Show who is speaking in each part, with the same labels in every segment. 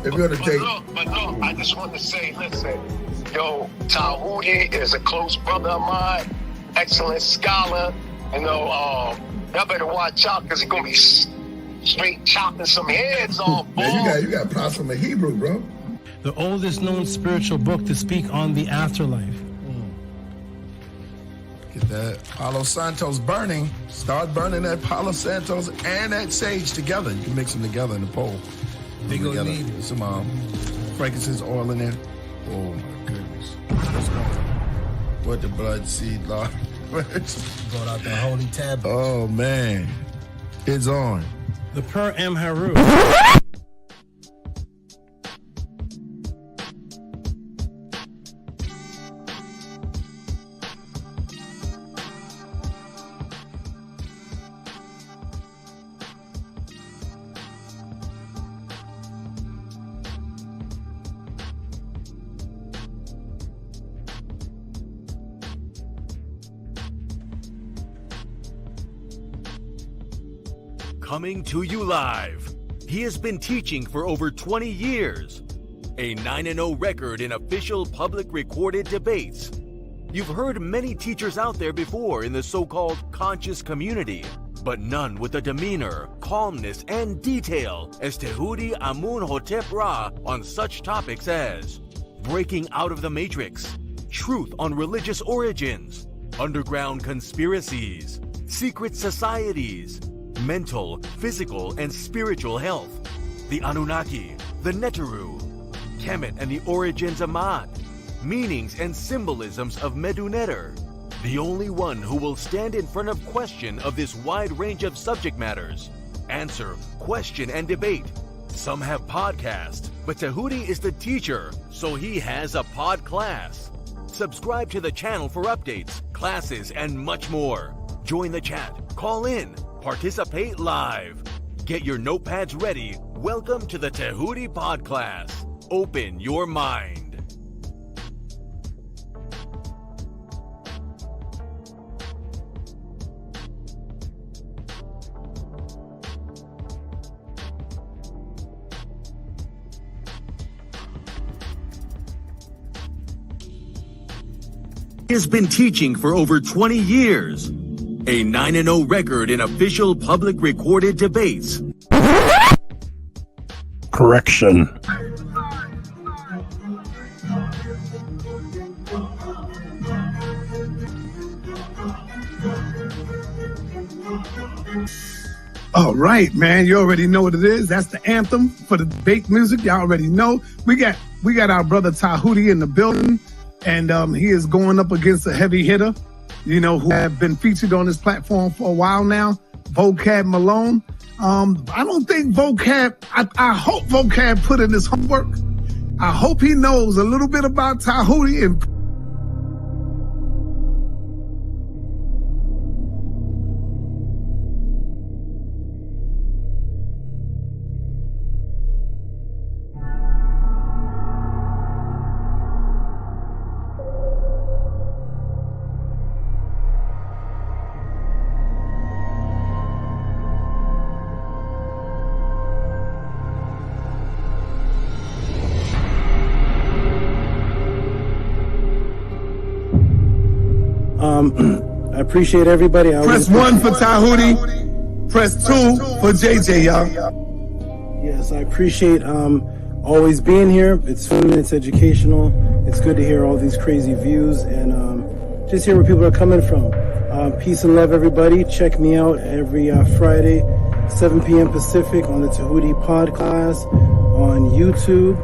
Speaker 1: If you're the take.
Speaker 2: But look, I just want to say, listen, yo, Tehuti is a close brother of mine, excellent scholar. You know, y'all better watch out because he's gonna be straight chopping some heads off.
Speaker 1: Man, you got props from the Hebrew, bro.
Speaker 3: The oldest known spiritual book to speak on the afterlife.
Speaker 1: Get that Palo Santos burning. Start burning that Palo Santos and that sage together. You can mix them together in the bowl.
Speaker 4: They gonna need
Speaker 1: some frankincense oil in there. Oh my goodness. What's going on? What the blood seed, Lord?
Speaker 4: brought out the holy tablet.
Speaker 1: Oh man. It's on.
Speaker 3: The Per M. Haru.
Speaker 5: Coming to you live. He has been teaching for over 20 years. A 9-0 record in official public recorded debates. You've heard many teachers out there before in the so-called conscious community, but none with the demeanor, calmness, and detail as Tehuti Amun-Hotep Ra on such topics as breaking out of the matrix, truth on religious origins, underground conspiracies, secret societies, mental, physical, and spiritual health, the Anunnaki, the Neteru, Kemet and the origins of Ma'at, meanings and symbolisms of Medu-Neter, the only one who will stand in front of question of this wide range of subject matters, answer, question, and debate. Some have podcasts, but Tehuti is the teacher, so he has a pod class. Subscribe to the channel for updates, classes, and much more. Join the chat, call in, participate live. Get your notepads ready. Welcome to the Tehuti Pod Class. Open your mind. He has been teaching for over 20 years. A 9-0 record in official public recorded debates.
Speaker 3: Correction.
Speaker 6: All right, man. You already know what it is. That's the anthem for the debate music. Y'all already know. We got our brother Tehuti in the building, and he is going up against a heavy hitter, you know, who have been featured on this platform for a while now, Vocab Malone. I don't think Vocab, I hope Vocab put in his homework. I hope he knows a little bit about Tehuti and
Speaker 3: I appreciate everybody.
Speaker 6: press 1 for Tehuti, press 2 for JJ, y'all.
Speaker 3: Yes, I appreciate always being here. It's fun, it's educational. It's good to hear all these crazy views and just hear where people are coming from. Peace and love, everybody. Check me out every Friday, 7 p.m. Pacific on the Tehuti Pod Class on YouTube.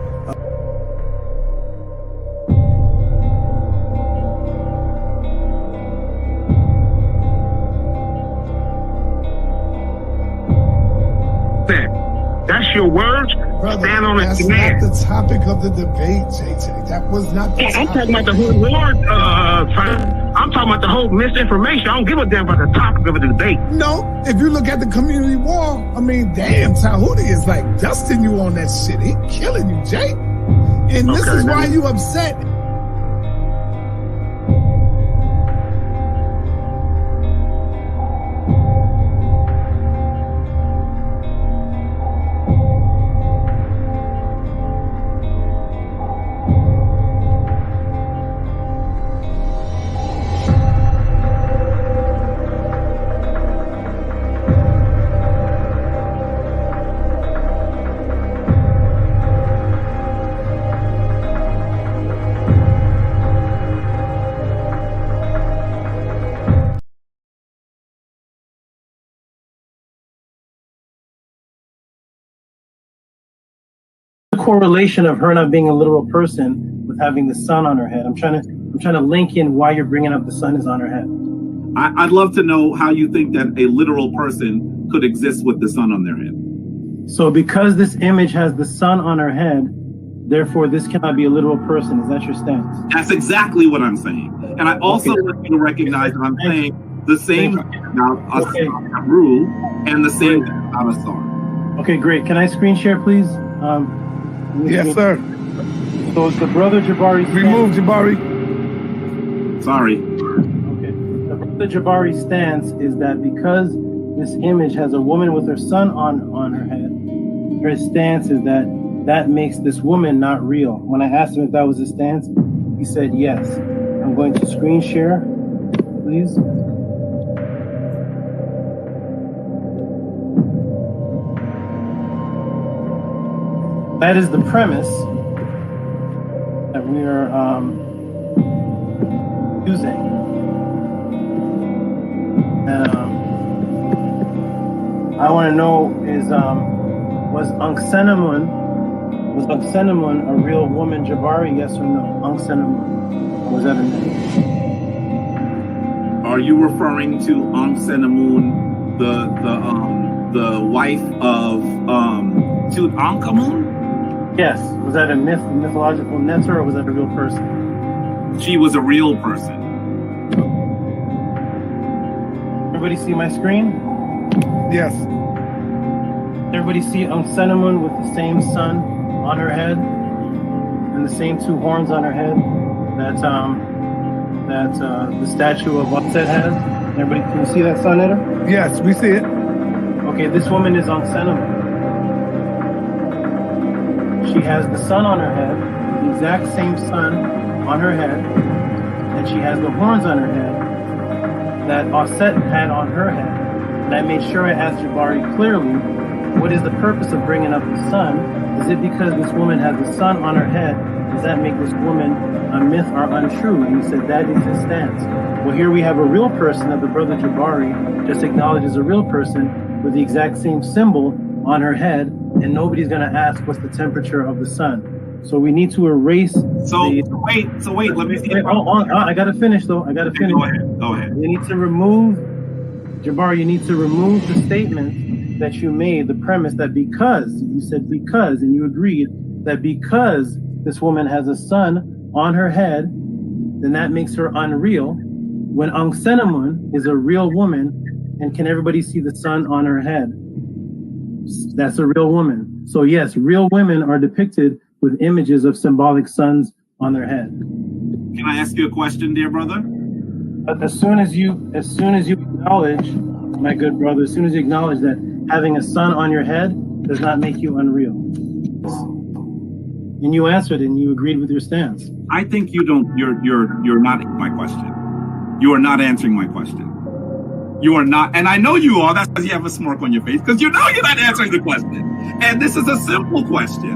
Speaker 2: That's your words.
Speaker 6: Brother,
Speaker 2: Stand on
Speaker 6: that's
Speaker 2: it,
Speaker 6: not
Speaker 2: man.
Speaker 6: the topic of the debate, JJ. That was not the
Speaker 2: I'm
Speaker 6: topic.
Speaker 2: talking about the whole word. I'm talking about the whole misinformation. I don't give a damn about the topic of the debate.
Speaker 6: No, if you look at the community wall, I mean, damn, Tehuti is like dusting you on that shit. He killing you, Jay. And this is why you upset.
Speaker 3: correlation of her not being a literal person with having the sun on her head. I'm trying to link in why you're bringing up the sun is on her head.
Speaker 7: I'd love to know how you think that a literal person could exist with the sun on their head.
Speaker 3: So because this image has the sun on her head, therefore this cannot be a literal person. Is that your stance?
Speaker 7: That's exactly what I'm saying. And I also want you to recognize that I'm saying the same about a rule and the same about a star.
Speaker 3: Okay, great. Can I screen share, please?
Speaker 6: Yes, sir.
Speaker 3: So the brother Jabari.
Speaker 6: Remove Jabari.
Speaker 7: Sorry.
Speaker 3: Okay. The brother Jabari stance is that because this image has a woman with her son on her head, her stance is that makes this woman not real. When I asked him if that was his stance, he said yes. I'm going to screen share, please. That is the premise that we are using. And I want to know is was Anksenamun a real woman, Jabari? Yes or no? Anksenamun, or was that a myth?
Speaker 7: Are you referring to Anksenamun, the wife of Tutankhamun?
Speaker 3: Yes. Was that a mythological Netzer, or was that a real person?
Speaker 7: She was a real person.
Speaker 3: Everybody see my screen?
Speaker 6: Yes.
Speaker 3: Everybody see Anksenamun with the same sun on her head and the same two horns on her head that the statue of Ankset has? Everybody, can you see that sun, Eder?
Speaker 6: Yes, we see it.
Speaker 3: Okay, this woman is Anksenamun. She has the sun on her head, the exact same sun on her head, and she has the horns on her head that Ankset had on her head. And I made sure I asked Jabari clearly, what is the purpose of bringing up the sun? Is it because this woman has the sun on her head? Does that make this woman a myth or untrue? And he said that is his stance. Well, here we have a real person that the brother Jabari just acknowledges a real person with the exact same symbol on her head, and nobody's going to ask what's the temperature of the sun. So we need to erase.
Speaker 7: So wait. Let me see.
Speaker 3: I got to finish though. I got to finish.
Speaker 7: Go ahead.
Speaker 3: You need to remove, Jabari. You need to remove the statement that you made. The premise that because you said because, and you agreed that because this woman has a sun on her head, then that makes her unreal. When Anksenamun is a real woman, and can everybody see the sun on her head? That's a real woman. So yes, real women are depicted with images of symbolic suns on their head.
Speaker 7: Can I ask you a question, dear brother?
Speaker 3: But as soon as you acknowledge, my good brother, as soon as you acknowledge that having a sun on your head does not make you unreal. And you answered and you agreed with your stance.
Speaker 7: I think you're not my question. You are not answering my question. You are not, and I know you are. That's because you have a smirk on your face, because you know you're not answering the question. And this is a simple question.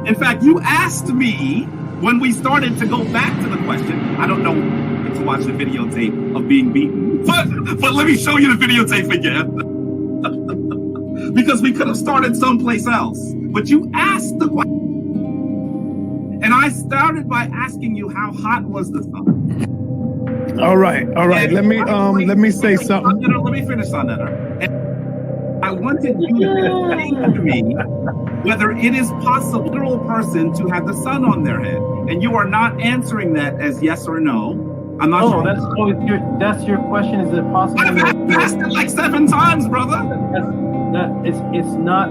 Speaker 7: In fact, you asked me when we started to go back to the question. I don't know to watch the videotape of being beaten, but let me show you the videotape again. Because we could have started someplace else. But you asked the question. And I started by asking you how hot was the sun.
Speaker 6: All right. Let me say something.
Speaker 7: Let me finish on that. I wanted you to say to me whether it is possible for a literal person to have the sun on their head, and you are not answering that as yes or no. I'm not sure.
Speaker 3: That's your question. Is it possible?
Speaker 7: I've asked it like 7 times, brother.
Speaker 3: It's not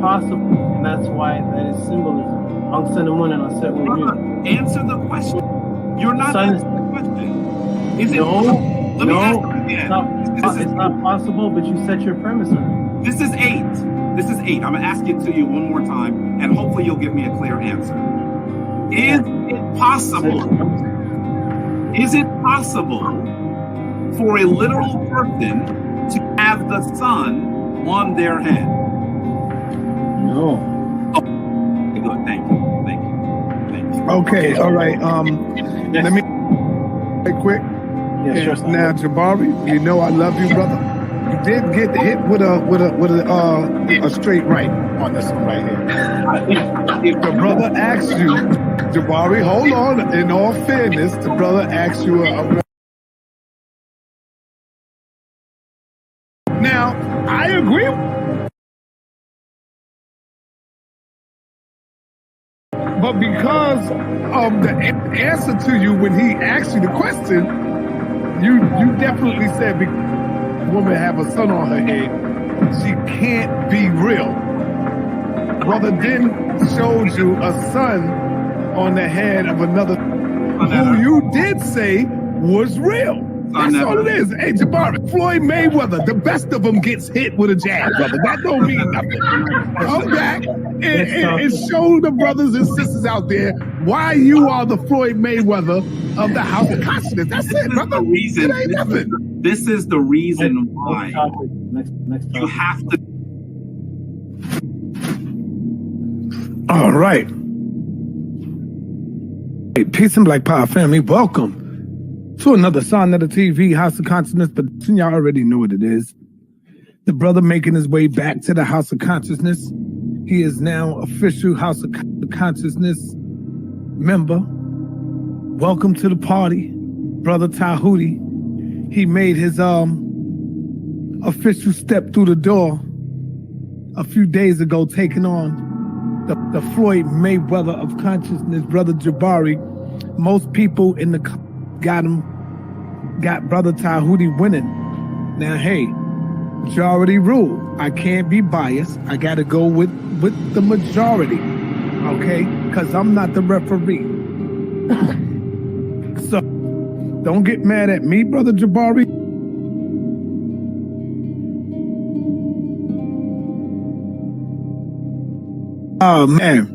Speaker 3: possible, and that's why that is symbolism. Anksenamun and Ankset were real.
Speaker 7: Answer the question. You're not answering the question. Is it?
Speaker 3: No,
Speaker 7: Let me ask you again.
Speaker 3: It's not possible, but you set your premise on it.
Speaker 7: This is 8. I'm going to ask it to you one more time, and hopefully you'll give me a clear answer. Is it possible for a literal person to have the sun on their head?
Speaker 3: No.
Speaker 7: Oh, good. Thank you.
Speaker 6: Okay, all right. Let me quick.
Speaker 3: Yeah, sure.
Speaker 6: Now, Jabari, you know I love you, brother. You did get hit with a straight right on this one right here. If the brother asks you, Jabari, hold on. In all fairness, the brother asks you Now, I agree. But because of the answer to you when he asked you the question, you definitely said the woman have a son on her head. She can't be real. Brother then showed you a son on the head of another who you did say was real. That's all it is. Hey, Jabari, Floyd Mayweather, the best of them gets hit with a jab, brother. That don't mean nothing. Come back and show the brothers and sisters out there why you are the Floyd Mayweather of the House of Consciousness. That's it, brother. It ain't nothing.
Speaker 7: This is the reason why you have to.
Speaker 6: All right. Hey, peace and Black Power family. Welcome to another Son of the TV House of Consciousness, but y'all already know what it is. The brother making his way back to the House of Consciousness. He is now official House of Consciousness member. Welcome to the party, Brother Tehuti. He made his official step through the door a few days ago, taking on the Floyd Mayweather of consciousness, Brother Jabari. Most people in the got Brother Tehuti winning. Now, hey, majority rule. I can't be biased. I got to go with the majority, okay? Because I'm not the referee. So, don't get mad at me, Brother Jabari. Oh, man.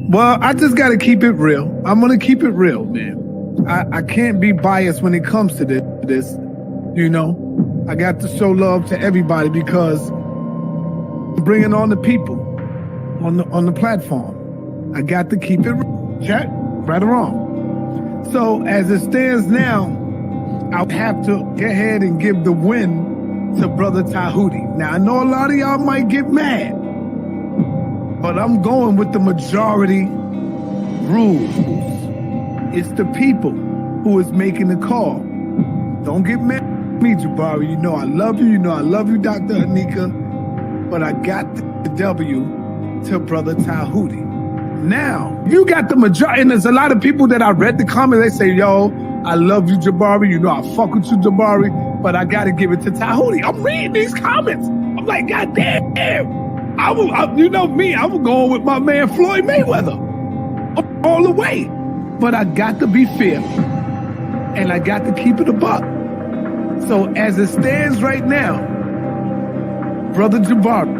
Speaker 6: Well, I just got to keep it real. I'm going to keep it real, man. I can't be biased when it comes to this, you know. I got to show love to everybody because I'm bringing on the people on the platform. I got to keep it real. Check, right or wrong. So as it stands now, I'll have to go ahead and give the win to Brother Tehuti. Now, I know a lot of y'all might get mad, but I'm going with the majority rules. It's the people who is making the call. Don't get mad at me, Jabari. You know I love you. You know I love you, Dr. Anika. But I got the W to Brother Tehuti. Now, you got the majority. And there's a lot of people that I read the comments. They say, yo, I love you, Jabari. You know I fuck with you, Jabari. But I got to give it to Tehuti. I'm reading these comments. I'm like, God damn. You know me. I'm going with my man Floyd Mayweather. All the way. But I got to be fair, and I got to keep it a buck. So as it stands right now, Brother Jabari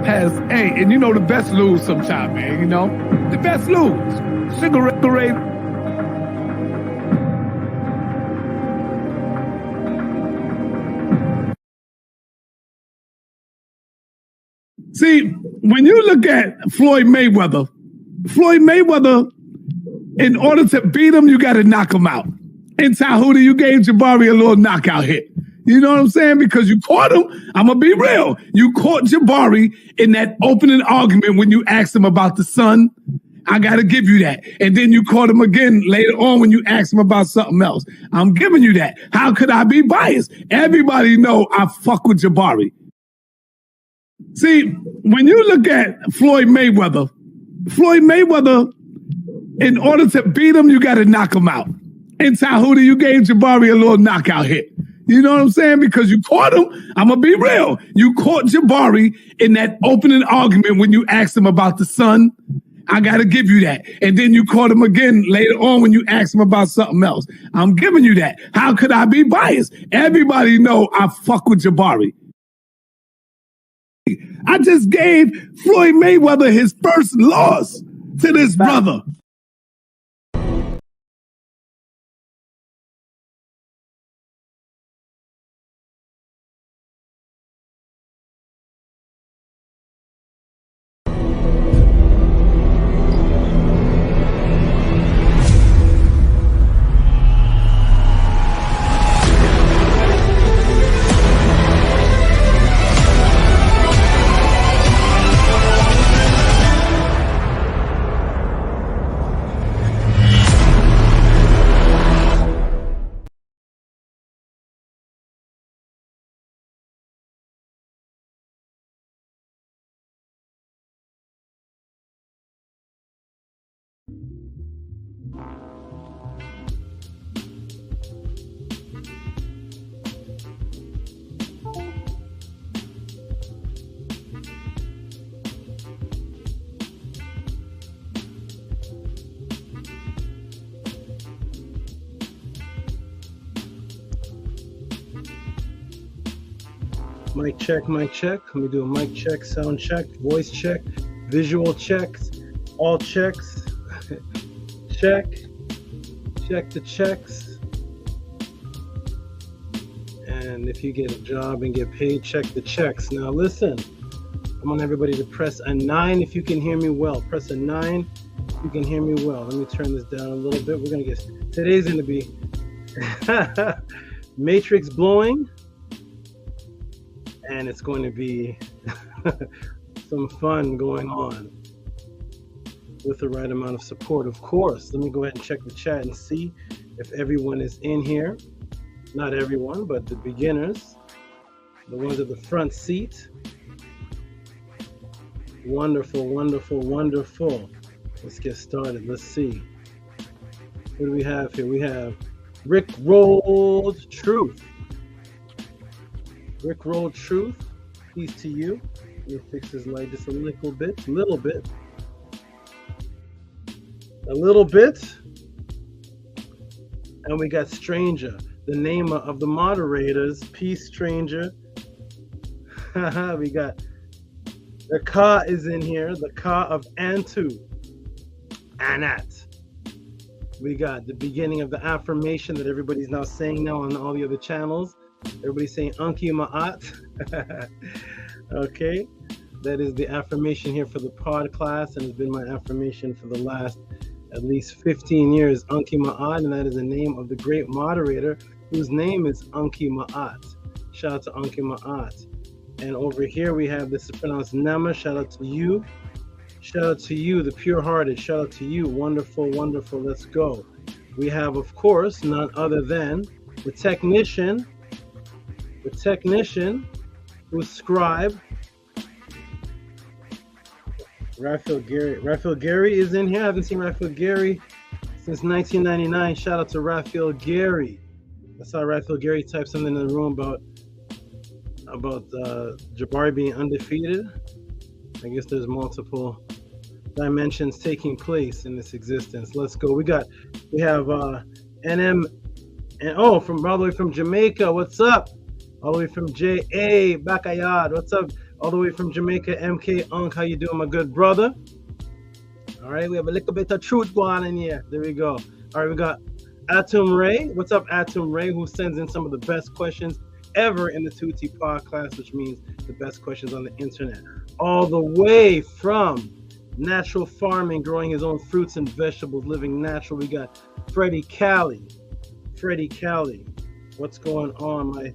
Speaker 6: has, hey, and you know the best lose sometime, man, you know? The best lose. Cigarette parade. See, when you look at Floyd Mayweather, in order to beat him, you got to knock him out. In Tehuti, you gave Jabari a little knockout hit. You know what I'm saying? Because you caught him. I'm going to be real. You caught Jabari in that opening argument when you asked him about the son. I got to give you that. And then you caught him again later on when you asked him about something else. I'm giving you that. How could I be biased? Everybody know I fuck with Jabari. See, when you look at Floyd Mayweather, in order to beat him, you got to knock him out. In Tehuti, you gave Jabari a little knockout hit. You know what I'm saying? Because you caught him. I'm going to be real. You caught Jabari in that opening argument when you asked him about the son. I got to give you that. And then you caught him again later on when you asked him about something else. I'm giving you that. How could I be biased? Everybody know I fuck with Jabari. I just gave Floyd Mayweather his first loss to this brother.
Speaker 3: Mic check, mic check. Let me do a mic check, sound check, voice check, visual checks, all checks. Check the checks. And if you get a job and get paid, check the checks. Now listen, I want everybody to press a 9 if you can hear me well. Press a 9 if you can hear me well. Let me turn this down a little bit. We're gonna get, today's gonna be Matrix blowing, and it's going to be some fun going on with the right amount of support, of course. Let me go ahead and check the chat and see if everyone is in here. Not everyone, but the beginners, the ones at the front seat. Wonderful, wonderful, wonderful. Let's get started. Let's see. What do we have here? We have Rick Rolled Truth. Rick Rolled Truth. Peace to you. Let me fix this light just a little bit. A little bit. And we got Stranger, the name of the moderators. Peace, Stranger. We got the Ka is in here, the Ka of Antu, Anat. We got the beginning of the affirmation that everybody's now saying now on all the other channels. Everybody's saying Anki Ma'at. Okay, that is the affirmation here for the pod class, and it's been my affirmation for the last at least 15 years, Anki Ma'at, and that is the name of the great moderator whose name is Anki Ma'at. Shout out to Anki Ma'at. And over here we have, this is pronounced Nama. Shout out to you. Shout out to you, the pure-hearted. Shout out to you. Wonderful, wonderful. Let's go. We have, of course, none other than the technician who's scribe. Raphael Gary. Raphael Gary is in here. I haven't seen Raphael Gary since 1999. Shout out to Raphael Gary. I saw Raphael Gary type something in the room about Jabari being undefeated. I guess there's multiple dimensions taking place in this existence. Let's go. We have NM and from all the way from Jamaica. What's up? All the way from JA Bakayad. What's up? All the way from Jamaica, MK Unk. How you doing, my good brother? All right, we have a little bit of truth going on in here. There we go. All right, we got Atum Ray. What's up, Atum Ray, who sends in some of the best questions ever in the Tehuti'S pod class, which means the best questions on the internet. All the way from natural farming, growing his own fruits and vegetables, living natural. We got Freddie Cali. What's going on, my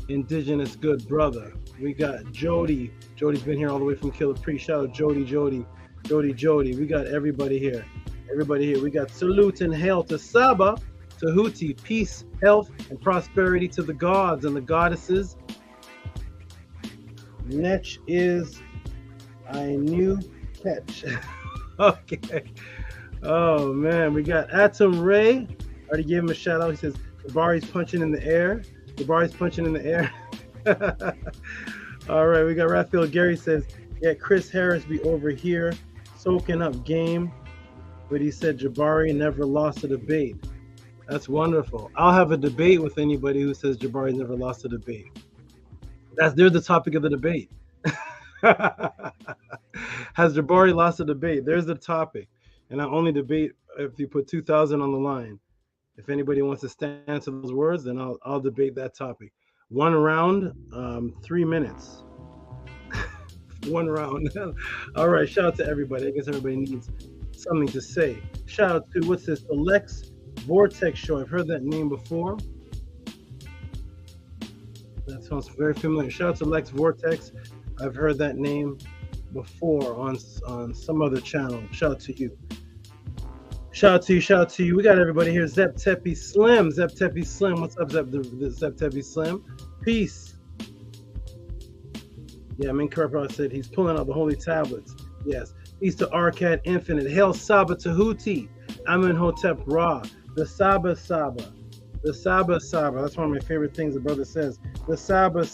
Speaker 3: indigenous good brother? We got Jody. Jody's been here all the way from Killer Pre. Shout out Jody. We got everybody here. We got salute and hail to Saba, Tehuti, peace, health, and prosperity to the gods and the goddesses. Nech is I knew catch. Okay. Oh man, we got Atom Ray. Already gave him a shout out. He says Jabari's punching in the air. All right, we got Raphael Gary says, yeah, Chris Harris be over here soaking up game, but he said Jabari never lost a debate. That's wonderful. I'll have a debate with anybody who says Jabari never lost a debate. They're the topic of the debate. Has Jabari lost a debate? There's the topic. And I only debate if you put 2,000 on the line. If anybody wants to stand to those words, then I'll debate that topic. One round, 3 minutes. One round. All right, shout out to everybody. I guess everybody needs something to say. Shout out to, what's this, the Lex Vortex Show. I've heard that name before. That sounds very familiar. Shout out to Lex Vortex. I've heard that name before on some other channel. Shout out to you. Shout out to you. We got everybody here. Zep Tepi Slim. What's up, Zep Tepi Slim? Peace. Yeah, Minkarpa said he's pulling out the holy tablets. Yes. Peace to Arcad Infinite. Hail Saba Tehuti. Amenhotep Ra. The Saba. That's one of my favorite things the brother says. The Saba.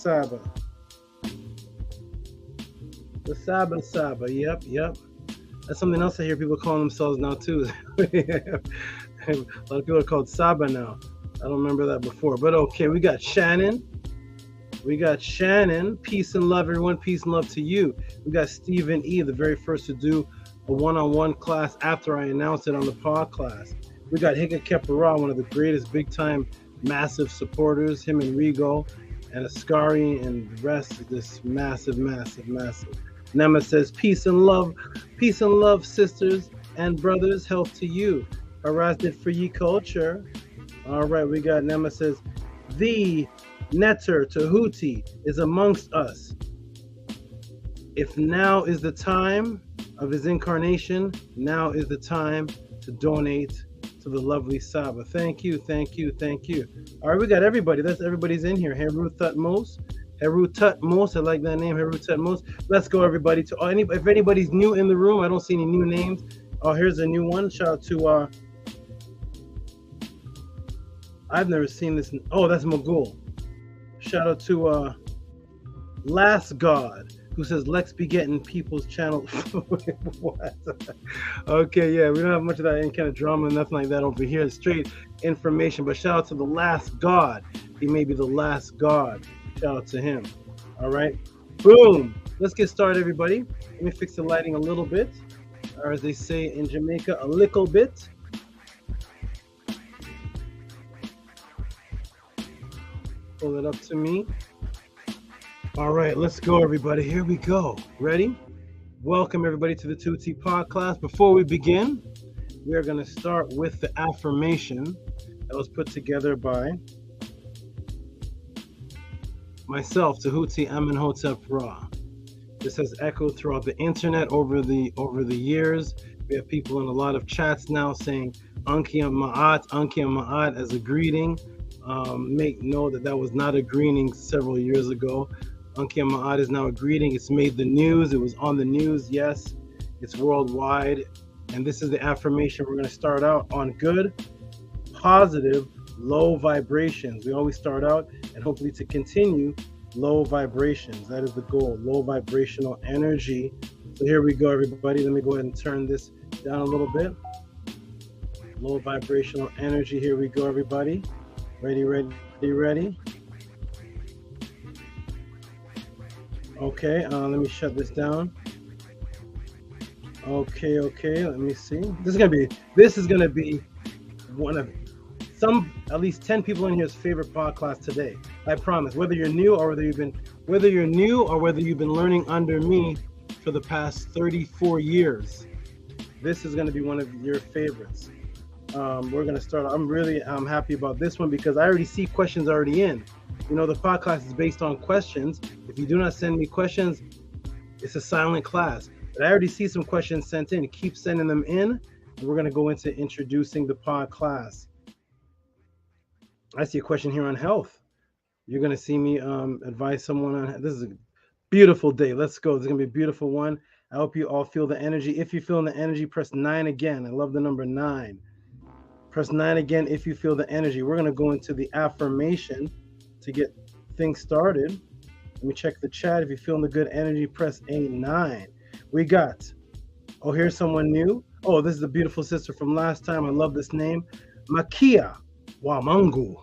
Speaker 3: Yep. That's something else I hear people calling themselves now too. A lot of people are called Saba now. I don't remember that before, but okay. We got Shannon. We got Shannon, peace and love, everyone. Peace and love to you. We got Stephen E., the very first to do a one-on-one class after I announced it on the pod class. We got Higa Kepara, one of the greatest big-time massive supporters, him and Rigo and Ascari and the rest of this massive. Nema says, peace and love, sisters and brothers, health to you. Harassed for ye culture. All right, we got Nema says, the Netter Tehuti is amongst us. If now is the time of his incarnation, now is the time to donate to the lovely SABA. Thank you. All right, we got everybody. Everybody's in here. Heru Tutmos, I like that name, Heru Tutmos. Let's go, everybody. If anybody's new in the room, I don't see any new names. Oh, here's a new one. Shout out to I've never seen this. Oh, that's Magul. Shout out to Last God, who says, let's be getting people's channel. What? Okay, yeah, we don't have much of that any kind of drama, nothing like that over here. It's straight information. But shout out to the Last God. He may be the last God. Shout out to him. All right. Boom. Let's get started, everybody. Let me fix the lighting a little bit. Or as they say in Jamaica, a little bit. Pull it up to me. All right, let's go, everybody. Here we go. Ready? Welcome, everybody, to the Tehuti'S podcast. Before we begin, we are going to start with the affirmation that was put together by myself, Tehuti'S Amenhotep Ra. This has echoed throughout the internet over the years. We have people in a lot of chats now saying Ankia Ma'at as a greeting. Make note that was not a greeting several years ago. Ankia Ma'at is now a greeting. It's made the news. It was on the news. Yes, it's worldwide. And this is the affirmation. We're going to start out on good, positive, low vibrations. We always start out, and hopefully to continue, low vibrations. That is the goal, low vibrational energy. So here we go, everybody. Let me go ahead and turn this down a little bit. Low vibrational energy. Here we go, everybody. Ready? Okay, let me shut this down. Okay, let me see. This is gonna be one of at least 10 people in here's favorite podcast today. I promise. Whether you're new or whether you've been learning under me for the past 34 years, this is gonna be one of your favorites. We're gonna start. I'm happy about this one because I already see questions already in. You know, the podcast is based on questions. If you do not send me questions, it's a silent class. But I already see some questions sent in. Keep sending them in, and we're gonna go into introducing the pod class. I see a question here on health. You're gonna see me advise someone on. This is a beautiful day. Let's go. This is gonna be a beautiful one. I hope you all feel the energy. If you feel the energy, press 9 again. I love the number 9. Press 9 again if you feel the energy. We're going to go into the affirmation to get things started. Let me check the chat. If you're feeling the good energy, press a 9. We got, here's someone new. Oh, this is a beautiful sister from last time. I love this name. Makia Wamangu.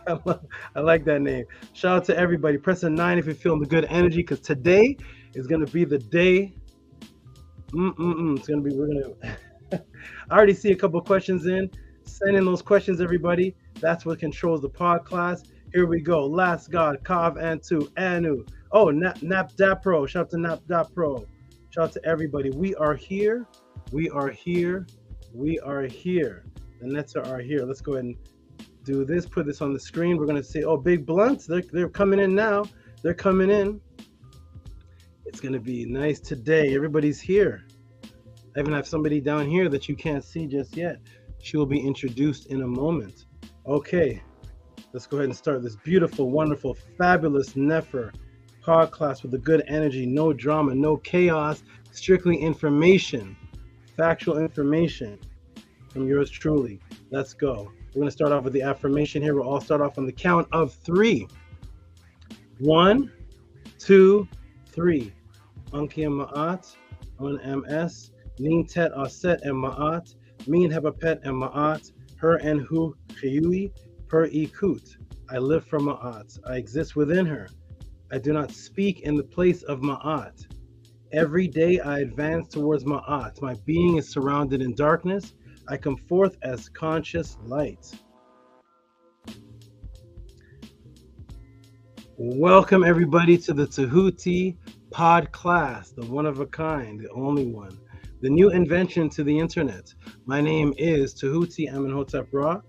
Speaker 3: I like that name. Shout out to everybody. Press a 9 if you're feeling the good energy, because today is going to be the day. It's going to be, I already see a couple questions in. Send in those questions, everybody. That's what controls the pod class. Here we go. Last God, Kav Antu, Anu. Oh, Nap Dapro. Shout out to Nap Dapro. Shout out to everybody. We are here. The nets are here. Let's go ahead and do this. Put this on the screen. We're going to say, Big Blunts. They're coming in now. They're coming in. It's going to be nice today. Everybody's here. I even have somebody down here that you can't see just yet. She will be introduced in a moment. Okay, let's go ahead and start this beautiful, wonderful, fabulous Nefer pod class with the good energy, no drama, no chaos, strictly information, factual information from yours truly. Let's go. We're going to start off with the affirmation here. We'll all start off on the count of 3. 1, 2, 3. Ankia Ma'at on MS. Nin Tet Aset and Ma'at, Min Hebapet and Ma'at, Her and Hu Chiyui, Per Ikut. I live from Ma'at. I exist within her. I do not speak in the place of Ma'at. Every day I advance towards Ma'at. My being is surrounded in darkness. I come forth as conscious light. Welcome everybody to the Tehuti pod class, the one of a kind, the only one, the new invention to the internet. My name is Tehuti Amenhotep Ra.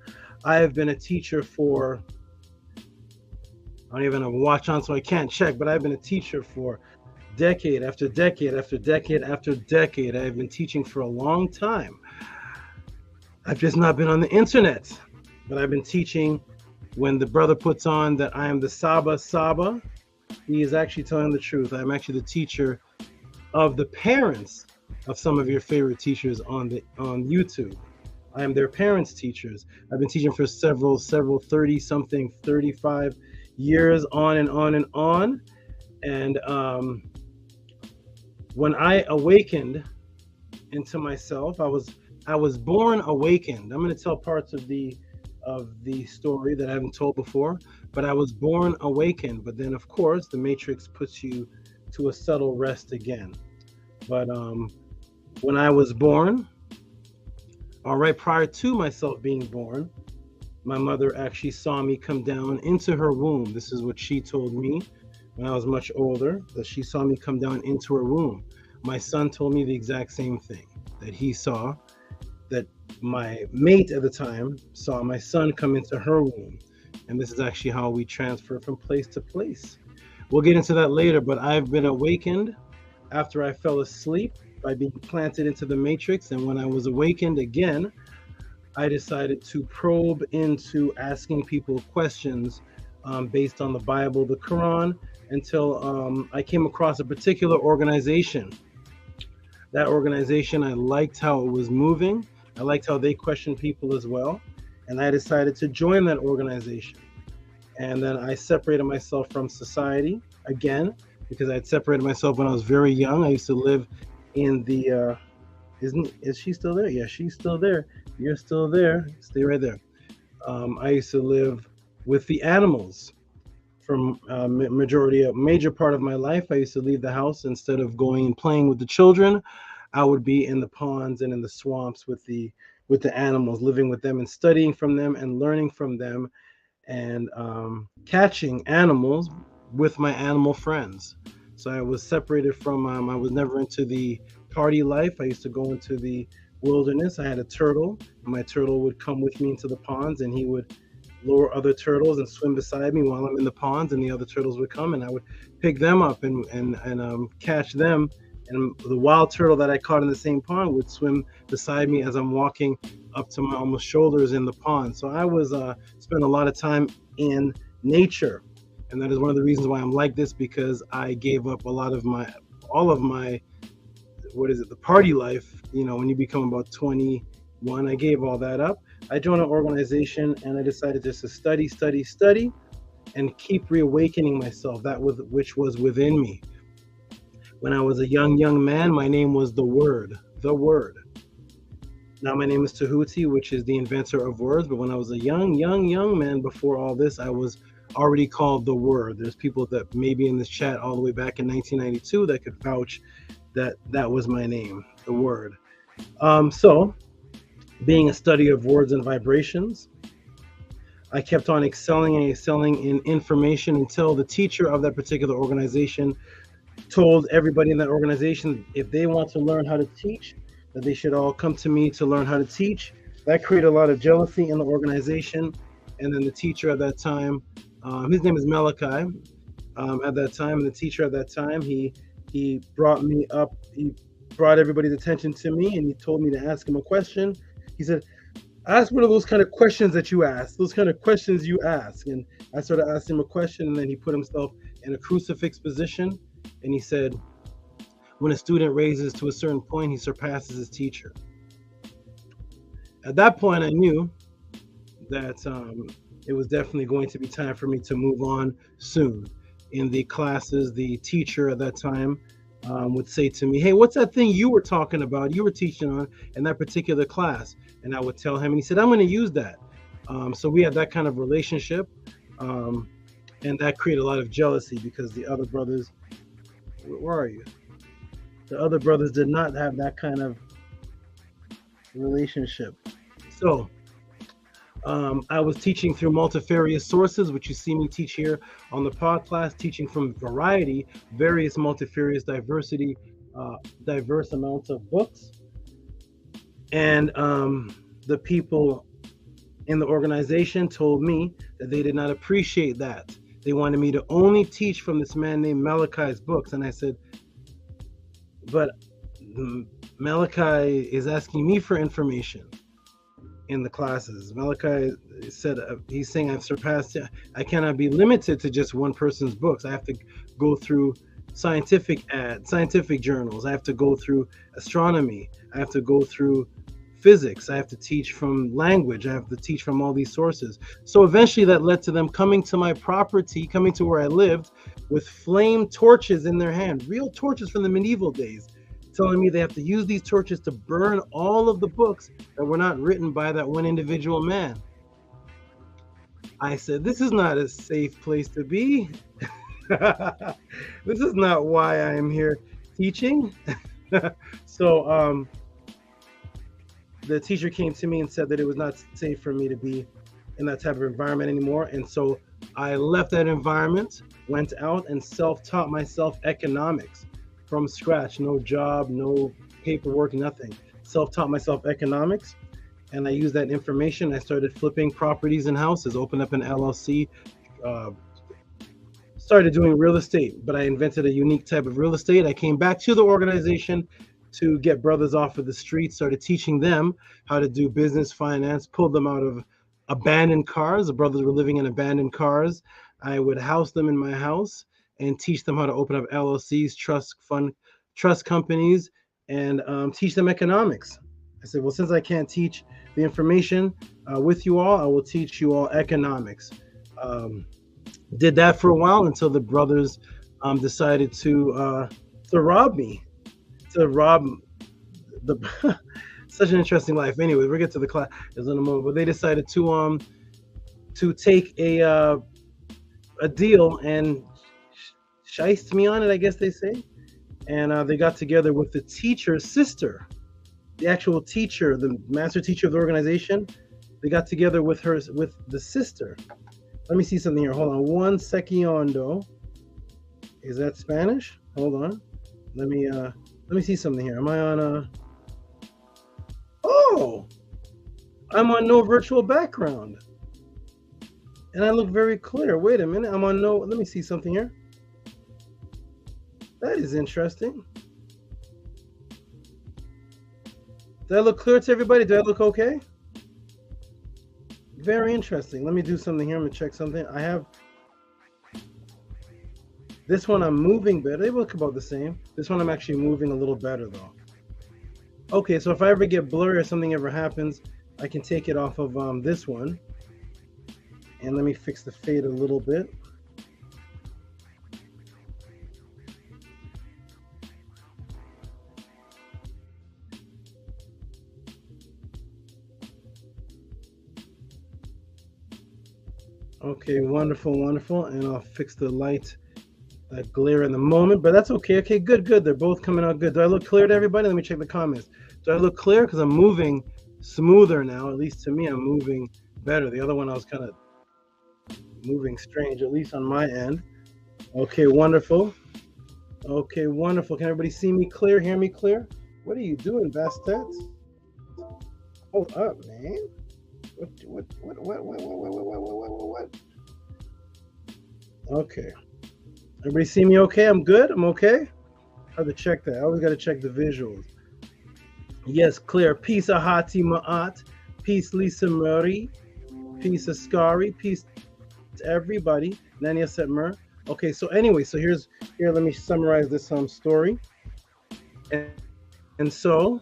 Speaker 3: I have been a teacher for, I don't even have a watch on so I can't check, but I've been a teacher for decade after decade after decade after decade. I've been teaching for a long time. I've just not been on the internet, but I've been teaching. When the brother puts on that I am the SABA, he is actually telling the truth. I'm actually the teacher of the parents of some of your favorite teachers on YouTube. I am their parents' teachers. I've been teaching for several 30-something, 35 years on and on and on. And when I awakened into myself, I was born awakened. I'm going to tell parts of the story that I haven't told before, but I was born awakened. But then, of course, the Matrix puts you to a subtle rest again. But when I was born, all right, prior to myself being born, my mother actually saw me come down into her womb. This is what she told me when I was much older, that she saw me come down into her womb. My son told me the exact same thing, that he saw that my mate at the time saw my son come into her womb. And this is actually how we transfer from place to place. We'll get into that later, but I've been awakened after I fell asleep by being planted into the Matrix. And when I was awakened again, I decided to probe into asking people questions based on the Bible, the Quran, until I came across a particular organization. That organization, I liked how it was moving. I liked how they questioned people as well. And I decided to join that organization. And then I separated myself from society again, because I had separated myself when I was very young. I used to live in the, is she still there? Yeah, she's still there. You're still there. Stay right there. I used to live with the animals from a major part of my life. I used to leave the house. Instead of going and playing with the children, I would be in the ponds and in the swamps with the animals, living with them and studying from them and learning from them, and catching animals with my animal friends. So I was separated from, I was never into the party life. I used to go into the wilderness. I had a turtle, and my turtle would come with me into the ponds, and he would lure other turtles and swim beside me while I'm in the ponds, and the other turtles would come, and I would pick them up and catch them. And the wild turtle that I caught in the same pond would swim beside me as I'm walking up to my almost shoulders in the pond. So I was spent a lot of time in nature, and that is one of the reasons why I'm like this, because I gave up all of my the party life. You know, when you become about 21, I gave all that up. I joined an organization, and I decided just to study, and keep reawakening myself, which was within me. When I was a young man, my name was the Word. Now my name is Tehuti, which is the inventor of words. But when I was a young man before all this, I was already called the Word. There's people that maybe in this chat all the way back in 1992 that could vouch that that was my name, the Word. So being a study of words and vibrations, I kept on excelling in information until the teacher of that particular organization told everybody in that organization, if they want to learn how to teach, that they should all come to me to learn how to teach. That created a lot of jealousy in the organization. And then the teacher at that time, his name is Malachi, at that time, and the teacher at that time, he brought me up, he brought everybody's attention to me, and he told me to ask him a question. He said, ask one of those kind of questions that you ask, those kind of questions you ask. And I started asking him a question, and then he put himself in a crucifix position. And he said, when a student raises to a certain point, he surpasses his teacher. At that point, I knew that it was definitely going to be time for me to move on soon. In the classes, the teacher at that time would say to me, hey, what's that thing you were talking about, you were teaching on in that particular class? And I would tell him, and he said, I'm going to use that. So we had that kind of relationship. And that created a lot of jealousy because the other brothers, where are you? The other brothers did not have that kind of relationship. So I was teaching through multifarious sources, which you see me teach here on the podcast, teaching from various multifarious diverse amounts of books. And the people in the organization told me that they did not appreciate that. They wanted me to only teach from this man named Malachi's books. And I said, but Malachi is asking me for information in the classes. Malachi said, he's saying I've surpassed, I cannot be limited to just one person's books. I have to go through scientific journals. I have to go through astronomy. I have to go through physics. I have to teach from language. I have to teach from all these sources. So eventually that led to them coming to my property, coming to where I lived with flame torches in their hand, real torches from the medieval days, telling me they have to use these torches to burn all of the books that were not written by that one individual man. I said, this is not a safe place to be. This is not why I am here teaching. So the teacher came to me and said that it was not safe for me to be in that type of environment anymore. And so I left that environment, went out and self-taught myself economics from scratch. No job, no paperwork, nothing. Self-taught myself economics. And I used that information. I started flipping properties and houses, opened up an LLC, started doing real estate, but I invented a unique type of real estate. I came back to the organization to get brothers off of the street, started teaching them how to do business finance, pulled them out of abandoned cars. The brothers were living in abandoned cars. I would house them in my house and teach them how to open up LLCs, trust companies, and teach them economics. I said, well, since I can't teach the information with you all, I will teach you all economics. Did that for a while until the brothers decided to rob me. To rob the such an interesting life. Anyway, we'll get to the class in a moment. But they decided to take a deal and shiest me on it, I guess they say. And they got together with the teacher's sister, the actual teacher, the master teacher of the organization. They got together with the sister. Let me see something here. Hold on. One segundo. Is that Spanish? Hold on. Let me see something here. Am I on Oh! I'm on no virtual background. And I look very clear. Wait a minute. I'm on no... Let me see something here. That is interesting. Do I look clear to everybody? Do I look okay? Very interesting. Let me do something here. I'm going to check something. I have... This one I'm moving better. They look about the same. This one I'm actually moving a little better though. Okay, so if I ever get blurry or something ever happens, I can take it off of this one. And let me fix the fade a little bit. Okay, wonderful, wonderful. And I'll fix the light. That glare in the moment, but that's okay. Okay, good. They're both coming out good. Do I look clear to everybody? Let me check the comments. Do I look clear? Because I'm moving smoother now. At least to me, I'm moving better. The other one, I was kind of moving strange, at least on my end. Okay, wonderful. Okay, wonderful. Can everybody see me clear? Hear me clear? What are you doing, Bastet? Hold up, man. What? Okay. Everybody see me okay? I'm good? I'm okay? I have to check that. I always got to check the visuals. Yes, clear. Peace Ahati Ma'at. Peace Lisa Murray. Peace Askari. Peace to everybody. Nania Setmer. Okay, so anyway, so here, let me summarize this story. And so,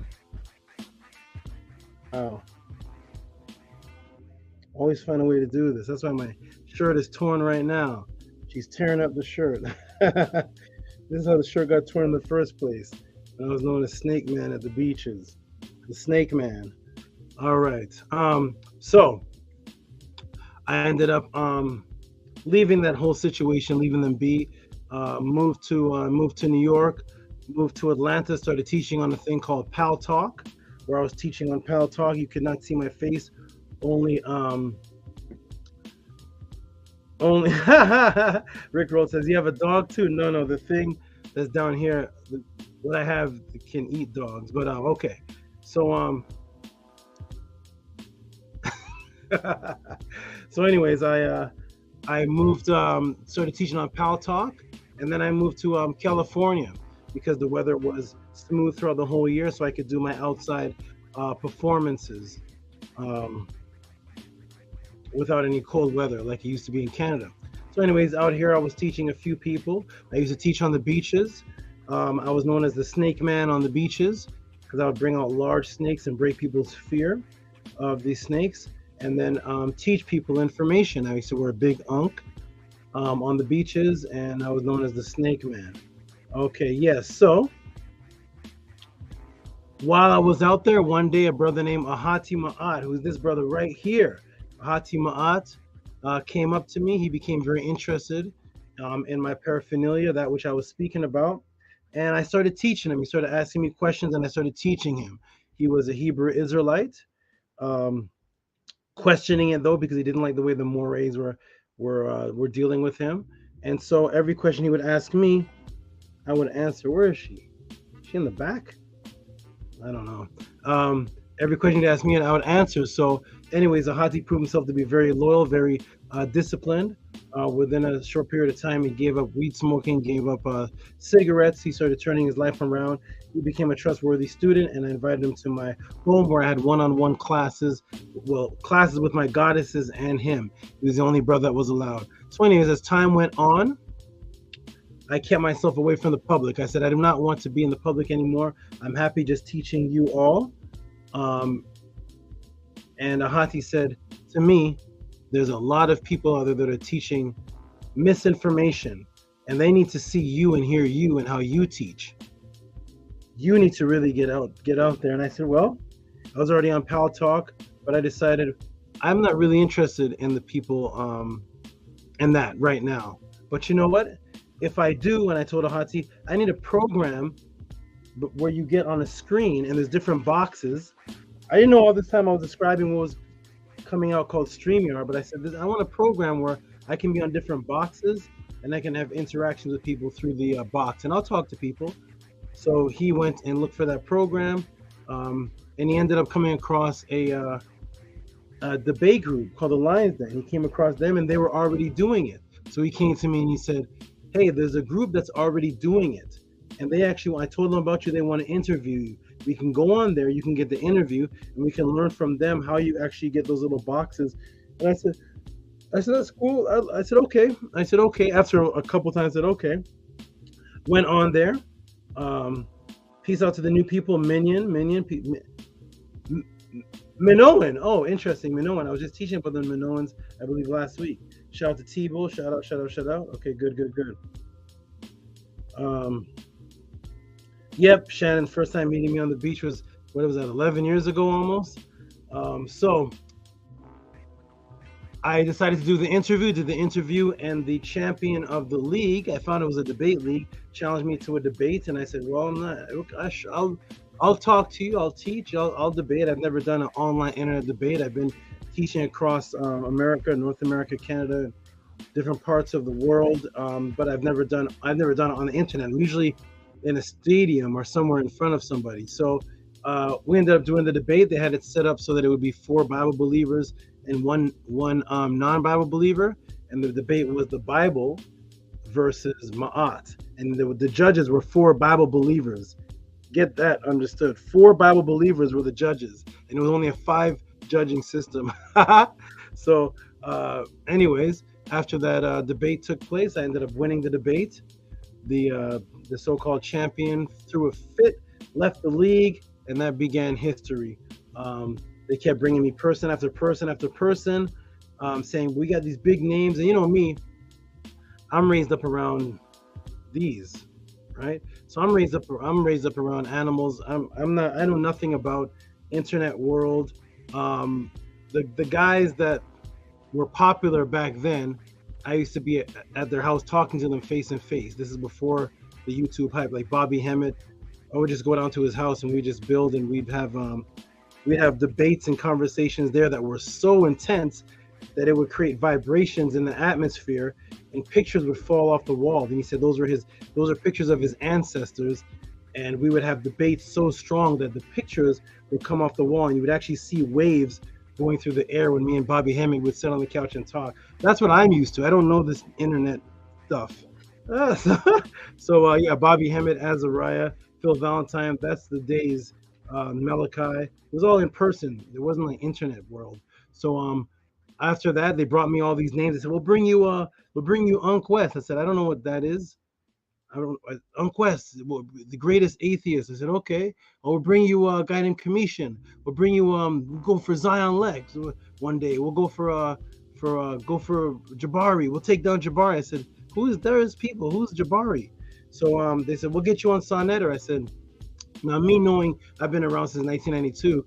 Speaker 3: always find a way to do this. That's why my shirt is torn right now. She's tearing up the shirt. This is how the shirt got torn in the first place. I was known as Snake Man at the beaches. The Snake Man. All right. So I ended up leaving that whole situation, leaving them be. Moved to New York, moved to Atlanta, started teaching on a thing called Pal Talk, where I was teaching on Pal Talk. You could not see my face, only only Rick Roll says, you have a dog too? No, the thing that's down here, what I have can eat dogs, but okay. So so anyways, I moved, started teaching on Pal Talk, and then I moved to California because the weather was smooth throughout the whole year, so I could do my outside performances without any cold weather like it used to be in Canada. So anyways, out here I was teaching a few people. I used to teach on the beaches. I was known as the snake man on the beaches because I would bring out large snakes and break people's fear of these snakes, and then teach people information. I used to wear a big unk on the beaches, and I was known as the snake man. Okay, yes. So while I was out there, one day a brother named Ahati Ma'at, who's this brother right here, Ahati Ma'at, came up to me. He became very interested in my paraphernalia, that which I was speaking about. And I started teaching him. He started asking me questions, and I started teaching him. He was a Hebrew Israelite, questioning it though because he didn't like the way the mores were dealing with him. And so every question he would ask me, I would answer. Where is she? Is she in the back? I don't know. Every question he'd ask me, and I would answer. So anyways, Ahati proved himself to be very loyal, very disciplined. Within a short period of time, he gave up weed smoking, gave up cigarettes. He started turning his life around. He became a trustworthy student, and I invited him to my home where I had one-on-one classes, classes with my goddesses and him. He was the only brother that was allowed. So anyways, as time went on, I kept myself away from the public. I said, I do not want to be in the public anymore. I'm happy just teaching you all. And Ahati said to me, there's a lot of people out there that are teaching misinformation, and they need to see you and hear you and how you teach. You need to really get out there. And I said, well, I was already on Pal Talk, but I decided I'm not really interested in the people in that right now. But you know what? If I do, and I told Ahati, I need a program where you get on a screen and there's different boxes. I didn't know all this time I was describing what was coming out called StreamYard, but I said, I want a program where I can be on different boxes and I can have interactions with people through the box, and I'll talk to people. So he went and looked for that program, and he ended up coming across a debate group called the Lions Den. He came across them, and they were already doing it. So he came to me and he said, hey, there's a group that's already doing it. And they actually, I told them about you, they want to interview you. We can go on there, you can get the interview, and we can learn from them how you actually get those little boxes. And I said, that's cool. I said, okay. After a couple times, I said, okay. Went on there. Peace out to the new people, Minoan. Oh, interesting, Minoan. I was just teaching about the Minoans, I believe, last week. Shout out to T-Bull. Shout out. Okay, good. Yep, Shannon, first time meeting me on the beach was, what was that, 11 years ago almost? So I decided to do the interview, and the champion of the league, I found it was a debate league, challenged me to a debate, and I said, well, I'll talk to you, I'll teach, I'll debate. I've never done an online internet debate. I've been teaching across America, North America, Canada, different parts of the world, but I've never done it on the internet. I'm usually in a stadium or somewhere in front of somebody. So we ended up doing the debate. They had it set up so that it would be 4 Bible believers and one non-Bible believer, and the debate was the Bible versus Ma'at, and the judges were 4 Bible believers. Get that understood. 4 Bible believers were the judges, and it was only a 5 judging system. So anyways, after that debate took place, I ended up winning the debate. The so-called champion threw a fit, left the league, and that began history. They kept bringing me person after person after person, saying, we got these big names. And you know me, I'm raised up around these, right? So I'm raised up around animals. I know nothing about internet world. The guys that were popular back then, I used to be at their house talking to them face and face. This is before the YouTube hype. Like Bobby Hemmett, I would just go down to his house and we'd just build, and we'd have debates and conversations there that were so intense that it would create vibrations in the atmosphere, and pictures would fall off the wall. And he said those are pictures of his ancestors, and we would have debates so strong that the pictures would come off the wall, and you would actually see waves going through the air when me and Bobby Hemming would sit on the couch and talk. That's what I'm used to. I don't know this internet stuff. Yeah, Bobby Hemmett, Azariah, Phil Valentine, that's the days. Malachi, it was all in person. It wasn't like internet world. So after that, they brought me all these names. They said, we'll bring you Unc West. I said, I don't know what that is. Unc West, the greatest atheist. I said, okay. We'll bring you a guy named Commission. We'll bring you we'll go for Zion Lex one day. We'll go for Jabari. We'll take down Jabari. I said, there's people. Who's Jabari? So they said, we'll get you on Sonetter. I said, now, me knowing I've been around since 1992,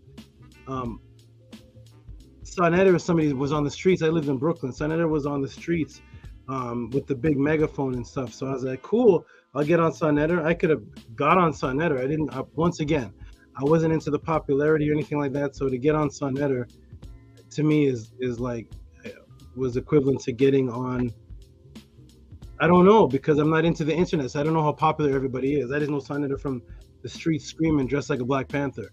Speaker 3: Sonetter was somebody that was on the streets. I lived in Brooklyn. Sonetter was on the streets with the big megaphone and stuff. So I was like, cool, I'll get on Sonetter. I could have got on Sonetter. Once again, I wasn't into the popularity or anything like that. So to get on Sonetter, to me, was equivalent to getting on, I don't know, because I'm not into the internet. So I don't know how popular everybody is. I just know Sonetter from the streets screaming, dressed like a Black Panther.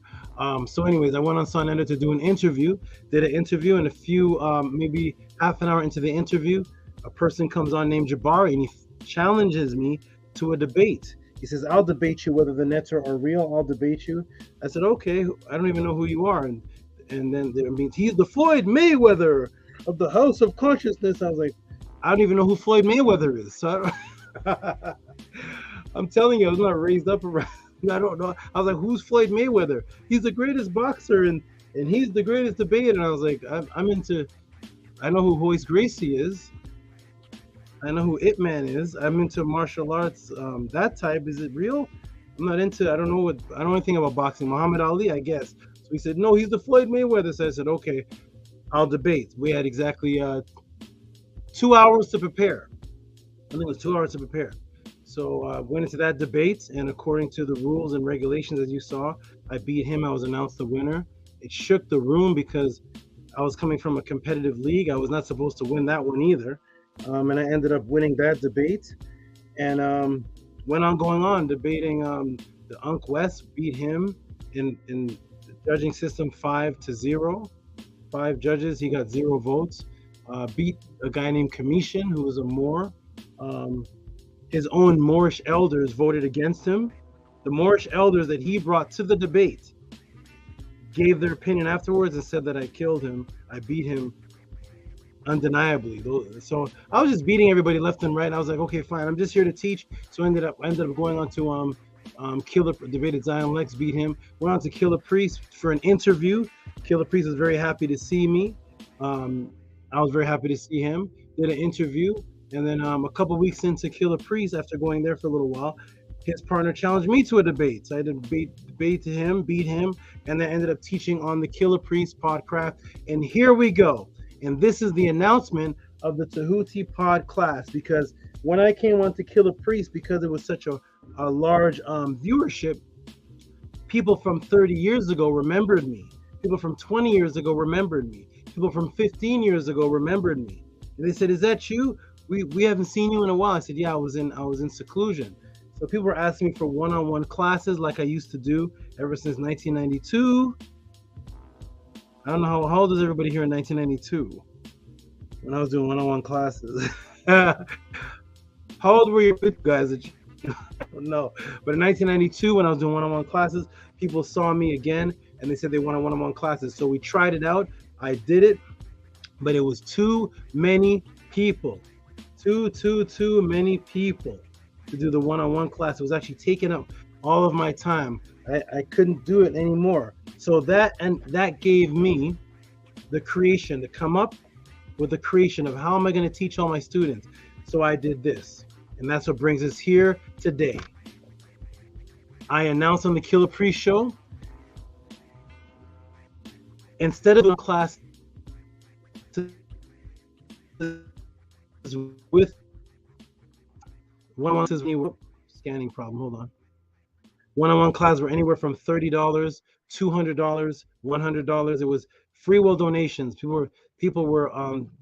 Speaker 3: So anyways, I went on Sonetter to do an interview, and a few, maybe half an hour into the interview, a person comes on named Jabari, and he challenges me to a debate. He says, I'll debate you whether the nets are real. I'll debate you. I said, okay, I don't even know who you are. And then he's the Floyd Mayweather of the House of Consciousness. I was like, I don't even know who Floyd Mayweather is. So I'm telling you, I was not raised up around. I don't know. I was like, who's Floyd Mayweather? He's the greatest boxer and he's the greatest debater. And I was like, I know who Hoist Gracie is. I know who Ip Man is. I'm into martial arts, that type. Is it real? I'm not into, I don't know anything about boxing. Muhammad Ali, I guess. So he said, no, he's the Floyd Mayweather. So I said, okay, I'll debate. We had exactly 2 hours to prepare. I think it was 2 hours to prepare. So went into that debate, and according to the rules and regulations, as you saw, I beat him. I was announced the winner. It shook the room because I was coming from a competitive league. I was not supposed to win that one either. And I ended up winning that debate, and went on going on debating the Unc West, beat him in the judging system 5-0. 5 judges, he got 0 votes. Beat a guy named Commission, who was a Moor. His own Moorish elders voted against him. The Moorish elders that he brought to the debate gave their opinion afterwards and said that I killed him. I beat him undeniably. So I was just beating everybody left and right. And I was like, okay, fine. I'm just here to teach. So I ended up going on to Killer, debated Zion Lex, beat him. Went on to Killer Priest for an interview. Killer Priest was very happy to see me. I was very happy to see him. Did an interview. And then a couple weeks into Killer Priest, after going there for a little while, his partner challenged me to a debate. So I did a debate to him, beat him, and then ended up teaching on the Killer Priest Podcraft. And here we go. And this is the announcement of the Tehuti Pod class, because when I came on to Killer Priest, because it was such a large viewership, people from 30 years ago remembered me. People from 20 years ago remembered me. People from 15 years ago remembered me. And they said, is that you? We haven't seen you in a while. I said, yeah, I was in seclusion. So people were asking me for one-on-one classes like I used to do ever since 1992. I don't know how old is everybody here in 1992 when I was doing one-on-one classes. How old were you guys? I don't know. But in 1992, when I was doing one-on-one classes, people saw me again and they said they wanted one-on-one classes. So we tried it out. I did it, but it was too many people. Too many people to do the one-on-one class. It was actually taking up all of my time. I couldn't do it anymore. So that gave me the creation to come up with the creation of how am I going to teach all my students. So I did this, and that's what brings us here today. I announced on the Killer Priest show, instead of a class with one-on-one classes, scanning problem, hold on. One-on-one classes were anywhere from $30, $200, $100. It was free will donations. People were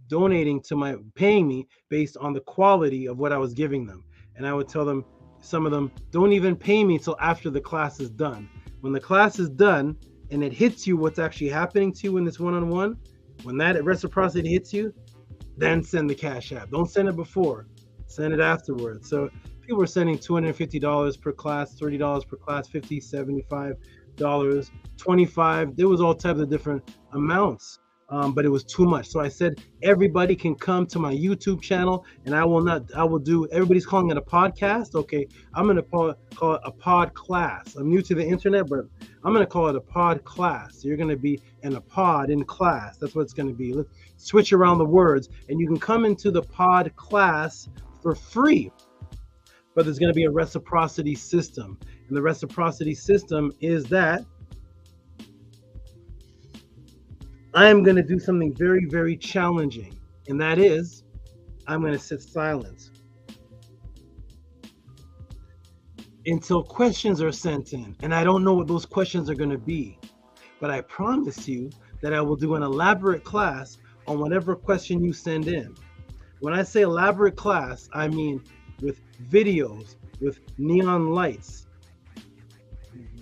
Speaker 3: donating to paying me based on the quality of what I was giving them. And I would tell them, some of them, don't even pay me till after the class is done. When the class is done and it hits you what's actually happening to you in this one-on-one, when that reciprocity hits you, then send the Cash App. Don't send it before, send it afterwards. So people were sending $250 per class, $30 per class, $50, $75, $25. There was all types of different amounts, but it was too much. So I said, everybody can come to my YouTube channel, and I will do, everybody's calling it a podcast. Okay, I'm going to call it a pod class. I'm new to the internet, but I'm going to call it a pod class. So you're going to be in a pod in class. That's what it's going to be. Let's switch around the words, and you can come into the pod class for free. But there's going to be a reciprocity system. And the reciprocity system is that I am going to do something very, very challenging. And that is, I'm going to sit silent until questions are sent in. And I don't know what those questions are going to be. But I promise you that I will do an elaborate class on whatever question you send in. When I say elaborate class, I mean with videos, with neon lights,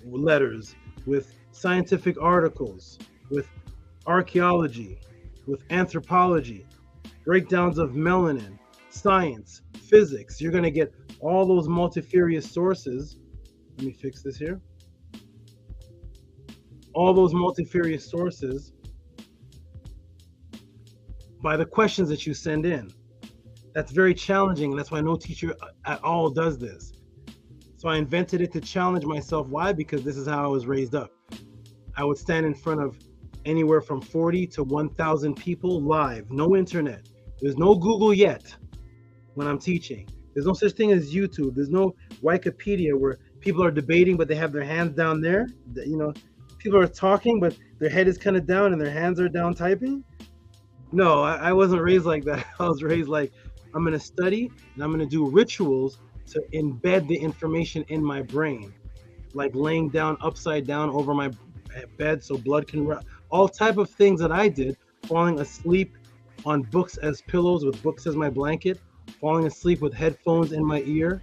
Speaker 3: letters, with scientific articles, with archaeology, with anthropology, breakdowns of melanin, science, physics. You're going to get all those multifarious sources. Let me fix this here. All those multifarious sources by the questions that you send in. That's very challenging, and that's why no teacher at all does this. So I invented it to challenge myself. Why? Because this is how I was raised up. I would stand in front of anywhere from 40 to 1,000 people live, no internet. There's no Google yet when I'm teaching. There's no such thing as YouTube. There's no Wikipedia where people are debating, but they have their hands down there. You know, people are talking, but their head is kind of down and their hands are down typing. No, I wasn't raised like that. I was raised like, I'm going to study and I'm going to do rituals to embed the information in my brain, like laying down upside down over my bed so blood can run. All type of things that I did, falling asleep on books as pillows with books as my blanket, falling asleep with headphones in my ear,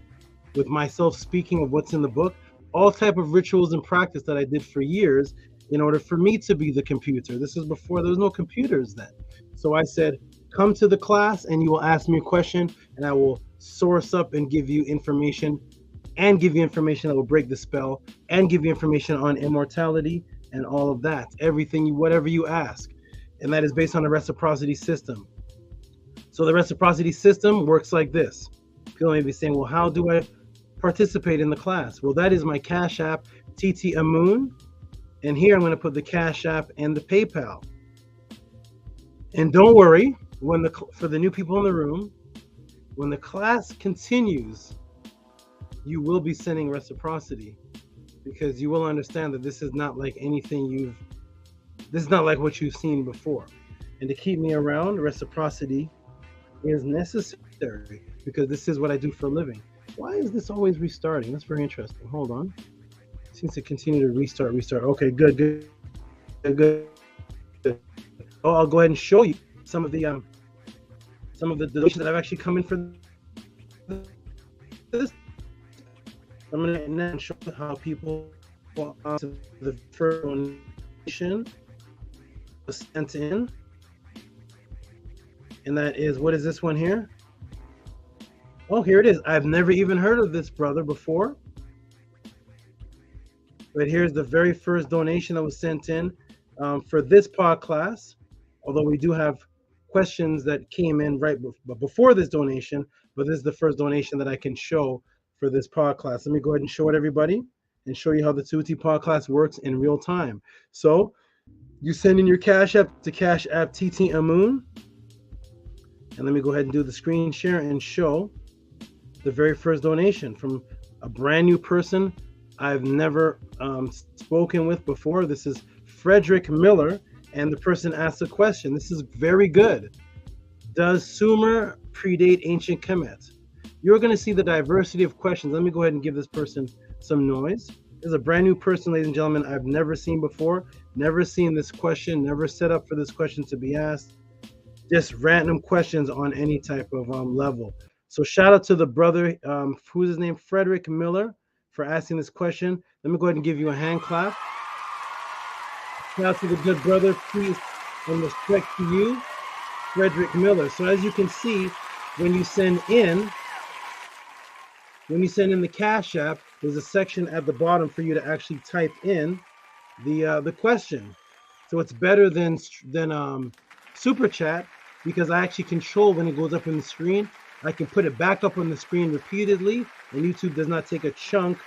Speaker 3: with myself speaking of what's in the book, all type of rituals and practice that I did for years in order for me to be the computer. This is before there was no computers then. So I said, come to the class and you will ask me a question and I will source up and give you information that will break the spell and give you information on immortality and all of that, everything, whatever you ask. And that is based on a reciprocity system. So the reciprocity system works like this. People may be saying, well, how do I participate in the class? Well, that is my Cash App, T.O.M. And here I'm going to put the Cash App and the PayPal. And don't worry, for the new people in the room, when the class continues, you will be sending reciprocity, because you will understand that this is not like anything this is not like what you've seen before. And to keep me around, reciprocity is necessary because this is what I do for a living. Why is this always restarting? That's very interesting. Hold on. It seems to continue to restart. Okay, good. Oh, I'll go ahead and show you some of the donations that I've actually come in for this. I'm going to show you how people the first donation was sent in, and that is, what is this one here? Oh, here it is. I've never even heard of this brother before, but here's the very first donation that was sent in for this pod class. Although we do have questions that came in right before this donation, but this is the first donation that I can show for this pod class. Let me go ahead and show it everybody and show you how the Tehuti'S pod class works in real time. So you send in your Cash App to Cash App T.O.M. And let me go ahead and do the screen share and show the very first donation from a brand new person I've never spoken with before. This is Frederick Miller, and the person asked a question. This is very good. Does Sumer predate ancient Kemet? You're going to see the diversity of questions. Let me go ahead and give this person some noise. This is a brand new person, ladies and gentlemen, I've never seen before. Never seen this question, never set up for this question to be asked. Just random questions on any type of level. So shout out to the brother, who's his name? Frederick Miller, for asking this question. Let me go ahead and give you a hand clap. Shout out to the good brother, peace and respect to you, Frederick Miller. So as you can see, when you send in the Cash App, there's a section at the bottom for you to actually type in the question. So it's better than Super Chat, because I actually control when it goes up on the screen. I can put it back up on the screen repeatedly, and YouTube does not take a chunk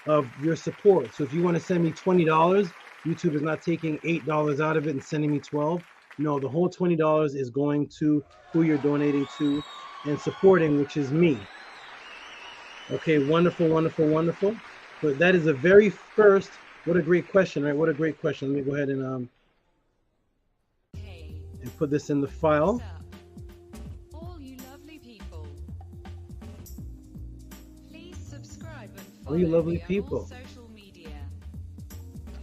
Speaker 3: of your support. So if you want to send me $20, YouTube is not taking $8 out of it and sending me 12. No, the whole $20 is going to who you're donating to and supporting, which is me. Okay, wonderful, wonderful, wonderful. So that is the very first. What a great question, right? What a great question. Let me go ahead and put this in the file.
Speaker 8: All you lovely people, please subscribe and follow
Speaker 3: All you lovely
Speaker 8: me on
Speaker 3: people.
Speaker 8: all social media.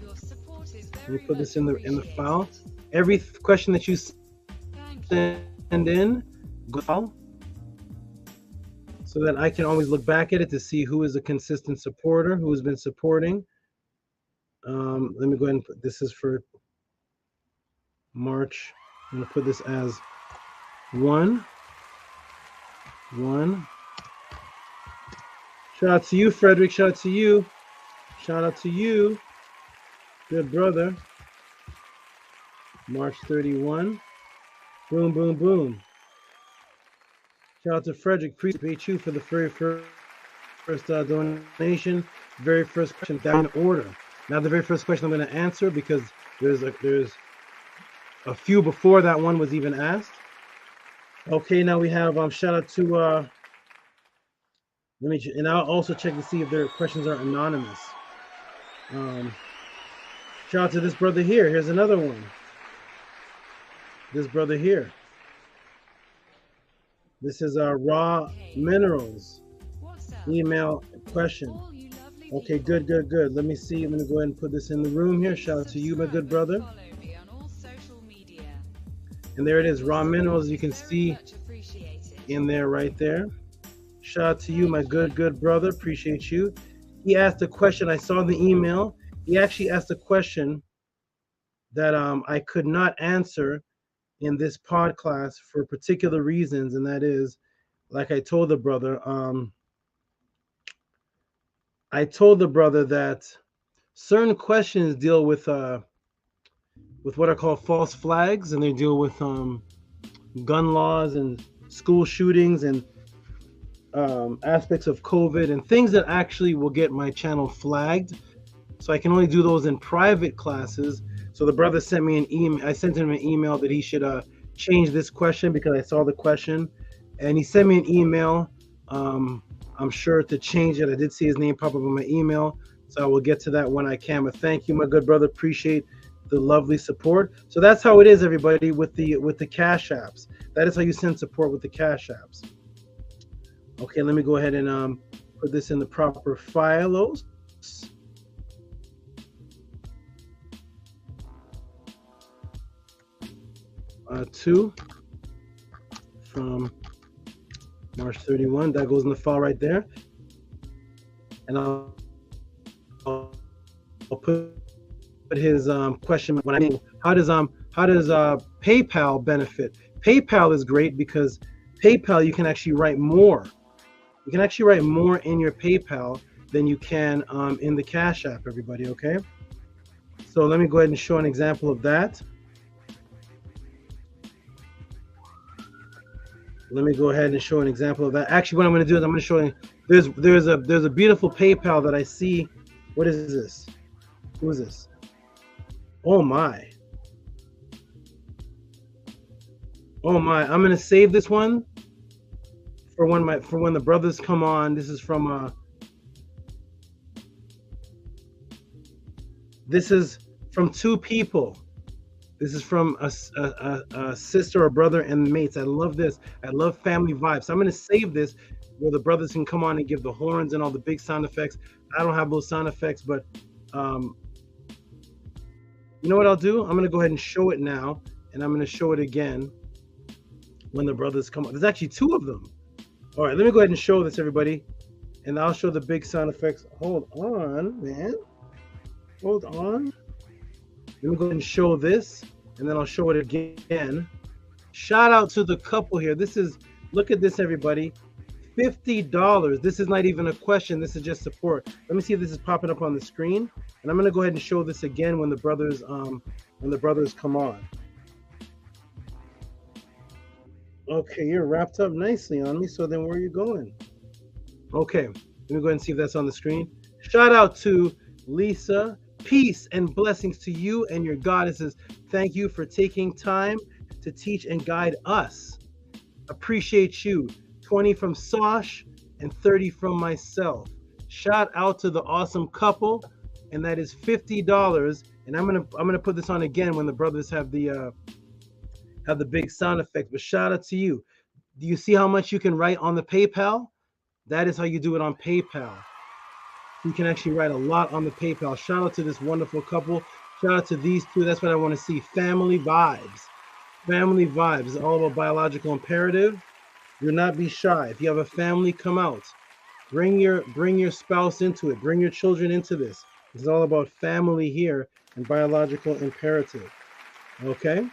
Speaker 8: Your support is
Speaker 3: Let
Speaker 8: very
Speaker 3: me put this in
Speaker 8: much
Speaker 3: the file.
Speaker 8: appreciated.
Speaker 3: Every question that you
Speaker 8: Thank you.
Speaker 3: send in, go file, so that I can always look back at it to see who is a consistent supporter, who has been supporting. Let me go ahead and put this is for March. I'm gonna put this as 1. Shout out to you, Frederick. Shout out to you. Shout out to you, good brother. March 31. Boom, boom, boom. Shout out to Frederick. Appreciate you for the very first donation. Very first question down in order. Now the very first question I'm going to answer, because there's a few before that one was even asked. Okay, now we have shout out to and I'll also check to see if their questions are anonymous. Shout out to this brother here. Here's another one. This brother here. This is Raw Minerals email question. Okay, good. Let me see. I'm gonna go ahead and put this in the room here. Shout out to you, my good brother. And there it is, Raw Minerals. You can see in there, right there. Shout out to you, my good brother. Appreciate you. He asked a question. I saw the email. He actually asked a question that I could not answer in this pod class for particular reasons, and that is, like I told the brother, that certain questions deal with what are called false flags, and they deal with gun laws and school shootings and aspects of COVID and things that actually will get my channel flagged. So I can only do those in private classes. So the brother sent me an email. I sent him an email that he should change this question because I saw the question, and he sent me an email. I'm sure to change it. I did see his name pop up on my email, so I will get to that when I can. But thank you, my good brother. Appreciate the lovely support. So that's how it is, everybody, with the Cash Apps. That is how you send support with the Cash Apps. Okay, let me go ahead and put this in the proper files. 2 from March 31. That goes in the file right there. And I'll put his question when I mean, how does PayPal benefit? PayPal is great because PayPal, you can actually write more. You can actually write more in your PayPal than you can in the Cash App, everybody, okay? So let me go ahead and show an example of that. Let me go ahead and show an example of that. Actually, what I'm going to do is I'm going to show you. There's a beautiful PayPal that I see. What is this? Who is this? Oh my! Oh my! I'm going to save this one for when the brothers come on. This is from This is from two people. This is from a sister or brother and mates. I love this. I love family vibes. So I'm going to save this where the brothers can come on and give the horns and all the big sound effects. I don't have those sound effects, but you know what I'll do? I'm going to go ahead and show it now, and I'm going to show it again when the brothers come on. There's actually two of them. All right, let me go ahead and show this, everybody, and I'll show the big sound effects. Hold on, man. Hold on. Let me go ahead and show this, and then I'll show it again. Shout out to the couple here. This is, look at this, everybody. $50. This is not even a question. This is just support. Let me see if this is popping up on the screen, and I'm gonna go ahead and show this again when the brothers come on. Okay, you're wrapped up nicely on me. So then where are you going? Okay, let me go ahead and see if that's on the screen. Shout out to Lisa. Peace and blessings to you and your goddesses. Thank you for taking time to teach and guide us. Appreciate you. 20 from Sosh and 30 from myself. Shout out to the awesome couple, and that is $50. And I'm gonna put this on again when the brothers have the big sound effect. But shout out to you. Do you see how much you can write on the PayPal? That is how you do it on PayPal. You can actually write a lot on the PayPal. Shout out to this wonderful couple. Shout out to these two. That's what I want to see. Family vibes. Family vibes. It's all about biological imperative. Do not be shy. If you have a family, come out. Bring your spouse into it. Bring your children into this. It's all about family here and biological imperative. Okay?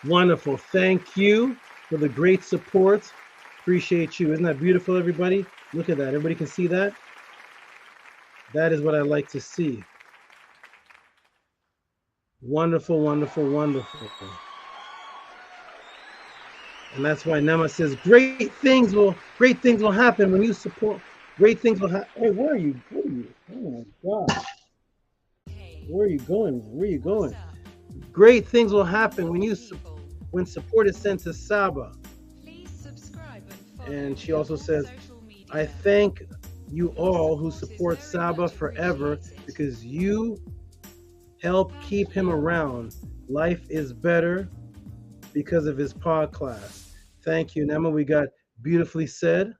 Speaker 3: Wonderful. Thank you for the great support. Appreciate you. Isn't that beautiful, everybody? Look at that. Everybody can see that? That is what I like to see. Wonderful, wonderful, wonderful. And that's why Nema says great things will happen when you support. Great things will happen. Hey, where are you? Oh my God. Where are you going? Where are you going? Great things will happen when support is sent to SABA. And she also says, I thank you all who support SABA forever because you help keep him around. Life is better because of his pod class. Thank you, Nema. We got beautifully said.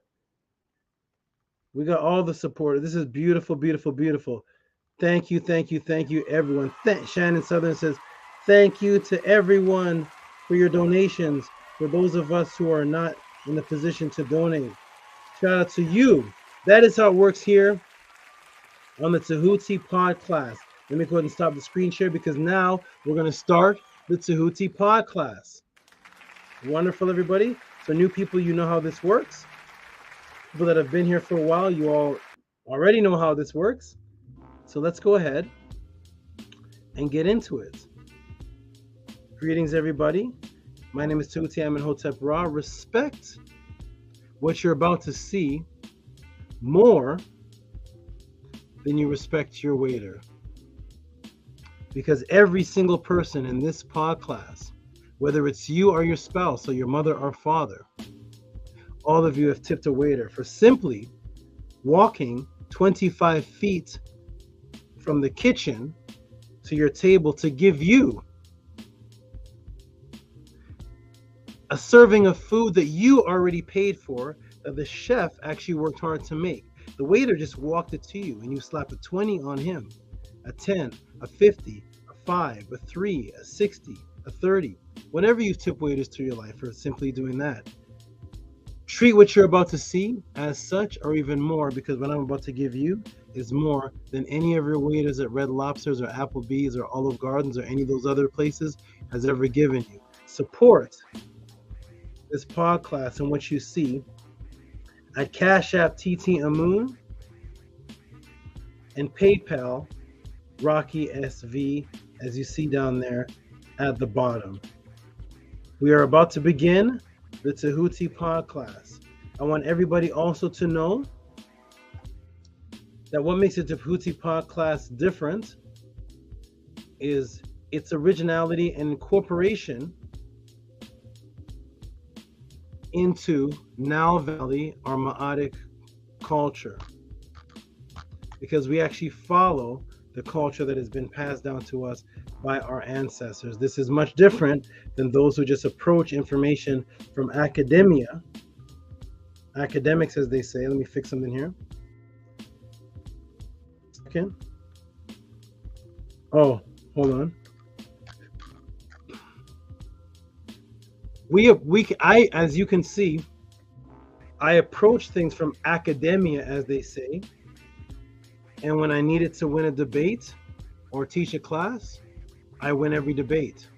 Speaker 3: We got all the support. This is beautiful, beautiful, beautiful. Thank you, thank you, thank you, everyone. Shannon Southern says, thank you to everyone for your donations. For those of us who are not in the position to donate, shout out to you. That is how it works here on the Tehuti pod class. Let me go ahead and stop the screen share because now we're going to start the Tehuti pod class. Wonderful, everybody. So new people, you know how this works. People that have been here for a while, you all already know how this works. So let's go ahead and get into it. Greetings, everybody. My name is Tehuti Amenhotep Ra. Respect what you're about to see more than you respect your waiter. Because every single person in this pod class, whether it's you or your spouse or your mother or father, all of you have tipped a waiter for simply walking 25 feet from the kitchen to your table to give you a serving of food that you already paid for, that the chef actually worked hard to make. The waiter just walked it to you and you slap a 20 on him, a 10, a 50, a 5, a 3, a 60, a 30, whatever you tip waiters through your life for simply doing that. Treat what you're about to see as such or even more, because what I'm about to give you is more than any of your waiters at Red Lobsters or Applebee's or Olive Gardens or any of those other places has ever given you. Support this pod class and what you see at Cash App TT Amun and PayPal Rocky SV, as you see down there at the bottom. We are about to begin the Tehuti pod class. I want everybody also to know that what makes the Tehuti pod class different is its originality and incorporation into Nile Valley or Ma'atic culture, because we actually follow the culture that has been passed down to us by our ancestors. This is much different than those who just approach information from academia, academics, as they say. Let me fix something here. Okay. Oh, hold on. I, as you can see, I approach things from academia, as they say. And when I needed to win a debate or teach a class, I win every debate.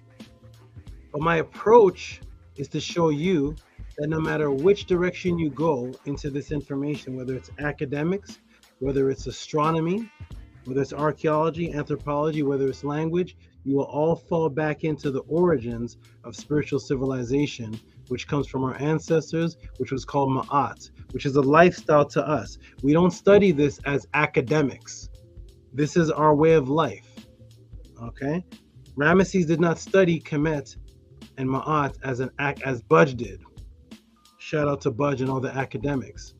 Speaker 3: But my approach is to show you that no matter which direction you go into this information, whether it's academics, whether it's astronomy, whether it's archaeology, anthropology, whether it's language, you will all fall back into the origins of spiritual civilization, which comes from our ancestors, which was called Ma'at, which is a lifestyle to us. We don't study this as academics. This is our way of life, okay? Ramesses did not study Kemet and Ma'at as Budge did. Shout out to Budge and all the academics.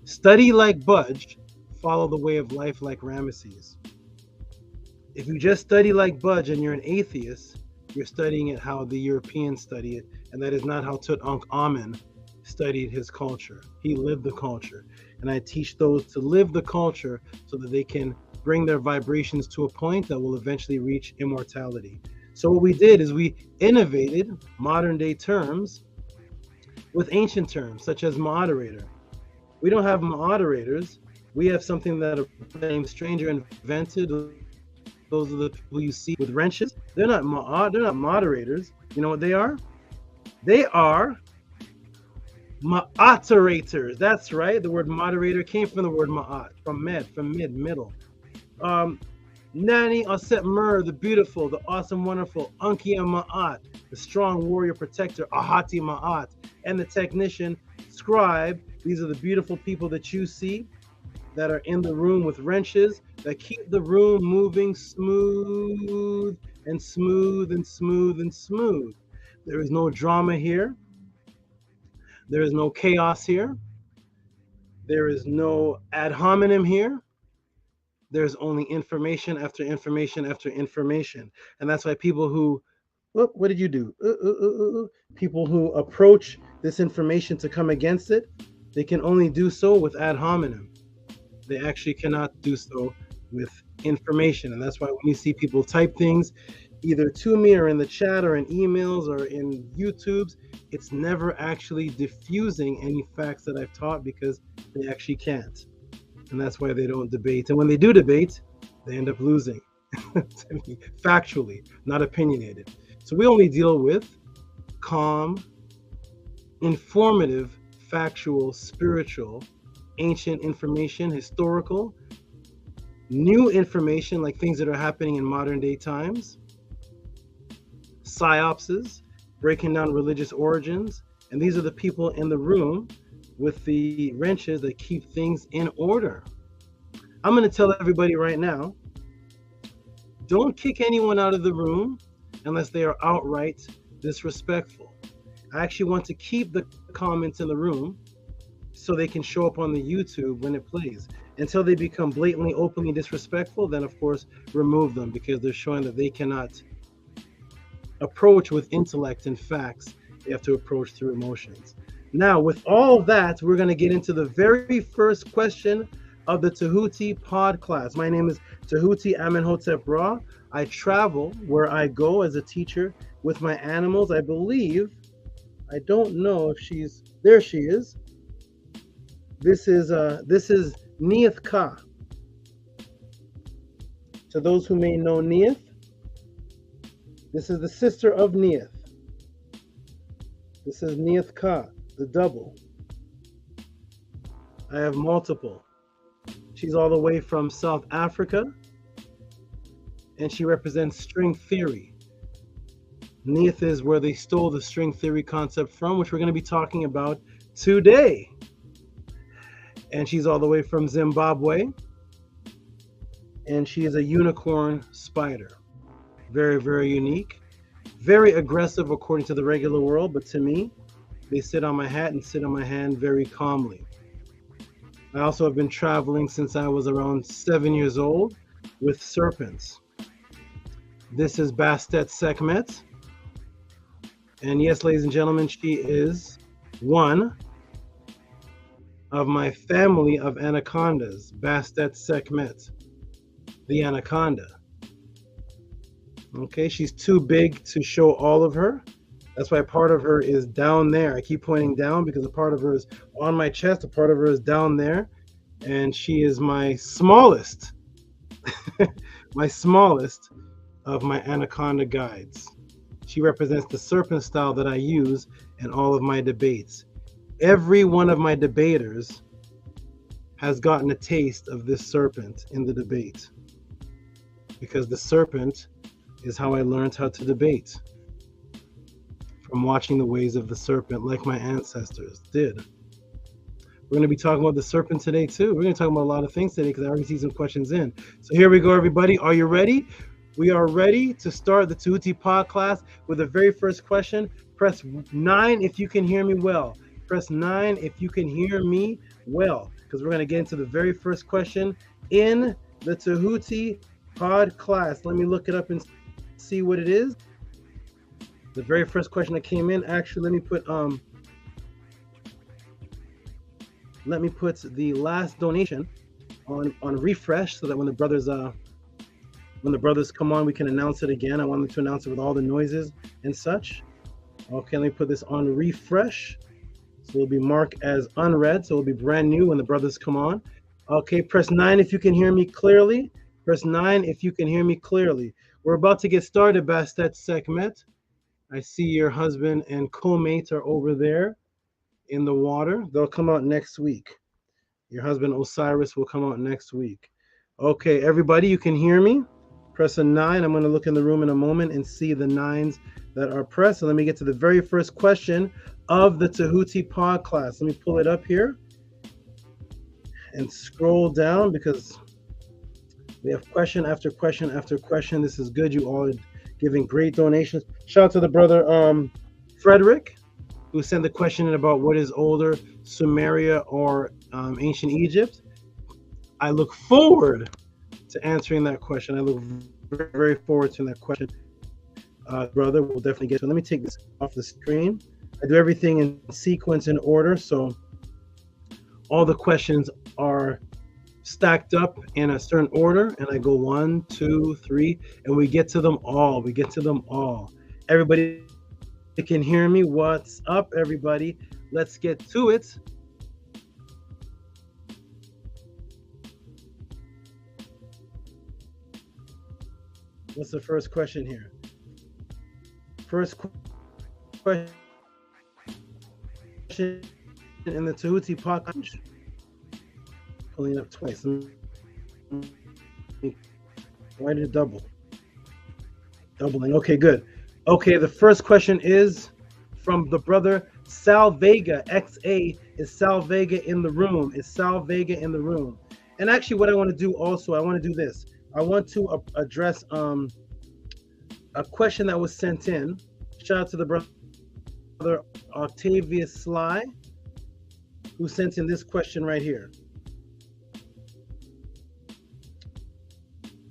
Speaker 3: Study like Budge, follow the way of life like Ramesses. If you just study like Budge and you're an atheist, you're studying it how the Europeans study it, and that is not how T.O.M studied his culture. He lived the culture. And I teach those to live the culture so that they can bring their vibrations to a point that will eventually reach immortality. So what we did is we innovated modern day terms with ancient terms, such as moderator. We don't have moderators. We have something that a name stranger invented. Those are the people you see with wrenches. They're not moderators. You know what they are? They are ma'aterators. That's right. The word moderator came from the word ma'at, from middle. Nani Aset Mur, the beautiful, the awesome, wonderful, Ankia Ma'at, the strong warrior protector, Ahati Ma'at, and the technician, scribe. These are the beautiful people that you see that are in the room with wrenches that keep the room moving smooth and smooth and smooth and smooth. There is no drama here. There is no chaos here. There is no ad hominem here. There's only information after information after information. And that's why people who, what did you do? People who approach this information to come against it, they can only do so with ad hominem. They actually cannot do so with information. And that's why when you see people type things, either to me or in the chat or in emails or in YouTubes, it's never actually diffusing any facts that I've taught because they actually can't. And that's why they don't debate. And when they do debate, they end up losing. Factually, not opinionated. So we only deal with calm, informative, factual, spiritual, ancient information, historical, new information like things that are happening in modern day times, psyopses, breaking down religious origins. And these are the people in the room with the wrenches that keep things in order. I'm going to tell everybody right now, don't kick anyone out of the room unless they are outright disrespectful. I actually want to keep the comments in the room so they can show up on the YouTube when it plays. Until they become blatantly, openly disrespectful, then of course remove them because they're showing that they cannot approach with intellect and facts. They have to approach through emotions. Now, with all that, we're going to get into the very first question of the Tehuti pod class. My name is Tehuti Amenhotep Ra. I travel where I go as a teacher with my animals. I believe, I don't know if she's, there she is. This is Neith Ka. To those who may know Neith, this is the sister of Neith. This is Neith Ka, the double. I have multiple. She's all the way from South Africa, and she represents string theory. Neith is where they stole the string theory concept from, which we're going to be talking about today. And she's all the way from Zimbabwe, and she is a unicorn spider. Very, very unique. Very aggressive according to the regular world, but to me, they sit on my hat and sit on my hand very calmly. I also have been traveling since I was around 7 years old. with serpents. This is Bastet Sekhmet. And yes, ladies and gentlemen, she is one of my family of anacondas, Bastet Sekhmet, the anaconda. Okay, she's too big to show all of her. That's why part of her is down there. I keep pointing down because a part of her is on my chest, a part of her is down there. And she is my smallest, my smallest of my anaconda guides. She represents the serpent style that I use in all of my debates. Every one of my debaters has gotten a taste of this serpent in the debate, because the serpent is how I learned how to debate, from watching the ways of the serpent like my ancestors did. We're going to be talking about the serpent today too. We're going to talk about a lot of things today because I already see some questions in. So here we go, everybody. Are you ready? We are ready to start the Tehuti pod class with the very first question. Press 9 if you can hear me well. Press 9 if you can hear me well, because we're going to get into the very first question in the Tehuti pod class. Let me look it up and see what it is. The very first question that came in, actually, let me put the last donation on refresh so that when the brothers come on, we can announce it again. I want them to announce it with all the noises and such. Okay, let me put this on refresh. So it'll be marked as unread. So it'll be brand new when the brothers come on. Okay, press 9 if you can hear me clearly. Press 9 if you can hear me clearly. We're about to get started, Bastet Sekhmet. I see your husband and co-mate are over there in the water. They'll come out next week. Your husband Osiris will come out next week. Okay, everybody, you can hear me? Press a 9. I'm going to look in the room in a moment and see the 9s that are pressed. So let me get to the very first question of the Tehuti pod class. Let me pull it up here and scroll down because we have question after question after question. This is good. You all are giving great donations. Shout out to the brother Frederick, who sent the question in about what is older, Sumeria or ancient Egypt. I look forward to answering that question. I look very, very forward to that question, brother. We'll definitely get to it. Let me take this off the screen. I do everything in sequence and order, so all the questions are stacked up in a certain order, and I go 1, 2, 3, and we get to them all. We get to them all. Everybody can hear me? What's up, everybody? Let's get to it. What's the first question here? First question in the Tehuti podcast. Pulling up twice. Why did it double? Doubling. Okay, good. Okay, the first question is from the brother Sal Vega. XA, is Sal Vega in the room? Is Sal Vega in the room? And actually, what I want to do also, I want to do this. I want to address a question that was sent in. Shout out to the brother Octavius Sly, who sent in this question right here.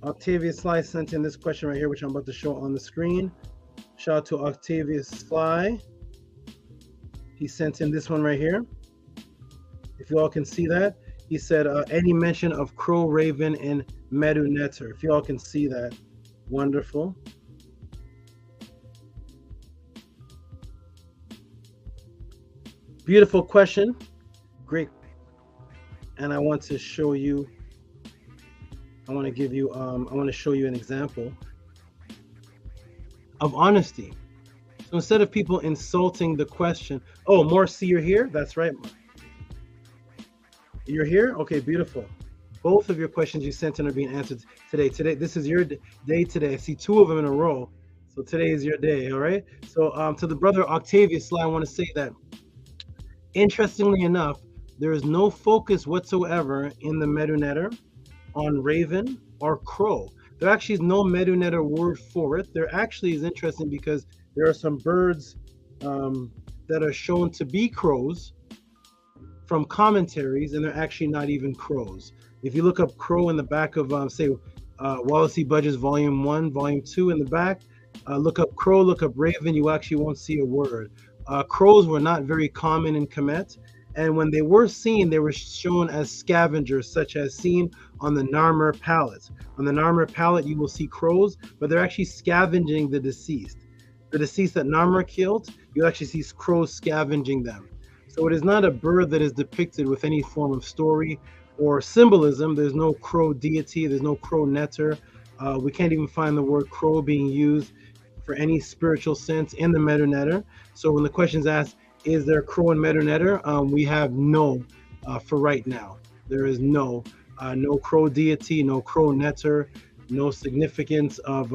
Speaker 3: Octavius Sly sent in this question right here, which I'm about to show on the screen. Shout out to Octavius Sly. He sent in this one right here. If you all can see that, he said, any mention of crow, raven, and medu netter. If you all can see that, wonderful. Beautiful question. Great. And I want to show you, I want to show you an example of honesty. So instead of people insulting the question, oh, Morsi, you're here? That's right. You're here? Okay, beautiful. Both of your questions you sent in are being answered today. This is your day today. I see 2 of them in a row. So today is your day, all right? So to the brother Octavius, I want to say that, interestingly enough, there is no focus whatsoever in the Medunetter on raven or crow. There actually is no Medunetter word for it. There actually is interesting because there are some birds that are shown to be crows from commentaries, and they're actually not even crows. If you look up crow in the back of, say, Wallacey Budgets Volume 1, Volume 2 in the back. Look up crow, look up raven, you actually won't see a word. Crows were not very common in Kemet, and when they were seen, they were shown as scavengers, such as seen on the Narmer palette. On the Narmer palette, you will see crows, but they're actually scavenging the deceased. The deceased that Narmer killed, you'll actually see crows scavenging them. So it is not a bird that is depicted with any form of story or symbolism. There's no crow deity, there's no crow netter. We can't even find the word crow being used for any spiritual sense in the Medu Neter. So when the question is asked, is there crow in Medu Neter? We have no for right now. There is no crow deity, no crow netter, no significance of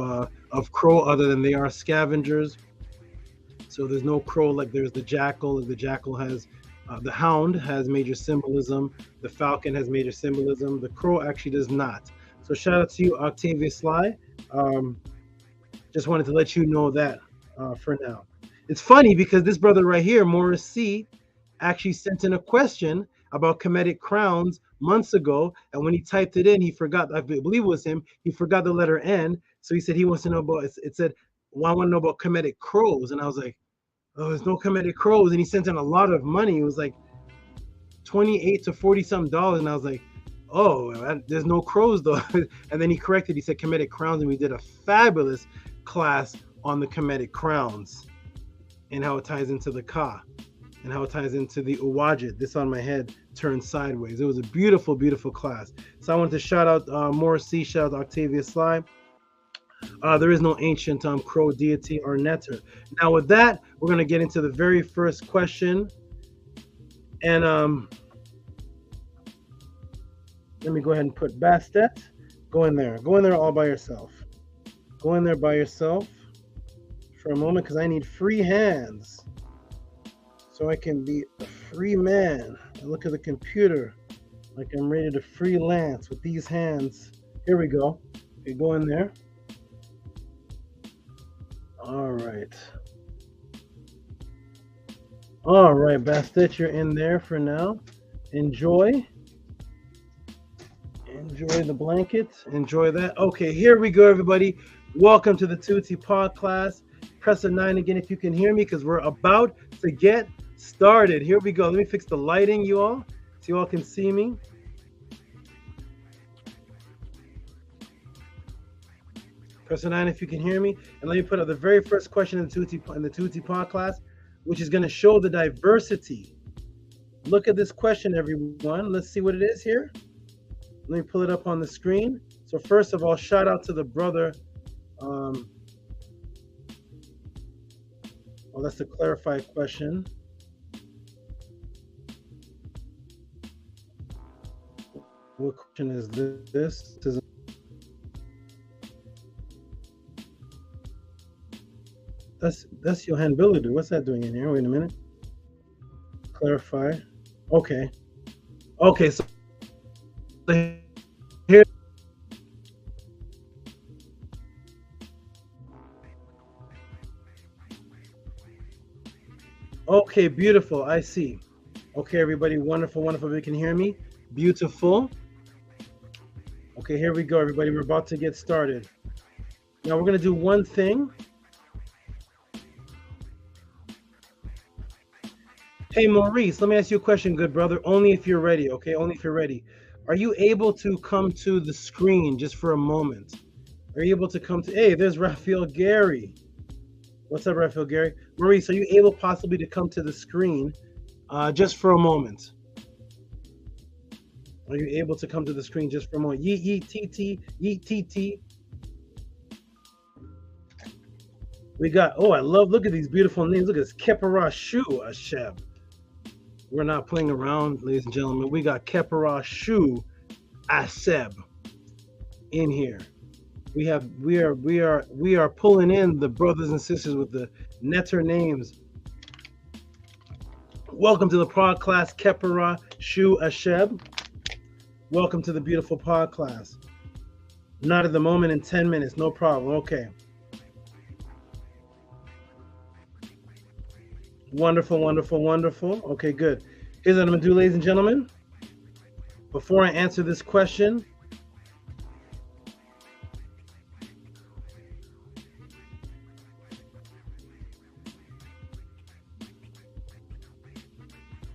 Speaker 3: crow other than they are scavengers. So there's no crow like there's the jackal. The jackal has, the hound has major symbolism. The falcon has major symbolism. The crow actually does not. So shout out to you, Octavia Sly. Just wanted to let you know that for now. It's funny because this brother right here, Morris C, actually sent in a question about Kemetic crowns months ago, and when he typed it in, he forgot, I believe it was him, he forgot the letter N, so he said he wants to know about, it said, well, I want to know about Kemetic crows, and I was like, oh, there's no Kemetic crows, and he sent in a lot of money. It was like $28 to $40 something, and I was like, oh, there's no crows though. And then he corrected, he said Kemetic crowns, and we did a fabulous class on the Kemetic crowns and how it ties into the Ka and how it ties into the Uwajid. This on my head turned sideways. It was a beautiful, beautiful class. So I wanted to shout out Morris C, shout out Octavia Sly. There is no ancient crow deity or netter. Now with that, we're going to get into the very first question. And let me go ahead and put Bastet. Go in there. Go in there all by yourself. Go in there by yourself for a moment because I need free hands so I can be a free man. I look at the computer like I'm ready to freelance with these hands. Here we go. Okay, go in there. All right. All right, Bastet, you're in there for now. Enjoy. Enjoy the blanket. Enjoy that. Okay, here we go, everybody. Welcome to the Tehuti'S pod class. Press a 9 again if you can hear me because we're about to get started. Here we go. Let me fix the lighting, you all, so you all can see me. Press a 9 if you can hear me. And let me put up the very first question in the Tehuti'S pod class, which is going to show the diversity. Look at this question, everyone. Let's see what it is here. Let me pull it up on the screen. So first of all, shout out to the brother. Well, that's the clarified question. What question is this? That's Johan Billidu. What's that doing in here? Wait a minute. Clarify. Okay. Okay, so here. Okay, beautiful. I see. Okay, everybody. Wonderful, wonderful. You can hear me. Beautiful. Okay, here we go, everybody. We're about to get started. Now we're going to do one thing. Hey, Maurice, let me ask you a question, good brother. Only if you're ready, okay? Only if you're ready. Are you able to come to the screen just for a moment? Are you able to come to... Hey, there's Raphael Gary. What's up, Raphael Gary? Maurice, are you able possibly to come to the screen just for a moment? Are you able to come to the screen just for a moment? Yeet, yeet, TT, yeet, TT. We got... Oh, I love... Look at these beautiful names. Look at this. Kepara Shu Asheb. We're not playing around, ladies and gentlemen. We got Kepara Shu Aseb in here. We are pulling in the brothers and sisters with the netter names. Welcome to the pod class, Kepara Shu Asheb. Welcome to the beautiful pod class. Not at the moment, in 10 minutes, no problem. Okay. Wonderful, wonderful, wonderful. Okay, good. Here's what I'm going to do, ladies and gentlemen. Before I answer this question,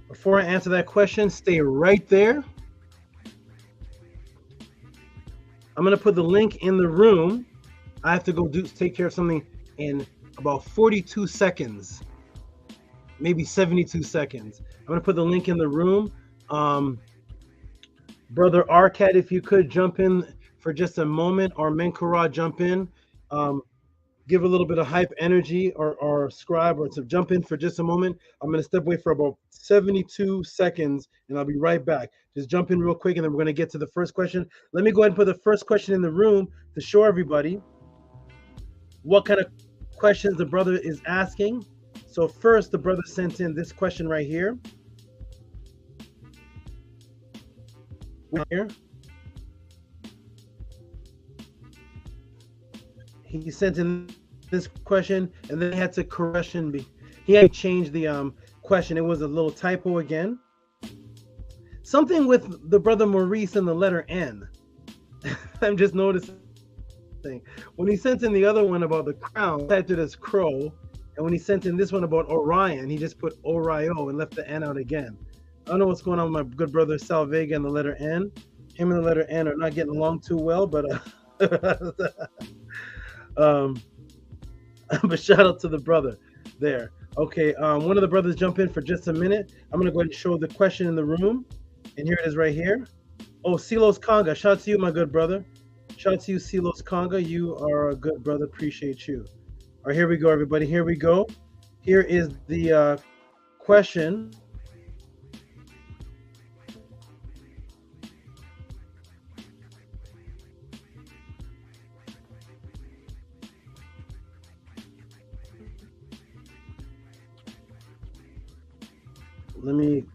Speaker 3: Before I answer that question, stay right there. I'm going to put the link in the room. I have to go take care of something in about 42 seconds, maybe 72 seconds. I'm going to put the link in the room. Brother Arcad, if you could jump in for just a moment, or Menkara, jump in. Give a little bit of hype energy, or scribe, or to jump in for just a moment. I'm going to step away for about 72 seconds, and I'll be right back. Just jump in real quick, and then we're going to get to the first question. Let me go ahead and put the first question in the room to show everybody what kind of questions the brother is asking. So first, the brother sent in this question right here. He sent in this question, and then he had to correction me. He had to change the question. It was a little typo again. Something with the brother Maurice and the letter N. I'm just noticing. When he sent in the other one about the crown, he typed it as crow. And when he sent in this one about Orion, he just put Orio and left the N out again. I don't know what's going on with my good brother Sal Vega and the letter N. Him and the letter N are not getting along too well, but but shout out to the brother there. Okay, one of the brothers jump in for just a minute. I'm gonna go ahead and show the question in the room, and here it is right here. Oh, Silos Conga, shout out to you, my good brother. Shout out to you, Silos Conga. You are a good brother. Appreciate you. All right, here we go, everybody. Here we go. Here is the question. Let me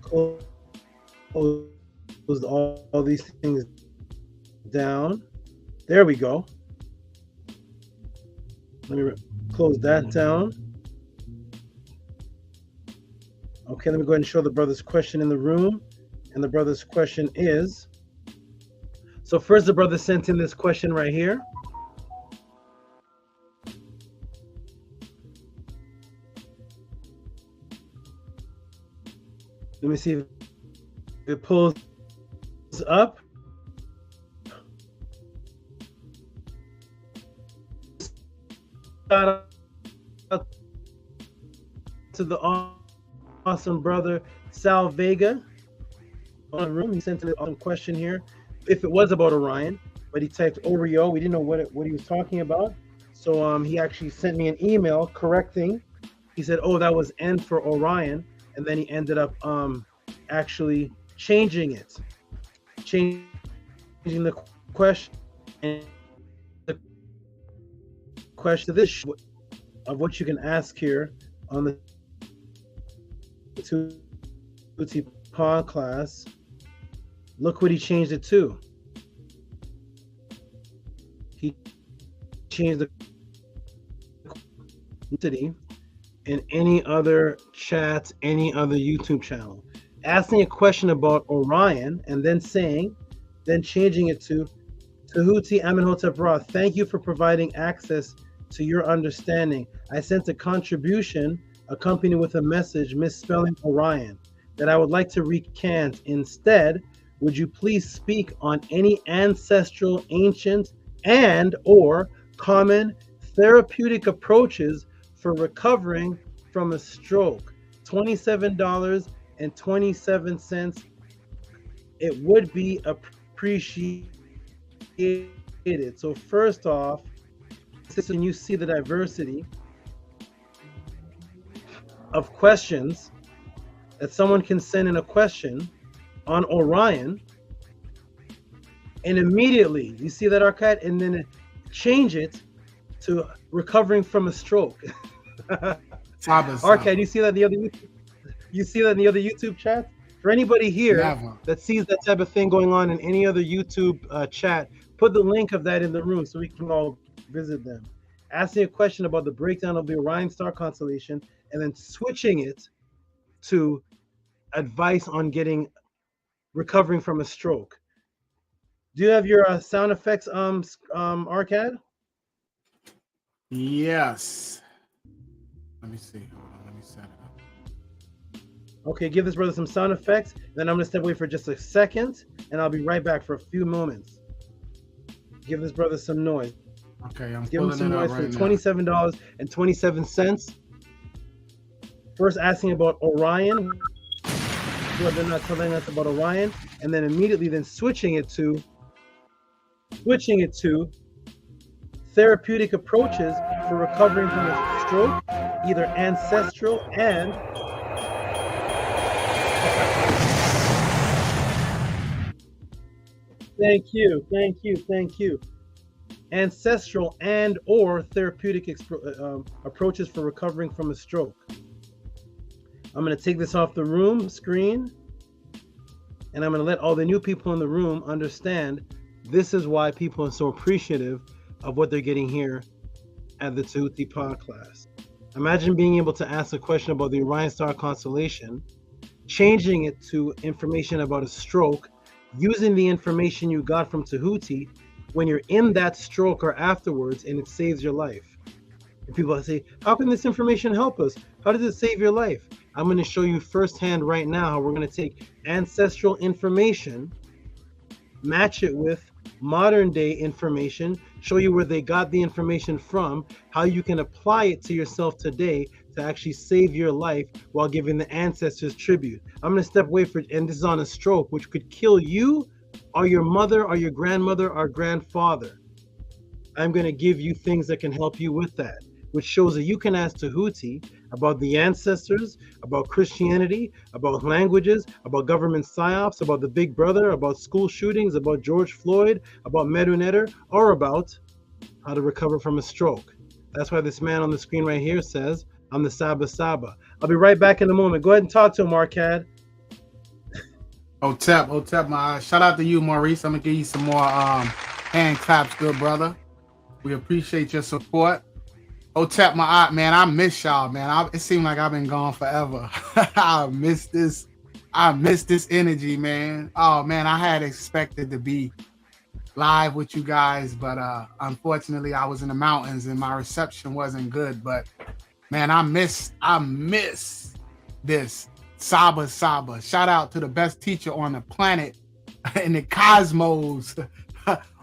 Speaker 3: close all these things down. There we go. Let me close that down. Okay, let me go ahead and show the brother's question in the room. And the brother's question is, so first the brother sent in this question right here. Let me see if it pulls up. Shout out to the awesome brother Sal Vega on the room. He sent an awesome question here. If it was about Orion, but he typed Oreo. We didn't know what he was talking about. So he actually sent me an email correcting. He said, "Oh, that was N for Orion." And then he ended up actually changing it, changing the question, and the question to this of what you can ask here on the Tehuti'S class. Look what he changed it to. He changed the entity in any other chat, any other YouTube channel. Asking a question about Orion and then changing it to Tehuti Amenhotep Ra. Thank you for providing access to your understanding. I sent a contribution accompanied with a message misspelling Orion that I would like to recant. Instead, would you please speak on any ancestral, ancient, and or common therapeutic approaches for recovering from a stroke? $27.27. It would be appreciated. So first off, can you see the diversity of questions that someone can send in a question on Orion, and immediately you see that archive, and then change it to recovering from a stroke. Arcade, you see that in the other YouTube chat? For anybody here that sees that type of thing going on in any other YouTube chat, put the link of that in the room so we can all visit them. Asking a question about the breakdown of the Orion star constellation and then switching it to advice on recovering from a stroke. Do you have your sound effects, Arcade?
Speaker 9: Yes. Let me see. Hold on. Let me set it up.
Speaker 3: Okay, give this brother some sound effects. Then I'm gonna step away for just a second, and I'll be right back for a few moments. Give this brother some noise.
Speaker 9: Okay, I'm
Speaker 3: Give him
Speaker 9: pulling
Speaker 3: some
Speaker 9: it up
Speaker 3: noise for
Speaker 9: right now.
Speaker 3: $27.27. First asking about Orion, what they're not telling us about Orion, and then immediately then switching it to therapeutic approaches for recovering from a stroke, either ancestral and thank you. Ancestral and or therapeutic approaches for recovering from a stroke. I'm going to take this off the room screen, and I'm going to let all the new people in the room understand this is why people are so appreciative of what they're getting here at the Tehuti Pod class. Imagine being able to ask a question about the Orion Star constellation, changing it to information about a stroke, using the information you got from Tehuti when you're in that stroke or afterwards, and it saves your life. And people say, how can this information help us? How does it save your life? I'm going to show you firsthand right now how we're going to take ancestral information, match it with modern day information, show you where they got the information from, how you can apply it to yourself today to actually save your life while giving the ancestors tribute. I'm going to step away and this is on a stroke, which could kill you or your mother or your grandmother or grandfather. I'm going to give you things that can help you with that, which shows that you can ask Tehuti about the ancestors, about Christianity, about languages, about government psyops, about the Big Brother, about school shootings, about George Floyd, about Medu Neter, or about how to recover from a stroke. That's why this man on the screen right here says, I'm the SABA. I'll be right back in a moment. Go ahead and talk to him, Marcad.
Speaker 9: Otep, my shout out to you, Maurice. I'm gonna give you some more hand claps, good brother. We appreciate your support. Otep, my aunt, man, I miss y'all, man. It seemed like I've been gone forever. I miss this energy, man. Oh man, I had expected to be live with you guys, but unfortunately I was in the mountains and my reception wasn't good. But man, I miss this. SABA. Shout out to the best teacher on the planet, in the cosmos,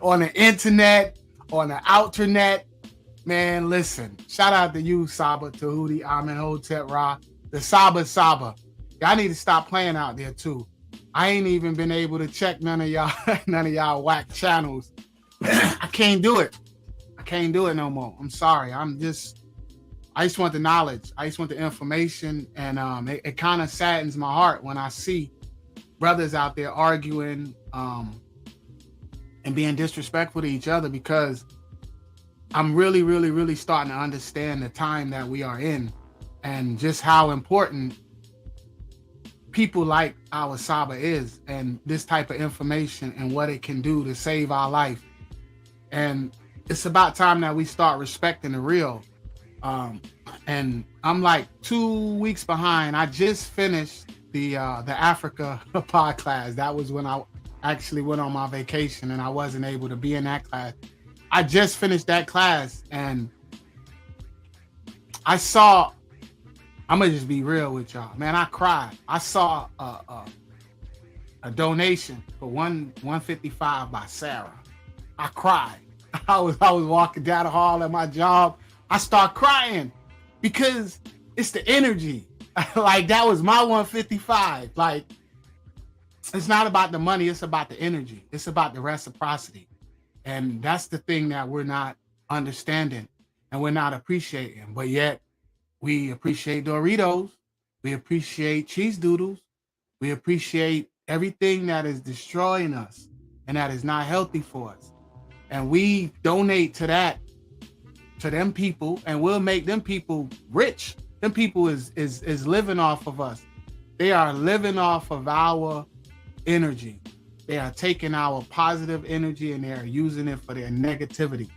Speaker 9: on the internet, on the outernet. Man, listen. Shout out to you, SABA, Tehuti, Amenhotep Ra, the SABA. Y'all need to stop playing out there too. I ain't even been able to check none of y'all whack channels. I can't do it no more. I'm sorry. I just want the knowledge. I just want the information. And it kind of saddens my heart when I see brothers out there arguing and being disrespectful to each other, because I'm really, really, really starting to understand the time that we are in and just how important people like our SABA is, and this type of information and what it can do to save our life. And it's about time that we start respecting the real. And I'm like 2 weeks behind. I just finished the Africa pod class. That was when I actually went on my vacation and I wasn't able to be in that class. I just finished that class and I saw, I'm gonna just be real with y'all, man. I cried. I saw a donation for $155 by Sarah. I cried. I was walking down the hall at my job. I start crying because it's the energy. Like, that was my 155. Like, it's not about the money, it's about the energy. It's about the reciprocity. And that's the thing that we're not understanding and we're not appreciating. But yet we appreciate Doritos, we appreciate cheese doodles, we appreciate everything that is destroying us and that is not healthy for us. And we donate to that, to them people, and we'll make them people rich. Them people is living off of us. They are living off of our energy. They are taking our positive energy and they are using it for their negativity.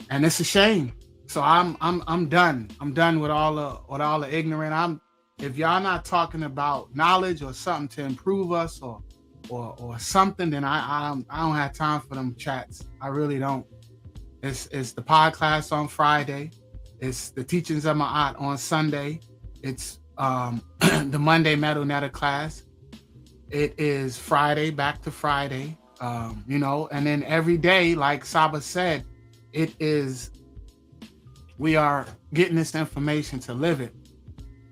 Speaker 9: And it's a shame. So I'm done. I'm done with all the ignorant. If y'all not talking about knowledge or something to improve us or something, then I don't have time for them chats. I really don't. It's the pod class on Friday. It's the teachings of Ma'at on Sunday. It's the Monday Metal Netter class. It is Friday, back to Friday, you know, and then every day, like Saba said, we are getting this information to live it.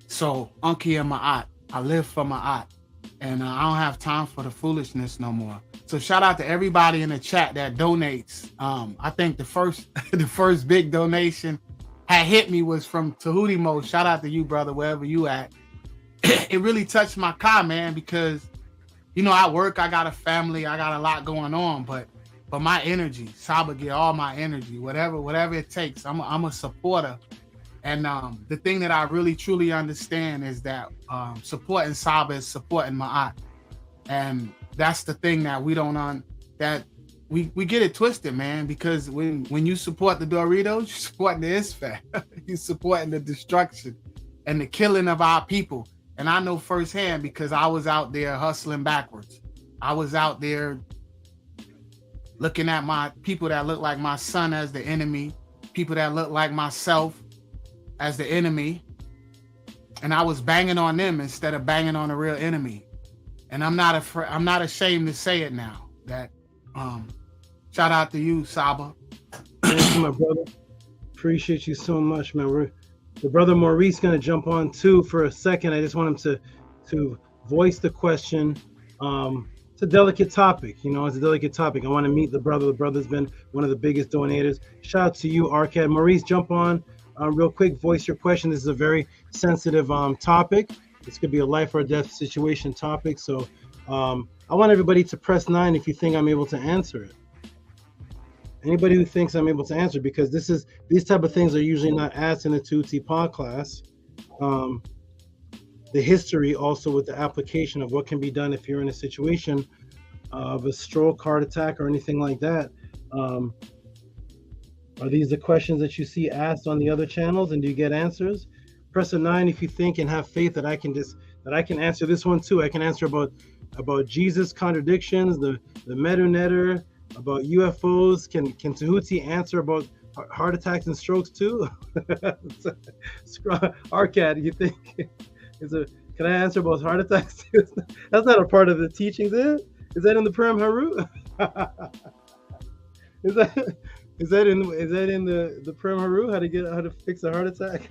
Speaker 9: So, Unki and Ma'at, I live for Ma'at, and I don't have time for the foolishness no more. So, shout out to everybody in the chat that donates. I think the first big donation had hit me was from Tehuti'S. Shout out to you, brother, wherever you at. It really touched my car, man, because you know, I work, I got a family, I got a lot going on, but my energy, Saba get all my energy, whatever it takes. I'm a supporter. And the thing that I really truly understand is that supporting Saba is supporting Ma'at. And that's the thing that we don't we get it twisted, man, because when you support the Doritos, you're supporting the ISFAT. You're supporting the destruction and the killing of our people. And I know firsthand because I was out there hustling backwards. I was out there looking at my people that look like my son as the enemy, people that look like myself as the enemy. And I was banging on them instead of banging on the real enemy. And I'm not ashamed to say it now. That shout out to you, Saba.
Speaker 3: Thank you, my brother. Appreciate you so much, man. The brother Maurice going to jump on too for a second. I just want him to voice the question. It's a delicate topic, you know. It's a delicate topic. I want to meet the brother. The brother's been one of the biggest donators. Shout out to you, Arcad. Maurice, jump on real quick. Voice your question. This is a very sensitive topic. This could be a life or death situation topic. So I want everybody to press 9 if you think I'm able to answer it. Anybody who thinks I'm able to answer, because these type of things are usually not asked in the Tehuti'S pod class. The history also with the application of what can be done if you're in a situation of a stroke, heart attack, or anything like that. Are these the questions that you see asked on the other channels, and do you get answers? Press a 9 if you think and have faith that I can answer this one too. I can answer about Jesus contradictions, the Medu Netter, about UFOs. Can Tehuti answer about heart attacks and strokes too? Arcad, you think can I answer about heart attacks too? That's not a part of the teachings, is it? Is that in the Purim Haru? is that in the Purim Haru? How to fix a heart attack?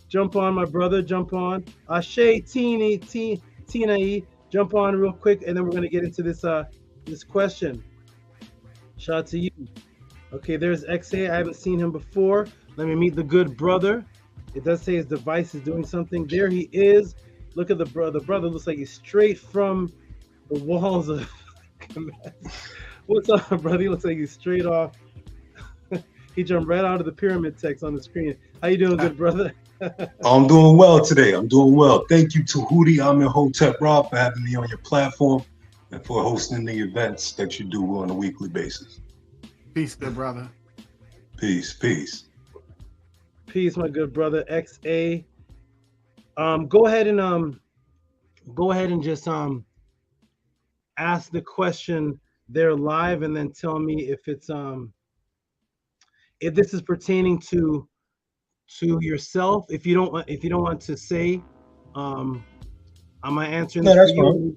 Speaker 3: Jump on, my brother. Jump on. Ashe Tina, jump on real quick, and then we're gonna get into this question. Shout out to you. Okay, there's XA. I haven't seen him before. Let me meet the good brother. It does say his device is doing something. There he is. Look at the brother. The brother looks like he's straight from the walls of Kemet. What's up, brother? He looks like he's straight off. He jumped right out of the pyramid text on the screen. How you doing, good brother?
Speaker 10: I'm doing well today. I'm doing well. Thank you, Tehuti. I'm in Hotep Rob for having me on your platform and for hosting the events that you do on a weekly basis.
Speaker 9: Peace, good brother.
Speaker 10: Peace.
Speaker 3: Peace, my good brother. XA. Go ahead and just ask the question there live, and then tell me if it's if this is pertaining to yourself. If you don't want to say, am I answering this for you?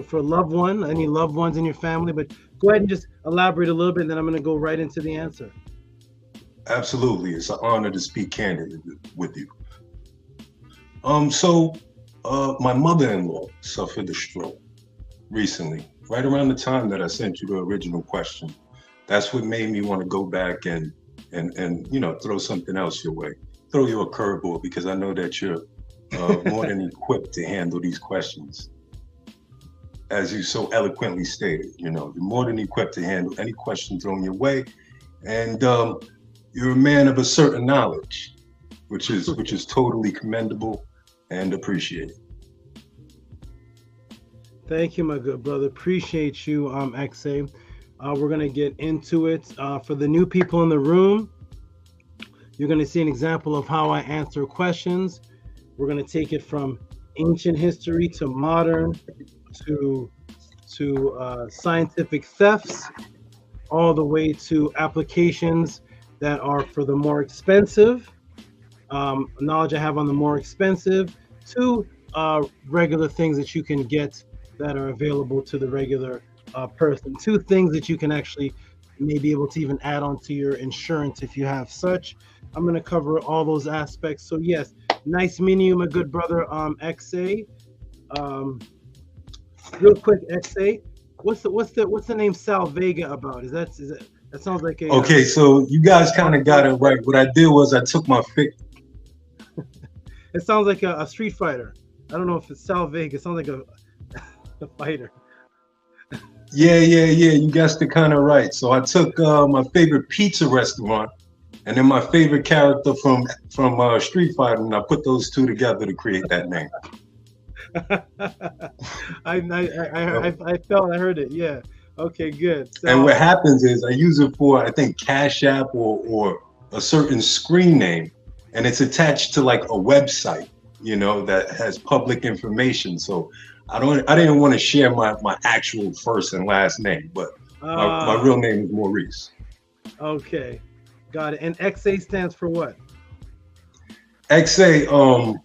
Speaker 3: For loved one, any loved ones in your family, but go ahead and just elaborate a little bit, and then I'm going to go right into the answer.
Speaker 10: Absolutely. It's an honor to speak candidly with you. So my mother-in-law suffered a stroke recently, right around the time that I sent you the original question. That's what made me want to go back and you know, throw something else your way, throw you a curveball, because I know that you're more than equipped to handle these questions. As you so eloquently stated, you know, you're more than equipped to handle any question thrown your way, and you're a man of a certain knowledge, which is totally commendable and appreciated.
Speaker 3: Thank you, my good brother. Appreciate you, XA. We're gonna get into it. For the new people in the room, you're gonna see an example of how I answer questions. We're gonna take it from ancient history to modern, to scientific thefts, all the way to applications that are for the more expensive knowledge I have on the more expensive, to regular things that you can get that are available to the regular person, to things that you can actually may be able to even add on to your insurance if you have such. I'm going to cover all those aspects. So yes, nice meeting you, my good brother, XA. Real quick, XA, what's the name Sal Vega about? Is that that sounds like a
Speaker 10: Okay, so you guys kind of got it right. What I did was I took my
Speaker 3: it sounds like a street fighter. I don't know if it's Sal Vega. It sounds like a fighter.
Speaker 10: Yeah. You guessed it kind of right. So I took my favorite pizza restaurant, and then my favorite character from Street Fighter, and I put those two together to create that name.
Speaker 3: I heard it. Yeah. Okay, good. So,
Speaker 10: and what happens is I use it for, I think, Cash App or a certain screen name, and it's attached to like a website, that has public information. So I didn't want to share my actual first and last name, but my real name is Maurice.
Speaker 3: Okay, got it. And XA stands for what?
Speaker 10: XA,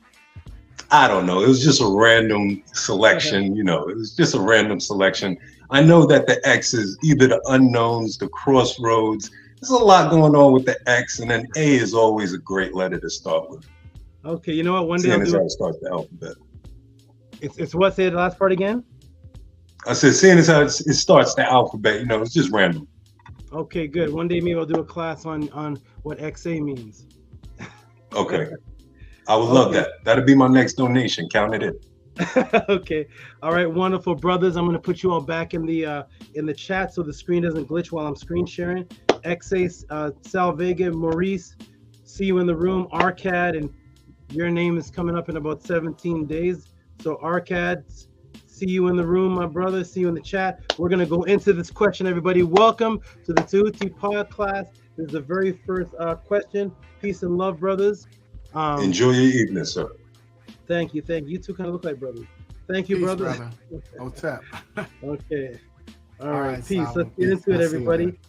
Speaker 10: I don't know. It was just a random selection, it was just a random selection. I know that the X is either the unknowns, the crossroads. There's a lot going on with the X, and then A is always a great letter to start with.
Speaker 3: Okay, you know what? One day
Speaker 10: I'll do how it starts the alphabet.
Speaker 3: It's what? Say the last part again.
Speaker 10: I said, seeing as how it starts the alphabet, it's just random.
Speaker 3: Okay, good. One day maybe I'll do a class on what XA means.
Speaker 10: Okay. I would love that. That'll be my next donation. Count it in.
Speaker 3: Okay. All right, wonderful brothers. I'm gonna put you all back in the chat so the screen doesn't glitch while I'm screen sharing. XA, Sal Vega, Maurice, see you in the room. Arcad, and your name is coming up in about 17 days. So Arcad, see you in the room, my brother. See you in the chat. We're gonna go into this question, everybody. Welcome to the Tehuti'S pod class. This is the very first question. Peace and love, brothers.
Speaker 10: Enjoy your evening, sir.
Speaker 3: Thank you. You two kind of look like brothers. Thank you, brother.
Speaker 9: What's up?
Speaker 3: Okay. All right. Peace.
Speaker 9: Sal.
Speaker 3: Let's get into it, everybody.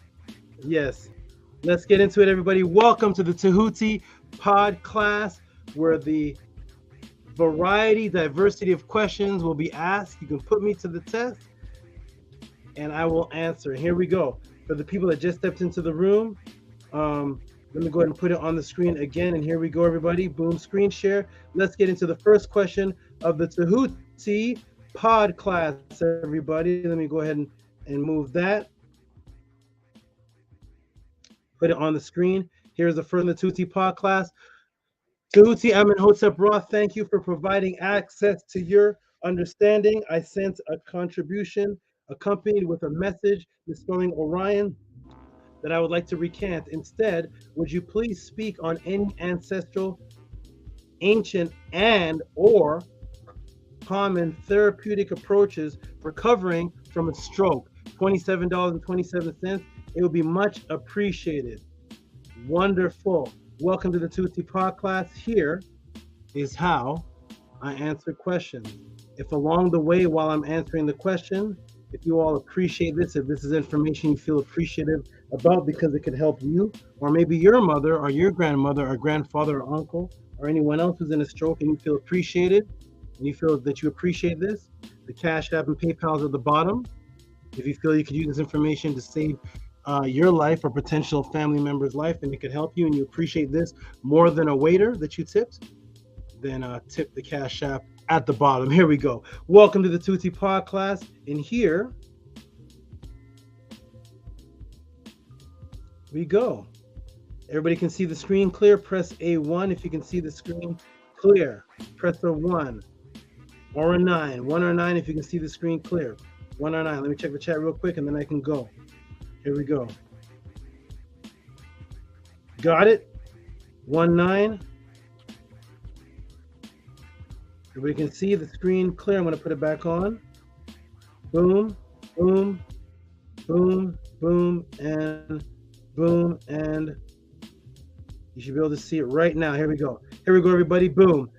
Speaker 3: Yes. Let's get into it, everybody. Welcome to the Tehuti'S pod class, where the diversity of questions will be asked. You can put me to the test, and I will answer. Here we go. For the people that just stepped into the room, let me go ahead and put it on the screen again. And here we go, everybody. Boom, screen share. Let's get into the first question of the Tehuti'S pod class, everybody. Let me go ahead and move that. Put it on the screen. Here's the first of the Tehuti'S pod class. Tehuti Amenhotep Ra, thank you for providing access to your understanding. I sent a contribution accompanied with a message misspelling Orion that I would like to recant. Instead, would you please speak on any ancestral, ancient, and or common therapeutic approaches recovering from a stroke? $27.27. It would be much appreciated. Wonderful. Welcome to the Tehuti'S pod class. Here is how I answer questions. If along the way while I'm answering the question, if you all appreciate this, if this is information you feel appreciative about because it could help you, or maybe your mother or your grandmother or grandfather or uncle or anyone else who's in a stroke, and you feel appreciated and you feel that you appreciate this, the Cash App and PayPal is at the bottom. If you feel you could use this information to save your life or potential family member's life, and it could help you, and you appreciate this more than a waiter that you tipped, then tip the Cash App at the bottom. Here we go. Welcome to the Tehuti'S pod class. And here we go. Everybody can see the screen clear. Press A1 if you can see the screen clear. Press a 1 or a 9. 1 or 9 if you can see the screen clear. 1 or 9. Let me check the chat real quick and then I can go. Here we go. Got it? 1, 9. Everybody can see the screen clear. I'm going to put it back on. Boom, boom, boom, boom, and boom, and you should be able to see it right now. Here we go. Here we go, everybody. Boom.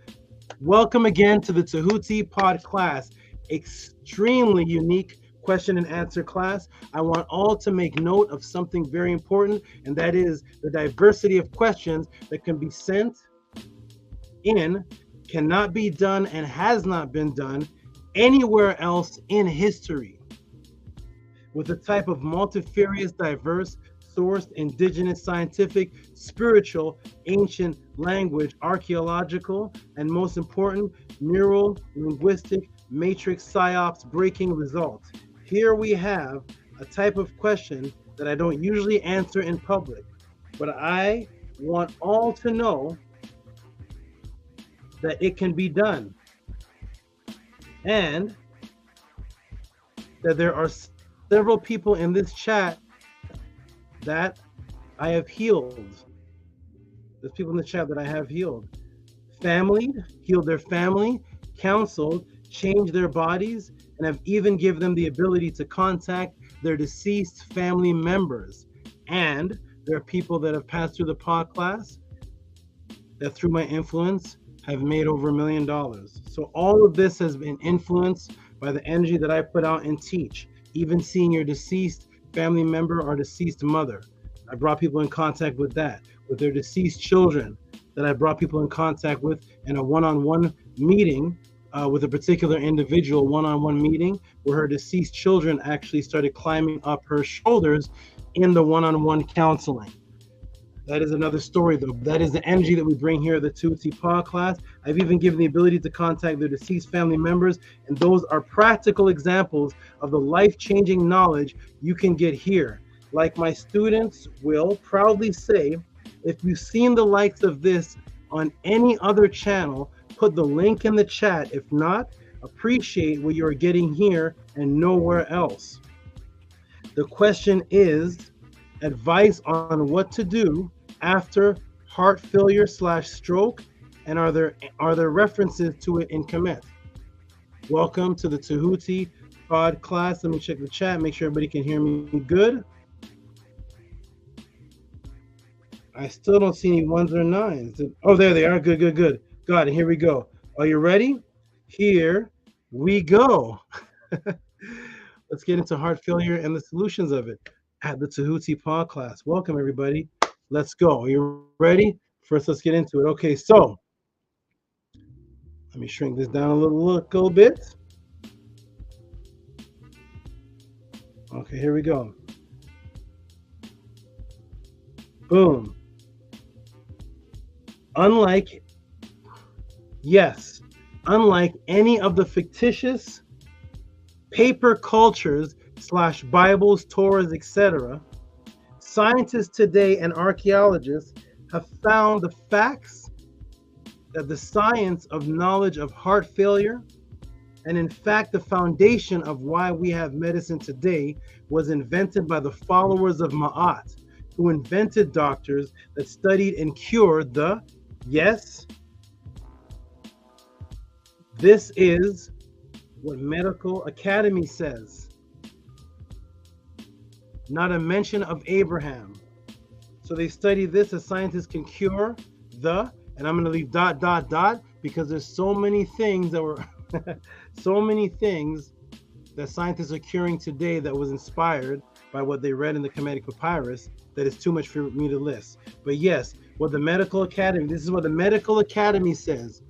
Speaker 3: Welcome again to the Tehuti'S pod class. Extremely unique question and answer class. I want all to make note of something very important, and that is the diversity of questions that can be sent in cannot be done and has not been done anywhere else in history. With a type of multifarious, diverse, sourced, indigenous, scientific, spiritual, ancient, language, archaeological, and most important, neural, linguistic, matrix, psyops, breaking results. Here we have a type of question that I don't usually answer in public, but I want all to know that it can be done, and that there are several people in this chat that I have healed. There's people in the chat that I have healed. Healed their family, counseled, changed their bodies, and have even given them the ability to contact their deceased family members. And there are people that have passed through the pod class that through my influence have made over $1 million. So all of this has been influenced by the energy that I put out and teach. Even seeing your deceased family member or deceased mother, I brought people in contact with that. With their deceased children, that I brought people in contact with in a one-on-one meeting with a particular individual, one-on-one meeting, where her deceased children actually started climbing up her shoulders in the one-on-one counseling. That is another story, though. That is the energy that we bring here at the Tehuti's pod class. I've even given the ability to contact their deceased family members, and those are practical examples of the life-changing knowledge you can get here. Like my students will proudly say, if you've seen the likes of this on any other channel, put the link in the chat. If not, appreciate what you're getting here and nowhere else. The question is advice on what to do after heart failure / stroke, and are there references to it in Kemet? Welcome to the Tehuti's pod class. Let me check the chat, make sure everybody can hear me good. I still don't see any ones or nines. Oh, there they are. Good. Got it. Here we go. Are you ready? Here we go. Let's get into heart failure and the solutions of it at the Tehuti's pod class. Welcome, everybody. Let's go. Are you ready? First, let's get into it. Okay, so let me shrink this down a little bit. Okay, here we go. Boom. Unlike any of the fictitious paper cultures / Bibles, Torahs, etc., scientists today and archaeologists have found the facts that the science of knowledge of heart failure, and in fact the foundation of why we have medicine today, was invented by the followers of Ma'at, who invented doctors that studied and cured the, yes, this is what Medical Academy says. Not a mention of Abraham. So they study this as scientists can cure the, and I'm going to leave ... because there's so many things that were, so many things that scientists are curing today that was inspired by what they read in the Kemetic papyrus that is too much for me to list. But yes, what the Medical Academy, this is what the Medical Academy says.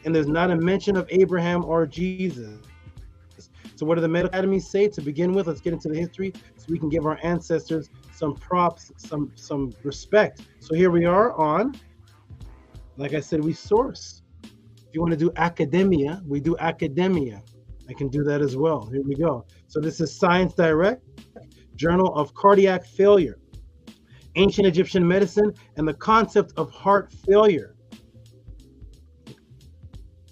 Speaker 3: And there's not a mention of Abraham or Jesus. So what do the Medical Academy say to begin with? Let's get into the history so we can give our ancestors some props, some respect. So here we are on, like I said, we source. If you want to do academia, we do academia. I can do that as well. Here we go. So this is Science Direct, Journal of Cardiac Failure, Ancient Egyptian Medicine, and the Concept of Heart Failure.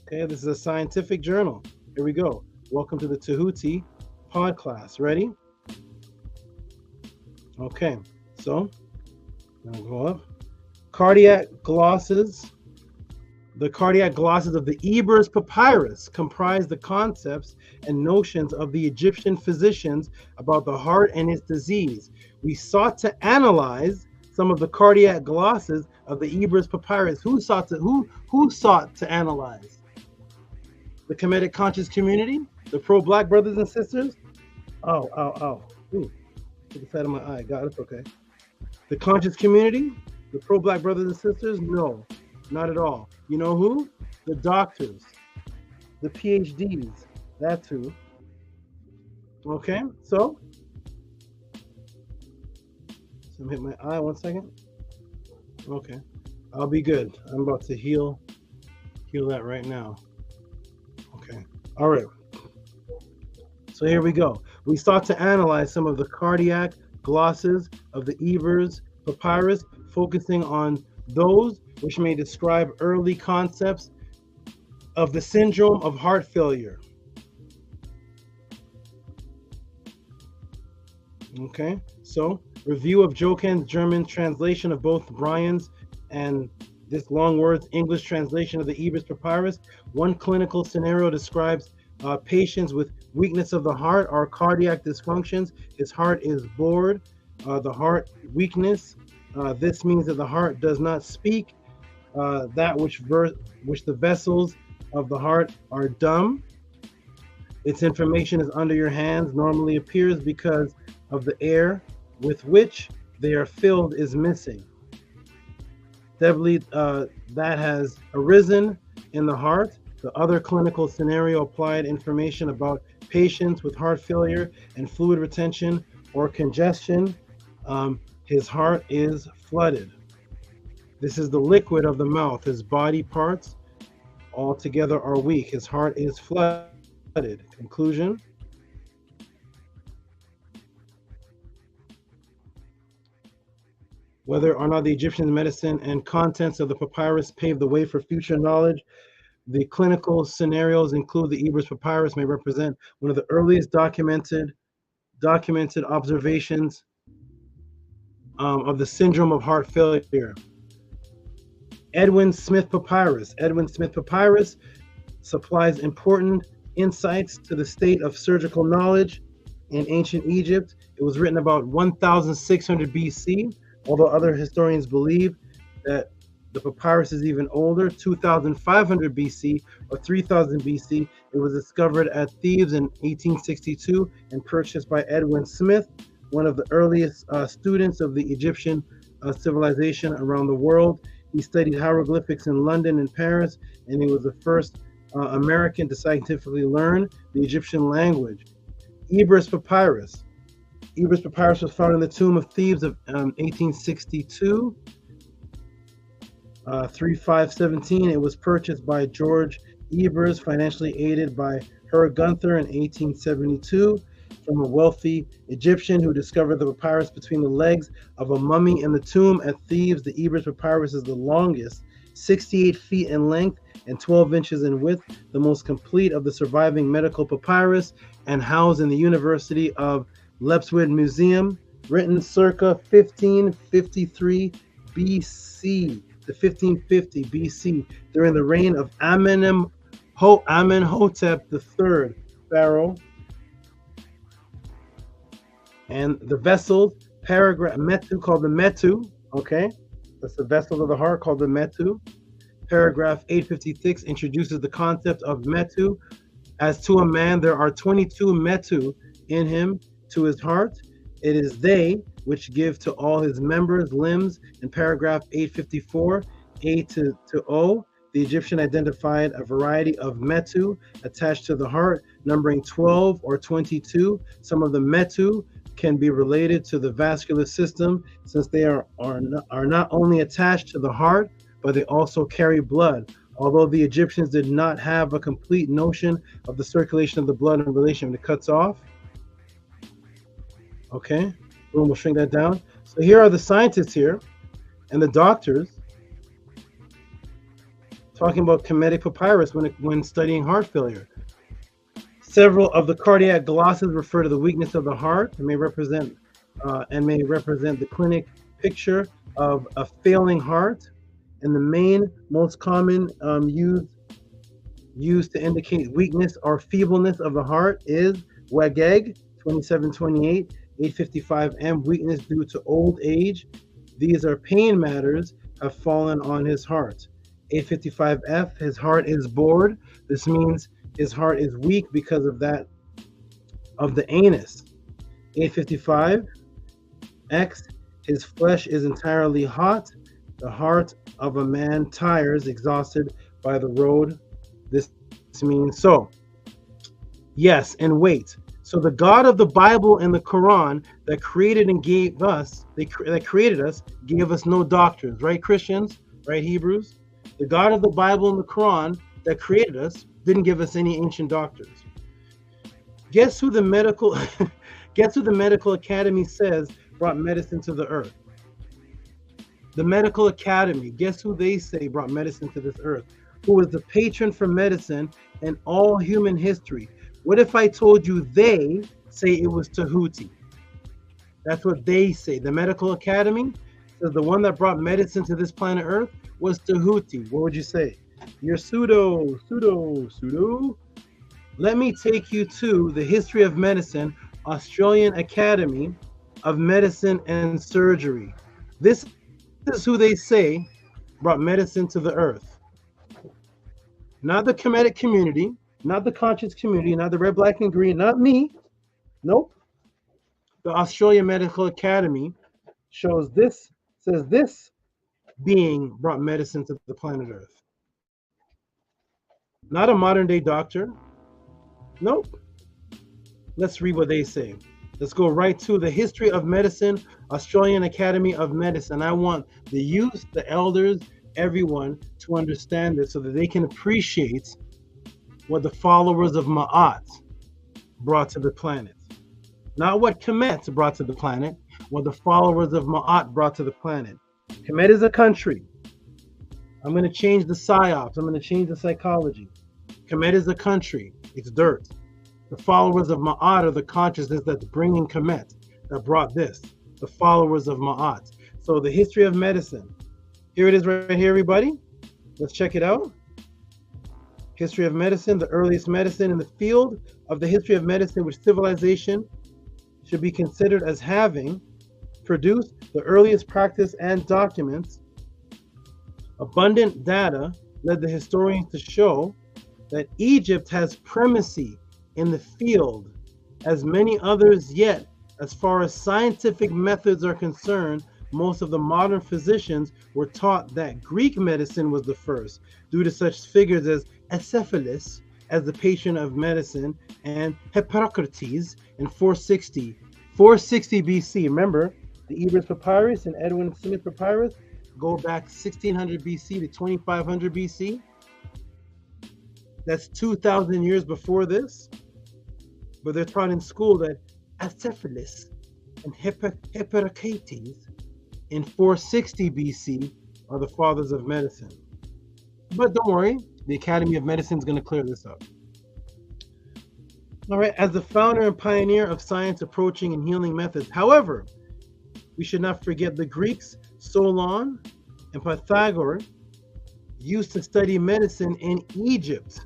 Speaker 3: Okay, this is a scientific journal. Here we go. Welcome to the Tehuti's pod class. Ready? Okay, so I'm gonna go up. Cardiac glosses. The cardiac glosses of the Ebers Papyrus comprise the concepts and notions of the Egyptian physicians about the heart and its disease. We sought to analyze some of the cardiac glosses of the Ebers Papyrus. Who sought to analyze? The Kemetic conscious community, the pro-Black brothers and sisters. Ooh, to the side of my eye. God, it's okay. The conscious community, the pro-Black brothers and sisters. No, not at all. You know who? The doctors, the PhDs. That's who. Okay, so let me hit my eye 1 second. Okay, I'll be good. I'm about to heal that right now. Okay, all right. So here we go. We start to analyze some of the cardiac glosses of the Ebers Papyrus, focusing on those which may describe early concepts of the syndrome of heart failure. Okay, so review of Jochem's German translation of both Bryan's and this long word's English translation of the Ebers Papyrus. One clinical scenario describes patients with weakness of the heart or cardiac dysfunctions. His heart is bored. The heart weakness. This means that the heart does not speak. That which the vessels of the heart are dumb. Its information is under your hands. Normally appears because of the air with which they are filled is missing. Definitely, that has arisen in the heart. The other clinical scenario applied information about patients with heart failure and fluid retention or congestion. His heart is flooded. This is the liquid of the mouth. His body parts altogether are weak. His heart is flooded. Conclusion. Whether or not the Egyptian medicine and contents of the papyrus paved the way for future knowledge, the clinical scenarios include the Ebers Papyrus may represent one of the earliest documented observations of the syndrome of heart failure. Edwin Smith Papyrus. Edwin Smith Papyrus supplies important insights to the state of surgical knowledge in ancient Egypt. It was written about 1600 BC. Although other historians believe that the papyrus is even older, 2500 BC or 3000 BC, it was discovered at Thebes in 1862 and purchased by Edwin Smith, one of the earliest students of the Egyptian civilization around the world. He studied hieroglyphics in London and Paris, and he was the first American to scientifically learn the Egyptian language. Ebers Papyrus. Ebers Papyrus was found in the tomb of Thebes of 1862, 3517. It was purchased by George Ebers, financially aided by Herr Gunther in 1872, from a wealthy Egyptian who discovered the papyrus between the legs of a mummy in the tomb at Thebes. The Ebers Papyrus is the longest, 68 feet in length and 12 inches in width, the most complete of the surviving medical papyrus, and housed in the University of Leipzig Museum, written circa 1553 BC to 1550 BC during the reign of Amenhotep III, pharaoh. And the vessels, paragraph Metu, called the Metu, okay? That's the vessels of the heart called the Metu. Paragraph 856 introduces the concept of Metu. As to a man, there are 22 Metu in him, to his heart. It is they which give to all his members, limbs. In paragraph 854, A to O, the Egyptian identified a variety of metu attached to the heart, numbering 12 or 22. Some of the metu can be related to the vascular system, since they are not only attached to the heart, but they also carry blood. Although the Egyptians did not have a complete notion of the circulation of the blood in relation to cuts off. Okay, boom, we'll shrink that down. So here are the scientists here and the doctors talking about Kemetic papyrus when studying heart failure. Several of the cardiac glosses refer to the weakness of the heart and may represent the clinic picture of a failing heart. And the main, most common used to indicate weakness or feebleness of the heart is WAGEG 2728, 855M, weakness due to old age. These are pain matters have fallen on his heart. 855F, his heart is bored. This means his heart is weak because of that, of the anus. 855X, his flesh is entirely hot. The heart of a man tires, exhausted by the road. This means so. Yes, and wait. So the God of the Bible and the Quran that created and gave us, that created us, gave us no doctrines, right, Christians? Right, Hebrews? The God of the Bible and the Quran that created us didn't give us any ancient doctrines. Guess who the medical academy says brought medicine to the earth? The medical academy, guess who they say brought medicine to this earth? Who was the patron for medicine in all human history? What if I told you they say it was Tehuti? That's what they say. The medical academy says the one that brought medicine to this planet earth was Tehuti. What would you say? You're pseudo. Let me take you to the History of Medicine, Australian Academy of Medicine and Surgery. This is who they say brought medicine to the earth. Not the Kemetic community, not the conscious community, not the red, black, and green, not me. Nope. The Australian Medical Academy says this being brought medicine to the planet Earth. Not a modern day doctor. Nope. Let's read what they say. Let's go right to the History of Medicine, Australian Academy of Medicine. I want the youth, the elders, everyone to understand this so that they can appreciate what the followers of Ma'at brought to the planet. Not what Kemet brought to the planet, what the followers of Ma'at brought to the planet. Kemet is a country. I'm going to change the psyops. I'm going to change the psychology. Kemet is a country. It's dirt. The followers of Ma'at are the consciousness that's bringing Kemet, that brought this. The followers of Ma'at. So the History of Medicine. Here it is right here, everybody. Let's check it out. History of Medicine, the earliest medicine in the field of the history of medicine, which civilization should be considered as having produced the earliest practice and documents. Abundant data led the historians to show that Egypt has primacy in the field as many others, yet as far as scientific methods are concerned, most of the modern physicians were taught that Greek medicine was the first, due to such figures as Acephalus as the patron of medicine and Hippocrates in 460 BC. Remember, the Ebers Papyrus and Edwin Smith Papyrus go back 1600 BC to 2500 BC. That's 2,000 years before this. But they're taught in school that Acephalus and Hippocrates in 460 BC are the fathers of medicine. But don't worry, the Academy of Medicine is going to clear this up. All right, as the founder and pioneer of science approaching and healing methods, however, we should not forget the Greeks, Solon and Pythagoras, used to study medicine in Egypt,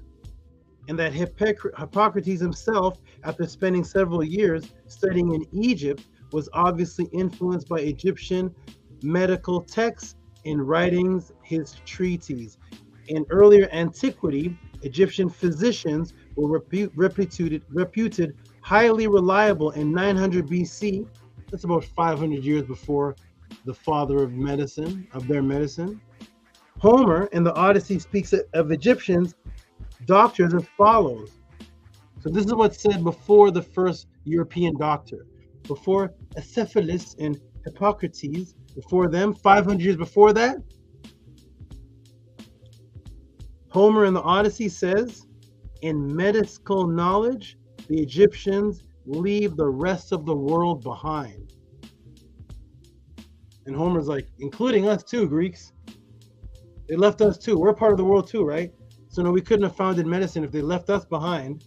Speaker 3: and that Hippocrates himself, after spending several years studying in Egypt, was obviously influenced by Egyptian medical texts in writings his treatises. In earlier antiquity, Egyptian physicians were reputed highly reliable. In 900 BC, that's about 500 years before the father of medicine, of their medicine. Homer in the Odyssey speaks of Egyptians doctors as follows. So this is what's said before the first European doctor, before Acephalus and Hippocrates, before them, 500 years before that. Homer in the Odyssey says, in medical knowledge, the Egyptians leave the rest of the world behind. And Homer's like, including us too, Greeks. They left us too. We're part of the world too, right? So no, we couldn't have founded medicine if they left us behind.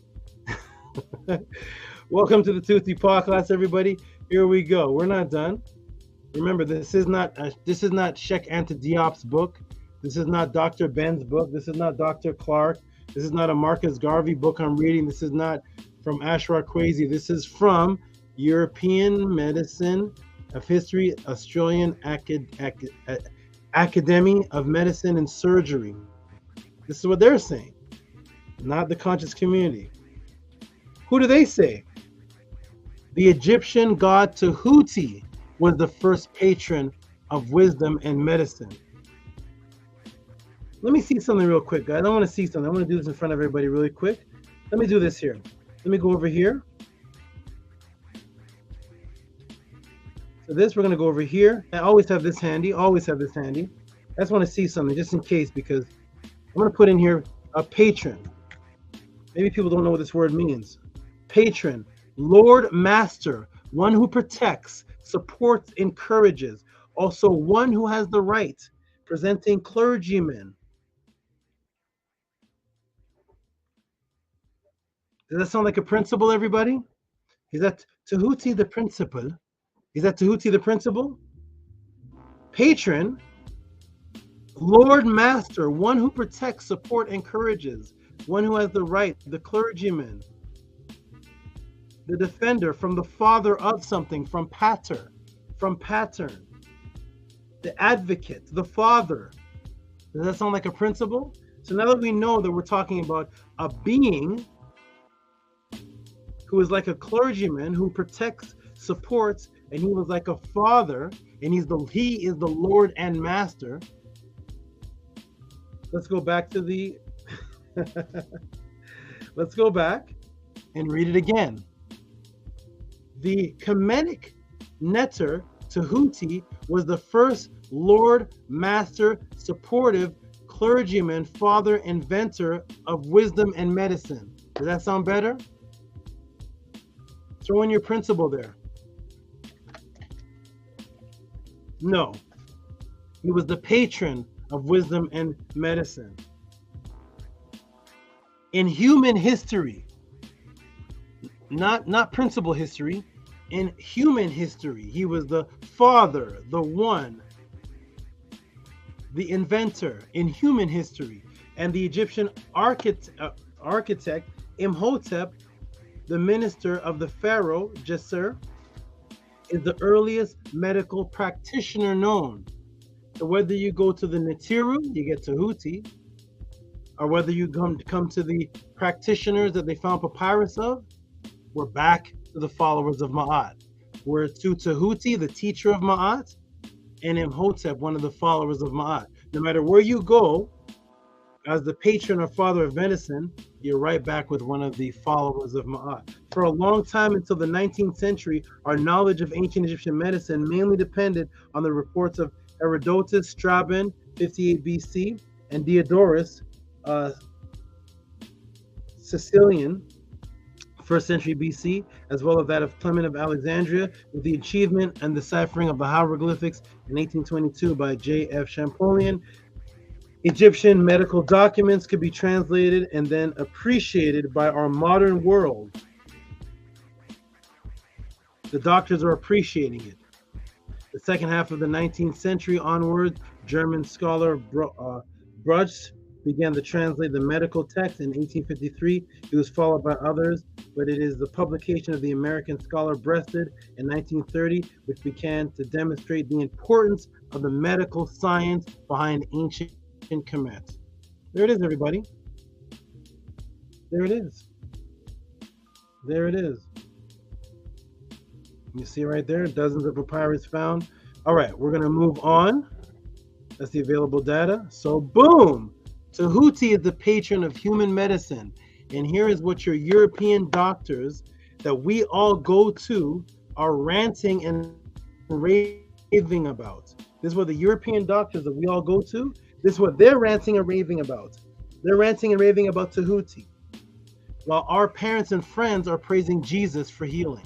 Speaker 3: Welcome to the Tehuti'S podcast, everybody. Here we go. We're not done. Remember, this is not Sheikh Anta Diop's book. This is not Dr. Ben's book. This is not Dr. Clark. This is not a Marcus Garvey book I'm reading. This is not from Ashrar Kwesi. This is from European Medicine of History, Australian Academy of Medicine and Surgery. This is what they're saying, not the conscious community. Who do they say? The Egyptian god Tehuti was the first patron of wisdom and medicine. Let me see something real quick, guys. I want to see something. I want to do this in front of everybody really quick. Let me do this here. Let me go over here. So this, we're going to go over here. I always have this handy. Always have this handy. I just want to see something just in case, because I'm going to put in here a patron. Maybe people don't know what this word means. Patron, Lord Master, one who protects, supports, encourages. Also one who has the right, presenting clergymen. Does that sound like a principal, everybody? Is that Tehuti the principal? Is that Tehuti the principal? Patron, Lord Master, one who protects, support, encourages, one who has the right, the clergyman, the defender, from the father of something, from pater, from pattern, the advocate, the father. Does that sound like a principle? So now that we know that we're talking about a being who is like a clergyman who protects, supports, and he was like a father, and he is the Lord and Master. Let's go back to the let's go back and read it again. The Kemetic Neter Tehuti was the first Lord, Master, supportive, clergyman, father, inventor of wisdom and medicine. Does that sound better? Throw in your principle there. No. He was the patron of wisdom and medicine. In human history, not principle history, in human history, he was the father, the one, the inventor in human history. And the Egyptian architect Imhotep, the minister of the pharaoh Djeser, is the earliest medical practitioner known. So whether you go to the Netiru, you get Tehuti, or whether you come to the practitioners that they found papyrus of, we're back to the followers of Ma'at. We're to Tehuti, the teacher of Ma'at, and Imhotep, one of the followers of Ma'at. No matter where you go, as the patron or father of medicine, you're right back with one of the followers of Ma'at. For a long time, until the 19th century, our knowledge of ancient Egyptian medicine mainly depended on the reports of Herodotus, Strabon, 58 BC, and Diodorus, Sicilian, 1st century BC, as well as that of Clement of Alexandria, with the achievement and deciphering of the hieroglyphics in 1822 by J.F. Champollion. Egyptian medical documents could be translated and then appreciated by our modern world. The doctors are appreciating it. The second half of the 19th century onward, German scholar Bruch began to translate the medical text in 1853. It was followed by others, but it is the publication of the American scholar Breasted in 1930 which began to demonstrate the importance of the medical science behind ancient Kemet. There it is, everybody. There it is. There it is. You see right there, dozens of papyrus found. All right, we're going to move on. That's the available data. So boom, Tehuti is the patron of human medicine. And here is what your European doctors that we all go to are ranting and raving about. This is what the European doctors that we all go to, this is what they're ranting and raving about. They're ranting and raving about Tehuti. While our parents and friends are praising Jesus for healing.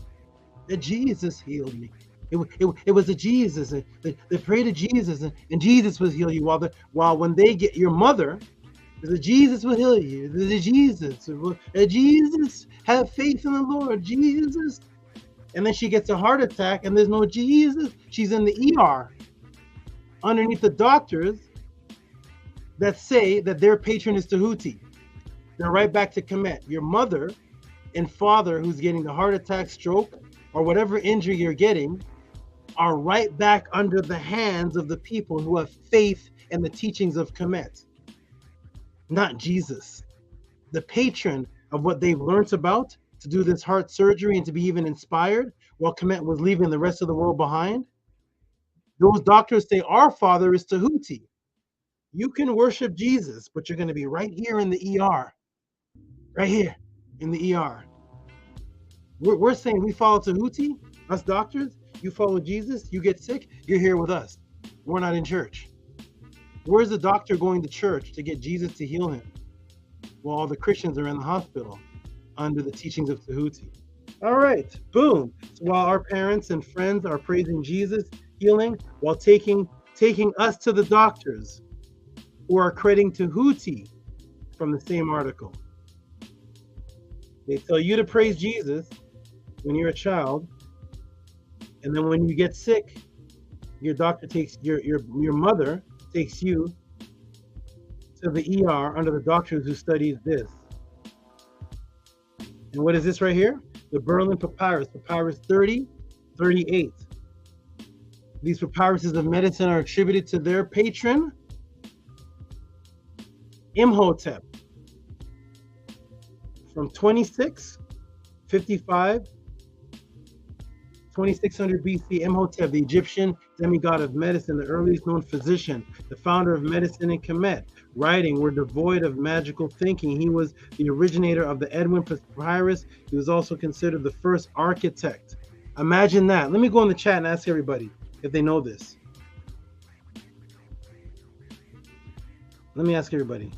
Speaker 3: That Jesus healed me. It was a Jesus. They prayed to Jesus, and Jesus will heal you. While when they get your mother, the Jesus will heal you. The Jesus, Jesus, have faith in the Lord, Jesus. And then she gets a heart attack, and there's no Jesus. She's in the ER, underneath the doctors that say that their patron is Tehuti. They're right back to Kemet. Your mother and father, who's getting the heart attack, stroke, or whatever injury you're getting, are right back under the hands of the people who have faith in the teachings of Kemet, not Jesus. The patron of what they've learned about to do this heart surgery and to be even inspired while Kemet was leaving the rest of the world behind. Those doctors say our father is Tehuti. You can worship Jesus, but you're going to be right here in the ER. Right here in the ER. We're saying we follow Tehuti, us doctors. You follow Jesus, you get sick, you're here with us. We're not in church. Where's the doctor going to church to get Jesus to heal him? While all the Christians are in the hospital under the teachings of Tehuti. All right, boom. So while our parents and friends are praising Jesus, healing, while taking us to the doctors who are crediting Tehuti from the same article. They tell you to praise Jesus when you're a child, and then when you get sick, your doctor takes your mother takes you to the ER under the doctors who studies this. And what is this right here? The Berlin Papyrus, Papyrus 3038. These papyruses of medicine are attributed to their patron, Imhotep. From 2655, 2600 BC, Imhotep, the Egyptian demigod of medicine, the earliest known physician, the founder of medicine in Kemet. Writing were devoid of magical thinking. He was the originator of the Edwin Papyrus. He was also considered the first architect. Imagine that. Let me go in the chat and ask everybody if they know this. Let me ask everybody.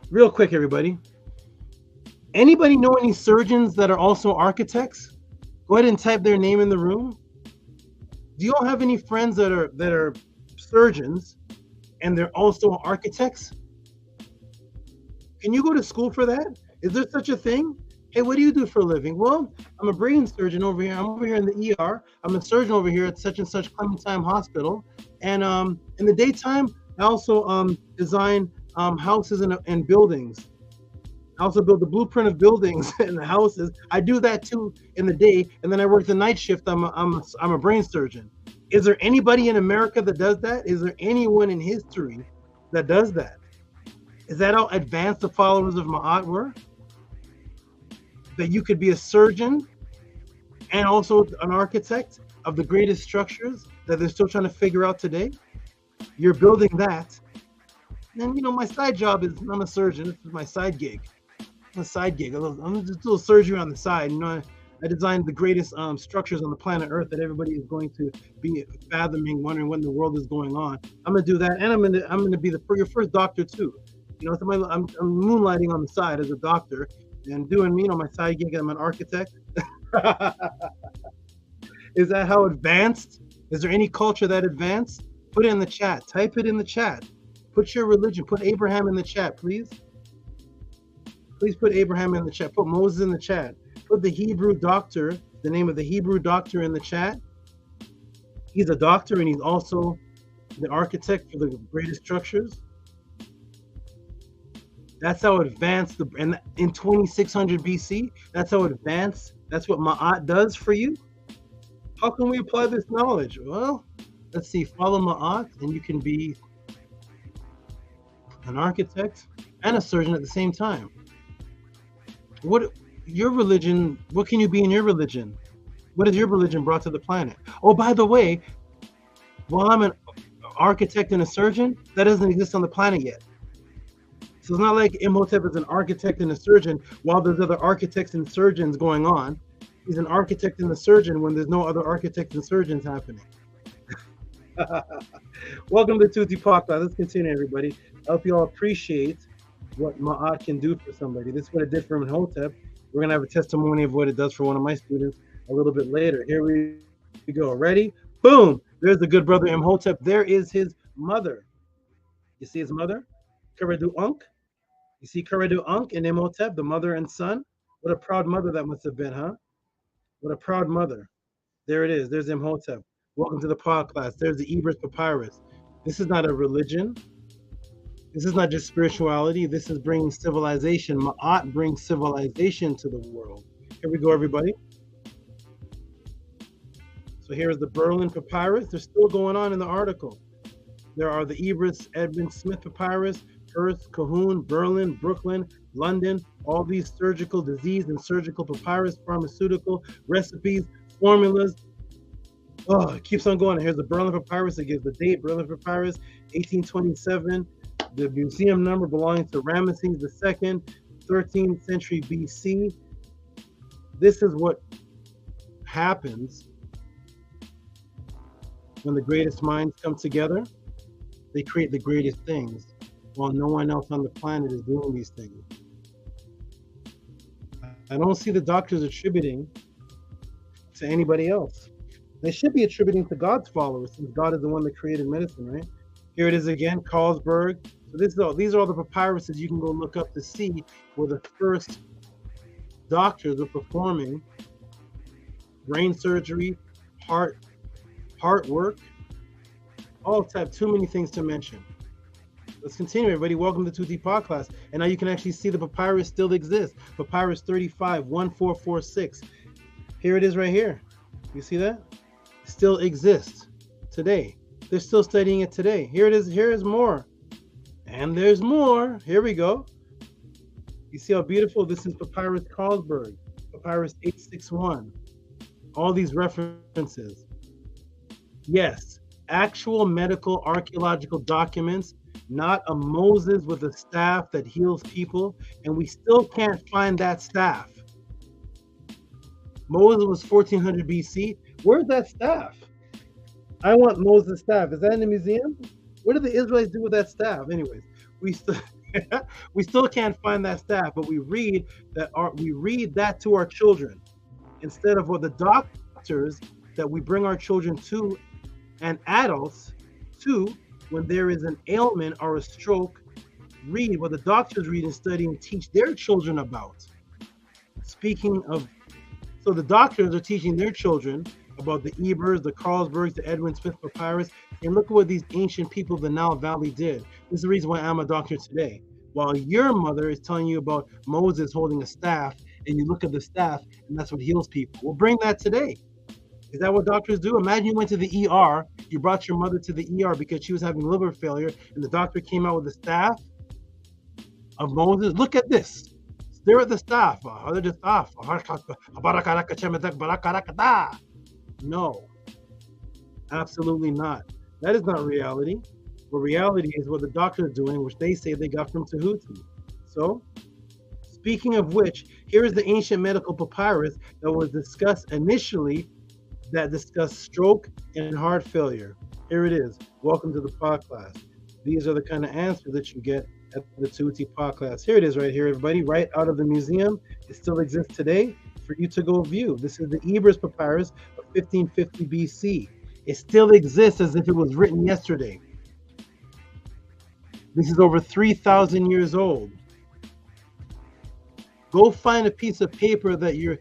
Speaker 3: Real quick, everybody. Anybody know any surgeons that are also architects? Go ahead and type their name in the room. Do you all have any friends that are surgeons and they're also architects? Can you go to school for that? Is there such a thing? Hey, what do you do for a living? Well, I'm a brain surgeon over here. I'm over here in the ER. I'm a surgeon over here at such and such Clementine Hospital. And in the daytime, I also design houses and buildings. I also build the blueprint of buildings and the houses. I do that too in the day, and then I work the night shift. I'm a brain surgeon. Is there anybody in America that does that? Is there anyone in history that does that? Is that how advanced the followers of Ma'at were? That you could be a surgeon and also an architect of the greatest structures that they're still trying to figure out today? You're building that. And my side job is I'm a surgeon. This is my side gig. I'm a side gig. I'm just a little surgery on the side. I designed the greatest structures on the planet Earth that everybody is going to be fathoming, wondering what in the world is going on. I'm gonna do that, and I'm gonna be your first doctor too. So I'm moonlighting on the side as a doctor and doing my side gig. I'm an architect. Is that how advanced? Is there any culture that advanced? Put it in the chat. Type it in the chat. Put your religion. Put Abraham in the chat, please. Please put Abraham in the chat. Put Moses in the chat. Put the Hebrew doctor, the name of the Hebrew doctor in the chat. He's a doctor and he's also the architect for the greatest structures. That's how advanced and in 2600 BC, that's how advanced, that's what Ma'at does for you. How can we apply this knowledge? Well, let's see, follow Ma'at and you can be an architect and a surgeon at the same time. What your religion, what can you be in your religion? What has your religion brought to the planet? Oh, by the way, while I'm an architect and a surgeon, that doesn't exist on the planet yet. So it's not like Imhotep is an architect and a surgeon while there's other architects and surgeons going on. He's an architect and a surgeon when there's no other architects and surgeons happening. Welcome to Tutti Podcast. Let's continue, everybody. I hope you all appreciate what Ma'at can do for somebody. This is what it did for Imhotep. We're going to have a testimony of what it does for one of my students a little bit later. Here we go. Ready? Boom. There's the good brother Imhotep. There is his mother. You see his mother? Keredu Ankh. You see Keredu Ankh and Imhotep, the mother and son? What a proud mother that must have been, huh? What a proud mother. There it is. There's Imhotep. Welcome to the podcast. There's the Ebers Papyrus. This is not a religion. This is not just spirituality. This is bringing civilization. Ma'at brings civilization to the world. Here we go, everybody. So here's the Berlin Papyrus. They're still going on in the article. There are the Ebers Edmund Smith Papyrus, Perth, Cahoon, Berlin, Brooklyn, London, all these surgical disease and surgical papyrus, pharmaceutical recipes, formulas, Oh, it keeps on going. Here's the Berlin Papyrus. It gives the date, Berlin Papyrus, 1827. The museum number belonging to Ramesses II, 13th century BC. This is what happens when the greatest minds come together. They create the greatest things, while no one else on the planet is doing these things. I don't see the doctors attributing to anybody else. They should be attributing to God's followers, since God is the one that created medicine, right? Here it is again, Carlsberg. So these are all the papyruses you can go look up to see where the first doctors were performing brain surgery, heart work, all type. Too many things to mention. Let's continue, everybody. Welcome to Tehuti's podcast. And now you can actually see the papyrus still exists. Papyrus 35, 1446. Here it is right here. You see that? It still exists today. They're still studying it today. Here it is. Here is more. And there's more. Here we go. You see how beautiful? This is Papyrus Carlsberg, Papyrus 861. All these references. Yes, actual medical archaeological documents, not a Moses with a staff that heals people, and we still can't find that staff. Moses was 1400 BC. Where's that staff? I want Moses' staff. Is that in the museum? What did the Israelites do with that staff? Anyways, we still can't find that staff, but we read that to our children instead of what the doctors that we bring our children to and adults to when there is an ailment or a stroke. Read what the doctors read and study and teach their children about. Speaking of, so the doctors are teaching their children about the Ebers, the Carlsbergs, the Edwin Smith Papyrus, and look at what these ancient people of the Nile Valley did. This is the reason why I'm a doctor today. While your mother is telling you about Moses holding a staff, and you look at the staff, and that's what heals people. We'll bring that today. Is that what doctors do? Imagine you went to the ER, you brought your mother to the ER because she was having liver failure, and the doctor came out with a staff of Moses. Look at this. Stare at the staff. No, absolutely not. That is not reality. What reality is what the doctor is doing, which they say they got from Tehuti. So, speaking of which, here is the ancient medical papyrus that was discussed initially, that discussed stroke and heart failure. Here it is. Welcome to the podcast. These are the kind of answers that you get at the Tehuti's podcast. Here it is right here, everybody, right out of the museum. It still exists today for you to go view. This is the Ebers Papyrus of 1550 BC. It still exists as if it was written yesterday. This is over 3,000 years old. Go find a piece of paper that you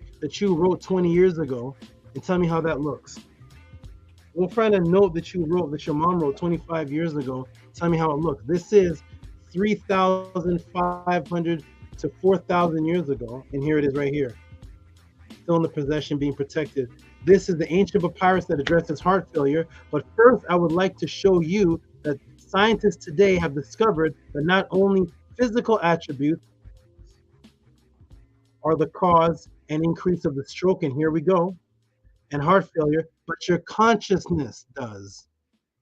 Speaker 3: wrote 20 years ago and tell me how that looks. Go find a note that you wrote, that your mom wrote 25 years ago. Tell me how it looks. This is 3,500 to 4,000 years ago, and here it is right here. Still in the possession, being protected. This is the ancient papyrus that addresses heart failure. But first, I would like to show you that scientists today have discovered that not only physical attributes are the cause and increase of the stroke, and here we go, and heart failure, but your consciousness does.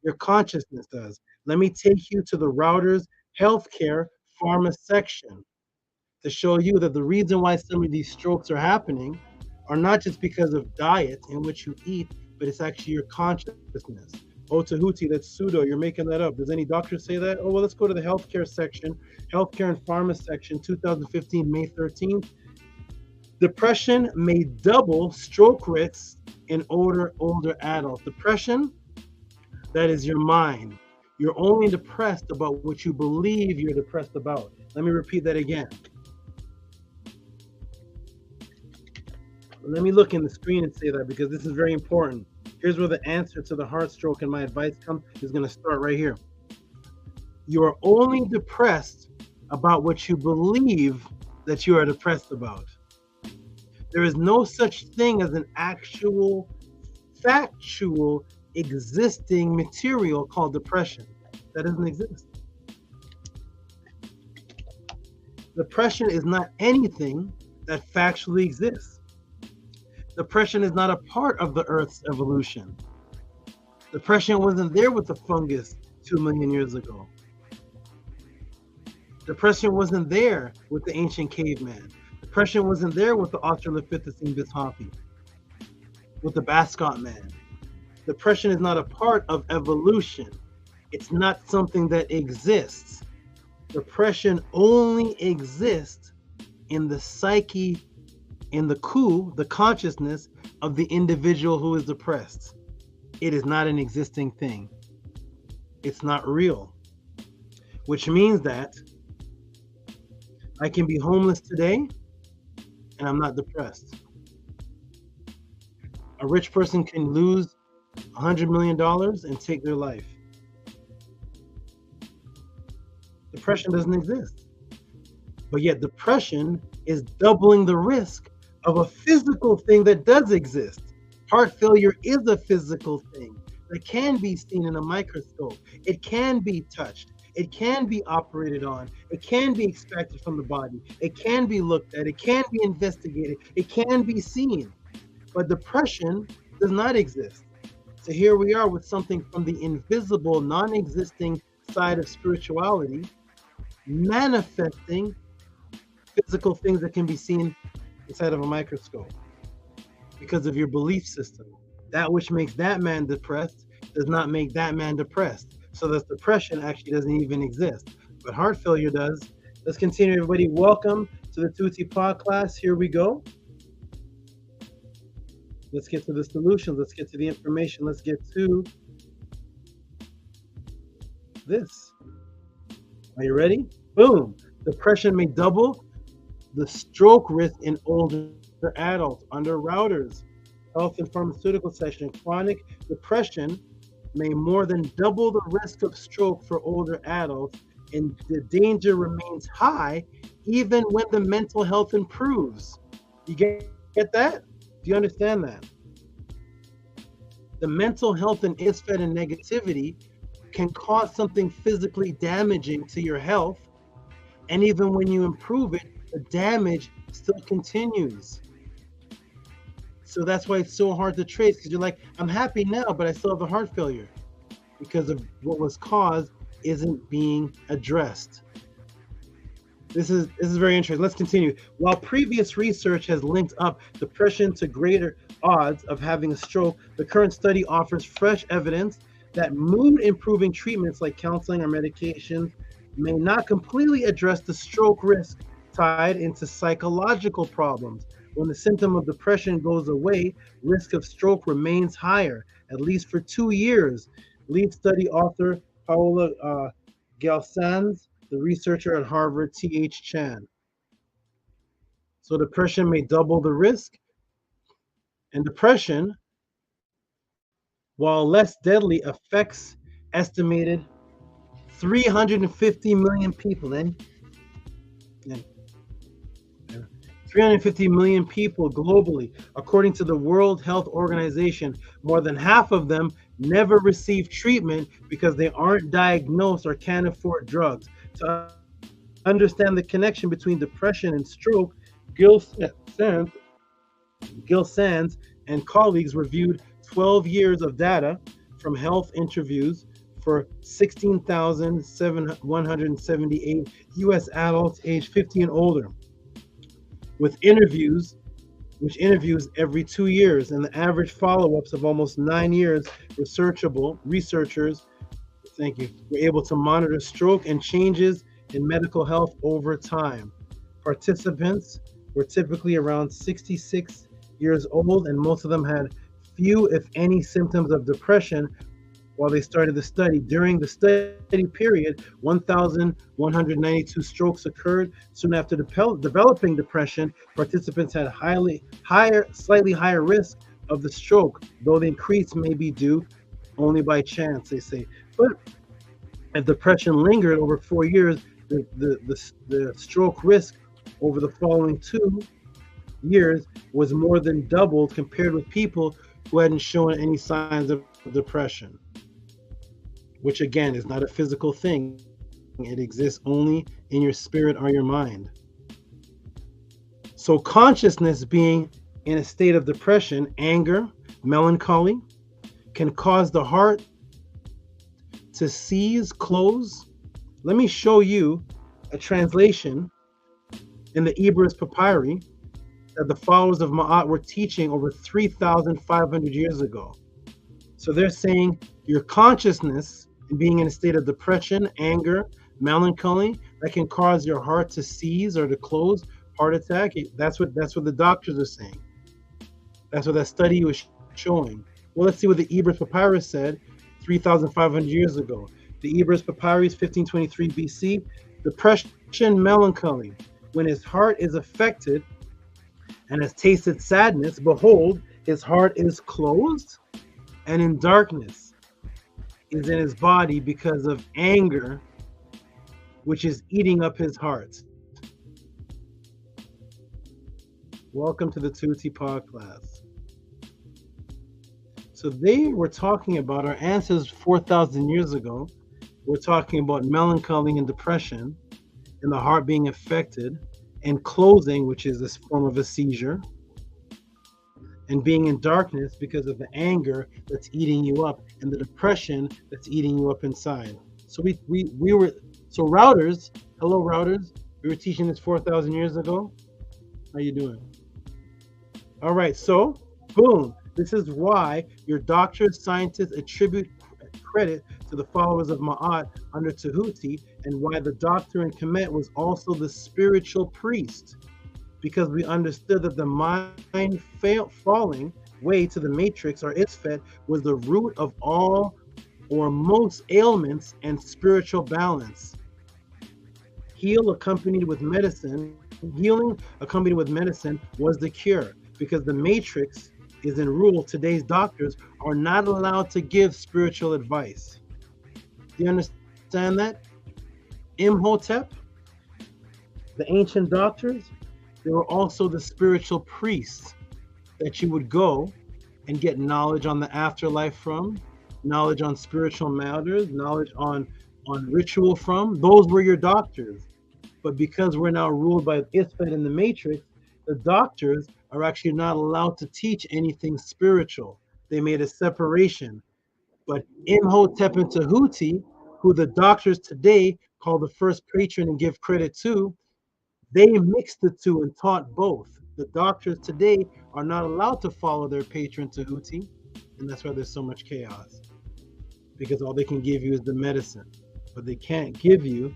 Speaker 3: Your consciousness does. Let me take you to the Router's healthcare pharma section to show you that the reason why some of these strokes are happening are not just because of diet in which you eat, but it's actually your consciousness. Oh, Tehuti, that's pseudo. You're making that up. Does any doctor say that? Oh, well, let's go to the healthcare section, healthcare and pharma section, 2015, May 13th. Depression may double stroke risks in older adults. Depression, that is your mind. You're only depressed about what you believe you're depressed about. Let me repeat that again. Let me look in the screen and say that because this is very important. Here's where the answer to the heart stroke and my advice is going to start right here. You are only depressed about what you believe that you are depressed about. There is no such thing as an actual, factual, existing material called depression. That doesn't exist. Depression is not anything that factually exists. Depression is not a part of the Earth's evolution. Depression wasn't there with the fungus 2 million years ago. Depression wasn't there with the ancient caveman. Depression wasn't there with the Australopithecine Bishopi, with the Bascot man. Depression is not a part of evolution. It's not something that exists. Depression only exists in the psyche, in the the consciousness of the individual who is depressed. It is not an existing thing. It's not real. Which means that I can be homeless today and I'm not depressed. A rich person can lose $100 million and take their life. Depression doesn't exist. But yet depression is doubling the risk of a physical thing that does exist. Heart failure is a physical thing that can be seen in a microscope. It can be touched. It can be operated on. It can be extracted from the body. It can be looked at. It can be investigated. It can be seen. But depression does not exist. So here we are with something from the invisible, non-existing side of spirituality, manifesting physical things that can be seen inside of a microscope because of your belief system. That which makes that man depressed does not make that man depressed. So that depression actually doesn't even exist, but heart failure does. Let's continue, everybody. Welcome to the Tehuti'S Pod class. Here we go. Let's get to the solutions. Let's get to the information. Let's get to this. Are you ready? Boom. Depression may double the stroke risk in older adults under routers. Health and pharmaceutical section. Chronic depression may more than double the risk of stroke for older adults, and the danger remains high even when the mental health improves. You get that? Do you understand that? The mental health and ISFED and negativity can cause something physically damaging to your health, and even when you improve it, the damage still continues. So that's why it's so hard to trace, because you're like, I'm happy now, but I still have a heart failure because of what was caused isn't being addressed. This is very interesting. Let's continue. While previous research has linked up depression to greater odds of having a stroke, the current study offers fresh evidence that mood-improving treatments like counseling or medication may not completely address the stroke risk tied into psychological problems. When the symptom of depression goes away, risk of stroke remains higher, at least for 2 years. Lead study author Paola Galsanz, the researcher at Harvard, T.H. Chan. So depression may double the risk. And depression, while less deadly, affects estimated 350 million people. 350 million people globally. According to the World Health Organization, more than half of them never receive treatment because they aren't diagnosed or can't afford drugs. To understand the connection between depression and stroke, Gil Sands and colleagues reviewed 12 years of data from health interviews for 16,178 U.S. adults aged 50 and older, which interviews every 2 years, and the average follow-ups of almost 9 years. Researchers, were able to monitor stroke and changes in medical health over time. Participants were typically around 66 years old, and most of them had few, if any, symptoms of depression while they started the study. During the study period, 1,192 strokes occurred. Soon after developing depression, participants had slightly higher risk of the stroke, though the increase may be due only by chance, they say. But if depression lingered over 4 years, the stroke risk over the following 2 years was more than doubled compared with people who hadn't shown any signs of depression, which again is not a physical thing. It exists only in your spirit or your mind. So consciousness being in a state of depression, anger, melancholy, can cause the heart to seize, close. Let me show you a translation in the Ebers Papyri that the followers of Ma'at were teaching over 3,500 years ago. So they're saying your consciousness and being in a state of depression, anger, melancholy, that can cause your heart to seize or to close, heart attack. That's what the doctors are saying. That's what that study was showing. Well, let's see what the Ebers Papyrus said 3,500 years ago. The Ebers Papyrus, 1523 BC, depression, melancholy. When his heart is affected and has tasted sadness, behold, his heart is closed, and in darkness is in his body because of anger, which is eating up his heart. Welcome to the Tehuti'S class. So they were talking about our ancestors 4,000 years ago. We're talking about melancholy and depression and the heart being affected, and closing, which is this form of a seizure, and being in darkness because of the anger that's eating you up and the depression that's eating you up inside. So we were, so routers, hello routers, we were teaching this 4,000 years ago. How you doing? All right, so boom, this is why your doctors, scientists attribute credit to the followers of Ma'at under Tehuti, and why the doctor in Kemet was also the spiritual priest, because we understood that the mind falling way to the matrix or Isfet was the root of all or most ailments and spiritual balance. Healing accompanied with medicine was the cure, because the matrix is in rule. Today's doctors are not allowed to give spiritual advice. Do you understand that? Imhotep, the ancient doctors, they were also the spiritual priests that you would go and get knowledge on the afterlife from, knowledge on spiritual matters, knowledge on ritual from. Those were your doctors. But because we're now ruled by Isfet in the matrix, the doctors are actually not allowed to teach anything spiritual. They made a separation. But Imhotep and Tehuti, who the doctors today call the first patron and give credit to, they mixed the two and taught both. The doctors today are not allowed to follow their patron Tehuti, and that's why there's so much chaos. Because all they can give you is the medicine, but they can't give you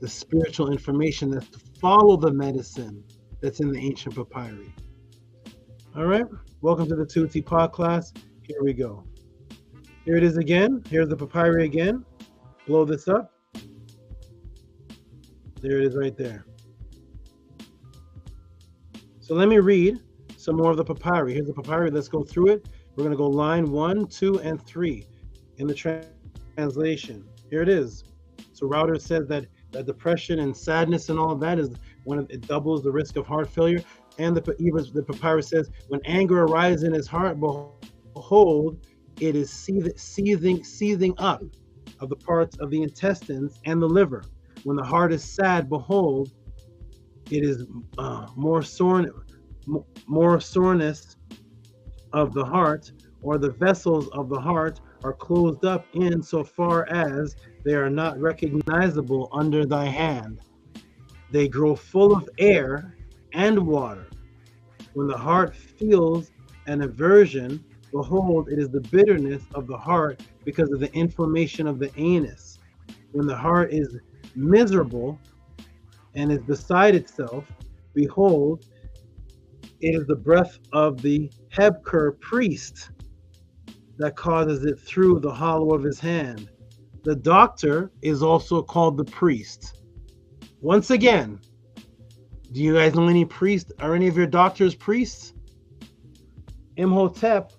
Speaker 3: the spiritual information that's to follow the medicine that's in the ancient papyri. All right, welcome to the Tehuti'S class. Here we go. Here it is again. Here's the papyri again. Blow this up. There it is right there. So let me read some more of the papyri. Here's the papyri. Let's go through it. We're going to go line 1, 2, and 3 in the translation. Here it is. So Router says that depression and sadness and all of that is it doubles the risk of heart failure. And the papyrus says, when anger arises in his heart, behold, it is seething up of the parts of the intestines and the liver. When the heart is sad, behold, it is more soreness of the heart, or the vessels of the heart are closed up in so far as they are not recognizable under thy hand. They grow full of air and water. When the heart feels an aversion, behold, it is the bitterness of the heart because of the inflammation of the anus. When the heart is miserable and is beside itself, behold, it is the breath of the Hebker priest that causes it through the hollow of his hand. The doctor is also called the priest. Once again, do you guys know any priests? Are any of your doctors priests? Imhotep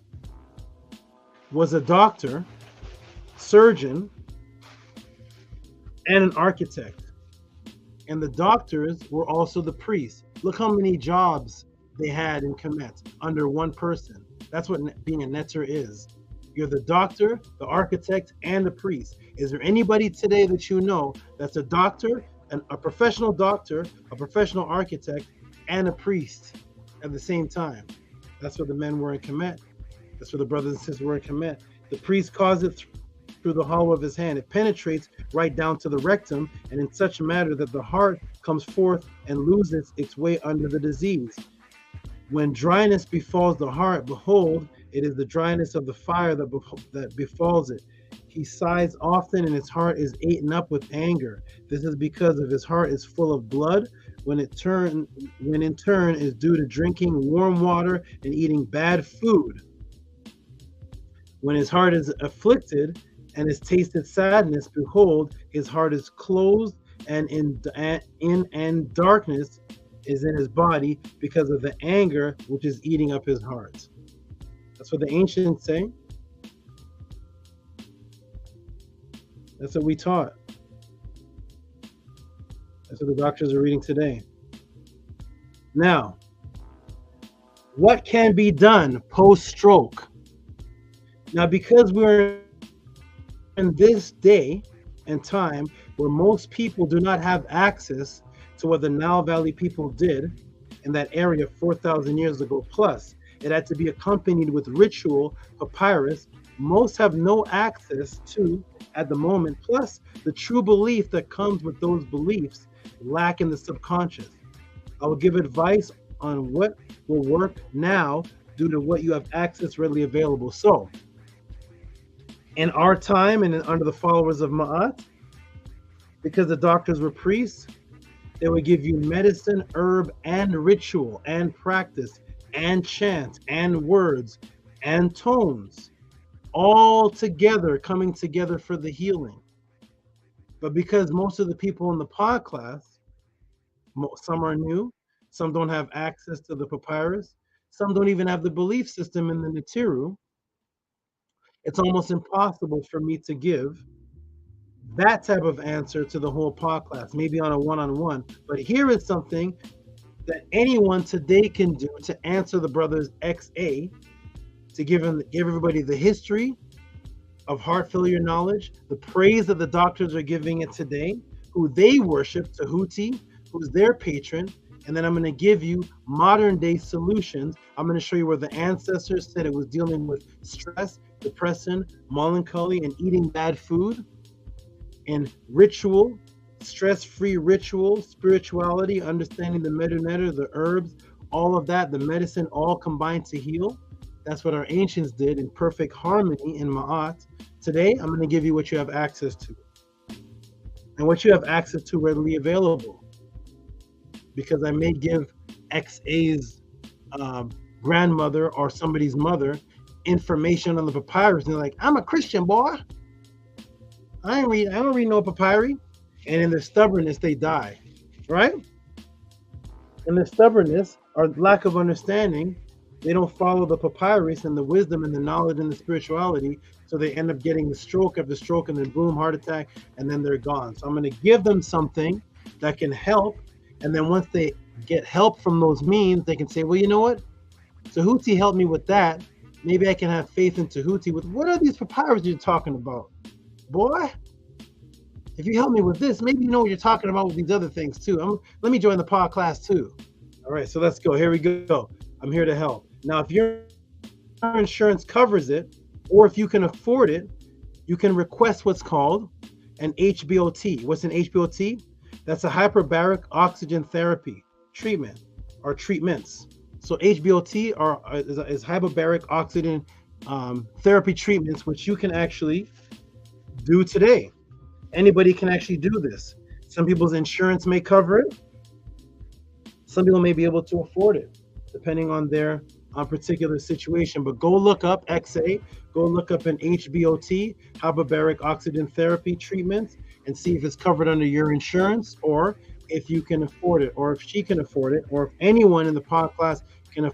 Speaker 3: was a doctor, surgeon, and an architect. And the doctors were also the priests. Look how many jobs they had in Kemet under one person. That's what being a netter is. You're the doctor, the architect, and the priest. Is there anybody today that you know that's a doctor, a professional doctor, a professional architect, and a priest at the same time? That's what the men were in Kemet. That's what the brothers and sisters were in Kemet. The priest caused it through the hollow of his hand. It penetrates right down to the rectum, and in such a manner that the heart comes forth and loses its way under the disease. When dryness befalls the heart, behold, it is the dryness of the fire that befalls it. He sighs often, and his heart is eaten up with anger. This is because of his heart is full of blood, when in turn is due to drinking warm water and eating bad food. When his heart is afflicted and has tasted sadness, behold, his heart is closed, and in darkness is in his body because of the anger which is eating up his heart. That's what the ancients say. That's what we taught. That's what the doctors are reading today. Now, what can be done post-stroke? Now, because we're in this day and time where most people do not have access to what the Nile Valley people did in that area 4,000 years ago plus, it had to be accompanied with ritual papyrus. Most have no access to at the moment, plus the true belief that comes with those beliefs lack in the subconscious. I will give advice on what will work now due to what you have access readily available. So, in our time and under the followers of Ma'at, because the doctors were priests, they would give you medicine, herb, and ritual, and practice, and chant, and words, and tones, all together, coming together for the healing. But because most of the people in the pod class, some are new, some don't have access to the papyrus, some don't even have the belief system in the Nitiru, it's almost impossible for me to give that type of answer to the whole pod class, maybe on a one-on-one. But here is something that anyone today can do to answer the brothers XA, to give everybody the history of heart failure knowledge, the praise that the doctors are giving it today, who they worship, Tehuti, who's their patron, and then I'm going to give you modern day solutions. I'm going to show you where the ancestors said it was dealing with stress, depression, melancholy, and eating bad food, and ritual, stress-free ritual, spirituality, understanding the meduneta, the herbs, all of that, the medicine, all combined to heal. That's what our ancients did in perfect harmony in Ma'at. Today, I'm going to give you what you have access to, and what you have access to readily available. Because I may give XA's grandmother or somebody's mother information on the papyrus, and they're like, I'm a Christian, boy. I don't read no papyri. And in their stubbornness, they die, right? In their stubbornness or lack of understanding, they don't follow the papyrus and the wisdom and the knowledge and the spirituality, so they end up getting the stroke after stroke, and then boom, heart attack, and then they're gone. So I'm going to give them something that can help, and then once they get help from those means, they can say, well, you know what? Tehuti helped me with that. Maybe I can have faith in Tehuti with, what are these papyrus you're talking about? Boy, if you help me with this, maybe you know what you're talking about with these other things too. Let me join the pod class too. All right, so let's go. Here we go. I'm here to help. Now, if your insurance covers it, or if you can afford it, you can request what's called an HBOT. What's an HBOT? That's a hyperbaric oxygen therapy treatment or treatments. So HBOT is hyperbaric oxygen therapy treatments, which you can actually do today. Anybody can actually do this. Some people's insurance may cover it. Some people may be able to afford it, depending on their particular situation. But go look up XA, go look up an HBOT, hyperbaric oxygen therapy treatment, and see if it's covered under your insurance, or if you can afford it, or if she can afford it, or if anyone in the pod class can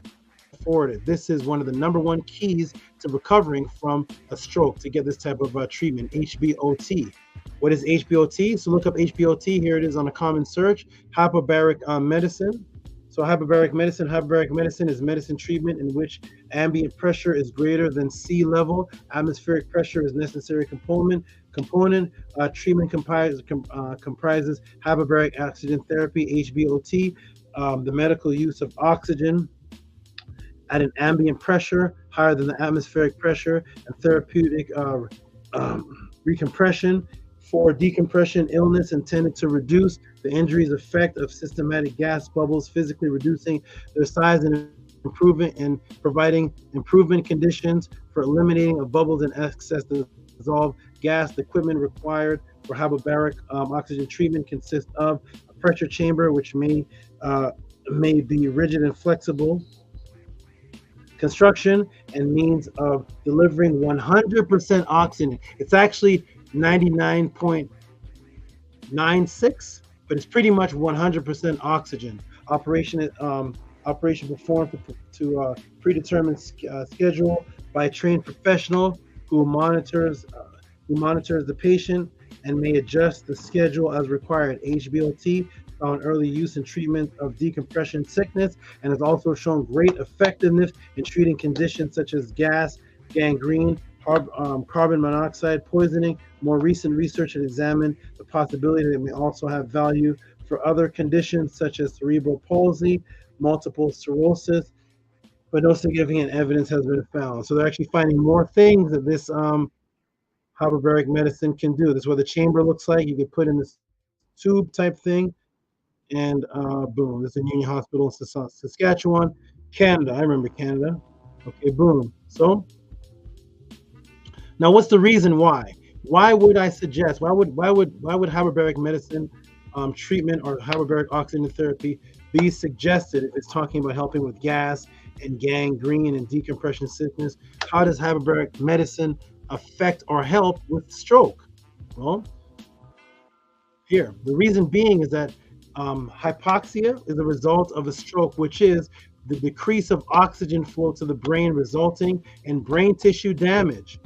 Speaker 3: afford it. This is one of the number one keys to recovering from a stroke, to get this type of treatment, HBOT. What is HBOT? So look up HBOT. Here it is on a common search. Hyperbaric medicine. So hyperbaric medicine is medicine treatment in which ambient pressure is greater than sea level. Atmospheric pressure is necessary component. Treatment comprises hyperbaric oxygen therapy, HBOT, the medical use of oxygen at an ambient pressure higher than the atmospheric pressure, and therapeutic recompression for decompression illness intended to reduce the injury's effect of systematic gas bubbles, physically reducing their size and providing improvement conditions for eliminating of bubbles and excess dissolved gas. The equipment required for hyperbaric oxygen treatment consists of a pressure chamber, which may be rigid and flexible, construction, and means of delivering 100% oxygen. It's actually 99.96, but it's pretty much 100% oxygen. Operation performed to predetermined schedule by a trained professional who monitors the patient and may adjust the schedule as required. HBOT found early use in treatment of decompression sickness and has also shown great effectiveness in treating conditions such as gas, gangrene, carbon monoxide poisoning. More recent research has examined the possibility that it may also have value for other conditions such as cerebral palsy, multiple sclerosis, but no significant evidence has been found. So they're actually finding more things that this hyperbaric medicine can do. This is what the chamber looks like. You can put in this tube type thing, and boom, this is in Union Hospital in Saskatchewan, Canada. I remember Canada. Okay, boom. So now, what's the reason why? Why would I suggest? Why would hyperbaric medicine treatment or hyperbaric oxygen therapy be suggested if it's talking about helping with gas and gangrene and decompression sickness? How does hyperbaric medicine affect or help with stroke? Well, here, the reason being is that hypoxia is a result of a stroke, which is the decrease of oxygen flow to the brain, resulting in brain tissue damage.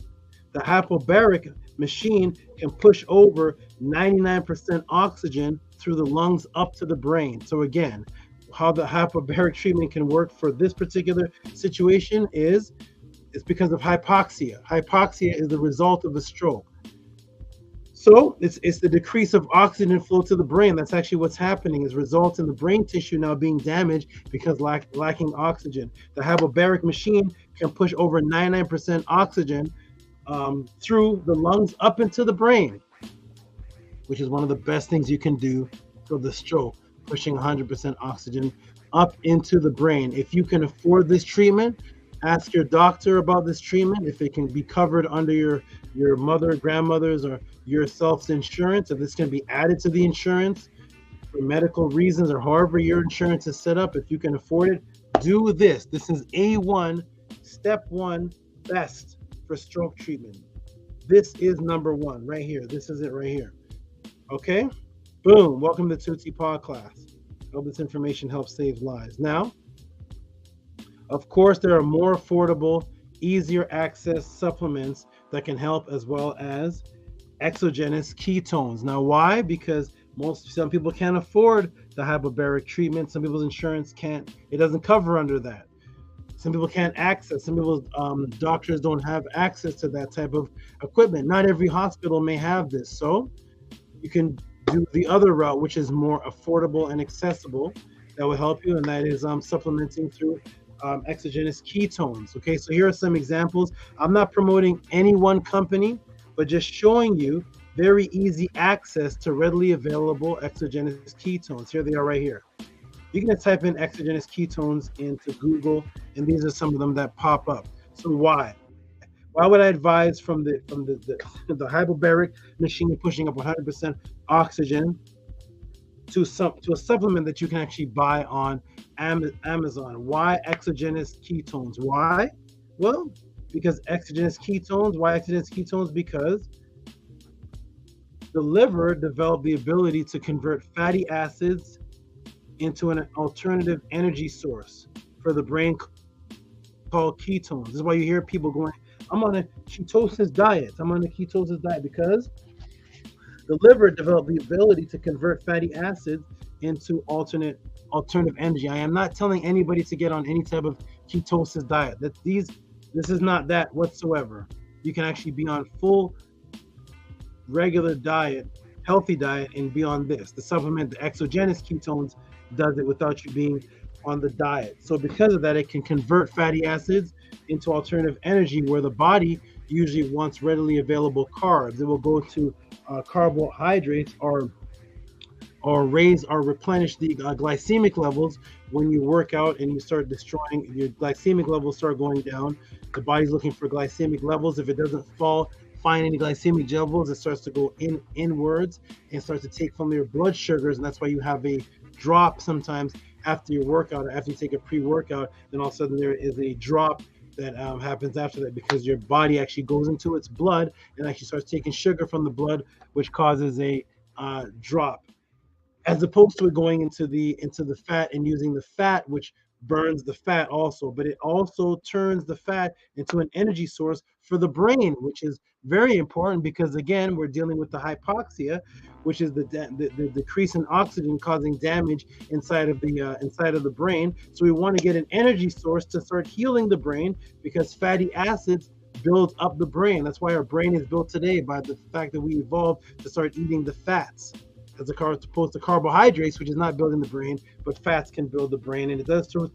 Speaker 3: The hyperbaric machine can push over 99% oxygen through the lungs up to the brain. So again, how the hyperbaric treatment can work for this particular situation is it's because of hypoxia. Hypoxia is the result of a stroke. So it's the decrease of oxygen flow to the brain. That's actually what's happening, is results in the brain tissue now being damaged because lacking oxygen. The hyperbaric machine can push over 99% oxygen through the lungs up into the brain, which is one of the best things you can do for the stroke, pushing 100% oxygen up into the brain. If you can afford this treatment, ask your doctor about this treatment, if it can be covered under your mother, grandmother's, or yourself's insurance, if this can be added to the insurance for medical reasons, or however your insurance is set up. If you can afford it, do this. This is A1, step one, best for stroke treatment. This is number one right here. This is it right here. Okay? Boom. Welcome to Tehuti's podcast. Hope this information helps save lives. Now, of course, there are more affordable, easier access supplements that can help, as well as exogenous ketones. Now, why? Because some people can't afford the hyperbaric treatment. Some people's insurance can't. It doesn't cover under that. Some people can't access. Some people's doctors don't have access to that type of equipment. Not every hospital may have this. So you can do the other route, which is more affordable and accessible. That will help you, and that is supplementing through exogenous ketones. Okay, so here are some examples. I'm not promoting any one company, but just showing you very easy access to readily available exogenous ketones. Here they are right here. You can type in exogenous ketones into Google, and these are some of them that pop up. So why would I advise from the hyperbaric machine pushing up 100% oxygen to a supplement that you can actually buy on Amazon? Why exogenous ketones? Why? Well, because exogenous ketones. Why exogenous ketones? Because the liver developed the ability to convert fatty acids into an alternative energy source for the brain called ketones. This is why you hear people going, I'm on a ketosis diet. I'm on a ketosis diet, because the liver developed the ability to convert fatty acids into alternative energy. I am not telling anybody to get on any type of ketosis diet. This is not that whatsoever. You can actually be on full regular diet, healthy diet, and be on this. The supplement, the exogenous ketones, does it without you being on the diet. So because of that, it can convert fatty acids into alternative energy where the body usually wants readily available carbs. It will go to carbohydrates or raise or replenish the glycemic levels when you work out and you start destroying your glycemic levels start going down. The body's looking for glycemic levels. If it doesn't find any glycemic levels, it starts to go inwards and starts to take from your blood sugars, and that's why you have a drop sometimes after your workout, after you take a pre-workout. Then all of a sudden there is a drop that happens after that because your body actually goes into its blood and actually starts taking sugar from the blood, which causes a drop, as opposed to it going into the fat and using the fat, which burns the fat also, but it also turns the fat into an energy source for the brain, which is very important because again, we're dealing with the hypoxia, which is the decrease in oxygen causing damage inside of the brain. So we want to get an energy source to start healing the brain because fatty acids build up the brain. That's why our brain is built today by the fact that we evolved to start eating the fats, as opposed to carbohydrates, which is not building the brain, but fats can build the brain. And it does through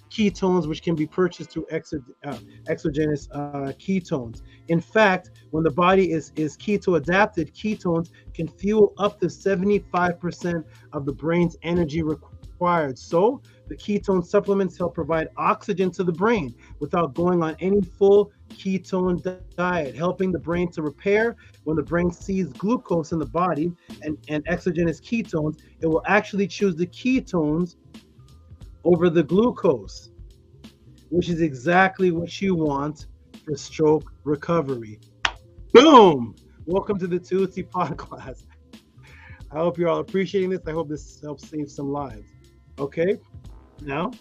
Speaker 3: ketones, which can be purchased through exogenous ketones. In fact, when the body is keto adapted, ketones can fuel up to 75% of the brain's energy required. So the ketone supplements help provide oxygen to the brain without going on any full ketone diet, helping the brain to repair. When the brain sees glucose in the body and exogenous ketones, it will actually choose the ketones over the glucose, which is exactly what you want for stroke recovery. Boom! Welcome to the Tehuti'S podcast. I hope you're all appreciating this. I hope this helps save some lives. Okay, now,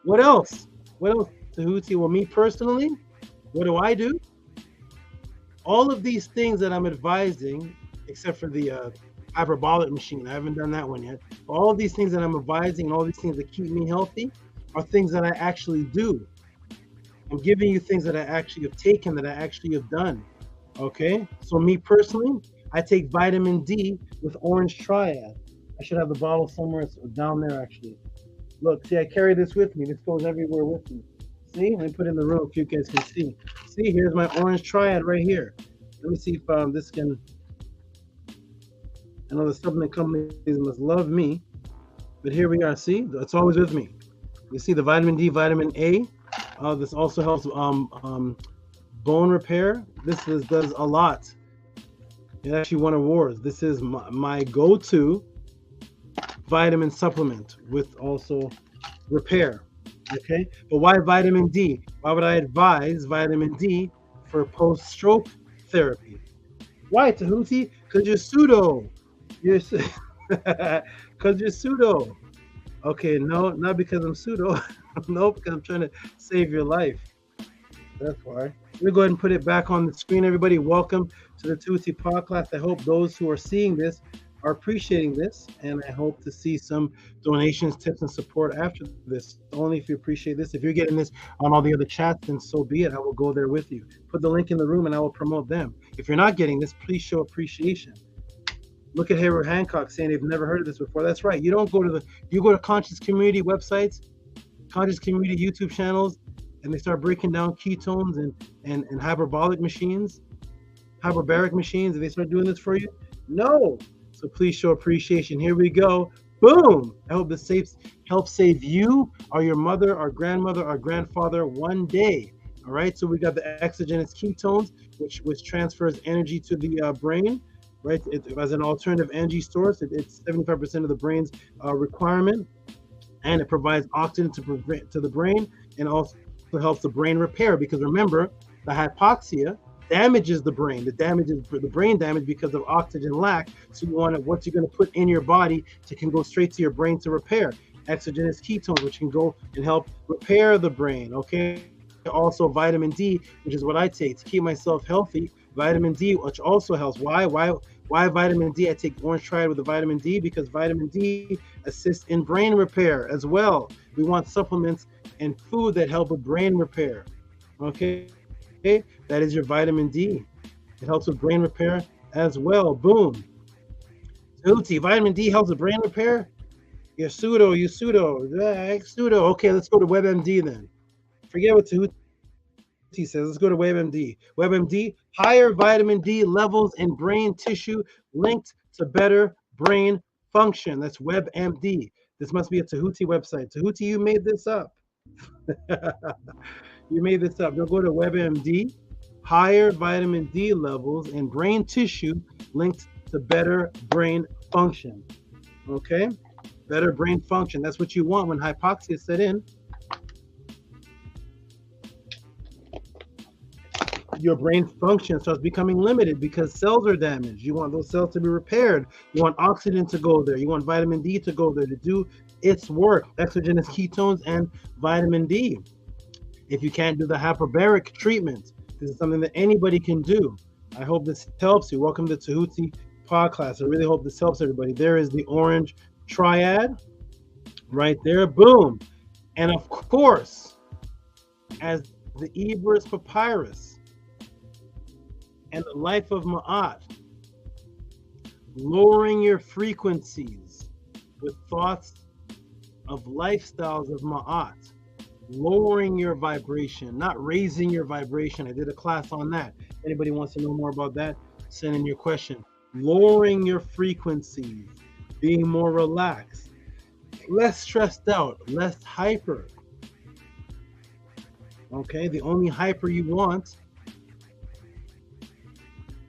Speaker 3: what else? What else, Tehuti? Well, me personally, what do? All of these things that I'm advising, except for the hyperbolic machine, I haven't done that one yet. All of these things that I'm advising, and all these things that keep me healthy, are things that I actually do. I'm giving you things that I actually have taken, that I actually have done. Okay, so me personally, I take vitamin D with orange triad. I should have the bottle somewhere down there, actually. Look, see, I carry this with me. This goes everywhere with me. See, let me put it in the room if you guys can see. See, here's my orange triad right here. Let me see if this can. I know the supplement companies must love me, but here we are. See, it's always with me. You see the vitamin D, vitamin A. This also helps bone repair. This does a lot. It actually won awards. This is my go-to vitamin supplement with also repair. Okay, but why vitamin D? Why would I advise vitamin D for post-stroke therapy? Why, Tehuti? Because you're pseudo. Because you're pseudo. Okay, no, not because I'm pseudo. No, because I'm trying to save your life. That's why. Let me go ahead and put it back on the screen, everybody. Welcome to the Tehuti'S podcast. I hope those who are seeing this are appreciating this, and I hope to see some donations, tips, and support after this. Only if you appreciate this. If you're getting this on all the other chats, then so be it. I will go there with you. Put the link in the room, and I will promote them. If you're not getting this, please show appreciation. Look at Hayward Hancock saying they've never heard of this before. That's right. You go to conscious community websites, conscious community YouTube channels, and they start breaking down ketones and hyperbaric machines, and they start doing this for you. No. So please show appreciation. Here we go. Boom! I hope this helps save you or your mother or grandmother or grandfather one day. All right. So we got the exogenous ketones, which transfers energy to the brain, right? As an alternative energy source. It's 75% of the brain's requirement, and it provides oxygen to the brain, and also helps the brain repair. Because remember, the hypoxia damages the brain. The brain damage because of oxygen lack. So you want what you're going to put in your body can go straight to your brain to repair. Exogenous ketones, which can go and help repair the brain. Okay. Also vitamin D, which is what I take to keep myself healthy. Vitamin D, which also helps. Why vitamin D? I take orange triad with the vitamin D because vitamin D assists in brain repair as well. We want supplements and food that help with brain repair. Okay. That is your vitamin D. It helps with brain repair as well. Boom. Tehuti'S, vitamin D helps with brain repair. You're pseudo. Pseudo. Okay, let's go to WebMD then. Forget what Tehuti says. Let's go to WebMD. WebMD, higher vitamin D levels in brain tissue linked to better brain function. That's WebMD. This must be a Tehuti website. Tehuti, you made this up. You made this up. Now go to WebMD, higher vitamin D levels in brain tissue linked to better brain function. Okay? Better brain function. That's what you want when hypoxia set in. Your brain function starts becoming limited because cells are damaged. You want those cells to be repaired. You want oxygen to go there. You want vitamin D to go there to do its work, exogenous ketones and vitamin D. If you can't do the hyperbaric treatment, this is something that anybody can do. I hope this helps you. Welcome to Tehuti podcast. I really hope this helps everybody. There is the orange triad right there. Boom. And of course, as the Ebers Papyrus and the life of Ma'at, lowering your frequencies with thoughts of lifestyles of Ma'at, lowering your vibration, not raising your vibration. I did a class on that. Anybody wants to know more about that, send in your question. Lowering your frequencies, being more relaxed, less stressed out, less hyper. Okay, the only hyper you want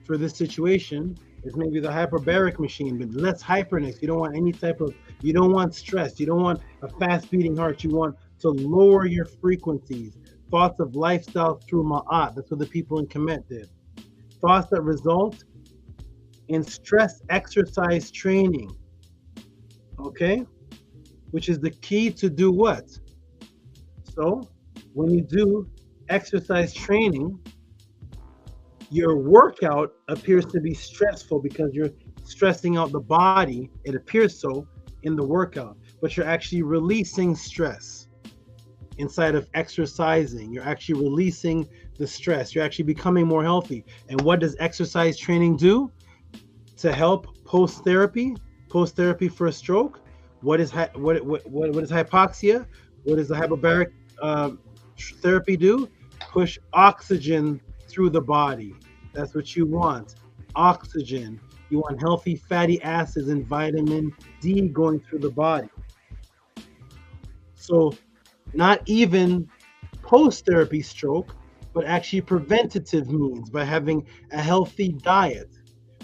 Speaker 3: for this situation is maybe the hyperbaric machine, but less hyperness. You don't want any type of, you don't want stress. You don't want a fast beating heart. You want to lower your frequencies. Thoughts of lifestyle through Ma'at. That's what the people in Kemet did. Thoughts that result in stress exercise training. Okay? Which is the key to do what? So when you do exercise training, your workout appears to be stressful because you're stressing out the body. It appears so in the workout, but you're actually releasing stress inside of exercising. You're actually releasing the stress. You're actually becoming more healthy. And what does exercise training do to help post-therapy for a stroke? What is hypoxia? What does the hyperbaric therapy do? Push oxygen through the body. That's what you want. Oxygen. You want healthy fatty acids and vitamin D going through the body. So not even post-therapy stroke, but actually preventative means by having a healthy diet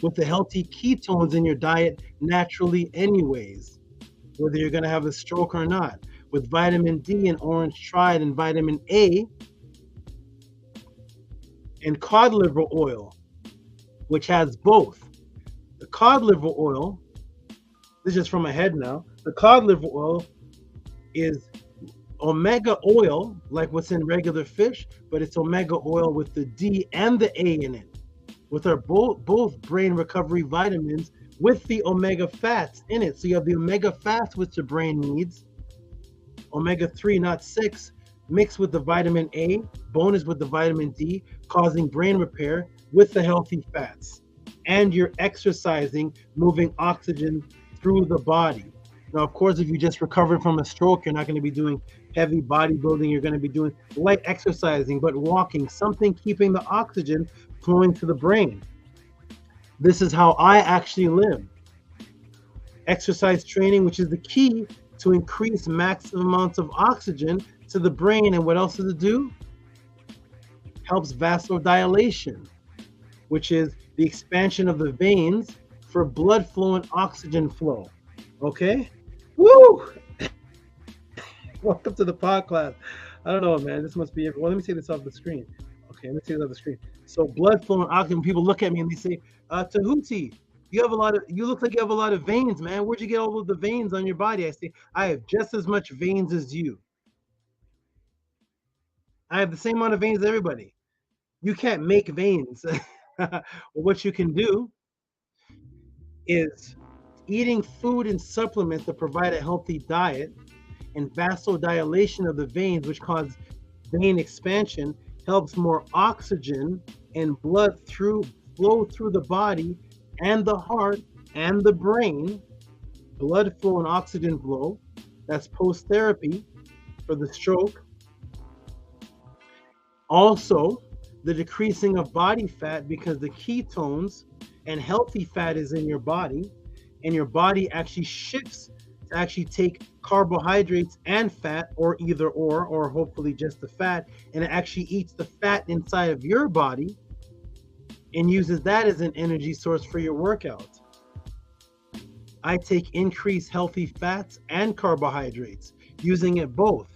Speaker 3: with the healthy ketones in your diet naturally anyways, whether you're going to have a stroke or not. With vitamin D and orange triad and vitamin A, and cod liver oil, which has both. The cod liver oil, this is just from my head now, the cod liver oil is omega oil, like what's in regular fish, but it's omega oil with the D and the A in it, with our both brain recovery vitamins with the omega fats in it. So you have the omega fats, which the brain needs, omega-3, not 6, mixed with the vitamin A, bonus with the vitamin D, causing brain repair with the healthy fats. And you're exercising, moving oxygen through the body. Now, of course, if you just recovered from a stroke, you're not going to be doing heavy bodybuilding. You're going to be doing light exercising, but walking, something keeping the oxygen flowing to the brain. This is how I actually live. Exercise training, which is the key to increase maximum amounts of oxygen to the brain. And what else does it do? Helps vasodilation, which is the expansion of the veins for blood flow and oxygen flow. Okay? Woo! Welcome to the podcast. I don't know, man. This must be it. Well, let me take this off the screen. Okay, let me take this off the screen. So blood flow and oxygen, people look at me and they say, Tehuti, you look like you have a lot of veins, man. Where'd you get all of the veins on your body? I say, I have just as much veins as you. I have the same amount of veins as everybody. You can't make veins. Well, what you can do is eating food and supplements that provide a healthy diet and vasodilation of the veins, which cause vein expansion, helps more oxygen and blood flow through the body and the heart and the brain blood flow and oxygen flow. That's post-therapy for the stroke. Also, the decreasing of body fat, because the ketones and healthy fat is in your body, and your body actually shifts to actually take carbohydrates and fat, or either or hopefully just the fat, and it actually eats the fat inside of your body and uses that as an energy source for your workout. I take increased healthy fats and carbohydrates, using it both.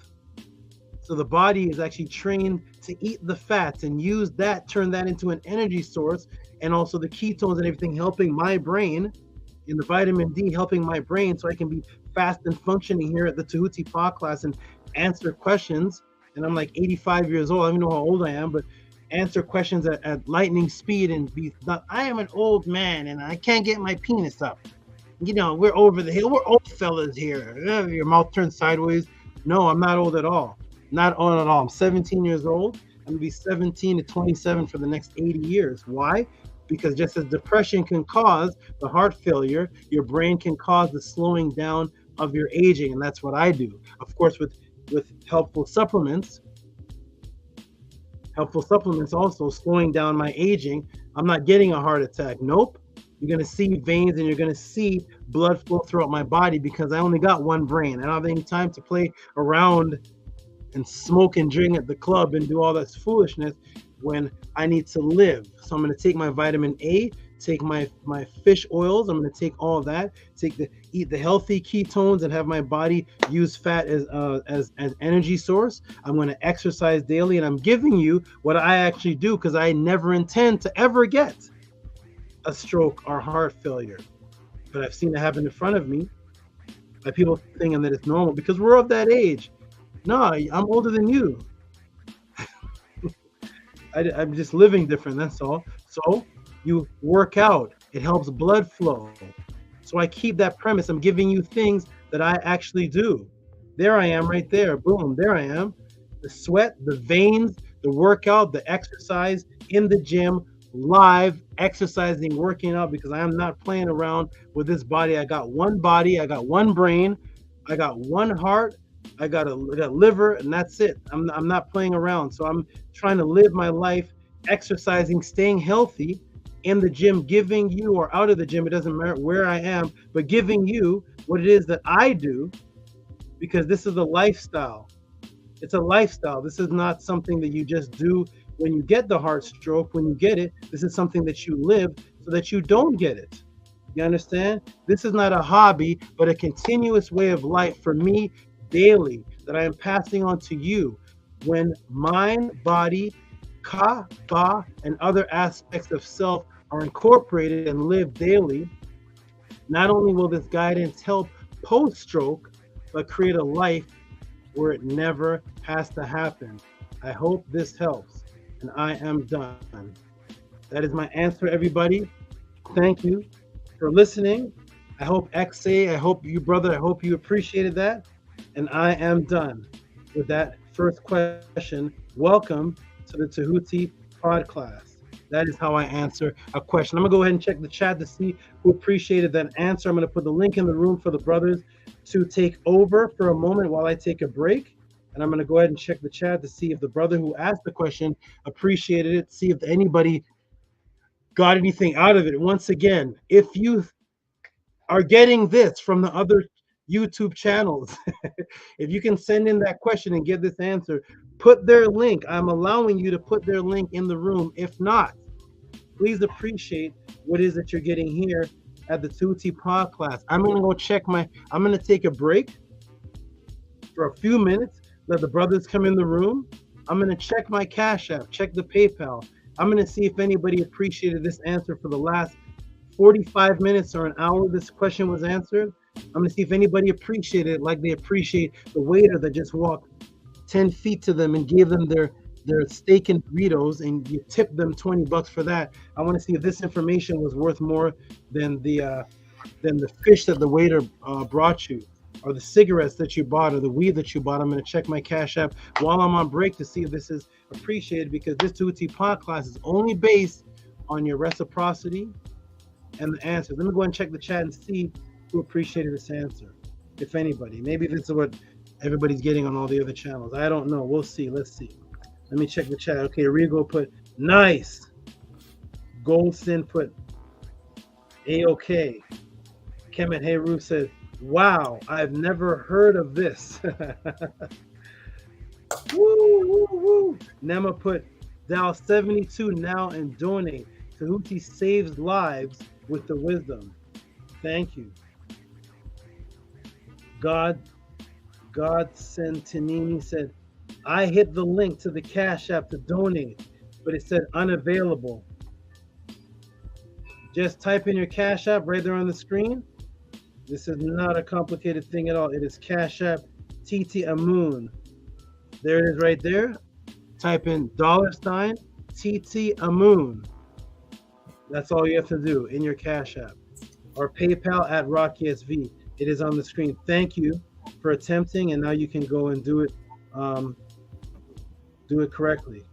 Speaker 3: So the body is actually trained to eat the fats and use that, turn that into an energy source, and also the ketones and everything helping my brain, and the vitamin D helping my brain, so I can be fast and functioning here at the Tehuti's podcast and answer questions. And I'm like 85 years old. I don't even know how old I am, but answer questions at lightning speed and be not, I am an old man and I can't get my penis up. You know, we're over the hill. We're old fellas here. Your mouth turns sideways. No, I'm not old at all. Not old at all. I'm 17 years old. I'm going to be 17 to 27 for the next 80 years. Why? Because just as depression can cause the heart failure, your brain can cause the slowing down of your aging. And that's what I do. Of course, with helpful supplements also slowing down my aging. I'm not getting a heart attack. Nope. You're going to see veins and you're going to see blood flow throughout my body, because I only got one brain. I don't have any time to play around and smoke and drink at the club and do all that foolishness when I need to live. So I'm going to take my vitamin A, take my fish oils. I'm going to take all that, eat the healthy ketones and have my body use fat as energy source. I'm going to exercise daily, and I'm giving you what I actually do, because I never intend to ever get a stroke or heart failure. But I've seen it happen in front of me by people thinking that it's normal because we're of that age. No, I'm older than you. I'm just living different, that's all. So you work out. It helps blood flow. So I keep that premise. I'm giving you things that I actually do. There I am right there. Boom, there I am. The sweat, the veins, the workout, the exercise in the gym, live, exercising, working out, because I am not playing around with this body. I got one body. I got one brain. I got one heart. I got a liver, and that's it. I'm not playing around. So I'm trying to live my life, exercising, staying healthy in the gym, giving you, or out of the gym, it doesn't matter where I am, but giving you what it is that I do, because this is a lifestyle. It's a lifestyle. This is not something that you just do when you get the heart stroke. When you get it, this is something that you live so that you don't get it. You understand? This is not a hobby, but a continuous way of life for me daily that I am passing on to you. When mind, body, ka, ba, and other aspects of self are incorporated and lived daily, not only will this guidance help post-stroke, but create a life where it never has to happen. I hope this helps, and I am done. That is my answer, everybody. Thank you for listening. I hope XA, I hope you, brother, I hope you appreciated that. And I am done with that first question. Welcome to the Tehuti's podcast. That is how I answer a question. I'm going to go ahead and check the chat to see who appreciated that answer. I'm going to put the link in the room for the brothers to take over for a moment while I take a break. And I'm going to go ahead and check the chat to see if the brother who asked the question appreciated it, see if anybody got anything out of it. Once again, if you are getting this from the other YouTube channels, if you can send in that question and get this answer, put their link. I'm allowing you to put their link in the room. If not, please appreciate what it is that you're getting here at the Tehuti's podcast. I'm going to go check I'm going to take a break for a few minutes, let the brothers come in the room. I'm going to check my Cash App, check the PayPal. I'm going to see if anybody appreciated this answer for the last 45 minutes or an hour this question was answered. I'm going to see if anybody appreciated it like they appreciate the waiter that just walked 10 feet to them and gave them their steak and burritos, and you tip them $20 for that. I want to see if this information was worth more than the fish that the waiter brought you, or the cigarettes that you bought, or the weed that you bought. I'm going to check my Cash App while I'm on break to see if this is appreciated, because this Tehuti's podcast is only based on your reciprocity and the answers. Let me go and check the chat and see who appreciated this answer, if anybody. Maybe this is what everybody's getting on all the other channels. I don't know. We'll see. Let's see. Let me check the chat. Okay, Rigo put nice. Goldson put A-OK. Kemet Heru said, wow, I've never heard of this. Woo, woo, woo. Nema put Dow 72 now and donate. Tehuti saves lives with the wisdom. Thank you. God Sentinini said, I hit the link to the Cash App to donate, but it said unavailable. Just type in your Cash App right there on the screen. This is not a complicated thing at all. It is Cash App T.O.M. There it is right there. Type in $TT T.O.M. That's all you have to do in your Cash App. Or PayPal at RockySV. It is on the screen. Thank you for attempting, and now you can go and do it correctly.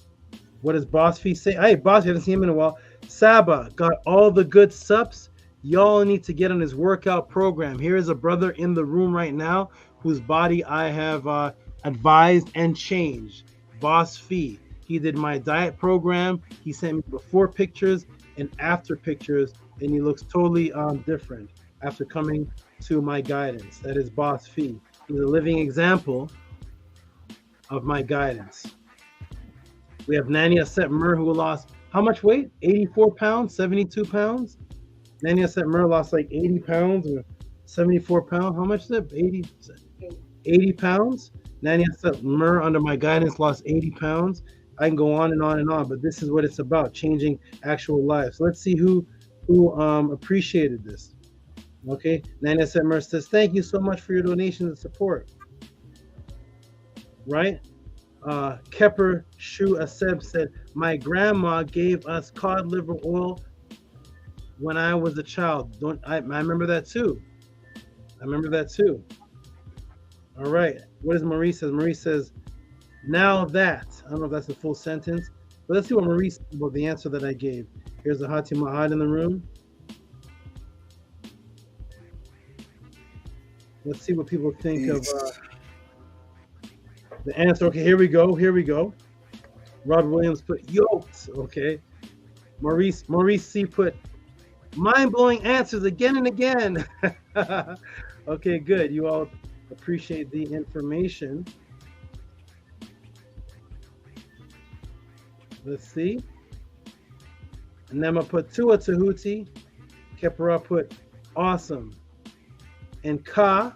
Speaker 3: What does Boss Fee say? Hey, Boss, I haven't seen him in a while. SABA got all the good subs. Y'all need to get on his workout program. Here is a brother in the room right now whose body I have advised and changed. Boss Fee. He did my diet program. He sent me before pictures and after pictures, and he looks totally different after coming to my guidance. That is Boss Fee. He's a living example of my guidance. We have Nania Setmer, who lost how much weight? 84 pounds, 72 pounds. Nania Setmer lost like 80 pounds or 74 pounds. How much is it? 80 pounds. Nania Setmer, under my guidance, lost 80 pounds. I can go on and on and on, but this is what it's about, changing actual lives. So let's see who appreciated this. Okay, Nania Setmer says, thank you so much for your donations and support. Right? Kepper Shu Aseb said, my grandma gave us cod liver oil when I was a child. I remember that too. All right. What does Marie says? Marie says, now that, I don't know if that's the full sentence, but let's see what Marie said about the answer that I gave. Here's the Hati Mahad in the room. Let's see what people think of the answer. Okay, here we go. Rod Williams put yoked. Okay. Maurice C put mind-blowing answers again and again. Okay, good. You all appreciate the information. Let's see. Nema put Tua Tehuti. Kepara put awesome. And Ka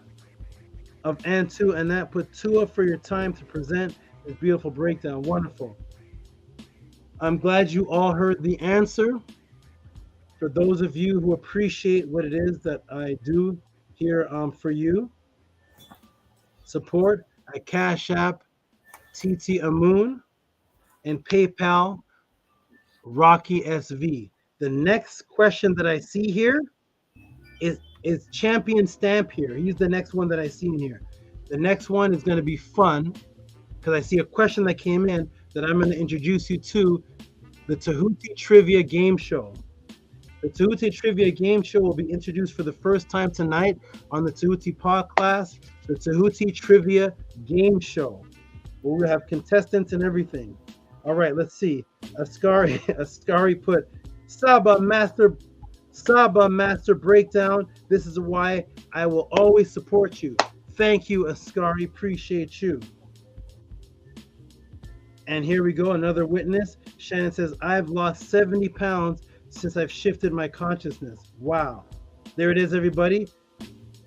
Speaker 3: of Antu and that put Tua for your time to present this beautiful breakdown. Wonderful. I'm glad you all heard the answer. For those of you who appreciate what it is that I do here for you, support at Cash App T.O.M. and PayPal Rocky SV. The next question that I see here is Champion Stamp here. He's the next one that I see in here. The next one is going to be fun because I see a question that came in that I'm going to introduce you to, the Tehuti Trivia Game Show. The Tehuti Trivia Game Show will be introduced for the first time tonight on the Tehuti podcast, the Tehuti Trivia Game Show, where we have contestants and everything. All right, let's see. Ascari put SABA Master Breakdown. This is why I will always support you. Thank you, Ascari. Appreciate you. And here we go, another witness. Shannon says, I've lost 70 pounds since I've shifted my consciousness. Wow. There it is, everybody.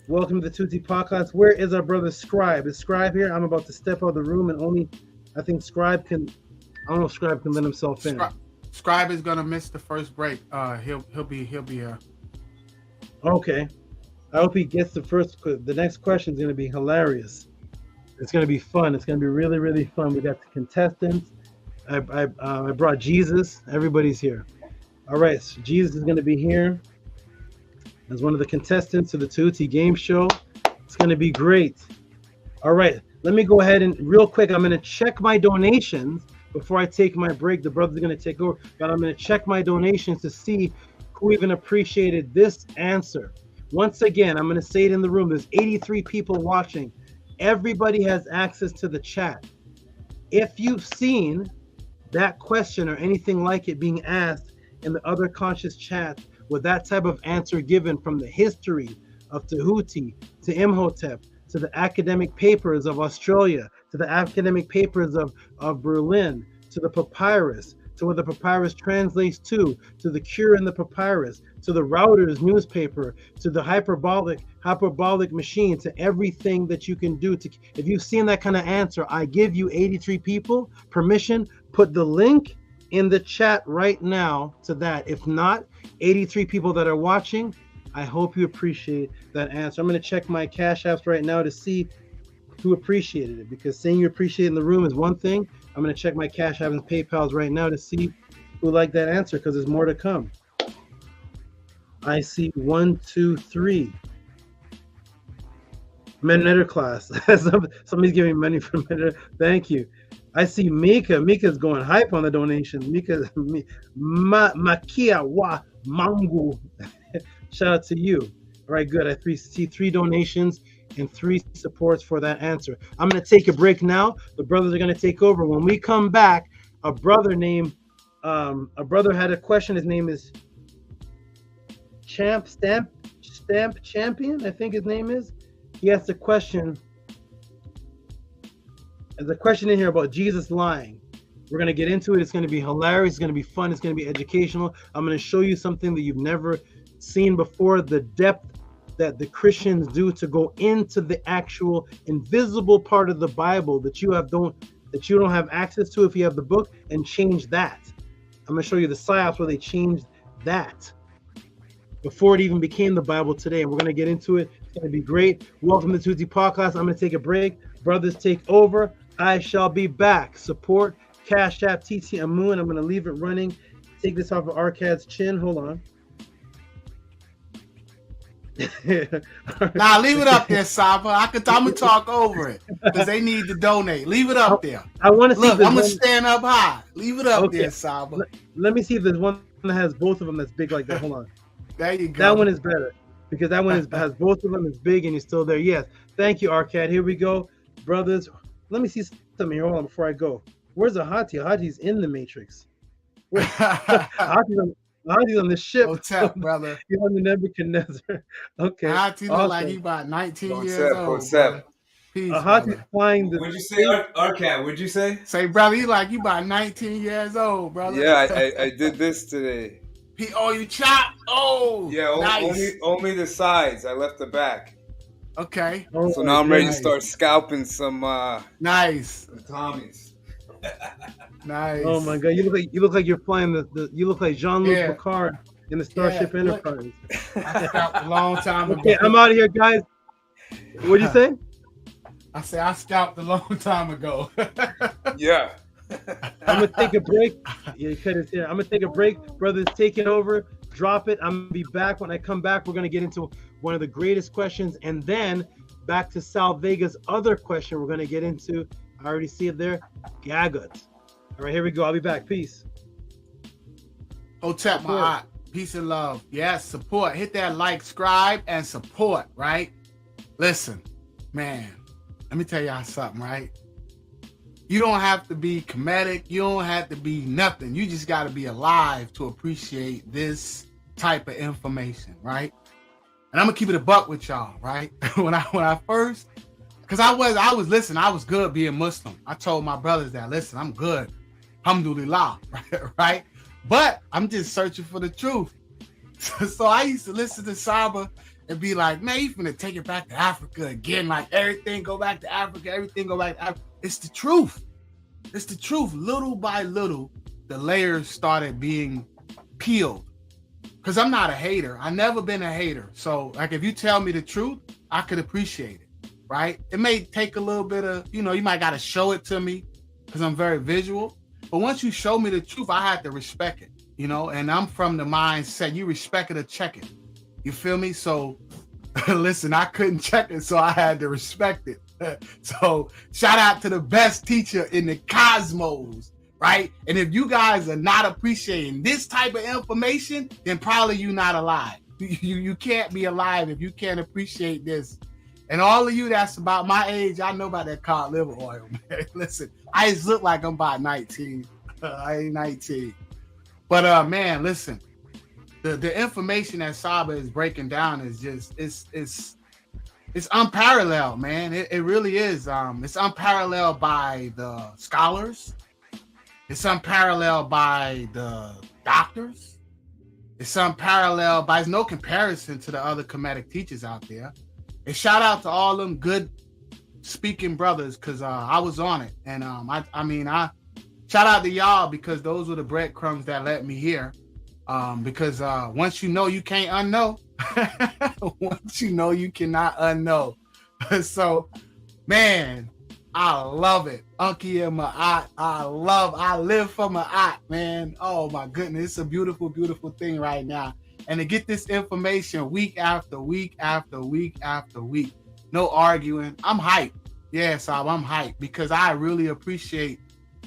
Speaker 3: Welcome to the Tutti Podcast. Where is our brother Scribe? Is Scribe here? I'm about to step out of the room and only, I think Scribe can, I don't know if Scribe can let himself in.
Speaker 9: Scribe is gonna miss the first break. He'll be here.
Speaker 3: Okay. I hope he gets the first. The next question is gonna be hilarious. It's gonna be fun. It's gonna be really, really fun. We got the contestants. I brought Jesus. Everybody's here. All right. So Jesus is gonna be here as one of the contestants of the Tehuti Game Show. It's gonna be great. All right. Let me go ahead and real quick. I'm gonna check my donations. Before I take my break, the brother's going to take over, but I'm going to check my donations to see who even appreciated this answer.
Speaker 11: Once again, I'm going to say it in the room. There's 83 people watching. Everybody has access to the chat. If you've seen that question or anything like it being asked in the other conscious chat with that type of answer given from the history of Tehuti to Imhotep to the academic papers of Australia to the academic papers of Berlin to the papyrus to what the papyrus translates to the cure in the papyrus, to the Reuters newspaper, to the hyperbolic machine, to everything that you can do. If you've seen that kind of answer, I give you 83 people permission. Put the link in the chat right now to that. If not, 83 people that are watching, I hope you appreciate that answer. I'm going to check my Cash Apps right now to see who appreciated it, because saying you appreciate it in the room is one thing. I'm going to check my Cash App and PayPals right now to see who liked that answer, because there's more to come. I see 1, 2, 3. Mentor class. Somebody's giving me money for Mentor. Thank you. I see Mika. Mika's going hype on the donation. Mika, Makia wa Mangu. Shout out to you. All right, good. I see 3 donations and 3 supports for that answer. I'm going to take a break now. The brothers are going to take over. When we come back, a brother had a question. His name is Stamp Champion, I think his name is. He asked a question. There's a question in here about Jesus lying. We're going to get into it. It's going to be hilarious. It's going to be fun. It's going to be educational. I'm going to show you something that you've never seen before, the depth that the Christians do to go into the actual invisible part of the Bible that you don't have access to if you have the book, and change that. I'm going to show you the psyops where they changed that before it even became the Bible today. And we're going to get into it. It's going to be great. Welcome to Tehuti's podcast. I'm going to take a break. Brothers, take over. I shall be back. Support Cash App TT Amun. I'm going to leave it running. Take this off of Arcad's chin. Hold on.
Speaker 9: Nah, leave it up there, Saba. I'm gonna talk over it because they need to donate. Leave it up there.
Speaker 11: I want to see.
Speaker 9: Look, I'm gonna stand up high. Leave it up there, Saba.
Speaker 11: Let me see if there's one that has both of them that's big like that. Hold on.
Speaker 9: There you go.
Speaker 11: That one is better because that one has both of them. It's big and you're still there. Yes. Thank you, Arcad. Here we go, brothers. Let me see something here. Hold on before I go. Where's Ahati? Ahati's in the Matrix. Ahati's on the ship.
Speaker 9: What's up, brother?
Speaker 11: He's on the Nebuchadnezzar. Okay.
Speaker 9: Ahati look like he about 19 years old.
Speaker 12: What's up?
Speaker 9: Peace,
Speaker 11: Ahati's flying the.
Speaker 12: What'd you say, Arcad? What'd you say?
Speaker 9: Say, brother, you like you about 19 years old, brother.
Speaker 12: Yeah, I did this today.
Speaker 9: You chopped? Oh,
Speaker 12: yeah,
Speaker 9: nice.
Speaker 12: only the sides. I left the back.
Speaker 9: Okay.
Speaker 12: So now I'm ready to start scalping some
Speaker 9: nice
Speaker 12: some Tommies.
Speaker 9: Nice.
Speaker 11: Oh my God, you look like you're flying you look like Jean-Luc Picard in the Starship Enterprise.
Speaker 9: I scalped a long time ago.
Speaker 11: Okay, I'm out of here, guys. What'd you say?
Speaker 9: I said I scalped a long time ago.
Speaker 12: Yeah.
Speaker 11: I'm gonna take a break. Yeah, I'm gonna take a break. Brothers, take it over. Drop it. I'm gonna be back. When I come back, we're gonna get into one of the greatest questions, and then back to Sal Vega's other question. We're gonna get into. I already see it there. Gagut. All right, here we go. I'll be back. Peace.
Speaker 9: Hotep, my eye. Peace and love. Yes, support. Hit that like, subscribe, and support, right? Listen, man, let me tell y'all something, right? You don't have to be comedic. You don't have to be nothing. You just got to be alive to appreciate this type of information, right? And I'm going to keep it a buck with y'all, right? when I first... Because I was listening, I was good being Muslim. I told my brothers that, listen, I'm good. Alhamdulillah, right? But I'm just searching for the truth. So I used to listen to Saba and be like, man, you finna take it back to Africa again. Like everything go back to Africa, everything go back to Africa. It's the truth. It's the truth. Little by little, the layers started being peeled. Because I'm not a hater. I've never been a hater. So like if you tell me the truth, I could appreciate it. Right? It may take a little bit of, you might got to show it to me because I'm very visual. But once you show me the truth, I had to respect it, and I'm from the mindset, you respect it or check it. You feel me? So listen, I couldn't check it, so I had to respect it. So shout out to the best teacher in the cosmos, right? And if you guys are not appreciating this type of information, then probably you're not alive. You can't be alive if you can't appreciate this. And all of you that's about my age, I know about that cod liver oil, man. Listen, I just look like I'm about 19. I ain't 19. But man, listen, the information that SABA is breaking down is just it's unparalleled, man. It really is. It's unparalleled by the scholars. It's unparalleled by the doctors. It's unparalleled by, there's no comparison to the other Kemetic teachers out there. And shout out to all them good speaking brothers, because I was on it. And I shout out to y'all, because those were the breadcrumbs that let me hear. Because once you know, you can't unknow. Once you know, you cannot unknow. So, man, I love it. Unky and Ma'at, I live for Ma'at, man. Oh my goodness, it's a beautiful, beautiful thing right now. And to get this information week after week after week after week, no arguing. I'm hyped. Yeah, Sab, I'm hyped, because I really appreciate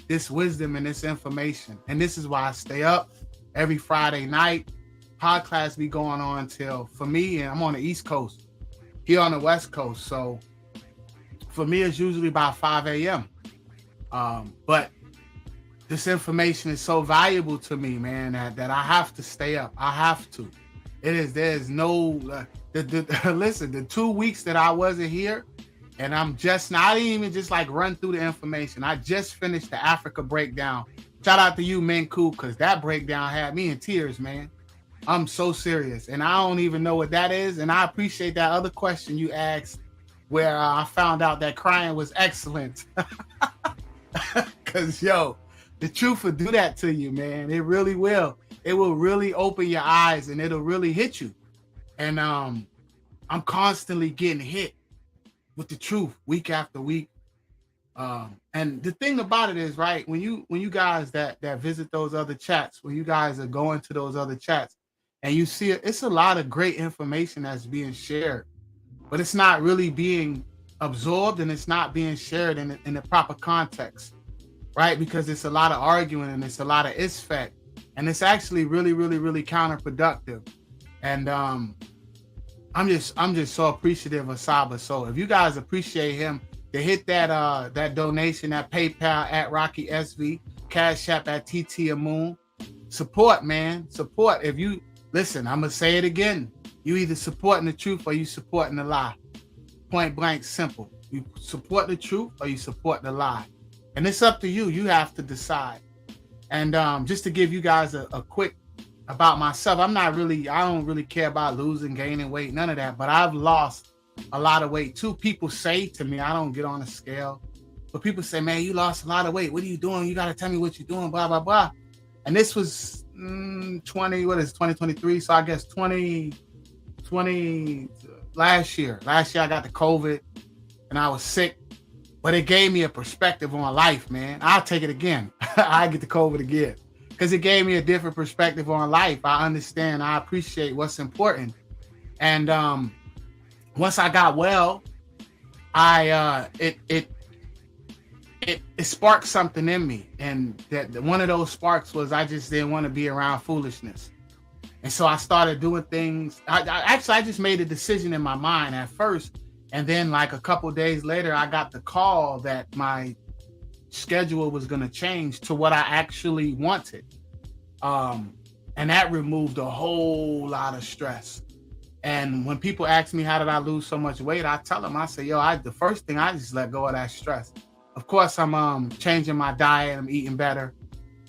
Speaker 9: this wisdom and this information. And this is why I stay up every Friday night. Podcast be going on till, for me, and I'm on the East Coast, here on the West Coast. So for me, it's usually about 5 a.m. But this information is so valuable to me, man, that I have to stay up. I have to. There's no, listen, the 2 weeks that I wasn't here, and I didn't even just like run through the information. I just finished the Africa breakdown. Shout out to you, Menku, because that breakdown had me in tears, man. I'm so serious. And I don't even know what that is. And I appreciate that other question you asked, where I found out that crying was excellent. Because, yo, the truth will do that to you, man. It really will. It will really open your eyes, and it'll really hit you. And I'm constantly getting hit with the truth week after week. And the thing about it is, right, when you guys that visit those other chats, when you guys are going to those other chats, and you see it, it's a lot of great information that's being shared, but it's not really being absorbed, and it's not being shared in the proper context, right? Because it's a lot of arguing, and it's a lot of isfet, and it's actually really, really, really counterproductive. And I'm just so appreciative of SABA. So if you guys appreciate him, to hit that donation, that PayPal at Rocky SV, Cash App at TT support, man, support. If you listen, I'm gonna say it again. You either supporting the truth or you supporting the lie. Point blank, simple. You support the truth or you support the lie, and it's up to you. You have to decide. And just to give you guys a quick about myself, I don't really care about losing, gaining weight, none of that. But I've lost a lot of weight too. People say to me, I don't get on a scale, but people say, man, you lost a lot of weight. What are you doing? You got to tell me what you're doing, blah, blah, blah. And this was 2023. So I guess 2020, last year I got the COVID and I was sick, but it gave me a perspective on life, man. I'll take it again. I get the COVID again, because it gave me a different perspective on life. I understand. I appreciate what's important. And, once I got well, it sparked something in me, and that one of those sparks was I just didn't want to be around foolishness, and so I started doing things. I just made a decision in my mind at first, and then like a couple of days later, I got the call that my schedule was going to change to what I actually wanted, and that removed a whole lot of stress. And when people ask me how did I lose so much weight, I tell them, I say, the first thing, I just let go of that stress. Of course, I'm changing my diet, I'm eating better,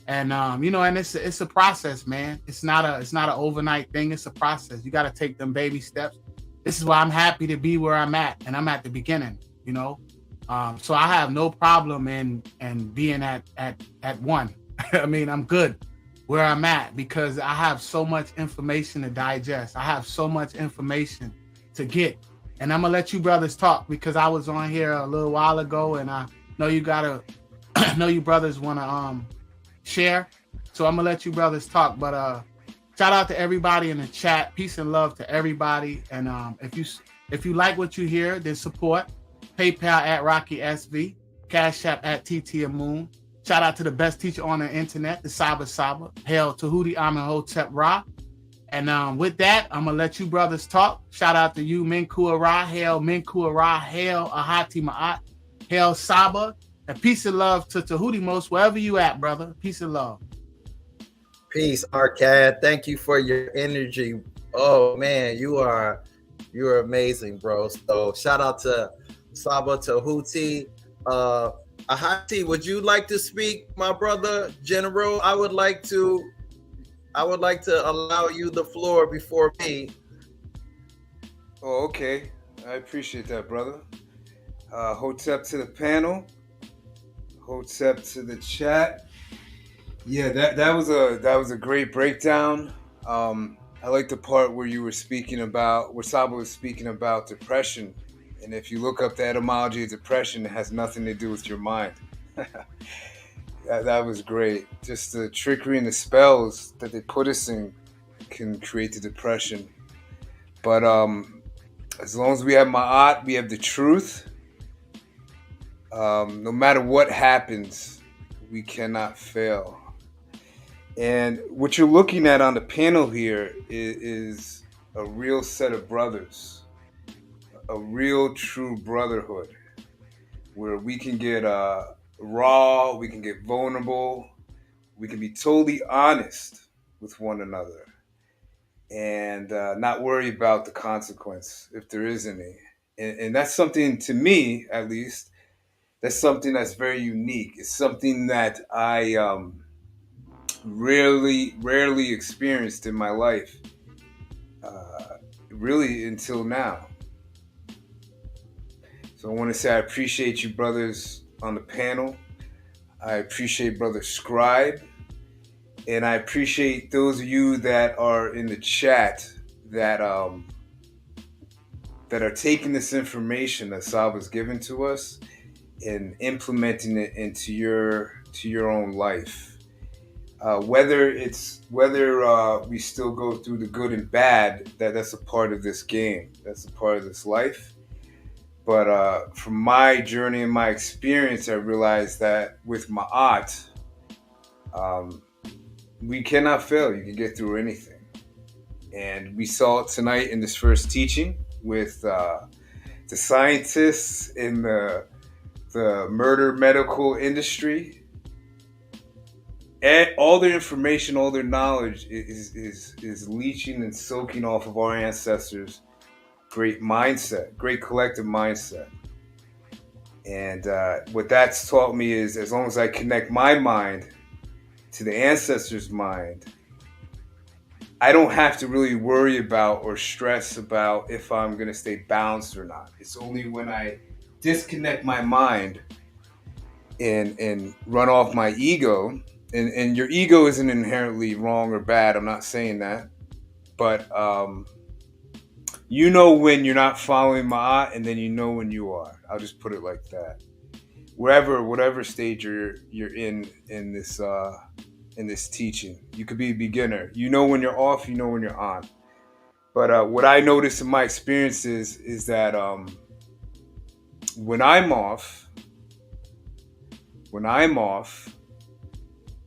Speaker 9: and and it's a process, man. It's not an overnight thing. It's a process. You got to take them baby steps. This is why I'm happy to be where I'm at, and I'm at the beginning. So I have no problem in being at one. I mean, I'm good where I'm at, because I have so much information to digest. I have so much information to get. And I'm gonna let you brothers talk, because I was on here a little while ago, and I know you brothers wanna share. So I'm gonna let you brothers talk. But shout out to everybody in the chat. Peace and love to everybody. And if you like what you hear, then support. PayPal at Rocky SV, Cash App at TT. Shout out to the best teacher on the internet, the SABA. Hail Tehuti'S, Amenhotep Ra. And with that, I'm gonna let you brothers talk. Shout out to you, Minku Ara, Hail Minku Ara, Hail Ahati Ma'at, Hail Saba, and peace and love to Tehuti'S, wherever you at, brother. Peace and love.
Speaker 13: Peace, Arcad. Thank you for your energy. Oh man, you're amazing, bro. So shout out to Saba Tehuti. Ahati, would you like to speak, my brother General? I would like to allow you the floor before me.
Speaker 12: Oh, okay. I appreciate that, brother. Hotep to the panel. Hotep to the chat. Yeah, that was a great breakdown. I like the part where you were speaking about, where Saba was speaking about depression. And if you look up the etymology of depression, it has nothing to do with your mind. That was great. Just the trickery and the spells that they put us in can create the depression. But as long as we have Ma'at, we have the truth. No matter what happens, we cannot fail. And what you're looking at on the panel here is a real set of brothers, a real true brotherhood, where we can get raw, we can get vulnerable, we can be totally honest with one another, and not worry about the consequence if there is any. And that's something, to me at least, that's something that's very unique. It's something that I rarely experienced in my life, really until now. So I want to say I appreciate you brothers on the panel. I appreciate Brother Scribe. And I appreciate those of you that are in the chat that are taking this information that Saba's given to us and implementing it into your own life. Whether we still go through the good and bad, that's a part of this game. That's a part of this life. But from my journey and my experience, I realized that with Ma'at, we cannot fail. You can get through anything. And we saw it tonight in this first teaching with the scientists in the murder medical industry. And all their information, all their knowledge is leeching and soaking off of our ancestors' great mindset, great collective mindset. And what that's taught me is, as long as I connect my mind to the ancestors' mind, I don't have to really worry about or stress about if I'm going to stay balanced or not. It's only when I disconnect my mind and run off my ego. And your ego isn't inherently wrong or bad. I'm not saying that. But you know when you're not following Ma'at, and then you know when you are. I'll just put it like that. Whatever stage you're in this teaching. You could be a beginner. You know when you're off, you know when you're on. But what I noticed in my experiences is that when I'm off,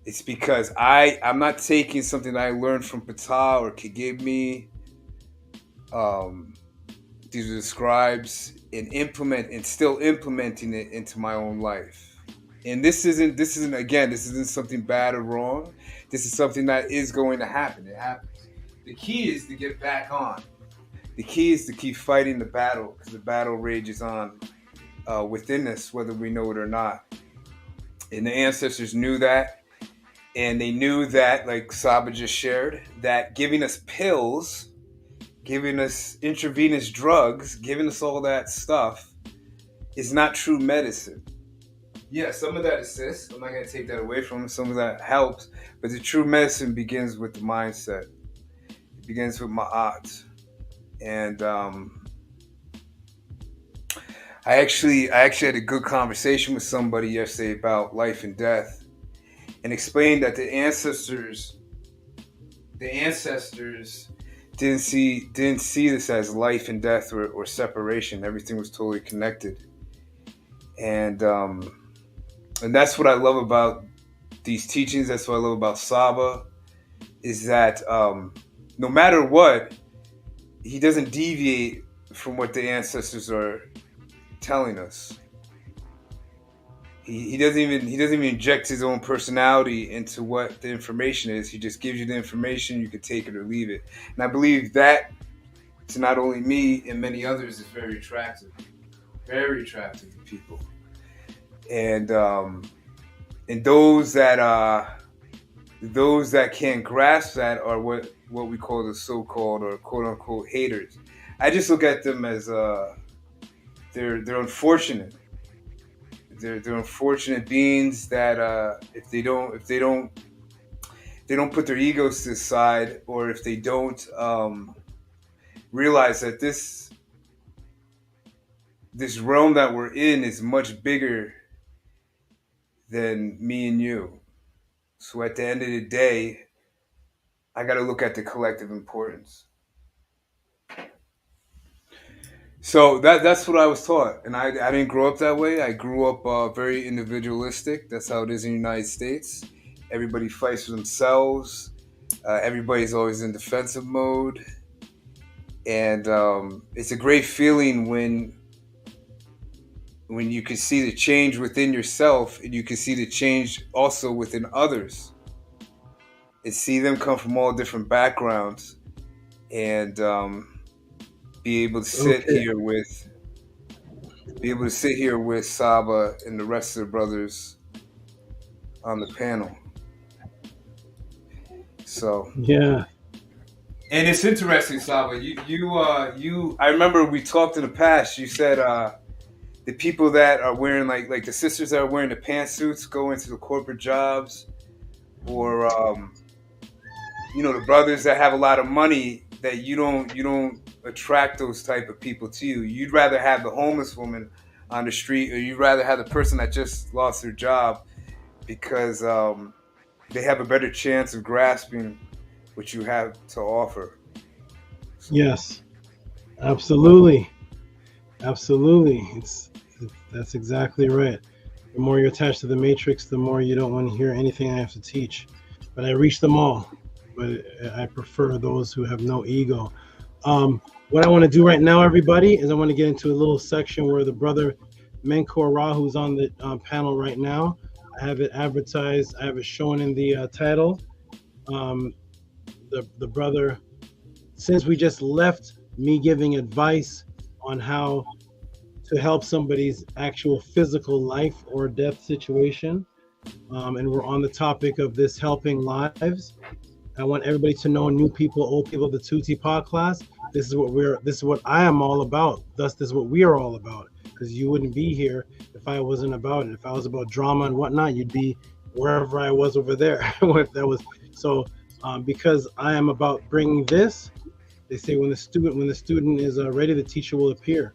Speaker 12: it's because I'm not taking something that I learned from Ptah or Kigibmi, these are the scribes, and still implementing it into my own life. And this isn't something bad or wrong. This is something that is going to happen. It happens. The key is to get back on. The key is to keep fighting the battle, because the battle rages on within us, whether we know it or not. And the ancestors knew that. And they knew that, like Saba just shared, that giving us pills, giving us intravenous drugs, giving us all that stuff is not true medicine. Yeah, some of that assists. I'm not going to take that away from them. Some of that helps. But the true medicine begins with the mindset. It begins with Ma'at. And I actually had a good conversation with somebody yesterday about life and death, and explained that the ancestors didn't see this as life and death or separation. Everything was totally connected. And that's what I love about these teachings. That's what I love about Saba, is that no matter what, he doesn't deviate from what the ancestors are telling us. He doesn't even inject his own personality into what the information is. He just gives you the information. You can take it or leave it. And I believe that to not only me and many others is very attractive to people. And those that can't grasp that are what we call the so-called or quote-unquote haters. I just look at them as they're unfortunate. They're unfortunate beings that if they don't put their egos to the side, or if they don't realize that this realm that we're in is much bigger than me and you. So at the end of the day, I got to look at the collective importance. So that's what I was taught, and I didn't grow up that way. I grew up very individualistic. That's how it is in the United States. Everybody fights for themselves. Everybody's always in defensive mode, and it's a great feeling when you can see the change within yourself, and you can see the change also within others, and see them come from all different backgrounds, and be able to sit here with Saba and the rest of the brothers on the panel. So
Speaker 11: yeah,
Speaker 12: and it's interesting, Saba. I remember we talked in the past. You said the people that are wearing like the sisters that are wearing the pantsuits go into the corporate jobs, or the brothers that have a lot of money, that you don't attract those type of people to you. You'd rather have the homeless woman on the street, or you'd rather have the person that just lost their job, because they have a better chance of grasping what you have to offer.
Speaker 11: Yes, absolutely. That's exactly right. The more you're attached to the matrix, the more you don't want to hear anything I have to teach. But I reach them all. But I prefer those who have no ego. What I want to do right now, everybody, is I want to get into a little section where the brother Menkor Ra, who's on the panel right now, I have it advertised. I have it shown in the title. The brother, since we just left me giving advice on how to help somebody's actual physical life or death situation, and we're on the topic of this helping lives. I want everybody to know, new people, old people, the Tehuti's class. This is what I am all about. Thus, this is what we are all about. Because you wouldn't be here if I wasn't about it. If I was about drama and whatnot, you'd be wherever I was over there. If that was so, because I am about bringing this. They say when the student is ready, the teacher will appear,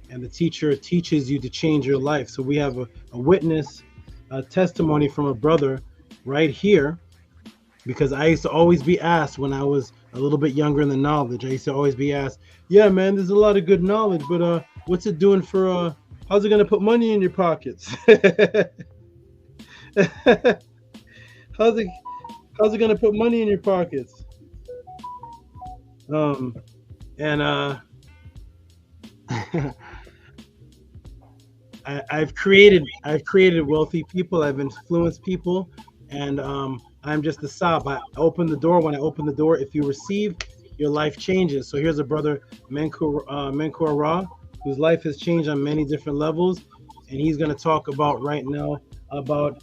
Speaker 11: and the teacher teaches you to change your life. So we have a witness, a testimony from a brother right here. Because I used to always be asked when I was a little bit younger in the knowledge, I used to always be asked, yeah, man, there's a lot of good knowledge, but what's it doing for, how's it going to put money in your pockets? How's it going to put money in your pockets? I've created wealthy people. I've influenced people, and I'm just the Saba. I open the door. When I open the door, if you receive, your life changes. So here's a brother, Menkor Ra, whose life has changed on many different levels, and he's going to talk about right now about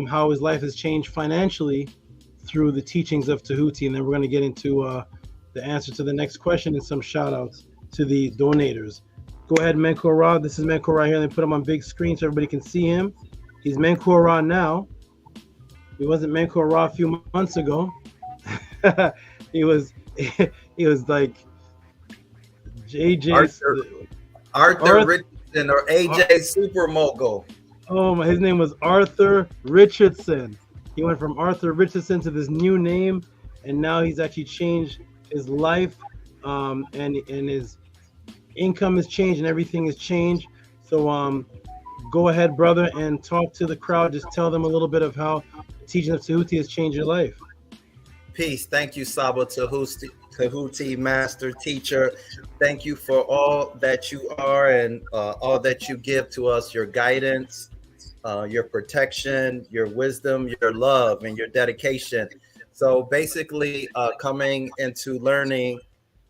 Speaker 11: how his life has changed financially through the teachings of Tehut'i, and then we're going to get into the answer to the next question and some shout outs to the donators. Go ahead, Menkor Ra. This is Menkor Ra here. They put him on big screen so everybody can see him. He's Menkor Ra now. He wasn't Menkor Ra a few months ago. he was like JJ
Speaker 13: Arthur Richardson, or AJ Super Mogul.
Speaker 11: Oh my, his name was Arthur Richardson. He went from Arthur Richardson to this new name, and now he's actually changed his life, and his income has changed and everything has changed. So go ahead, brother, and talk to the crowd. Just tell them a little bit of how the teaching of Tehut'i has changed your life.
Speaker 13: Peace. Thank you, Saba Tehut'i. Tehuti, master teacher. Thank you for all that you are and all that you give to us, your guidance, your protection, your wisdom, your love, and your dedication. So basically, coming into learning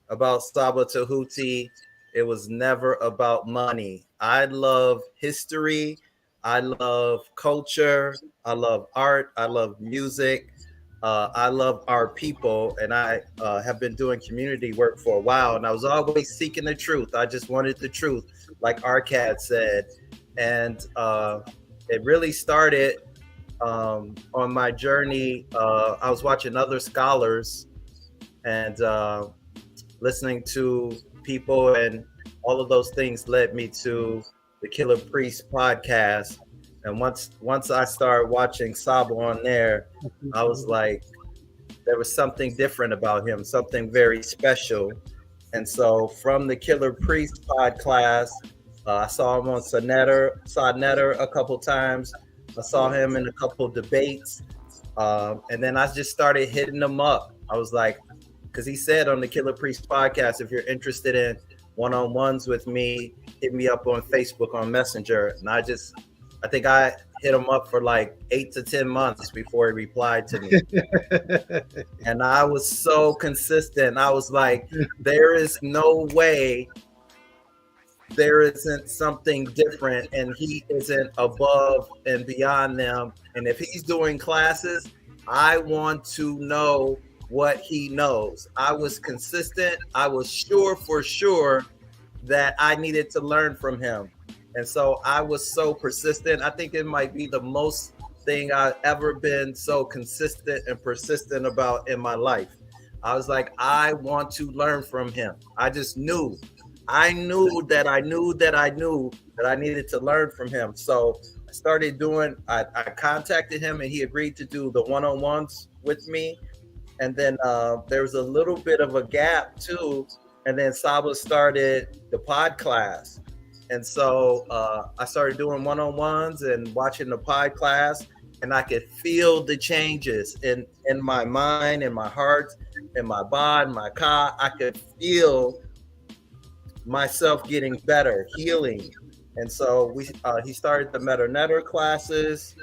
Speaker 13: about Saba Tehuti, it was never about money. I love history. I love culture. I love art. I love music. I love our people, and I have been doing community work for a while, and I was always seeking the truth. I just wanted the truth, like Arcad said. And it really started on my journey. I was watching other scholars and listening to people, and all of those things led me to the Killer Priest podcast. And once I started watching Saba on there, I was like, there was something different about him, something very special. And so from the Killer Priest podcast, I saw him on Sodnetter a couple times. I saw him in a couple debates. And then I just started hitting him up. I was like, because he said on the Killer Priest podcast, if you're interested in one-on-ones with me, hit me up on Facebook on Messenger. And I think I hit him up for like 8 to 10 months before he replied to me. And I was so consistent. I was like, there is no way there isn't something different, and he isn't above and beyond them. And if he's doing classes, I want to know what he knows. I was consistent. I was sure that I needed to learn from him. And so I was so persistent. I think it might be the most thing I've ever been so consistent and persistent about in my life. I was like, I want to learn from him. I just knew. I knew that I needed to learn from him. So I started I contacted him, and he agreed to do the one-on-ones with me. And then there was a little bit of a gap too. And then Saba started the pod class. And so I started doing one-on-ones and watching the pod class, and I could feel the changes in my mind, in my heart, in my body, my car. I could feel myself getting better, healing. And so he started the Meta classes.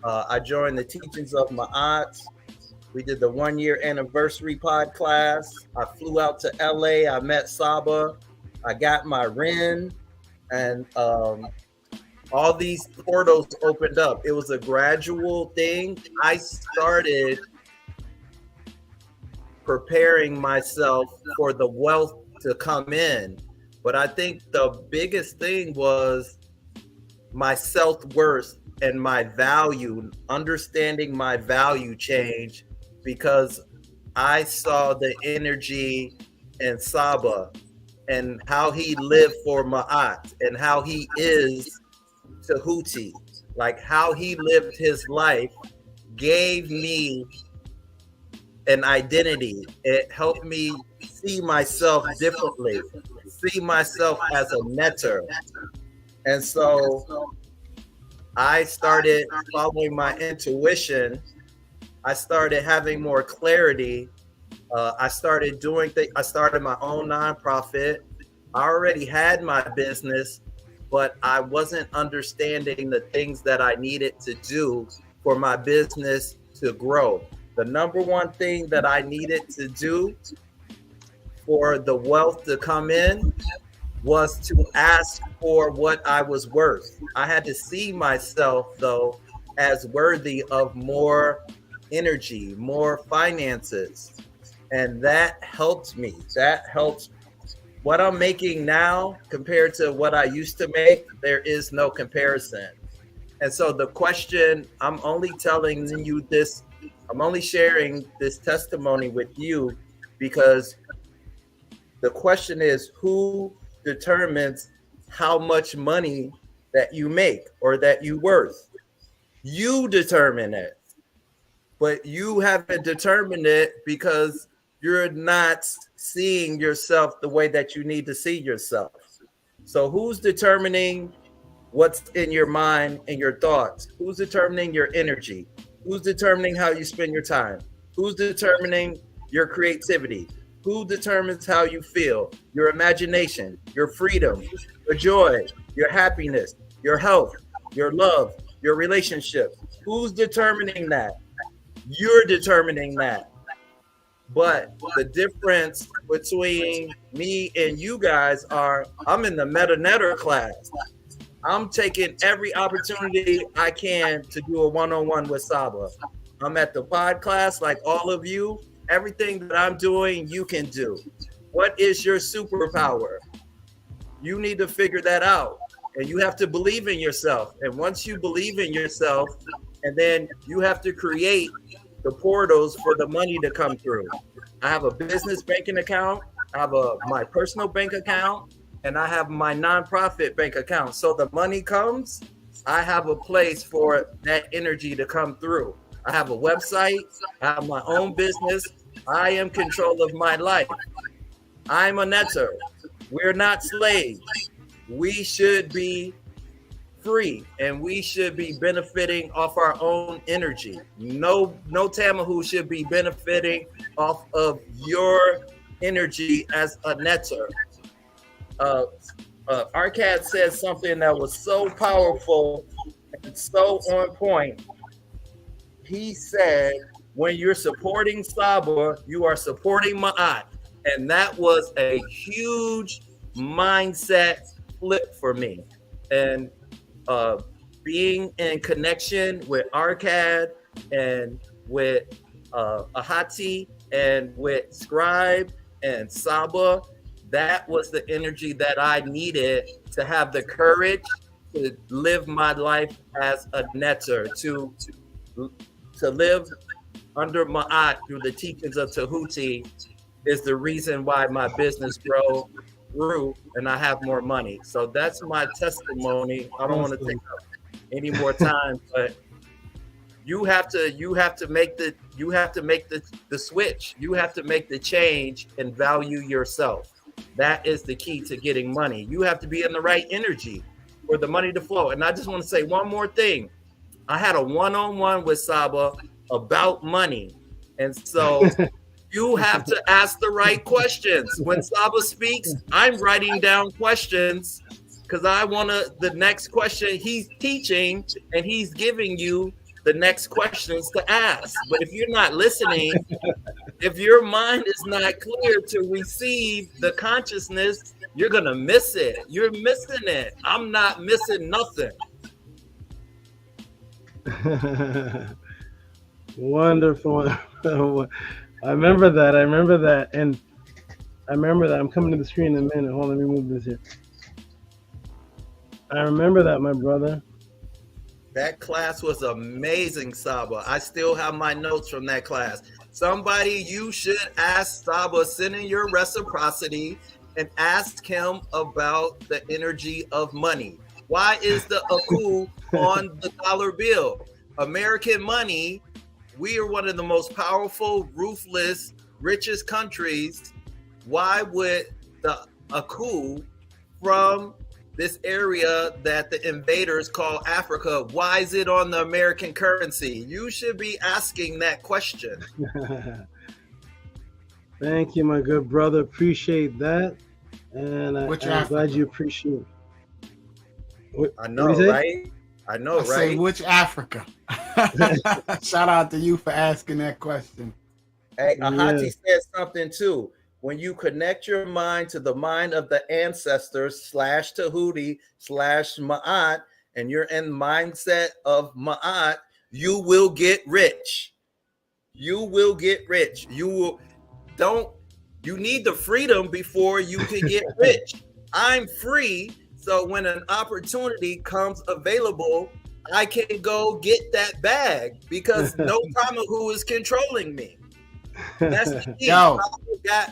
Speaker 13: I joined the teachings of Ma'at. We did the 1-year anniversary pod class. I flew out to LA. I met Saba. I got my RIN. And all these portals opened up. It was a gradual thing. I started preparing myself for the wealth to come in. But I think the biggest thing was my self-worth and my value, understanding my value change, because I saw the energy in Saba and how he lived for Ma'at and how he is Tehuti. Like how he lived his life gave me an identity. It helped me see myself differently, see myself as a netter. And so I started following my intuition. I started having more clarity. I started doing things. I started my own nonprofit. I already had my business, but I wasn't understanding the things that I needed to do for my business to grow. The number one thing that I needed to do for the wealth to come in was to ask for what I was worth. I had to see myself, though, as worthy of more energy, more finances. And that helped me. That helped. What I'm making now compared to what I used to make, there is no comparison. And so the question, I'm only telling you this, I'm only sharing this testimony with you because the question is, who determines how much money that you make or that you worth? You determine it, but you haven't determined it because you're not seeing yourself the way that you need to see yourself. So who's determining what's in your mind and your thoughts? Who's determining your energy? Who's determining how you spend your time? Who's determining your creativity? Who determines how you feel? Your imagination, your freedom, your joy, your happiness, your health, your love, your relationships. Who's determining that? You're determining that. But the difference between me and you guys are I'm in the meta-netter class. I'm taking every opportunity I can to do a one-on-one with Saba. I'm at the pod class like all of you. Everything that I'm doing, you can do. What is your superpower? You need to figure that out. And you have to believe in yourself. And once you believe in yourself, and then you have to create the portals for the money to come through. I have a business banking account. I have my personal bank account. And I have my nonprofit bank account. So the money comes, I have a place for that energy to come through. I have a website. I have my own business. I am control of my life. I'm a netter. We're not slaves. We should be free and we should be benefiting off our own energy. No Tamahu should be benefiting off of your energy as a netter. Arcad said something that was so powerful and so on point. He said, when you're supporting Saba, you are supporting Ma'at. And that was a huge mindset flip for me. And being in connection with Arcad and with Ahati and with Scribe and Saba, that was the energy that I needed to have the courage to live my life as a netter, to live under Ma'at through the teachings of Tehuti is the reason why my business grew and I have more money. So that's my testimony. I don't want to take up any more time, but you have to make the switch. You have to make the change and value yourself. That is the key to getting money. You have to be in the right energy for the money to flow. And I just want to say one more thing. I had a one-on-one with Saba about money. And so you have to ask the right questions. When Saba speaks, I'm writing down questions because I want the next question he's teaching and he's giving you the next questions to ask. But if you're not listening, if your mind is not clear to receive the consciousness, you're going to miss it. You're missing it. I'm not missing nothing.
Speaker 11: Wonderful. I remember that. And I remember that. I'm coming to the screen in a minute. Hold on, let me move this here. I remember that, my brother.
Speaker 13: That class was amazing, Saba. I still have my notes from that class. Somebody, you should ask Saba, send in your reciprocity and ask him about the energy of money. Why is the Aku on the dollar bill? American money, we are one of the most powerful, ruthless, richest countries. Why would the Aku from this area that the invaders call Africa, why is it on the American currency? You should be asking that question.
Speaker 11: Thank you, my good brother. Appreciate that. And I'm glad you appreciate it.
Speaker 13: I know, right? I know, right?
Speaker 9: Say which Africa? Shout out to you for asking that question.
Speaker 13: Hey, Ahati said something too. When you connect your mind to the mind of the ancestors / Tehuti / Ma'at, and you're in mindset of Ma'at, you will get rich. You will get rich. You need the freedom before you can get rich. I'm free. So when an opportunity comes available, I can go get that bag because no Tamahu is controlling me. That's the key.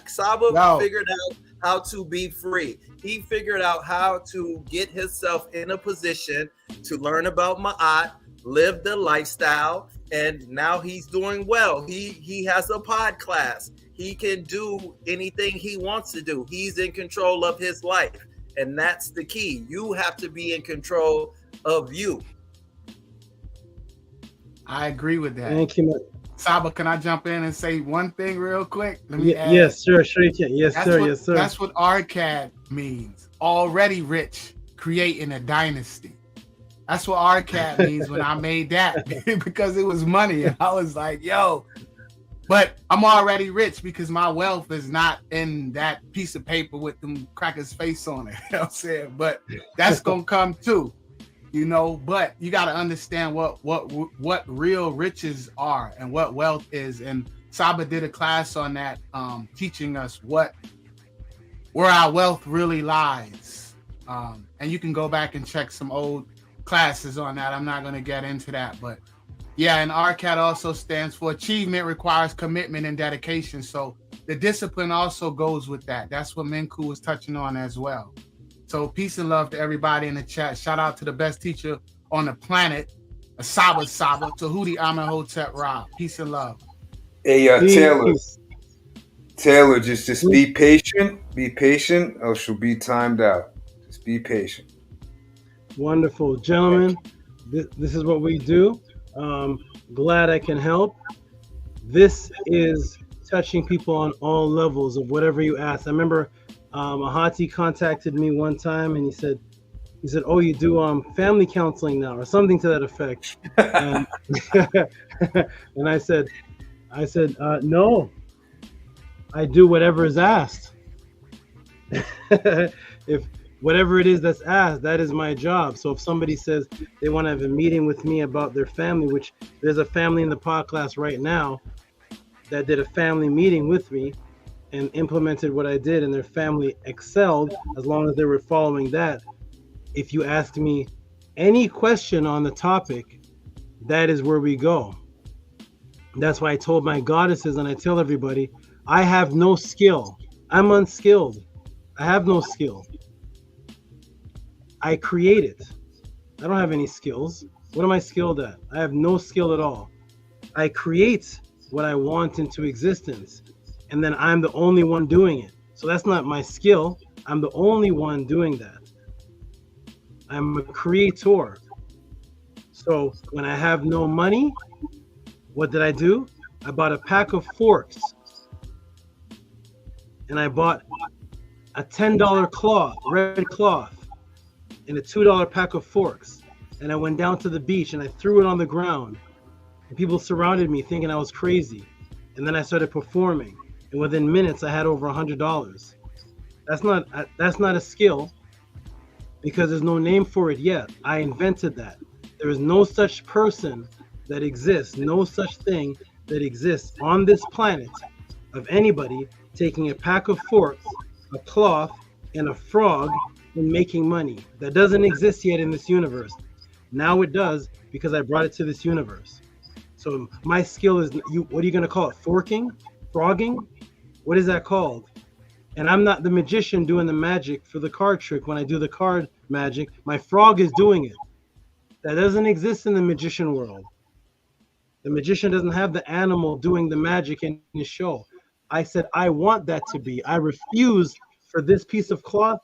Speaker 13: Saba figured out how to be free. He figured out how to get himself in a position to learn about Ma'at, live the lifestyle, and now he's doing well. He has a pod class. He can do anything he wants to do. He's in control of his life. And that's the key. You have to be in control of you.
Speaker 9: I agree with that.
Speaker 11: Thank you.
Speaker 9: Saba, can I jump in and say one thing real quick? Let me add.
Speaker 11: Yes, sure, sure you can. Yes, sir, yes, sir.
Speaker 9: That's what ARCAD means. Already rich, creating a dynasty. That's what ARCAD means when I made that, because it was money. And I was like, yo, but I'm already rich because my wealth is not in that piece of paper with them crackers' face on it. You know what I'm saying? But that's gonna come too, you know. But you got to understand what real riches are and what wealth is. And Saba did a class on that, teaching us where our wealth really lies. And you can go back and check some old classes on that. I'm not going to get into that, but yeah. And RCAT also stands for achievement requires commitment and dedication. So the discipline also goes with that. That's what Minku was touching on as well. So peace and love to everybody in the chat. Shout out to the best teacher on the planet, Saba, Tehuti Amenhotep Ra. Peace and love.
Speaker 12: Hey, Taylor, just be patient. Be patient, or she'll be timed out. Just be patient.
Speaker 11: Wonderful, gentlemen. This is what we do. Glad I can help. This is touching people on all levels of whatever you ask. I remember Ahati contacted me one time and he said, "Oh, you do family counseling now," or something to that effect. And, and I said, no, I do whatever is asked. If whatever it is that's asked, that is my job. So if somebody says they want to have a meeting with me about their family, which there's a family in the pod class right now that did a family meeting with me and implemented what I did, and their family excelled as long as they were following that. If you ask me any question on the topic, that is where we go. That's why I told my goddesses, and I tell everybody, I have no skill. I'm unskilled. I have no skill. I create it. I don't have any skills. What am I skilled at? I have no skill at all. I create what I want into existence, and then I'm the only one doing it. So that's not my skill. I'm the only one doing that. I'm a creator. So when I have no money, what did I do? I bought a pack of forks, and I bought a $10 cloth, red cloth, and a $2 pack of forks. And I went down to the beach and I threw it on the ground. And people surrounded me thinking I was crazy. And then I started performing. And within minutes, I had over $100. That's not a skill, because there's no name for it yet. I invented that. There is no such person that exists, no such thing that exists on this planet of anybody taking a pack of forks, a cloth, and a frog and making money. That doesn't exist yet in this universe. Now it does, because I brought it to this universe. So my skill is, what are you going to call it? Forking? Frogging? What is that called? And I'm not the magician doing the magic for the card trick. When I do the card magic, my frog is doing it. That doesn't exist in the magician world. The magician doesn't have the animal doing the magic in his show. I said, I want that to be. I refuse for this piece of cloth,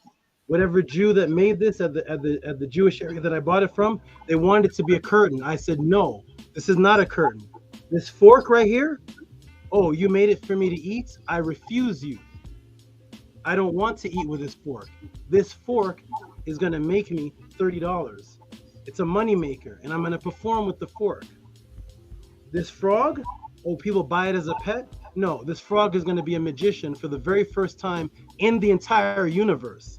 Speaker 11: whatever Jew that made this at the Jewish area that I bought it from, they wanted it to be a curtain. I said, no, this is not a curtain. This fork right here, oh, you made it for me to eat? I refuse you. I don't want to eat with this fork. This fork is going to make me $30. It's a money maker, and I'm going to perform with the fork. This frog, oh, people buy it as a pet? No, this frog is going to be a magician for the very first time in the entire universe.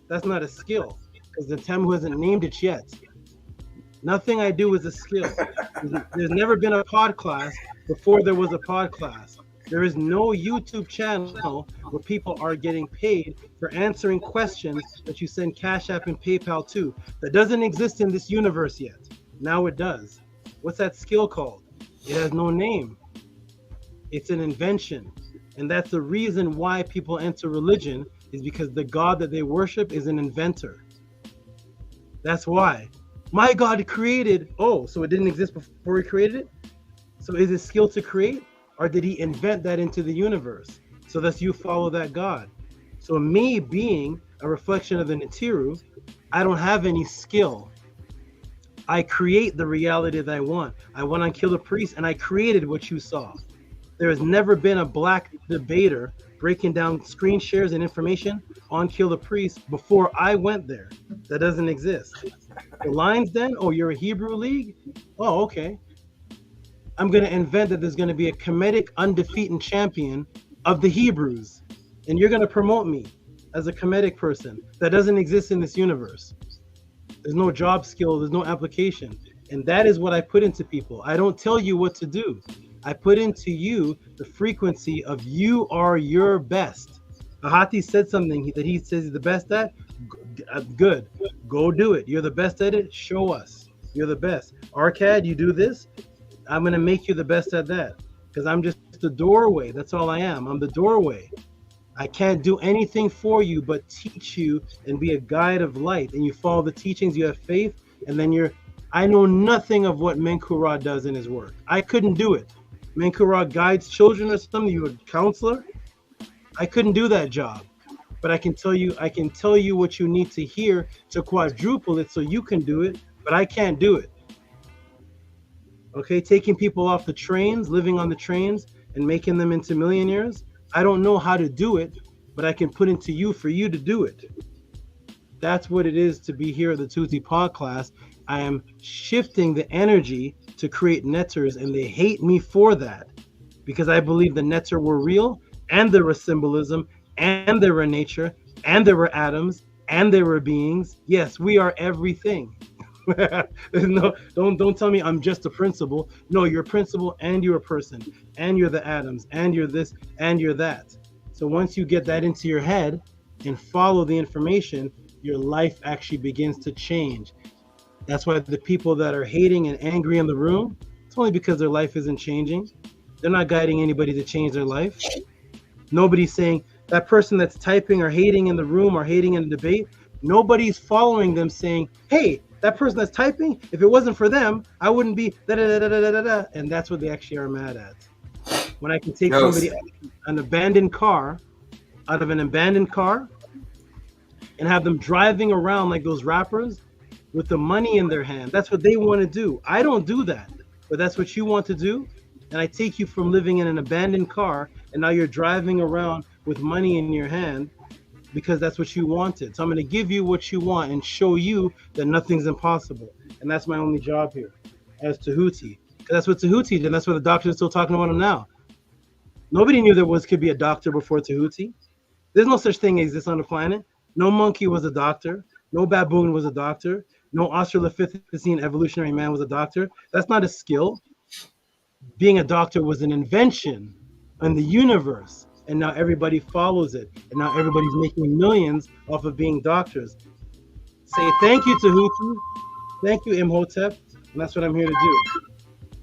Speaker 11: That's not a skill, because the Temu hasn't named it yet. Nothing I do is a skill. There's never been a pod class before there was a pod class. There is no YouTube channel where people are getting paid for answering questions that you send Cash App and PayPal to. That doesn't exist in this universe yet. Now it does. What's that skill called? It has no name. It's an invention. And that's the reason why people enter religion, is because the God that they worship is an inventor. That's why. My God created. Oh, so it didn't exist before he created it? So is it skill to create? Or did he invent that into the universe? So that you follow that God. So me being a reflection of the Nitiru, I don't have any skill. I create the reality that I want. I went on Kill the Priest and I created what you saw. There has never been a black debater breaking down screen shares and information on Kill the Priest before I went there. That doesn't exist. The Lions Den? Oh, you're a Hebrew league? Oh, okay. I'm going to invent that there's going to be a Kemetic undefeated champion of the Hebrews. And you're going to promote me as a Kemetic person. That doesn't exist in this universe. There's no job skill. There's no application. And that is what I put into people. I don't tell you what to do. I put into you the frequency of you are your best. Ahati said something that he says he's the best at. Good. Go do it. You're the best at it. Show us. You're the best. Arcad, you do this. I'm going to make you the best at that. Because I'm just the doorway. That's all I am. I'm the doorway. I can't do anything for you but teach you and be a guide of light. And you follow the teachings, you have faith, and then I know nothing of what Menkura does in his work. I couldn't do it. Menkura guides children or something, you're a counselor. I couldn't do that job. But I can tell you what you need to hear to quadruple it so you can do it, but I can't do it. Okay, taking people off the trains, living on the trains, and making them into millionaires. I don't know how to do it, but I can put into you for you to do it. That's what it is to be here at the Tehuti's Pod class. I am shifting the energy to create netters, and they hate me for that because I believe the netter were real, and there was symbolism, and there were nature, and there were atoms, and there were beings. Yes, we are everything. No, don't tell me I'm just a principle. No, you're a principle and you're a person and you're the atoms and you're this and you're that. So once you get that into your head and follow the information, your life actually begins to change. That's why the people that are hating and angry in the room, it's only because their life isn't changing. They're not guiding anybody to change their life. Nobody's saying that person that's typing or hating in the room or hating in the debate, nobody's following them saying, hey, that person that's typing, if it wasn't for them, I wouldn't be da da da da da da da. And that's what they actually are mad at. When I can take somebody out of an abandoned car, and have them driving around like those rappers with the money in their hand. That's what they want to do. I don't do that, but that's what you want to do. And I take you from living in an abandoned car, and now you're driving around with money in your hand, because that's what you wanted. So I'm going to give you what you want and show you that nothing's impossible. And that's my only job here as Tehuti. Because that's what Tehuti did, and that's what the doctors are still talking about him now. Nobody knew could be a doctor before Tehuti. There's no such thing as this on the planet. No monkey was a doctor. No baboon was a doctor. No Australopithecine evolutionary man was a doctor. That's not a skill. Being a doctor was an invention in the universe. And now everybody follows it. And now everybody's making millions off of being doctors. Say thank you to Tehuti. Thank you, Imhotep. And that's what I'm here to do.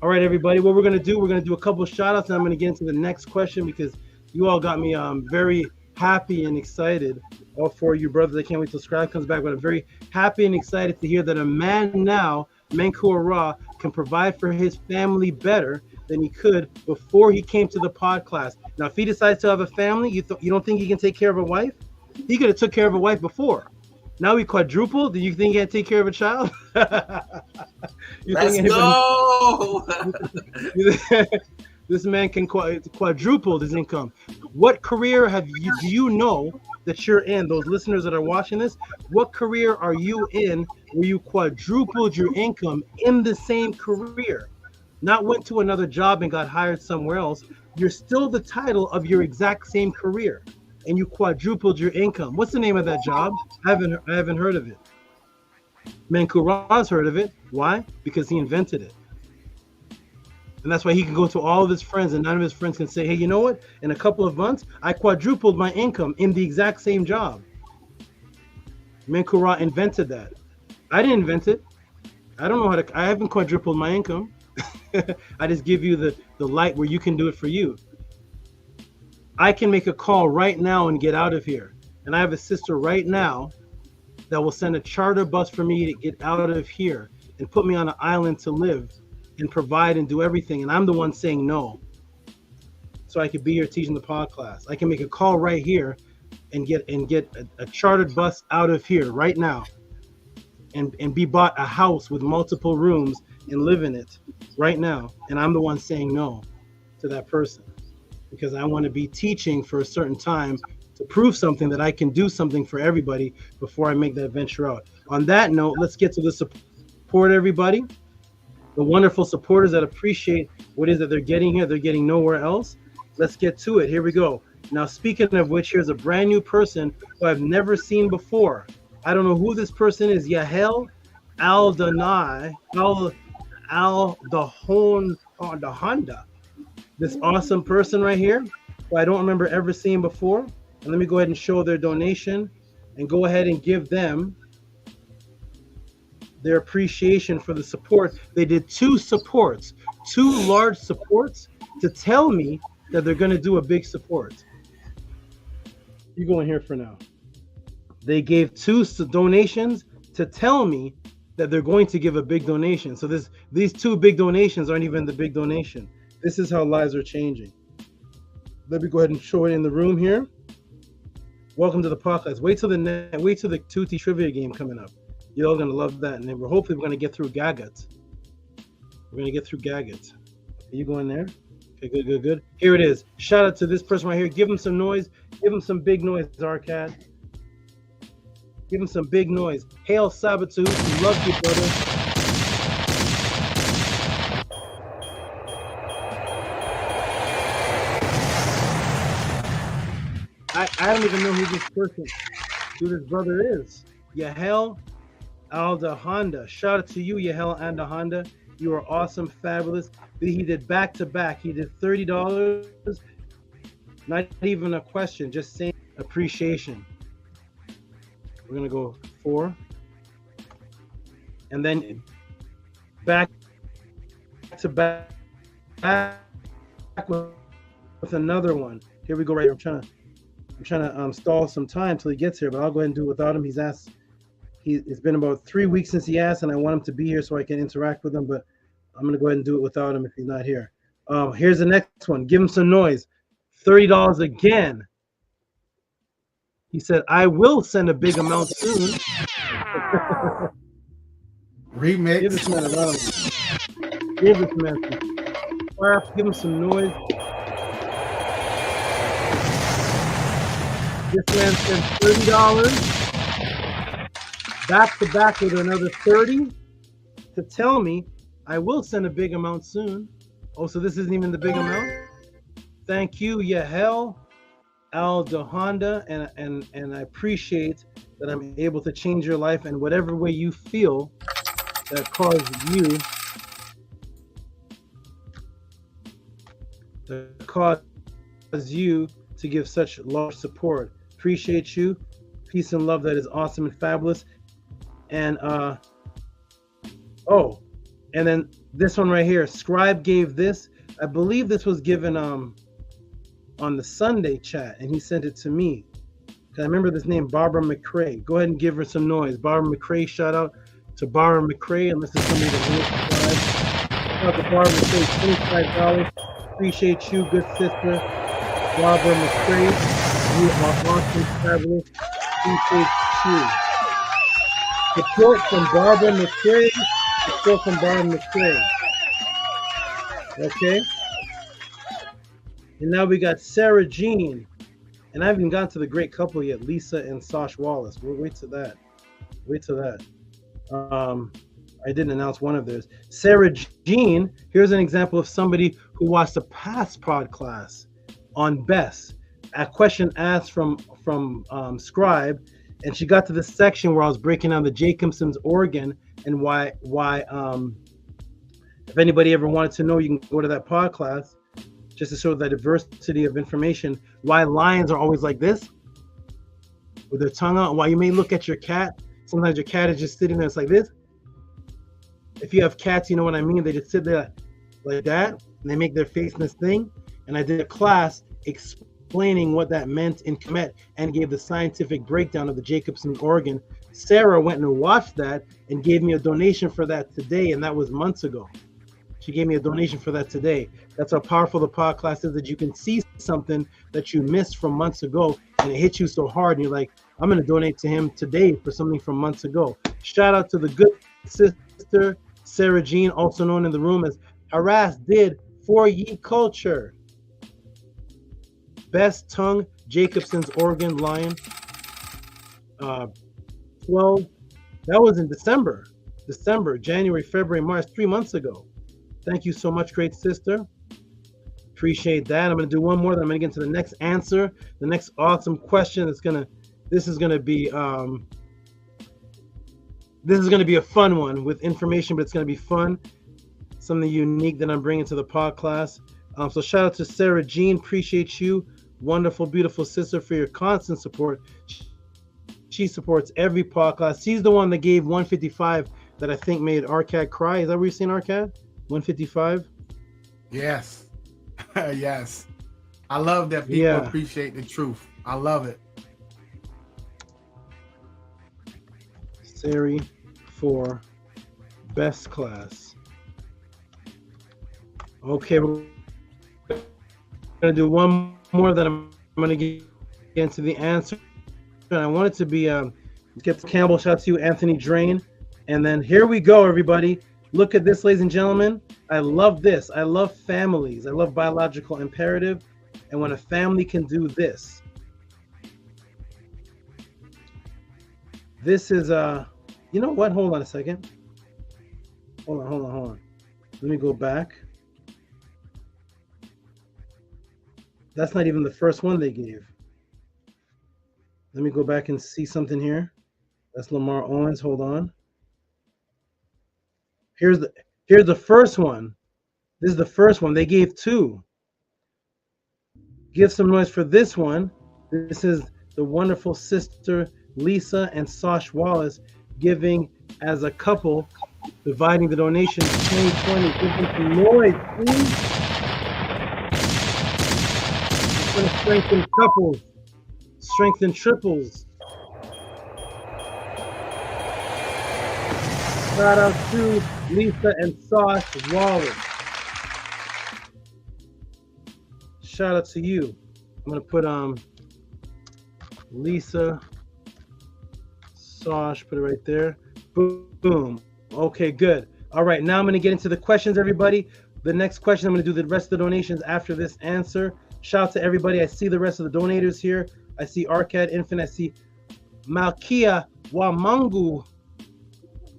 Speaker 11: All right, everybody. What we're going to do a couple of shout outs, and I'm going to get into the next question because you all got me very happy and excited. All four of you brothers, I can't wait till Scribe comes back, but I'm very happy and excited to hear that a man now, Menkura Ra, can provide for his family better than he could before he came to the pod class. Now, if he decides to have a family, you don't think he can take care of a wife? He could have took care of a wife before. Now he quadrupled. Do you think he can take care of a child?
Speaker 13: Let's go.
Speaker 11: This man can quadruple his income. What career do you know that you're in? Those listeners that are watching this, what career are you in where you quadrupled your income in the same career? Not went to another job and got hired somewhere else. You're still the title of your exact same career, and you quadrupled your income. What's the name of that job? I haven't heard of it. Menkura's heard of it. Why? Because he invented it. And that's why he can go to all of his friends, and none of his friends can say, hey, you know what? In a couple of months, I quadrupled my income in the exact same job. Menkura invented that. I didn't invent it. I don't know I haven't quadrupled my income. I just give you the light where you can do it for you. I can make a call right now and get out of here. And I have a sister right now that will send a charter bus for me to get out of here and put me on an island to live and provide and do everything. And I'm the one saying no. So I could be here teaching the pod class. I can make a call right here and get a chartered bus out of here right now. and be bought a house with multiple rooms and live in it right now, and I'm the one saying no to that person because I want to be teaching for a certain time to prove something that I can do something for everybody before I make that venture out. On that note, let's get to the support, everybody. The wonderful supporters that appreciate what it is that they're getting here. They're getting nowhere else. Let's get to it. Here we go. Now, speaking of which, here's a brand new person who I've never seen before. I don't know who this person is. Yahel Aldahanda. This awesome person right here, who I don't remember ever seeing before. And let me go ahead and show their donation and go ahead and give them their appreciation for the support. They did 2 supports, 2 large supports to tell me that they're going to do a big support. You go in here for now. They gave 2 donations to tell me that they're going to give a big donation. So these 2 big donations aren't even the big donation. This is how lives are changing. Let me go ahead and show it in the room here. Welcome to the podcast. Wait till the Tehuti'S trivia game coming up. You're all gonna love that, and then hopefully we're gonna get through Gagut. We're gonna get through Gagut. Okay, you go in there. Okay, good. Here it is. Shout out to this person right here. Give him some noise. Give him some big noise, Zarkat. Give him some big noise. Hail SABA Tehuti'S. Love you, brother. I don't even know who this brother is. Yahel Aldahanda. Shout out to you, Yahel Aldahanda. You are awesome, fabulous. He did back to back. He did $30. Not even a question, just saying appreciation. We're gonna go 4. And then back to back with another one. Here we go right here. I'm trying to stall some time till he gets here, but I'll go ahead and do it without him. It's been about 3 weeks since he asked, and I want him to be here so I can interact with him, but I'm going to go ahead and do it without him if he's not here. Here's the next one. Give him some noise. $30 again. He said, I will send a big amount soon.
Speaker 9: Remix.
Speaker 11: Give this man a round. Give this man some clap. Give him some noise. This man spent $30 back to back with another 30 to tell me I will send a big amount soon. Oh, so this isn't even the big amount? Thank you, Yahel Aldahanda, and I appreciate that I'm able to change your life in whatever way you feel that caused you to give such large support. Appreciate you. Peace and love. That is awesome and fabulous. And and then this one right here. Scribe gave this. I believe this was given on the Sunday chat, and he sent it to me. I remember this name, Barbara McCrae. Go ahead and give her some noise. Barbara McCrae, shout out to Barbara McCrae, unless there's somebody that will subscribe. Shout out to Barbara McCrae, $25. Appreciate you, good sister. Barbara McCrae. You are awesome, fabulous. Appreciate you. Support from Barbara McCrae. Support from Barbara McCrae. Okay. And now we got Sarah Jean. And I haven't gotten to the great couple yet, Lisa and Sash Wallace. We'll wait to that. I didn't announce one of theirs. Sarah Jean, here's an example of somebody who watched a past pod class on Bess. A question asked from Scribe, and she got to the section where I was breaking down the Jacobson's organ and why if anybody ever wanted to know, you can go to that pod class just to show the diversity of information, why lions are always like this with their tongue out, why you may look at your cat. Sometimes your cat is just sitting there, it's like this. If you have cats, you know what I mean. They just sit there like that, and they make their face in this thing. And I did a class explaining what that meant in Kemet and gave the scientific breakdown of the Jacobson organ. Sarah went and watched that and gave me a donation for that today, and that was months ago. She gave me a donation for that today. That's how powerful the podcast is, that you can see something that you missed from months ago and it hits you so hard and you're like, I'm going to donate to him today for something from months ago. Shout out to the good sister Sarah Jean, also known in the room as Harass Did for Ye Culture. Best Tongue, Jacobson's Oregon Lion. 12. That was in December, January, February, March, 3 months ago. Thank you so much, great sister. Appreciate that. I'm going to do one more. Then I'm going to get into the next answer, the next awesome question. This is going to be a fun one with information, but it's going to be fun. Something unique that I'm bringing to the pod class. So shout out to Sarah Jean. Appreciate you. Wonderful, beautiful sister, for your constant support. She supports every pod class. She's the one that gave 155 that I think made Arcad cry. Is that where you've seen Arcad? 155?
Speaker 9: Yes. Yes. I love that people appreciate the truth. I love it.
Speaker 11: Sari for best class. Okay, we're gonna do one more, then I'm gonna get into the answer. And I want it to be Skip Campbell. Shout out to you, Anthony Drain. And then here we go, everybody. Look at this, ladies and gentlemen. I love this. I love families. I love biological imperative. And when a family can do this. This is you know what? Hold on a second. Hold on. Let me go back. That's not even the first one they gave. Let me go back and see something here. That's Lamar Owens. Hold on. Here's the first one. This is the first one. They gave 2. Give some noise for this one. This is the wonderful sister Lisa and Sosh Wallace giving as a couple, dividing the donations 2020. Give them some noise, please. It's going to strengthen couples. Strengthen triples. Shout out to Lisa and Sosh Wallace. Shout out to you. I'm gonna put Lisa, Sosh, put it right there. Boom. Okay, good. All right, now I'm gonna get into the questions, everybody. The next question, I'm gonna do the rest of the donations after this answer. Shout out to everybody. I see the rest of the donators here. I see Arcad Infinite. I see Malkia Wamangu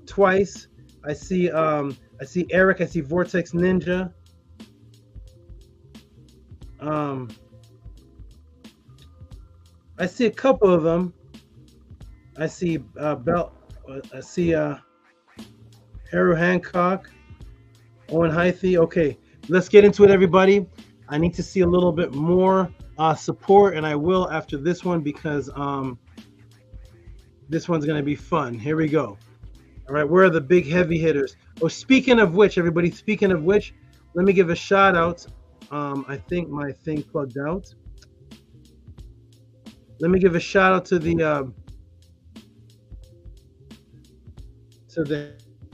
Speaker 11: twice. I see Eric. I see Vortex Ninja. I see a couple of them. I see I see Haru Hancock, Owen Hythe. Okay, let's get into it, everybody. I need to see a little bit more support, and I will after this one because this one's going to be fun. Here we go. All right, where are the big heavy hitters? Oh, speaking of which, everybody, speaking of which, let me give a shout out. I think my thing plugged out. Let me give a shout out to the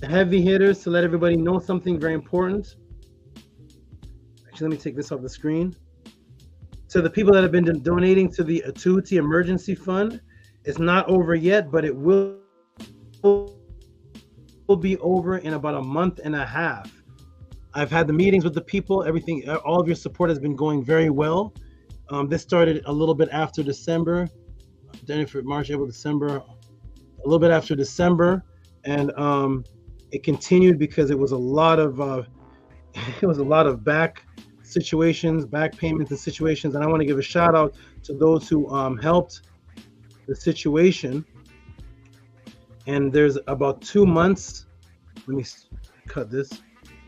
Speaker 11: heavy hitters to let everybody know something very important. Actually, let me take this off the screen. To the people that have been donating to the Tehuti'S Emergency Fund. It's not over yet, but it will be over in about a month and a half. I've had the meetings with the people. Everything, all of your support has been going very well. This started a little bit after December, March, April, December, a little bit after December, and it continued because it was a lot of back situations, back payments and situations, and I want to give a shout out to those who helped the situation. And there's about 2 months. Let me cut this.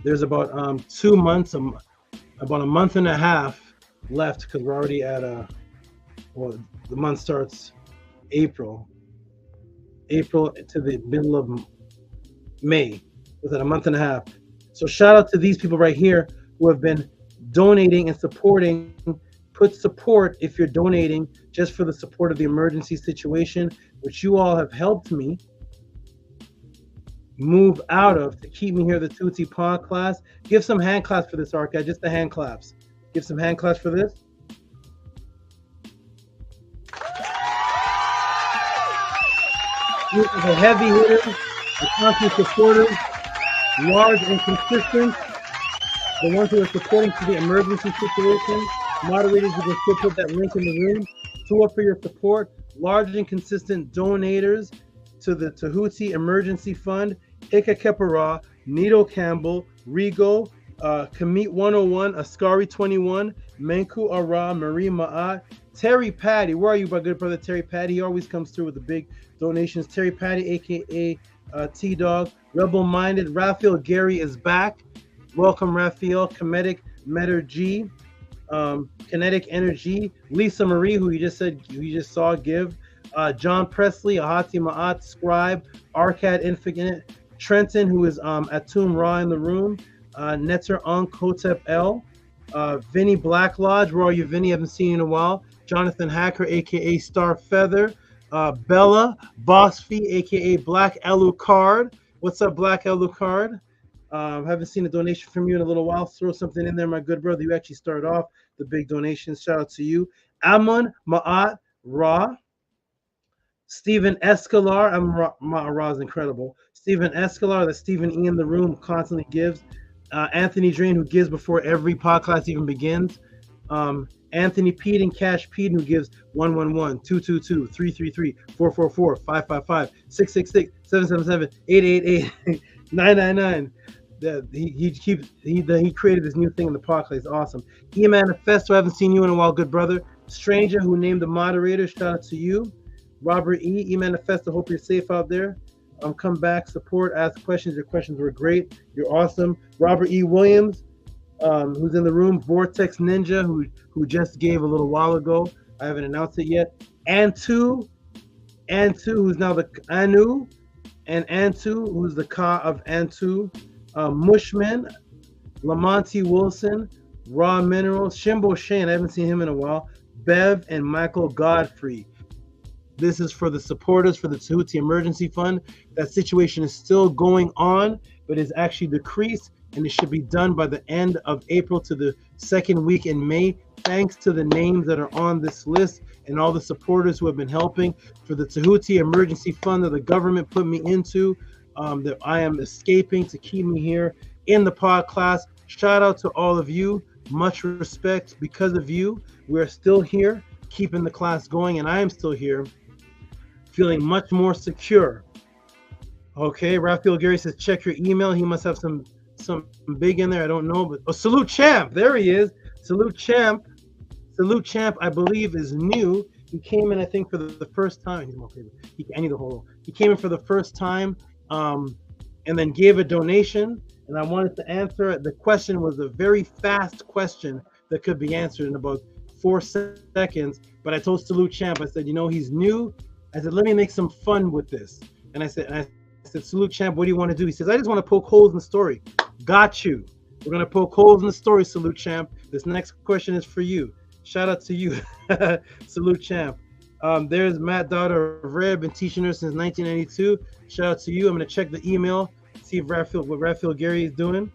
Speaker 11: There's about 2 months, about a month and a half left because we're already at well, the month starts April to the middle of May. Within a month and a half. So shout out to these people right here who have been donating and supporting. Put support if you're donating just for the support of the emergency situation, which you all have helped me move out of to keep me here at the Tehuti'S pod class. Give some hand claps for this, Arcade. Just the hand claps. Give some hand claps for this. This is a heavy hitter. The constant supporters, large and consistent. The ones who are supporting to the emergency situation. Moderators, you can still put that link in the room. Two up for your support. Large and consistent donators to the Tehuti Emergency Fund. Ika Kepara, Nito Campbell, Rigo, Kemet 101, Askari 21, Menku Ara, Marie Ma'at, Terry Patty. Where are you, my good brother Terry Patty? He always comes through with the big donations. Terry Patty, aka T-Dog, Rebel Minded, Raphael Gary is back. Welcome, Raphael. Kemetic Metter G, Kinetic Energy, Lisa Marie, who you just saw give, John Presley, Ahati Ma'at, Scribe, Arcad Infinite, Trenton, who is at T.O.M Raw in the room, Netzer Unk, Hotep L, Vinny Black Lodge. Where are you, Vinny? Haven't seen you in a while. Jonathan Hacker, aka Star Feather, Bella, Boss Fee, aka Black Alucard. What's up, Black Alucard? Haven't seen a donation from you in a little while. Throw something in there, my good brother. You actually started off the big donations. Shout out to you. Amon Ma'at Ra. Stephen Escalar. Ma'at Ra is incredible. Stephen Escalar, that's Stephen E in the room, constantly gives. Anthony Drain, who gives before every podcast even begins. Anthony Pete and Cash Pete, who gives 111, 222, 333, 444, 555, 666, 777, 888, 999. He created this new thing in the podcast. It's awesome. E-Manifesto, I haven't seen you in a while, good brother. Stranger, who named the moderator, shout out to you. Robert E. E-Manifesto, hope you're safe out there. Come back, support, ask questions. Your questions were great. You're awesome. Robert E. Williams, who's in the room. Vortex Ninja, who just gave a little while ago. I haven't announced it yet. Antu, who's now the Anu, and Antu, who's the Ka of Antu. Mushman, Lamonte Wilson, Raw Minerals, Shimbo Shane, I haven't seen him in a while. Bev and Michael Godfrey. This is for the supporters for the Tehuti Emergency Fund. That situation is still going on, but is actually decreased, and it should be done by the end of April to the second week in May. Thanks to the names that are on this list and all the supporters who have been helping for the Tehuti Emergency Fund that the government put me into, that I am escaping to keep me here in the pod class. Shout out to all of you. Much respect. Because of you, we are still here, keeping the class going, and I am still here, feeling much more secure. Okay, Raphael Gary says, check your email. He must have some big in there. I don't know, but Salute Champ. There he is. Salute Champ. Salute Champ, I believe, is new. He came in, I think, for the first time. He's my favorite. I need the whole. He came in for the first time, and then gave a donation. And I wanted to answer it. The question was a very fast question that could be answered in about 4 seconds. But I told Salute Champ, I said, he's new. I said, let me make some fun with this. And I said, Salute Champ, what do you want to do? He says, I just want to poke holes in the story. Got you. We're going to poke holes in the story, Salute Champ. This next question is for you. Shout out to you, Salute Champ. There's Matt Daughter of Red, been teaching her since 1992. Shout out to you. I'm going to check the email, see if what Raphael Gary is doing.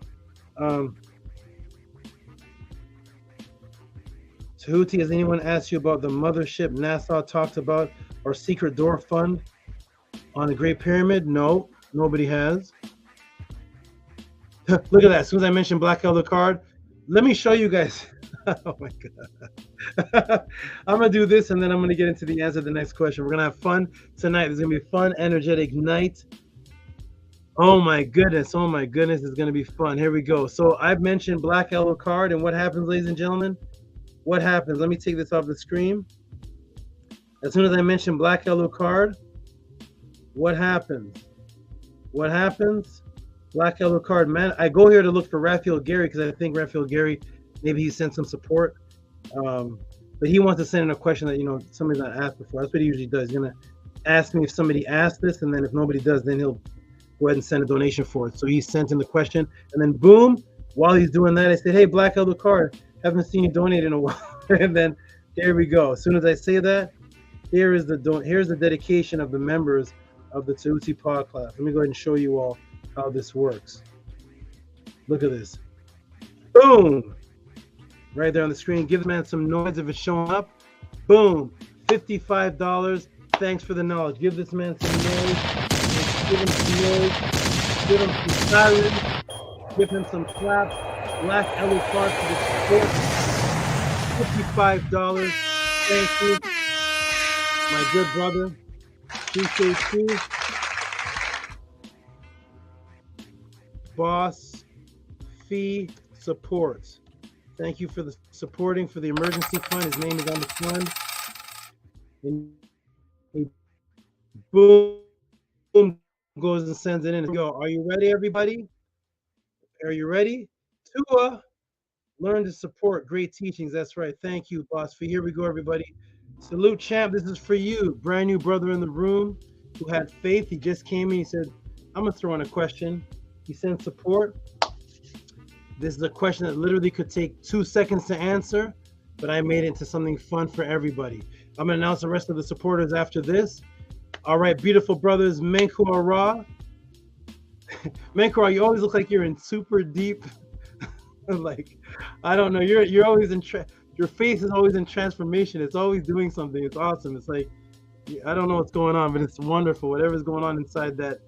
Speaker 11: Tehuti, has anyone asked you about the mothership NASA talked about or secret door fund on the Great Pyramid? No, nobody has. Look at that. As soon as I mentioned Black Elder card, let me show you guys. Oh my God. I'm going to do this and then I'm going to get into the answer to the next question. We're going to have fun tonight. There's going to be a fun, energetic night. Oh my goodness. Oh my goodness. It's going to be fun. Here we go. So I've mentioned Black Elder card, and what happens, ladies and gentlemen? What happens? Let me take this off the screen. As soon as I mention Black Elder card, what happens? What happens? Black Elder card, man. I go here to look for Raphael Gary because I think Raphael Gary, maybe he sent some support. But he wants to send in a question that, somebody's not asked before. That's what he usually does. He's going to ask me if somebody asked this, and then if nobody does, then he'll go ahead and send a donation for it. So he sent in the question, and then boom, while he's doing that, I said, hey, Black Elder card, haven't seen you donate in a while. And then there we go. As soon as I say that, here's the dedication of the members of the Tehuti Pod class. Let me go ahead and show you all how this works. Look at this. Boom. Right there on the screen. Give the man some noise if it's showing up. Boom. $55. Thanks for the knowledge. Give this man some noise. It's Give him some noise. Give him some sirens. Give him some claps. Black Ellie Clark for the support. $55. Thank you, my good brother. Appreciate you. Boss Fee Supports. Thank you for the supporting for the emergency fund. His name is on the fund. And he boom goes and sends it in. Yo, are you ready, everybody? Are you ready? Tua, learn to support great teachings. That's right. Thank you, Boss Fee. Here we go, everybody. Salute, champ. This is for you. Brand new brother in the room who had faith. He just came in. He said, I'm going to throw in a question. He sent support. This is a question that literally could take 2 seconds to answer, but I made it into something fun for everybody. I'm going to announce the rest of the supporters after this. All right, beautiful brothers, Menkura Ra. Menkura, you always look like you're in super deep, like, I don't know, you're always in, your face is always in transformation. It's always doing something. It's awesome. It's like, I don't know what's going on, but it's wonderful. Whatever's going on inside that,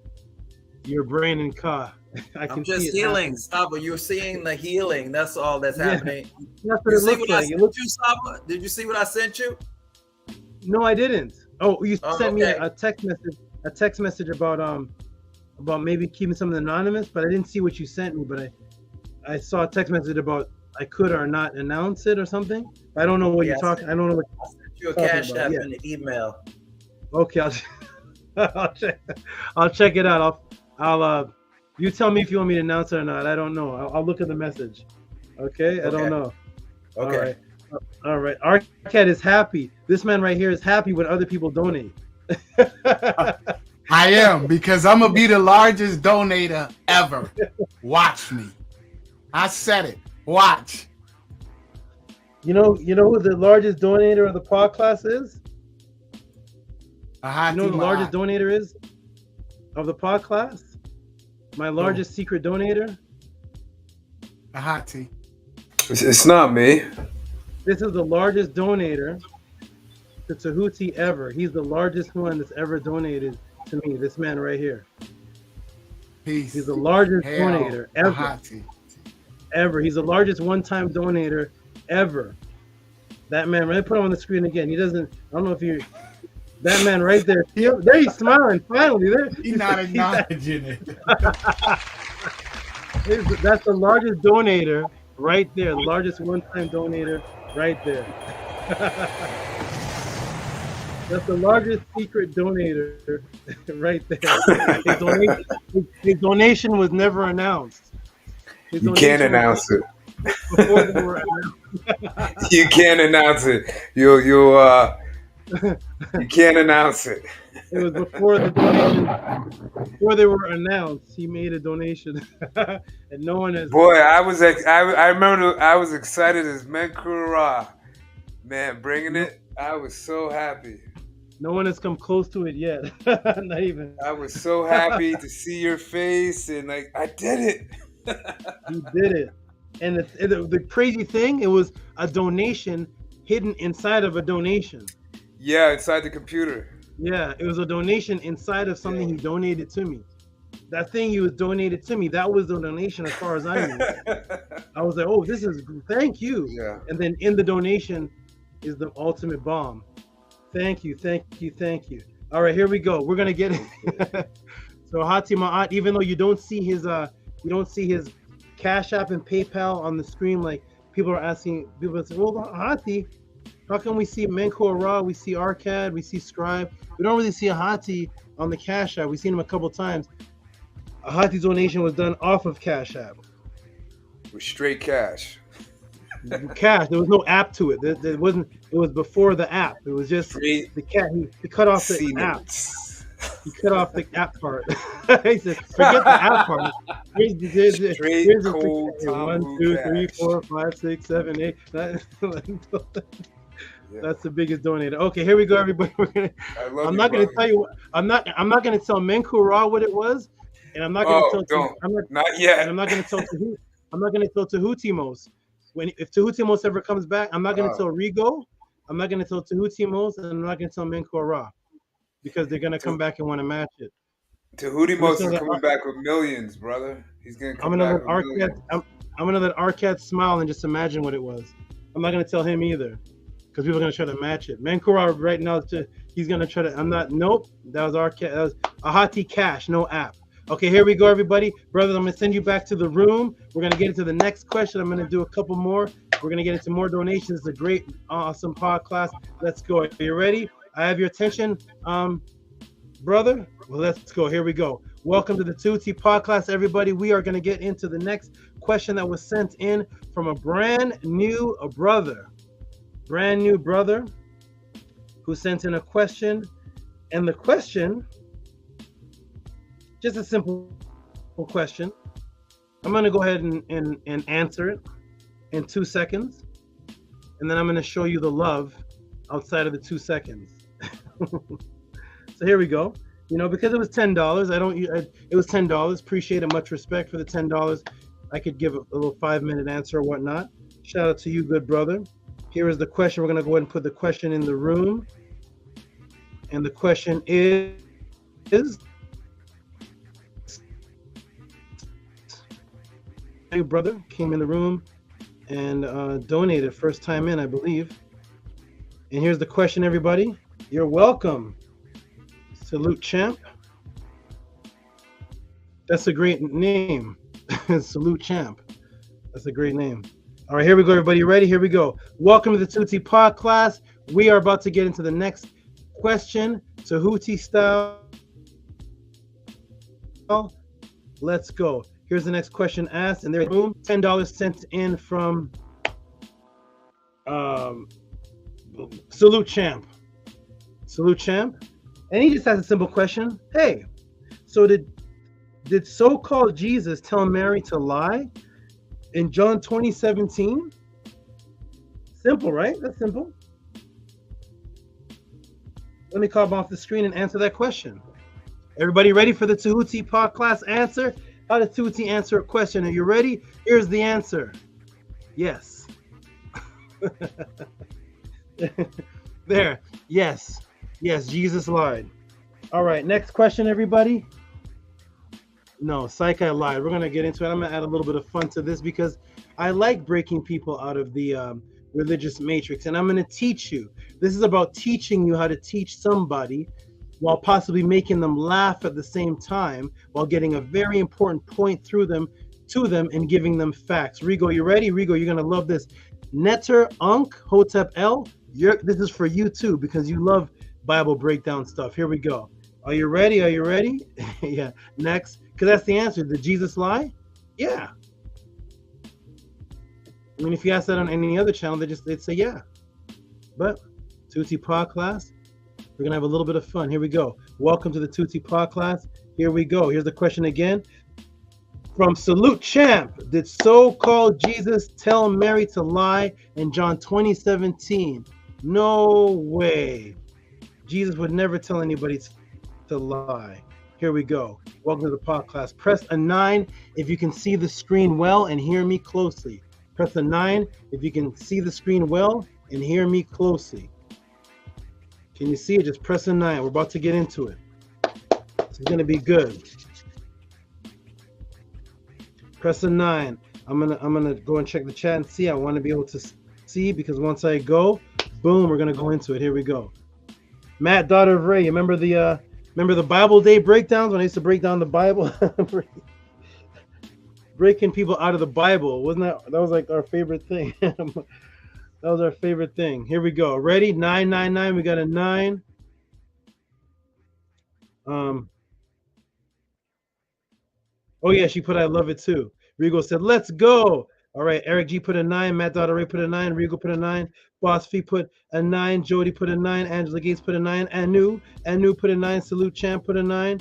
Speaker 11: your brain and Ka.
Speaker 13: I'm just healing, Saba. You're seeing the healing. That's all that's happening.
Speaker 11: That's what it looks like.
Speaker 13: Saba? Did you see what I sent you?
Speaker 11: No, I didn't. Oh, you sent me a text message about maybe keeping something anonymous, but I didn't see what you sent me. But I saw a text message about I could or not announce it or something. I don't know what you're talking. I don't know what
Speaker 13: I sent you a cash app in the email.
Speaker 11: Okay, I'll check it out. I'll you tell me if you want me to announce it or not. I don't know. I'll look at the message. Okay? I don't know.
Speaker 13: Okay.
Speaker 11: All right. Arcad is happy. This man right here is happy when other people donate.
Speaker 9: I am, because I'm gonna be the largest donator ever. Watch me. I said it. Watch.
Speaker 11: You know who the largest donator of the podcast is? You know who the largest donator is of the podcast? My largest secret donator?
Speaker 9: Ahati.
Speaker 12: It's not me.
Speaker 11: This is the largest donator to Tehuti ever. He's the largest one that's ever donated to me. This man right here.
Speaker 9: Peace.
Speaker 11: He's the largest
Speaker 9: Hail
Speaker 11: donator ever.
Speaker 9: Ahati.
Speaker 11: Ever. He's the largest one-time donator ever. That man, right? Put him on the screen again. He doesn't, I don't know if you, that man right there. There he's smiling finally. There.
Speaker 9: He's not acknowledging it.
Speaker 11: That's the largest donator right there. The largest one-time donator right there. That's the largest secret donator right there. His donation was never announced.
Speaker 12: You can't announce it.
Speaker 11: Before they were announced.
Speaker 12: You can't announce it. You can't announce it.
Speaker 11: It was before the donation, before they were announced. He made a donation, and no one has.
Speaker 12: Boy, I remember I was excited as Menkura, man, bringing it. I was so happy.
Speaker 11: No one has come close to it yet. Not even.
Speaker 12: I was so happy to see your face, and like I did it.
Speaker 11: You did it. And the crazy thing, it was a donation hidden inside of a donation.
Speaker 12: Yeah, inside the computer.
Speaker 11: Yeah, it was a donation inside of something he donated to me. That thing he was donated to me, that was the donation as far as I knew. I was like, oh, this is, thank you.
Speaker 12: Yeah.
Speaker 11: And then in the donation is the ultimate bomb. Thank you, thank you, thank you. All right, here we go. We're gonna get it. So Hati Ma'at, even though you don't see his Cash App and PayPal on the screen, like people are asking, people say, well, Hati, how come we see Menkura Ra, we see Arcad, we see Scribe? We don't really see Ahati on the Cash App. We've seen him a couple times. Ahati's donation was done off of Cash App.
Speaker 12: With straight cash.
Speaker 11: Cash. There was no app to it. There wasn't. It was before the app. It was just the cat. He cut off the app. He cut off the app part. He said, "Forget the app part. Here's the 1, 2, 3, 4, 5, 6, 7, 8." That's the biggest donator. Okay, here we go, everybody. I'm not going to tell you. I'm not going to tell Menkura Ra what it was, and I'm not going to tell.
Speaker 12: Not yet.
Speaker 11: And I'm not going to tell. I'm not going to tell Tehuti'S. If Tehuti'S ever comes back, I'm not going to tell Rigo. I'm not going to tell Tehuti'S, and I'm not going to tell Menkura Ra, because they're going to come back and want to match it.
Speaker 12: Tehuti'S is coming back with millions, brother. He's gonna come back with millions.
Speaker 11: I'm gonna let Arquette smile and just imagine what it was. I'm not gonna tell him either, because people are gonna try to match it. Mankura right now, he's gonna try to. I'm not. Nope. That was Arquette. That was Ahati Cash. No app. Okay, here we go, everybody. Brothers, I'm gonna send you back to the room. We're gonna get into the next question. I'm gonna do a couple more. We're gonna get into more donations. It's a great, awesome podcast. Let's go. Are you ready? I have your attention, brother. Well, let's go. Here we go. Welcome to the Tehuti's podcast, everybody. We are gonna get into the next question that was sent in from a brand new brother who sent in a question, and the question, just a simple question. I'm gonna go ahead and answer it in 2 seconds, and then I'm gonna show you the love outside of the 2 seconds. So here we go. You know, because it was $10, it was $10. Appreciate it, much respect for the $10. I could give a little 5-minute answer or whatnot. Shout out to you, good brother. Here is the question. We're gonna go ahead and put the question in the room, and the question is. Your brother came in the room and donated first time in, I believe. And here's the question, everybody. You're welcome. Salute Champ. That's a great name. Salute Champ. That's a great name. All right, here we go, everybody. You ready? Here we go. Welcome to the Tehuti's podcast. We are about to get into the next question, Tehuti style. Let's go. Here's the next question asked, and there's boom, $10 sent in from Salute Champ. Salute Champ. And he just has a simple question. Hey, so did so-called Jesus tell Mary to lie in John 20:17? Simple, right? That's simple. Let me come off the screen and answer that question. Everybody ready for the Tehuti's podcast answer? How does Tehuti's answer a question? Are you ready? Here's the answer. Yes. There. Yes. Yes, Jesus lied. All right, next question, everybody. No, Psyche lied. We're going to get into it. I'm going to add a little bit of fun to this because I like breaking people out of the religious matrix, and I'm going to teach you. This is about teaching you how to teach somebody while possibly making them laugh at the same time, while getting a very important point to them and giving them facts. Rigo, you ready? Rigo, you're gonna love this. Netter Unk Hotep L, this is for you too, because you love Bible breakdown stuff. Here we go. Are you ready? Are you ready? Yeah, next, because that's the answer. Did Jesus lie? Yeah. I mean, if you ask that on any other channel, they'd say yeah. But Tehuti's podcast, we're going to have a little bit of fun. Here we go. Welcome to the Tehuti's podcast. Here we go. Here's the question again. From Salute Champ, did so-called Jesus tell Mary to lie in John 20:17? No way. Jesus would never tell anybody to lie. Here we go. Welcome to the podcast. Press a 9 if you can see the screen well and hear me closely. Press a 9 if you can see the screen well and hear me closely. Can you see it? Just press a 9. We're about to get into it. This is gonna be good. Press a 9. I'm gonna go and check the chat and see. I want to be able to see because once I go, boom, we're gonna go into it. Here we go. Matt, daughter of Ray, remember the Bible Day breakdowns when I used to break down the Bible? Breaking people out of the Bible. Wasn't that was like our favorite thing? That was our favorite thing. Here we go. Ready? 999. We got a 9. Oh yeah, she put I love it too. Rigo said, let's go. All right, Eric G put a 9. Matt Daughter Ray put a 9. Rigo put a 9. Boss Fee put a 9. Jody put a 9. Angela Gates put a 9. Anu put a 9. Salute Champ put a 9.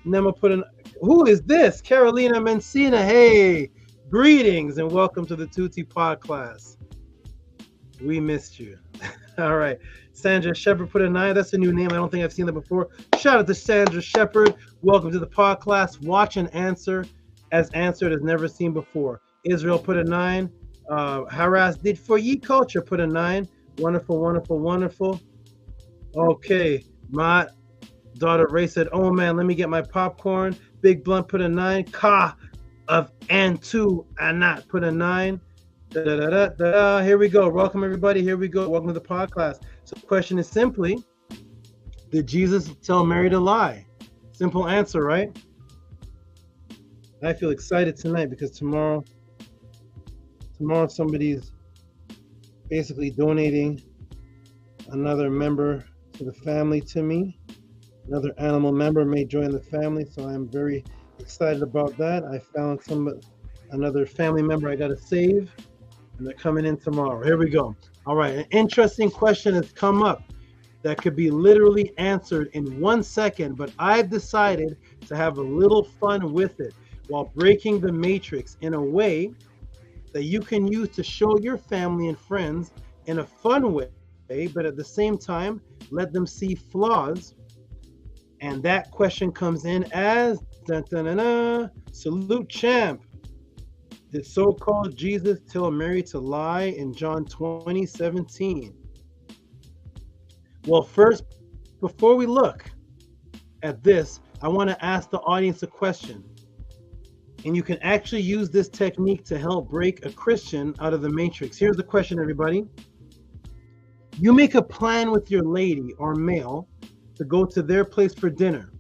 Speaker 11: Nema put an. Who is this? Carolina Mencina. Hey, greetings and welcome to the Tehuti's podcast. We missed you. All right. Sandra Shepard put a 9. That's a new name. I don't think I've seen that before. Shout out to Sandra Shepard. Welcome to the podcast. Watch and answer as answered as never seen before. Israel put a 9. Harass did for ye culture put a 9. Wonderful, wonderful, wonderful. Okay. Daughter Ray said, oh man, let me get my popcorn. Big Blunt put a 9. Ka of and 2 and not put a 9. Da, da, da, da, da. Here we go. Welcome everybody. Here we go. Welcome to the podcast. So the question is simply, did Jesus tell Mary to lie? Simple answer, right? I feel excited tonight because tomorrow somebody's basically donating another member to the family to me. Another animal member may join the family, so I'm very excited about that. I found another family member I got to save, and they're coming in tomorrow. Here we go. All right, an interesting question has come up that could be literally answered in 1 second, but I've decided to have a little fun with it while breaking the matrix in a way that you can use to show your family and friends in a fun way, but at the same time, let them see flaws. And that question comes in as salute champ. Did so-called Jesus tell Mary to lie in John 20:17? Well, first, before we look at this, I want to ask the audience a question. And you can actually use this technique to help break a Christian out of the matrix. Here's the question, everybody. You make a plan with your lady or male to go to their place for dinner.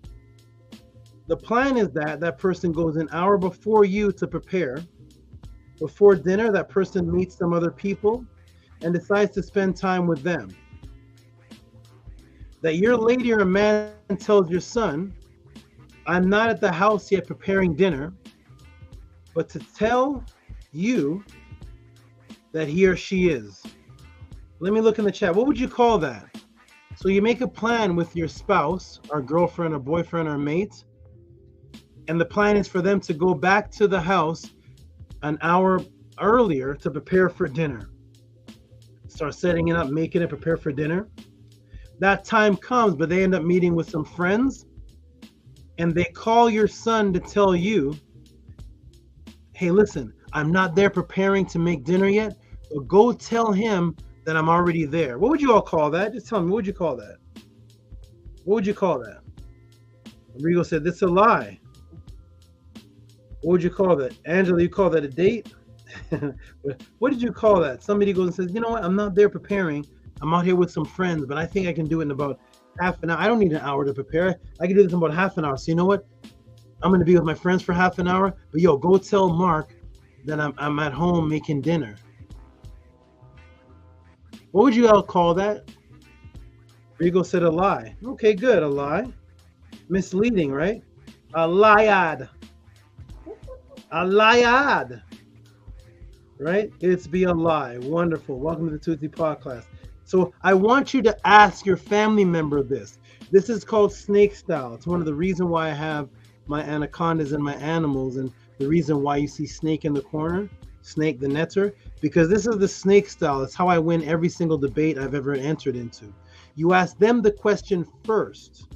Speaker 11: The plan is that that person goes an hour before you to prepare. Before dinner, that person meets some other people and decides to spend time with them. That your lady or man tells your son, I'm not at the house yet preparing dinner, but to tell you that he or she is. Let me look in the chat. What would you call that? So you make a plan with your spouse or girlfriend or boyfriend or mate, and the plan is for them to go back to the house an hour earlier to prepare for dinner. Start setting it up, making it, prepare for dinner. That time comes, but they end up meeting with some friends, and they call your son to tell you, hey, listen, I'm not there preparing to make dinner yet, but go tell him that I'm already there. What would you all call that? Just tell me, what would you call that? What would you call that? Rigo said, this is a lie. What would you call that? Angela, you call that a date? What did you call that? Somebody goes and says, you know what? I'm not there preparing. I'm out here with some friends, but I think I can do it in about half an hour. I don't need an hour to prepare. I can do this in about half an hour. So you know what? I'm going to be with my friends for half an hour. But yo, go tell Mark that I'm at home making dinner. What would you all call that? Rigo said a lie. Okay, good. A lie. Misleading, right? A liad. A liad. Right? It's be a lie. Wonderful. Welcome to the Tehuti'S podcast. So I want you to ask your family member this. This is called snake style. It's one of the reasons why I have my anacondas and my animals, and the reason why you see Snake in the corner, Snake the netter, because this is the snake style. It's how I win every single debate I've ever entered into. You ask them the question first.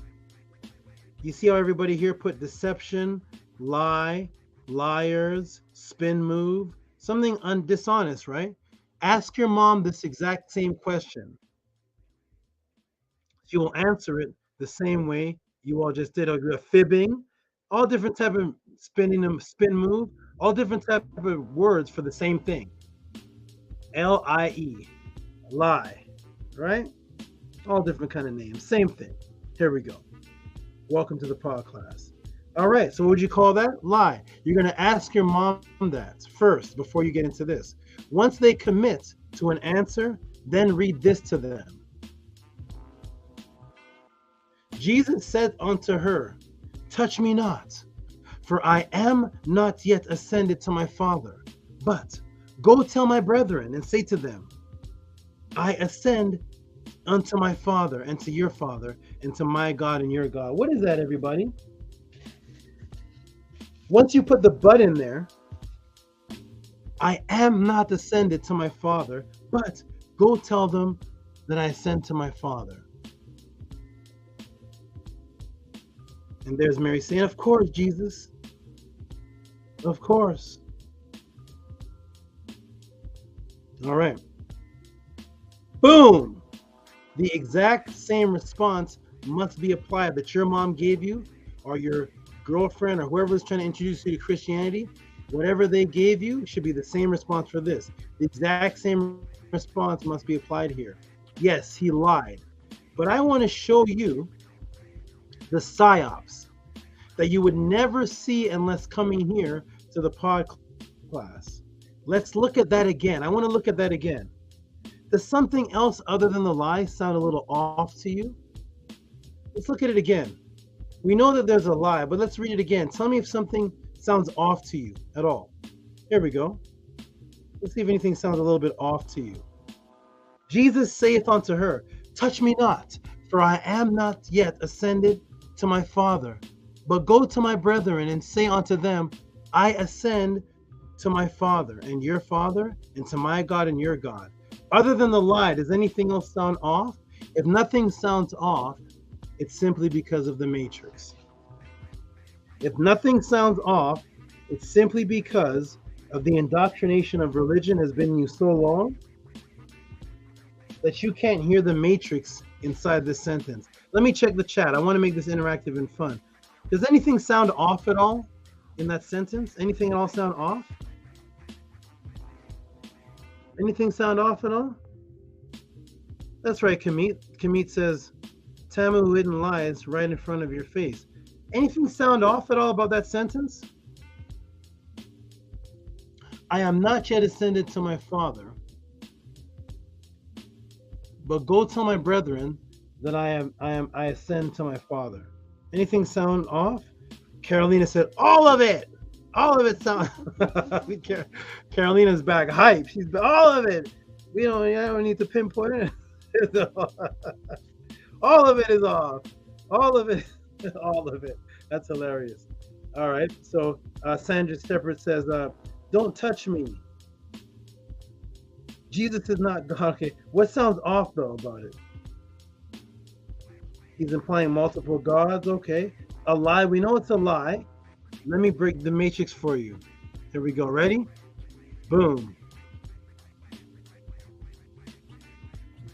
Speaker 11: You see how everybody here put deception, lie, liars, spin move, something dishonest, right? Ask your mom this exact same question. She will answer it the same way you all just did. Or fibbing, all different type of spin move, all different type of words for the same thing. L-I-E, lie, right? All different kind of names, same thing. Here we go. Welcome to the podcast. All right, so what would you call that? Lie. You're going to ask your mom that first before you get into this. Once they commit to an answer, then read this to them. Jesus said unto her, touch me not, for I am not yet ascended to my Father, but go tell my brethren and say to them, I ascend unto my Father and to your Father and to my God and your God. What is that, everybody? Once you put the but in there, I am not ascended to my Father, but go tell them that I ascend to my Father. And there's Mary saying, of course, Jesus. Of course. All right. Boom. The exact same response must be applied that your mom gave you, or your girlfriend, or whoever is trying to introduce you to Christianity. Whatever they gave you should be the same response for this. The exact same response must be applied here. Yes, he lied. But I want to show you the psyops that you would never see unless coming here to the pod class. Let's look at that again. I want to look at that again. Does something else other than the lie sound a little off to you? Let's look at it again. We know that there's a lie, but let's read it again. Tell me if something sounds off to you at all. Here we go. Let's see if anything sounds a little bit off to you. Jesus saith unto her, touch me not, for I am not yet ascended to my Father, but go to my brethren and say unto them, I ascend to my Father and your Father, and to my God and your God. Other than the lie, does anything else sound off? If nothing sounds off, it's simply because of the matrix. If nothing sounds off, it's simply because of the indoctrination of religion has been in you so long that you can't hear the matrix inside this sentence. Let me check the chat. I want to make this interactive and fun. Does anything sound off at all in that sentence? Anything at all sound off? Anything sound off at all? That's right, Kemet. Kemet says, Tamu hidden lies right in front of your face. Anything sound off at all about that sentence? I am not yet ascended to my Father, but go tell my brethren that I ascend to my Father. Anything sound off? Carolina said, all of it. All of it sound. Carolina's back hype. She's all of it. I don't need to pinpoint it. All of it is off. All of it. All of it. That's hilarious. All right. So Sandra Shepherd says, don't touch me. Jesus is not God. Okay. What sounds off though about it? He's implying multiple gods. Okay. A lie. We know it's a lie. Let me break the matrix for you. Here we go. Ready? Boom.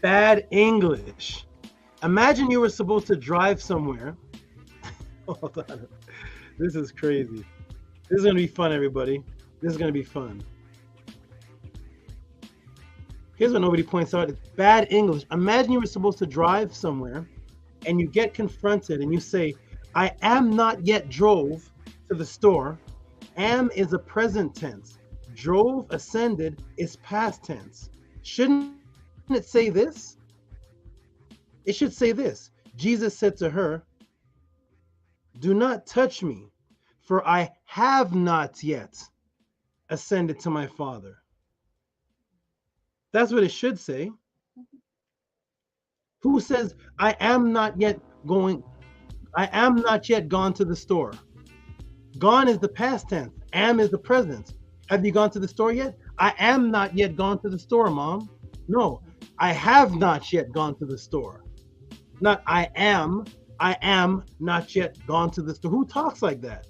Speaker 11: Bad English. Imagine you were supposed to drive somewhere. Hold on. This is crazy. This is going to be fun, everybody. This is going to be fun. Here's what nobody points out. It's bad English. Imagine you were supposed to drive somewhere and you get confronted and you say, I am not yet drove to the store. Am is a present tense. Drove, ascended is past tense. Shouldn't it say this? It should say this. Jesus said to her, do not touch me, for I have not yet ascended to my Father. That's what it should say. Who says, I am not yet gone to the store? Gone is the past tense. Am is the present. Have you gone to the store yet? I am not yet gone to the store, Mom. No, I have not yet gone to the store. Not I am not yet gone to the store. Who talks like that?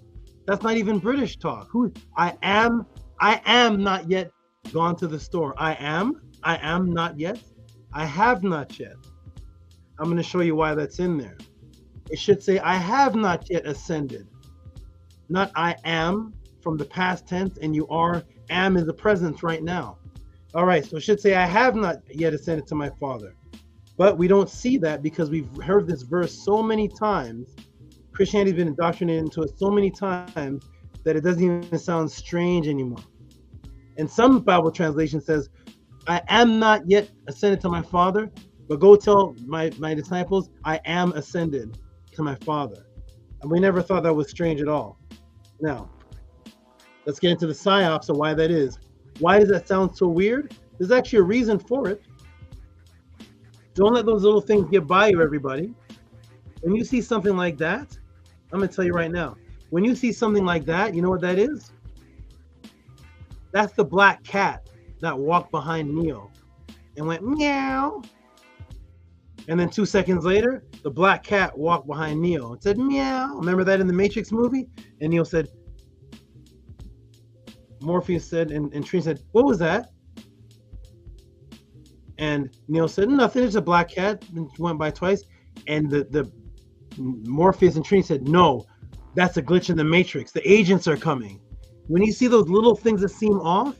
Speaker 11: That's not even British talk. I am not yet gone to the store. I am not yet. I have not yet. I'm going to show you why that's in there. It should say, I have not yet ascended. Not I am from the past tense, and you are, am is the present right now. All right, so it should say, I have not yet ascended to my Father. But we don't see that because we've heard this verse so many times. Christianity's been indoctrinated into it so many times that it doesn't even sound strange anymore. And some Bible translation says, I am not yet ascended to my Father, but go tell my disciples, I am ascended to my Father. And we never thought that was strange at all. Now, let's get into the psyops of why that is. Why does that sound so weird? There's actually a reason for it. Don't let those little things get by you, everybody. When you see something like that, I'm going to tell you right now. When you see something like that, you know what that is? That's the black cat that walked behind Neo and went meow. And then 2 seconds later, the black cat walked behind Neo and said meow. Remember that in the Matrix movie? And Neo said, Morpheus said, and Trini said, what was that? And Neo said, nothing, it's a black cat. And went by twice. And the Morpheus and Trinity said, no, that's a glitch in the matrix. The agents are coming. When you see those little things that seem off,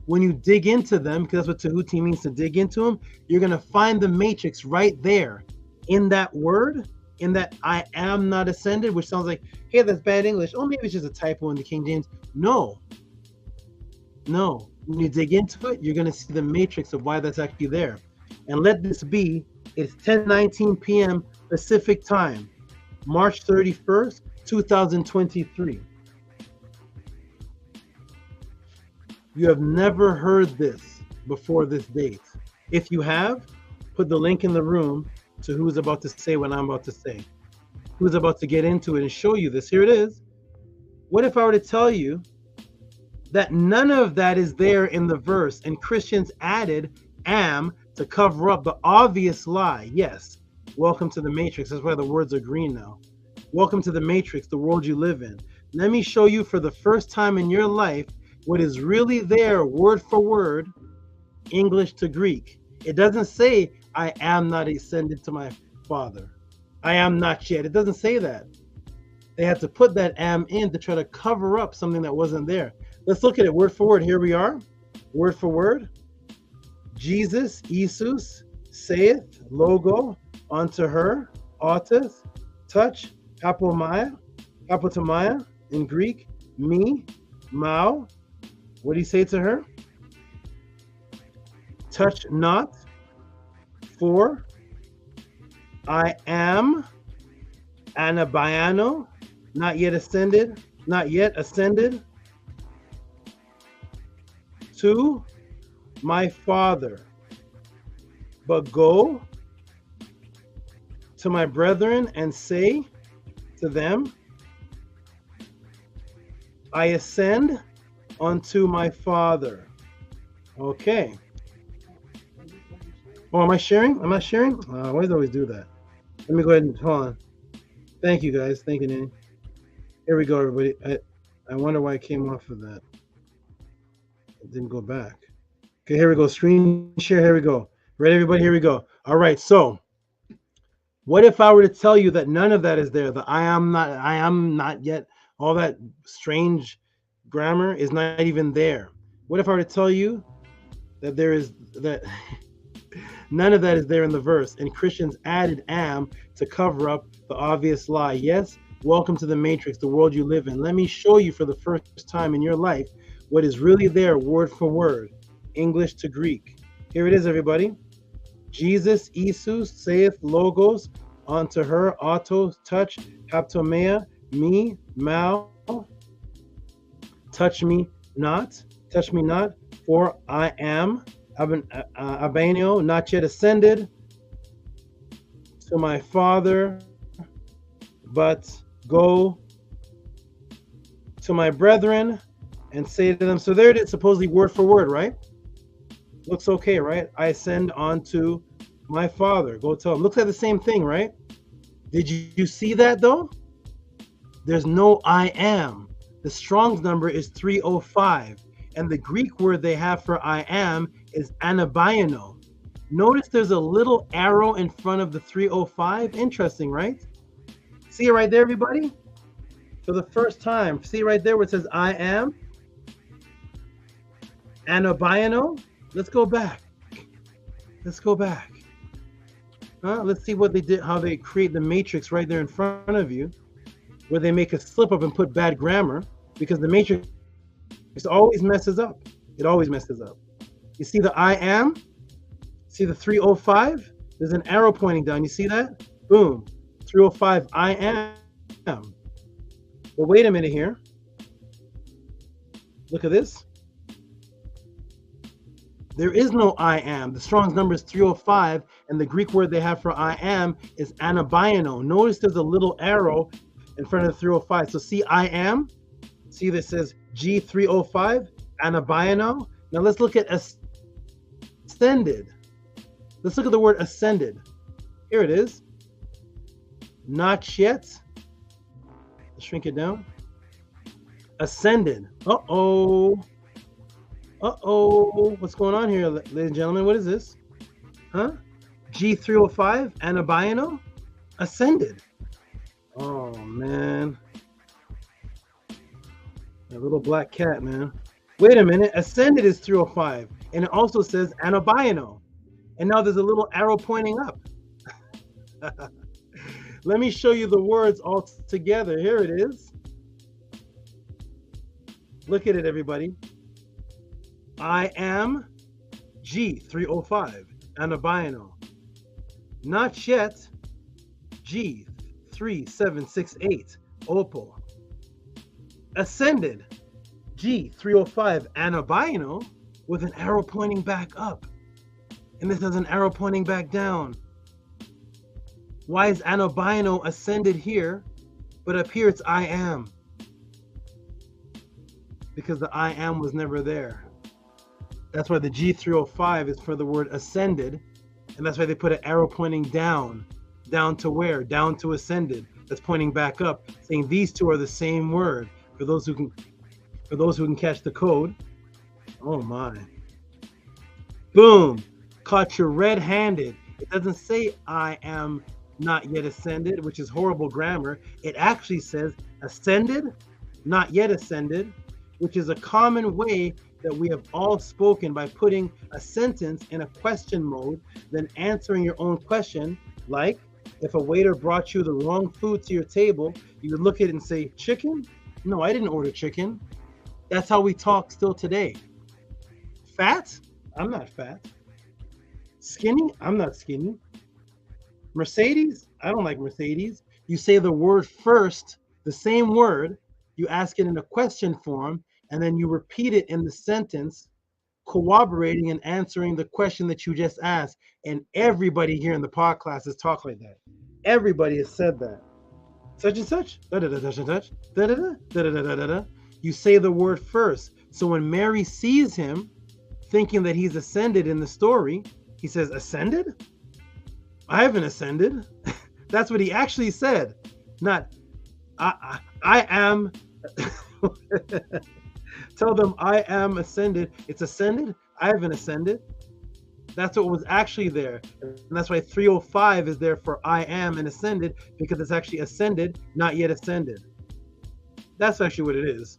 Speaker 11: when you dig into them, because that's what Tehuti means, to dig into them, you're going to find the matrix right there in that word, in that I am not ascended, which sounds like, hey, that's bad English. Oh, maybe it's just a typo in the King James. No. When you dig into it, you're going to see the matrix of why that's actually there. And let this be, it's 10:19 p.m. Pacific time, March 31st, 2023. You have never heard this before this date. If you have, put the link in the room to who's about to say what I'm about to say. Who's about to get into it and show you this. Here it is. What if I were to tell you that none of that is there in the verse and Christians added am to cover up the obvious lie? Yes. Welcome to the matrix. That's why the words are green now. Welcome to the matrix, the world you live in. Let me show you for the first time in your life what is really there, word for word, English to Greek. It doesn't say, I am not ascended to my Father. I am not yet. It doesn't say that. They had to put that am in to try to cover up something that wasn't there. Let's look at it word for word. Here we are. Word for word. Jesus, Isus, saith, logo, unto her, autos, touch, apotomia in Greek, me, mao. What do you say to her? Touch not, for I am anabiano, not yet ascended, to my Father, but go to my brethren and say to them, I ascend unto my Father. Okay. Oh, am I sharing? Am I sharing? Why do I always do that? Let me go ahead and hold on. Thank you, guys. Thank you, Nanny. Here we go, everybody. I wonder why I came off of that. It didn't go back. Okay, here we go. Screen share. Here we go. Ready, everybody? Here we go. All right. So, what if I were to tell you that none of that is there? The I am not yet. All that strange grammar is not even there. What if I were to tell you that there is that? None of that is there in the verse, and Christians added am to cover up the obvious lie. Yes, welcome to the matrix, the world you live in. Let me show you for the first time in your life what is really there, word for word, English to Greek. Here it is, everybody. Jesus, Isus, saith, logos, unto her, autos, touch, haptomea, me, mao, touch me not, for I am Abanio, not yet ascended to my Father, but go to my brethren and say to them. So there it is, supposedly word for word, right? Looks okay, right? I ascend unto my Father. Go tell him. Looks like the same thing, right? Did you see that though? There's no I am. The Strong's number is 305. And the Greek word they have for I am is anabiano. Notice there's a little arrow in front of the 305. Interesting, right? See it right there, everybody? For the first time, see right there where it says I am anabiano. Let's go back. Let's see what they did, how they create the matrix right there in front of you, where they make a slip up and put bad grammar, because the matrix always messes up. It always messes up. You see the I am? See the 305? There's an arrow pointing down. You see that? Boom. 305, I am. But wait a minute here. Look at this. There is no I am. The Strong's number is 305, and the Greek word they have for I am is anabiano. Notice there's a little arrow in front of the 305. So see I am? See this says G305, anabiano. Now let's look at ascended. Let's look at the word ascended. Here it is. Not yet. Let's shrink it down. Ascended. Uh-oh. What's going on here, ladies and gentlemen? What is this? Huh? G305, anabiano? Ascended. Oh man. A little black cat, man. Wait a minute. Ascended is 305. And it also says anabiano. And now there's a little arrow pointing up. Let me show you the words all together. Here it is. Look at it, everybody. I am G305, anabiano. Not yet, G3768, opal. Ascended, G305, anabiano, with an arrow pointing back up. And this has an arrow pointing back down. Why is anabiano ascended here, but up here it's I am? Because the I am was never there. That's why the G305 is for the word ascended, and that's why they put an arrow pointing down. Down to where? Down to ascended. That's pointing back up, saying these two are the same word. For those who can catch the code. Oh my. Boom. Caught you red-handed. It doesn't say I am not yet ascended, which is horrible grammar. It actually says ascended, not yet ascended, which is a common way that we have all spoken by putting a sentence in a question mode, then answering your own question. Like, if a waiter brought you the wrong food to your table, you would look at it and say, chicken? No, I didn't order chicken. That's how we talk still today. Fat? I'm not fat. Skinny? I'm not skinny. Mercedes? I don't like Mercedes. You say the word first, the same word, you ask it in a question form, and then you repeat it in the sentence, corroborating and answering the question that you just asked. And everybody here in the pod classes talk like that. Everybody has said that. Such and such, such and such, you say the word first. So when Mary sees him, thinking that he's ascended in the story, he says, ascended? I haven't ascended. That's what he actually said. Not, I am. Tell them I am ascended. It's ascended. I haven't ascended. That's what was actually there. And that's why 305 is there for I am and ascended, because it's actually ascended, not yet ascended. That's actually what it is.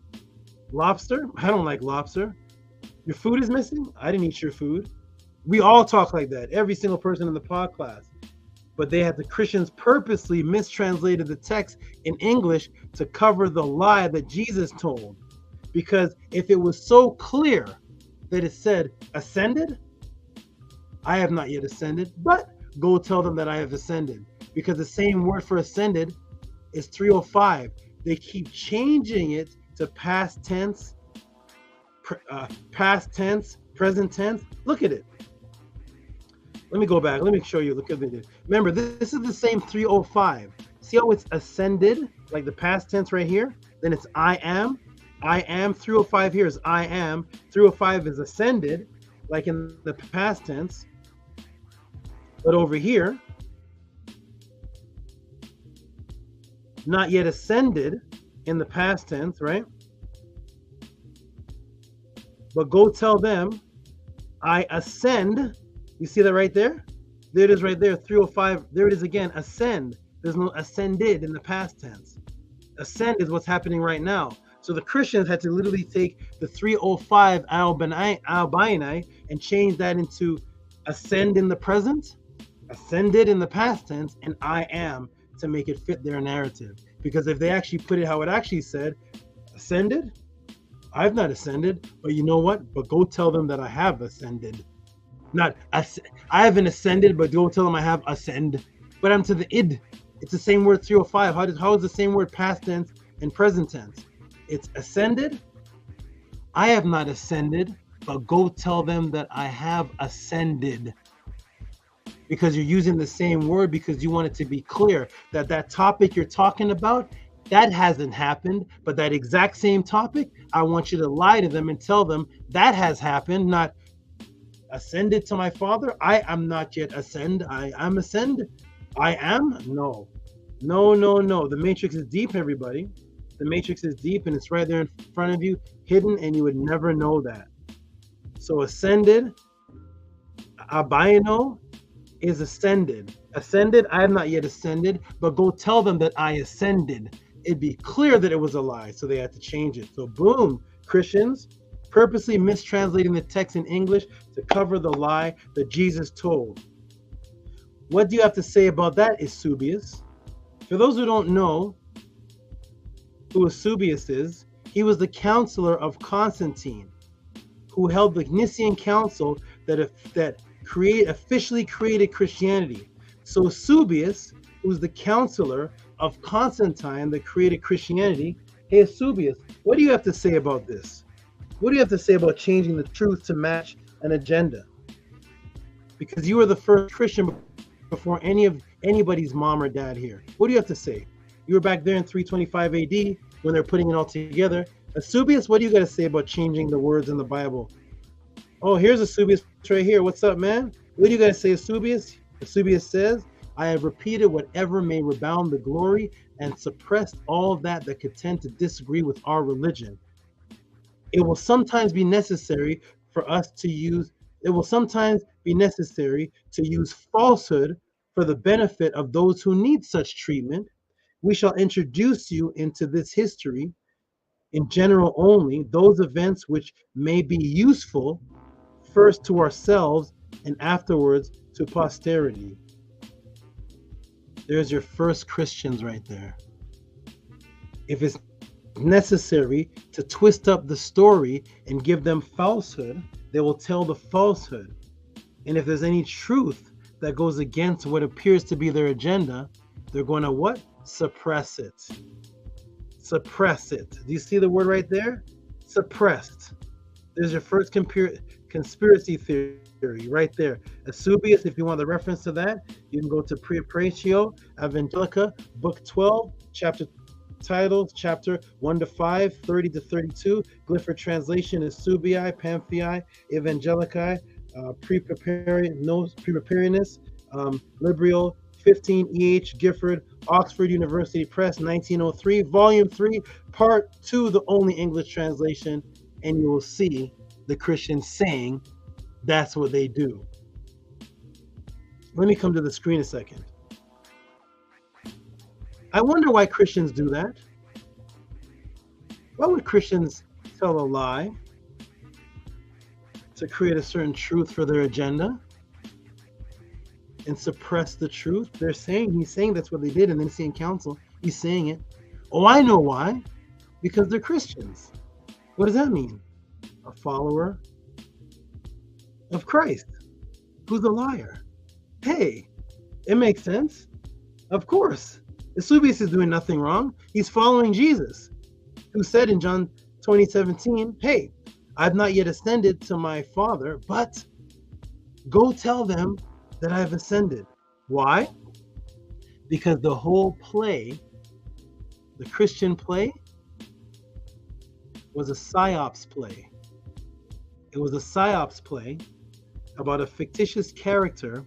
Speaker 11: Lobster? I don't like lobster. Your food is missing? I didn't eat your food. We all talk like that. Every single person in the pod class. But the Christians purposely mistranslated the text in English to cover the lie that Jesus told. Because if it was so clear that it said ascended, I have not yet ascended, but go tell them that I have ascended. Because the same word for ascended is 305. They keep changing it to past tense, present tense. Look at it. Let me go back. Let me show you. Look at it. Remember, this is the same 305. See how it's ascended, like the past tense right here? Then it's I am. I am. 305 here is I am. 305 is ascended, like in the past tense. But over here, not yet ascended in the past tense, right? But go tell them, I ascend. You see that right there? There it is right there, 305. There it is again, ascend. There's no ascended in the past tense. Ascend is what's happening right now. So the Christians had to literally take the 305 albini and change that into ascend in the present, ascended in the past tense, and I am, to make it fit their narrative. Because if they actually put it how it actually said, ascended, I've not ascended, but you know what? But go tell them that I have ascended. Not I haven't ascended, but go tell them I have ascend. But I'm to the id. It's the same word 305. How is the same word past tense and present tense? It's ascended. I have not ascended, but go tell them that I have ascended. Because you're using the same word because you want it to be clear that that topic you're talking about, that hasn't happened, but that exact same topic, I want you to lie to them and tell them that has happened, not ascended to my Father. I am not yet ascend. I am ascend. I am? No. No. The matrix is deep, everybody. The matrix is deep and it's right there in front of you, hidden, and you would never know that. So ascended, abayano, is ascended. Ascended, I have not yet ascended, but go tell them that I ascended. It'd be clear that it was a lie, so they had to change it. So boom, Christians purposely mistranslating the text in English to cover the lie that Jesus told. What do you have to say about that, Eusebius? For those who don't know who Eusebius is, he was the counselor of Constantine, who held the Nicene Council that officially created Christianity. So Eusebius, who's the counselor of Constantine that created Christianity, hey Eusebius, what do you have to say about this? What do you have to say about changing the truth to match an agenda? Because you were the first Christian before anybody's mom or dad here. What do you have to say? You were back there in 325 AD when they're putting it all together. Eusebius, what do you got to say about changing the words in the Bible? Oh, here's Eusebius right here. What's up, man? What do you got to say, Eusebius? Eusebius says, I have repeated whatever may rebound the glory and suppressed all that could tend to disagree with our religion. It will sometimes be necessary use falsehood for the benefit of those who need such treatment. We shall introduce you into this history in general only, those events which may be useful first to ourselves and afterwards to posterity. There's your first Christians right there. If it's necessary to twist up the story and give them falsehood, they will tell the falsehood. And if there's any truth that goes against what appears to be their agenda, they're going to what? Suppress it. Suppress it. Do you see the word right there? Suppressed. There's your first conspiracy theory right there. Eusebius, if you want the reference to that, you can go to Preparatio Evangelica, book 12, chapter 1 to 5, 30 to 32. Clifford translation is Subii, Pamphii, Evangelicae, Preparinus, Librio, 15 E.H. Gifford, Oxford University Press, 1903, Volume 3, Part 2, the only English translation, and you will see the Christians saying that's what they do. Let me come to the screen a second. I wonder why Christians do that. Why would Christians tell a lie to create a certain truth for their agenda and suppress the truth? He's saying that's what they did in the Nicene Council. He's saying it. Oh, I know why. Because they're Christians. What does that mean? A follower of Christ. Who's a liar? Hey, it makes sense. Of course. Eusebius is doing nothing wrong. He's following Jesus, who said in John 20:17, hey, I've not yet ascended to my Father, but go tell them that I've ascended. Why? Because the whole play, the Christian play, was a psyops play. It was a psyops play about a fictitious character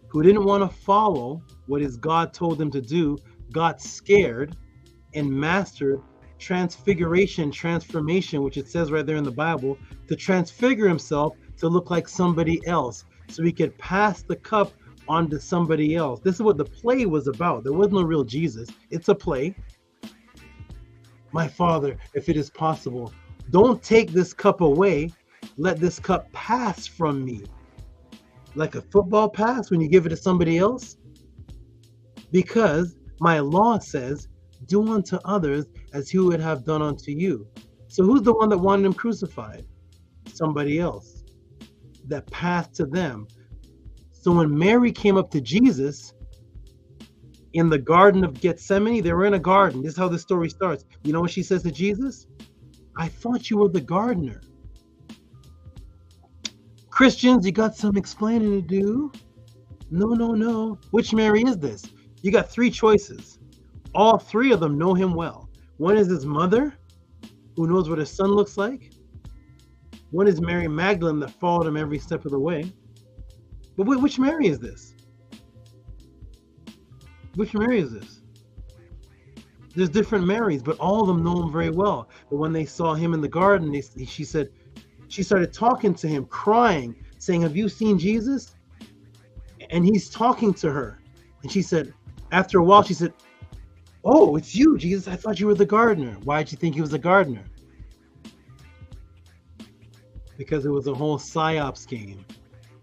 Speaker 11: who didn't want to follow what his God told him to do, got scared, and mastered transformation, which it says right there in the Bible, to transfigure himself to look like somebody else so he could pass the cup on to somebody else. This is what the play was about. There was no real Jesus. It's a play. My Father, if it is possible, don't take this cup away. Let this cup pass from me. Like a football pass when you give it to somebody else. Because my law says, do unto others as he would have done unto you. So who's the one that wanted him crucified? Somebody else. That passed to them. So when Mary came up to Jesus in the Garden of Gethsemane, they were in a garden. This is how the story starts. You know what she says to Jesus? I thought you were the gardener. Christians, you got some explaining to do. No. Which Mary is this? You got three choices. All three of them know him well. One is his mother, who knows what his son looks like. One is Mary Magdalene that followed him every step of the way. But which Mary is this? Which Mary is this? There's different Marys, but all of them know him very well. But when they saw him in the garden, she started talking to him, crying, saying, have you seen Jesus? And he's talking to her. And she said, after a while, she said, "Oh, it's you, Jesus. I thought you were the gardener." Why'd you think he was the gardener? Because it was a whole psyops game.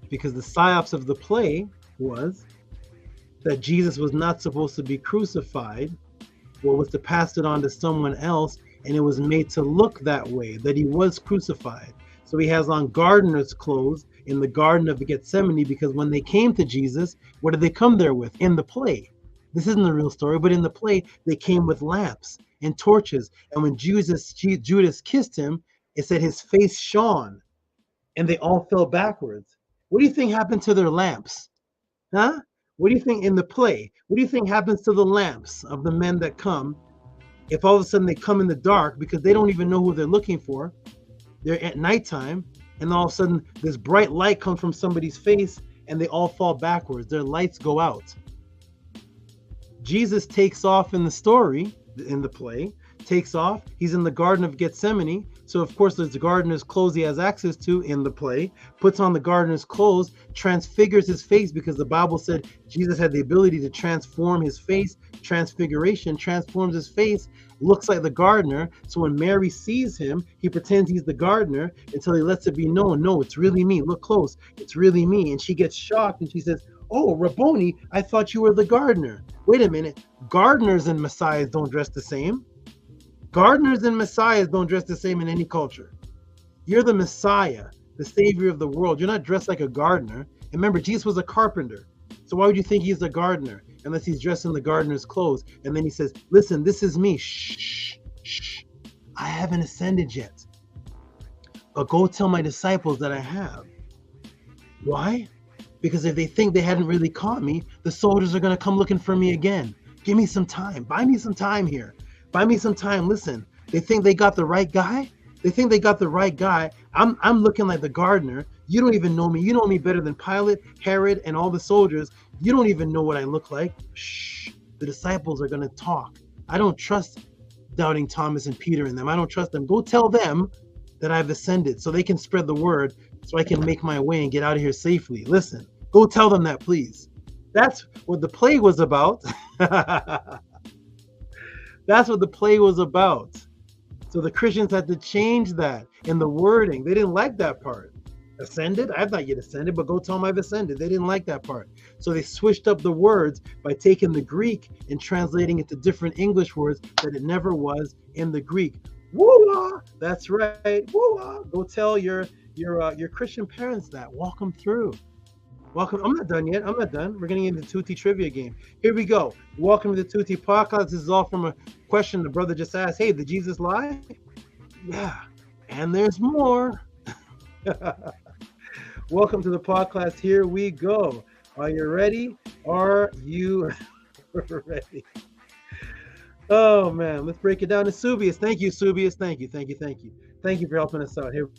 Speaker 11: Because the psyops of the play was that Jesus was not supposed to be crucified, but was to pass it on to someone else, and it was made to look that way, that he was crucified. So he has on gardener's clothes in the Garden of Gethsemane, because when they came to Jesus, what did they come there with? In the play. This isn't the real story, but in the play, they came with lamps and torches. And when Judas kissed him, it said his face shone, and they all fell backwards. What do you think happened to their lamps? Huh? What do you think in the play? What do you think happens to the lamps of the men that come if all of a sudden they come in the dark because they don't even know who they're looking for? They're at nighttime, and all of a sudden this bright light comes from somebody's face and they all fall backwards. Their lights go out. Jesus takes off in the story, in the play, takes off. He's in the Garden of Gethsemane. So of course there's the gardener's clothes he has access to in the play, puts on the gardener's clothes, transfigures his face, because the Bible said Jesus had the ability to transform his face. Transfiguration transforms his face, looks like the gardener. So when Mary sees him, he pretends he's the gardener until he lets it be known, no, it's really me. Look close, it's really me. And she gets shocked and she says, "Oh, Rabboni, I thought you were the gardener." Wait a minute, gardeners and messiahs don't dress the same. Gardeners and messiahs don't dress the same in any culture. You're the Messiah, the savior of the world. You're not dressed like a gardener. And remember, Jesus was a carpenter. So why would you think he's a gardener unless he's dressed in the gardener's clothes? And then he says, "Listen, this is me. Shh, shh. I haven't ascended yet. But go tell my disciples that I have." Why? Because if they think they hadn't really caught me, the soldiers are going to come looking for me again. Give me some time. Buy me some time here. Buy me some time. Listen, they think they got the right guy. They think they got the right guy. I'm looking like the gardener. You don't even know me. You know me better than Pilate, Herod, and all the soldiers. You don't even know what I look like. Shh. The disciples are going to talk. I don't trust doubting Thomas and Peter and them. I don't trust them. Go tell them that I've ascended so they can spread the word so I can make my way and get out of here safely. Listen, go tell them that, please. That's what the play was about. That's what the play was about. So the Christians had to change that in the wording. They didn't like that part. Ascended? I've not yet ascended, but go tell them I've ascended. They didn't like that part. So they switched up the words by taking the Greek and translating it to different English words that it never was in the Greek. Woo-ah! That's right. Woo-ah! Go tell your Christian parents that. Walk them through. Welcome. I'm not done yet. I'm not done. We're getting into the Tehuti'S trivia game. Here we go. Welcome to the Tehuti'S podcast. This is all from a question the brother just asked. Hey, did Jesus lie? Yeah. And there's more. Welcome to the podcast. Here we go. Are you ready? Are you ready? Oh, man. Let's break it down to Subius. Thank you, Subius. Thank you. Thank you. Thank you. Thank you for helping us out. Here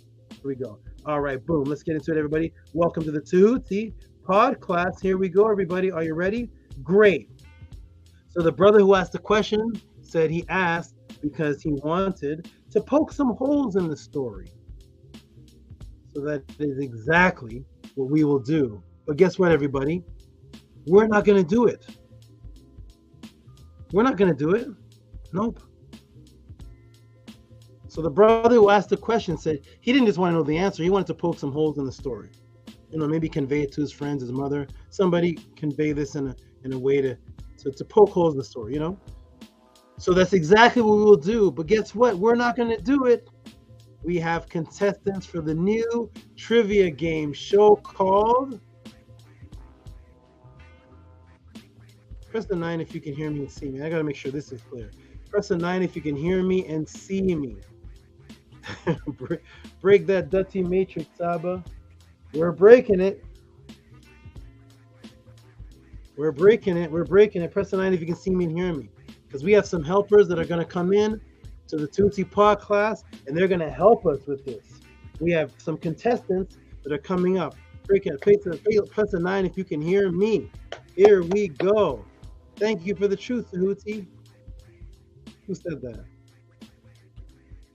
Speaker 11: we go. All right, boom. Let's get into it, everybody. Welcome to the Tehuti'S podcast. Here we go, everybody. Are you ready? Great. So the brother who asked the question said he asked because he wanted to poke some holes in the story. So that is exactly what we will do. But guess what, everybody? We're not going to do it. We're not going to do it. Nope. So the brother who asked the question said he didn't just want to know the answer. He wanted to poke some holes in the story. You know, maybe convey it to his friends, his mother. Somebody convey this in a way to poke holes in the story, you know? So that's exactly what we will do. But guess what? We're not going to do it. We have contestants for the new trivia game show called... Press the 9 if you can hear me and see me. I got to make sure this is clear. Press the 9 if you can hear me and see me. Break that dirty matrix, Saba. We're breaking it. We're breaking it. We're breaking it. Press the 9 if you can see me and hear me. Because we have some helpers that are going to come in to the Tehuti'S pod class, and they're going to help us with this. We have some contestants that are coming up. Break it. Press the 9 if you can hear me. Here we go. Thank you for the truth, Tehuti'S. Who said that?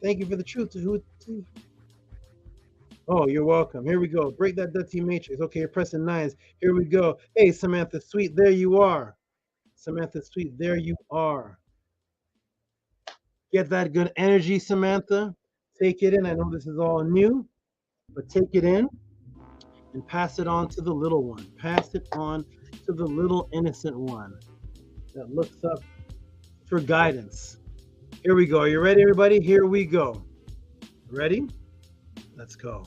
Speaker 11: Thank you for the truth, Tehuti'S. Oh, you're welcome. Here we go. Break that dirty matrix. Okay, you're pressing nines. Here we go. Hey, Samantha Sweet, there you are. Samantha Sweet, there you are. Get that good energy, Samantha. Take it in. I know this is all new, but take it in and pass it on to the little one. Pass it on to the little innocent one that looks up for guidance. Here we go. Are you ready, everybody? Here we go. Ready? Let's go.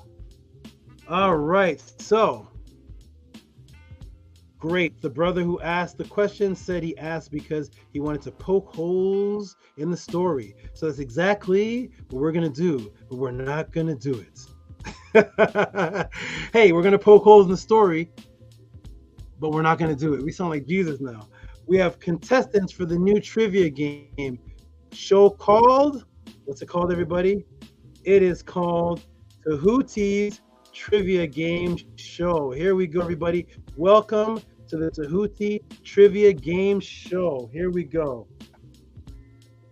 Speaker 11: All right. So, great. The brother who asked the question said he asked because he wanted to poke holes in the story. So that's exactly what we're going to do, but we're not going to do it. Hey, we're going to poke holes in the story, but we're not going to do it. We sound like Jesus now. We have contestants for the new trivia game show called, what's it called, everybody? It is called Tehuti'S Trivia Game Show. Here we go, everybody. Welcome to the Tehuti Trivia Game Show. Here we go.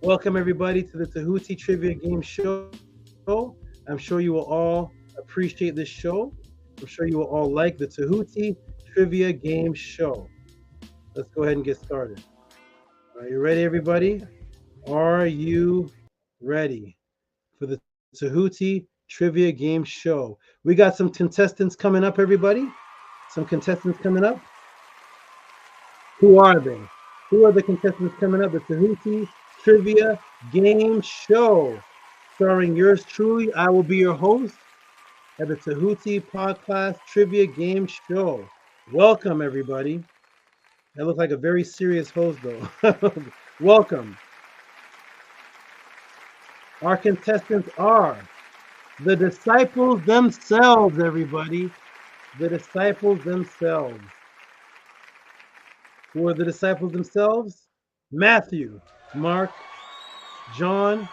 Speaker 11: Welcome, everybody, to the Tehuti Trivia Game Show. I'm sure you will all appreciate this show. I'm sure you will all like the Tehuti Trivia Game Show. Let's go ahead and get started. Are you ready, everybody? Are you ready for the Tehuti Trivia Game Show? We got some contestants coming up, everybody. Some contestants coming up. Who are they? Who are the contestants coming up? The Tehuti Trivia Game Show, starring yours truly. I will be your host at the Tehuti Podcast Trivia Game Show. Welcome, everybody. I look like a very serious host, though. Welcome. Our contestants are the disciples themselves, everybody. The disciples themselves. Who are the disciples themselves? Matthew, Mark, John,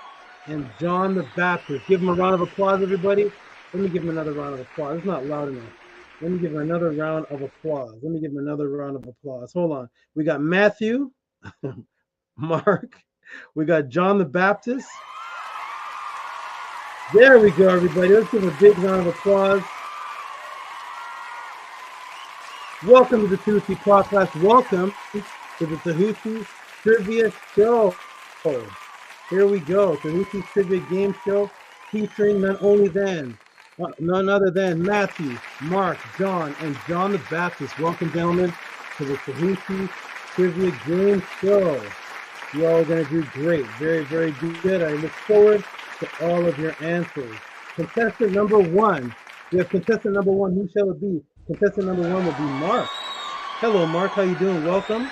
Speaker 11: and John the Baptist. Give them a round of applause, everybody. Let me give them another round of applause. It's not loud enough. Let me give them another round of applause. Let me give them another round of applause. Hold on. We got Matthew, Mark. We got John the Baptist. There we go, everybody. Let's give a big round of applause. Welcome to the Tehuti Podcast. Welcome to the Tehuti Trivia Show. Here we go. Tehuti Trivia Game Show featuring none other than Matthew, Mark, John, and John the Baptist. Welcome, gentlemen, to the Tehuti Trivia Game Show. You all are going to do great. Very, very good. I look forward to all of your answers. Contestant number one. We have contestant number one. Who shall it be? Contestant number one will be Mark. Hello, Mark. How you doing? Welcome.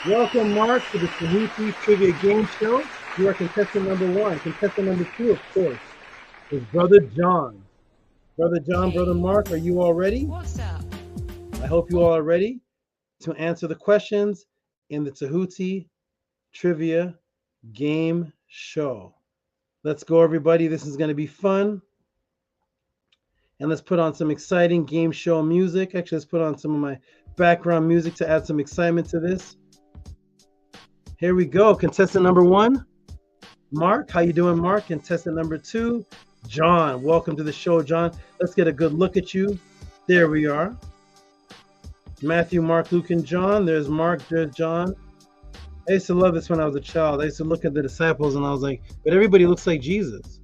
Speaker 11: Welcome, Mark, to the Tehuti Trivia Game Show. You are contestant number one. Contestant number two, of course, is Brother John. Brother John, Brother Mark, are you all ready?
Speaker 8: What's up?
Speaker 11: I hope you all are ready to answer the questions in the Tehuti Trivia Game Show. Let's go, everybody. This is going to be fun. And let's put on some exciting game show music. Actually, let's put on some of my background music to add some excitement to this. Here we go. Contestant number one, Mark. How you doing, Mark? Contestant number two, John. Welcome to the show, John. Let's get a good look at you. There we are. Matthew, Mark, Luke, and John. There's Mark, there's John. I used to love this when I was a child. I used to look at the disciples and I was like, but everybody looks like Jesus.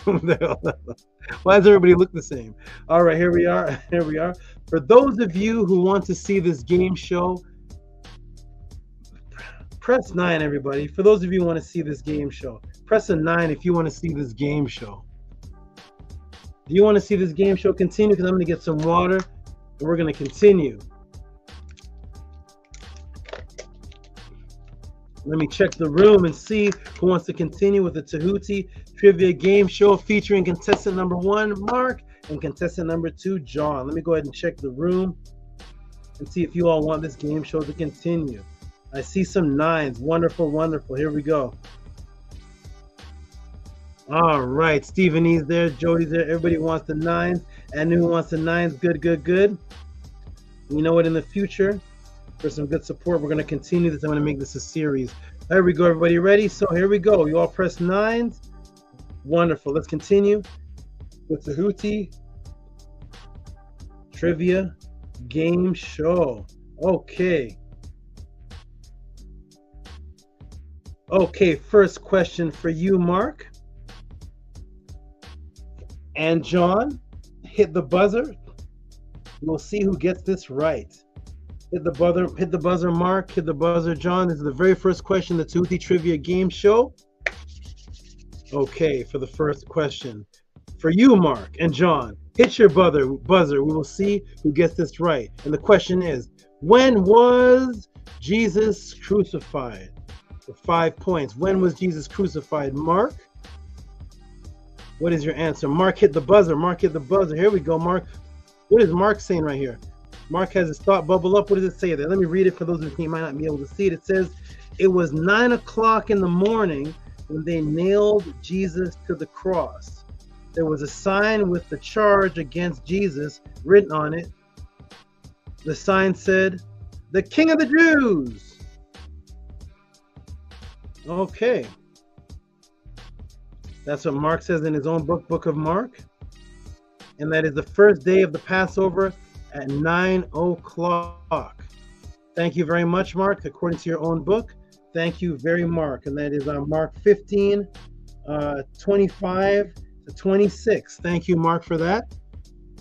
Speaker 11: Why does everybody look the same? All right, here we are. Here we are. For those of you who want to see this game show, press 9, everybody. For those of you who want to see this game show, press a 9 if you want to see this game show. Do you want to see this game show continue? Because I'm going to get some water and we're going to continue. Let me check the room and see who wants to continue with the Tehuti Trivia Game Show featuring contestant number one, Mark, and contestant number two, John. Let me go ahead and check the room and see if you all want this game show to continue. I see some 9s. Wonderful, wonderful. Here we go. All right. Stephen E's there. Jody's there. Everybody wants the 9s. And who wants the 9s? Good, good, good. You know what? In the future, for some good support, we're going to continue this. I'm going to make this a series. There we go, everybody. Ready? So here we go. You all press 9s. Wonderful. Let's continue with Tehuti Trivia Game Show. Okay. Okay, first question for you, Mark. And John, hit the buzzer. We'll see who gets this right. Hit the buzzer, Mark. Hit the buzzer, John. This is the very first question, the Tehuti Trivia Game Show. Okay, for the first question. For you, Mark and John, hit your buzzer. We will see who gets this right. And the question is, when was Jesus crucified? For 5 points. When was Jesus crucified? Mark? What is your answer? Mark, hit the buzzer. Mark, hit the buzzer. Here we go, Mark. What is Mark saying right here? Mark has his thought bubble up. What does it say there? Let me read it for those of you who might not be able to see it. It says, it was 9 o'clock in the morning when they nailed Jesus to the cross. There was a sign with the charge against Jesus written on it. The sign said, "The King of the Jews." Okay. That's what Mark says in his own book of Mark. And that is the first day of the Passover at 9 o'clock. Thank you very much, Mark, according to your own book. Thank you very much. And that is Mark 15, 25 to 26. Thank you, Mark, for that.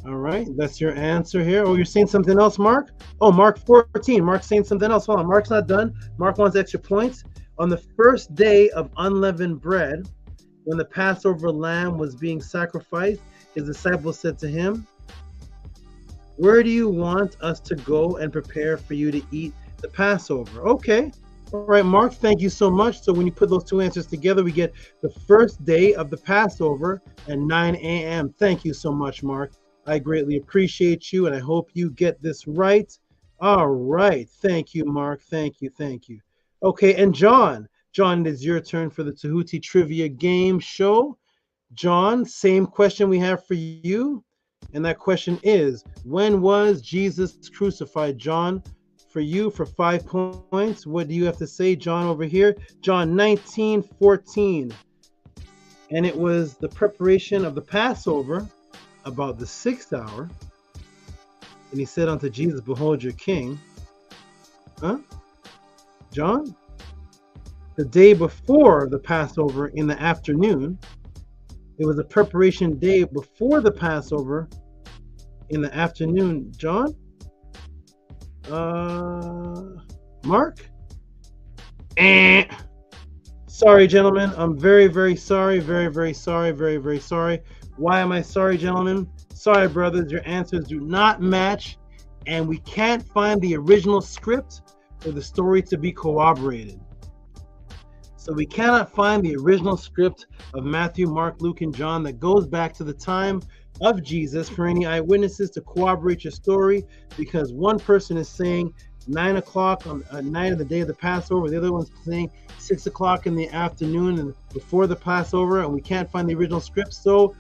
Speaker 11: All right, that's your answer here. Oh, you're saying something else, Mark? Oh, Mark 14. Mark's saying something else. Hold on, Mark's not done. Mark wants extra points. On the first day of unleavened bread, when the Passover lamb was being sacrificed, his disciples said to him, "Where do you want us to go and prepare for you to eat the Passover?" Okay. All right, Mark, thank you so much. So when you put those two answers together, we get the first day of the Passover at 9 a.m. Thank you so much, Mark. I greatly appreciate you, and I hope you get this right. All right. Thank you, Mark. Thank you. Thank you. Okay, and John. John, it is your turn for the Tehuti Trivia Game Show. John, same question we have for you. And that question is, when was Jesus crucified? John, for you, for 5 points. What do you have to say, John, over here? John 19:14. And it was the preparation of the Passover about the 6th hour. And he said unto Jesus, "Behold your king." Huh? John? The day before the Passover in the afternoon. It was a preparation day before the Passover in the afternoon. John? Mark? Sorry, gentlemen. I'm very, very sorry. Very, very sorry. Very, very sorry. Why am I sorry, gentlemen? Sorry, brothers. Your answers do not match, and we can't find the original script for the story to be corroborated. So we cannot find the original script of Matthew, Mark, Luke, and John that goes back to the time of Jesus for any eyewitnesses to corroborate your story, because one person is saying 9 o'clock on night of the day of the Passover, the other one's saying 6 o'clock in the afternoon and before the Passover, and we can't find the original script. So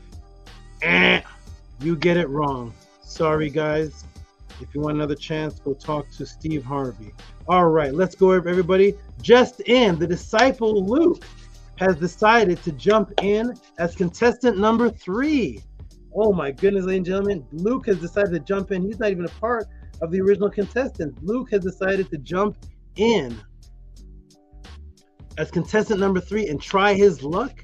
Speaker 11: you get it wrong. Sorry, guys. If you want another chance, go talk to Steve Harvey. All right, let's go, everybody. Just in, the disciple Luke has decided to jump in as contestant number 3. Oh my goodness, ladies and gentlemen, Luke has decided to jump in. He's not even a part of the original contestants. Luke has decided to jump in as contestant number 3 and try his luck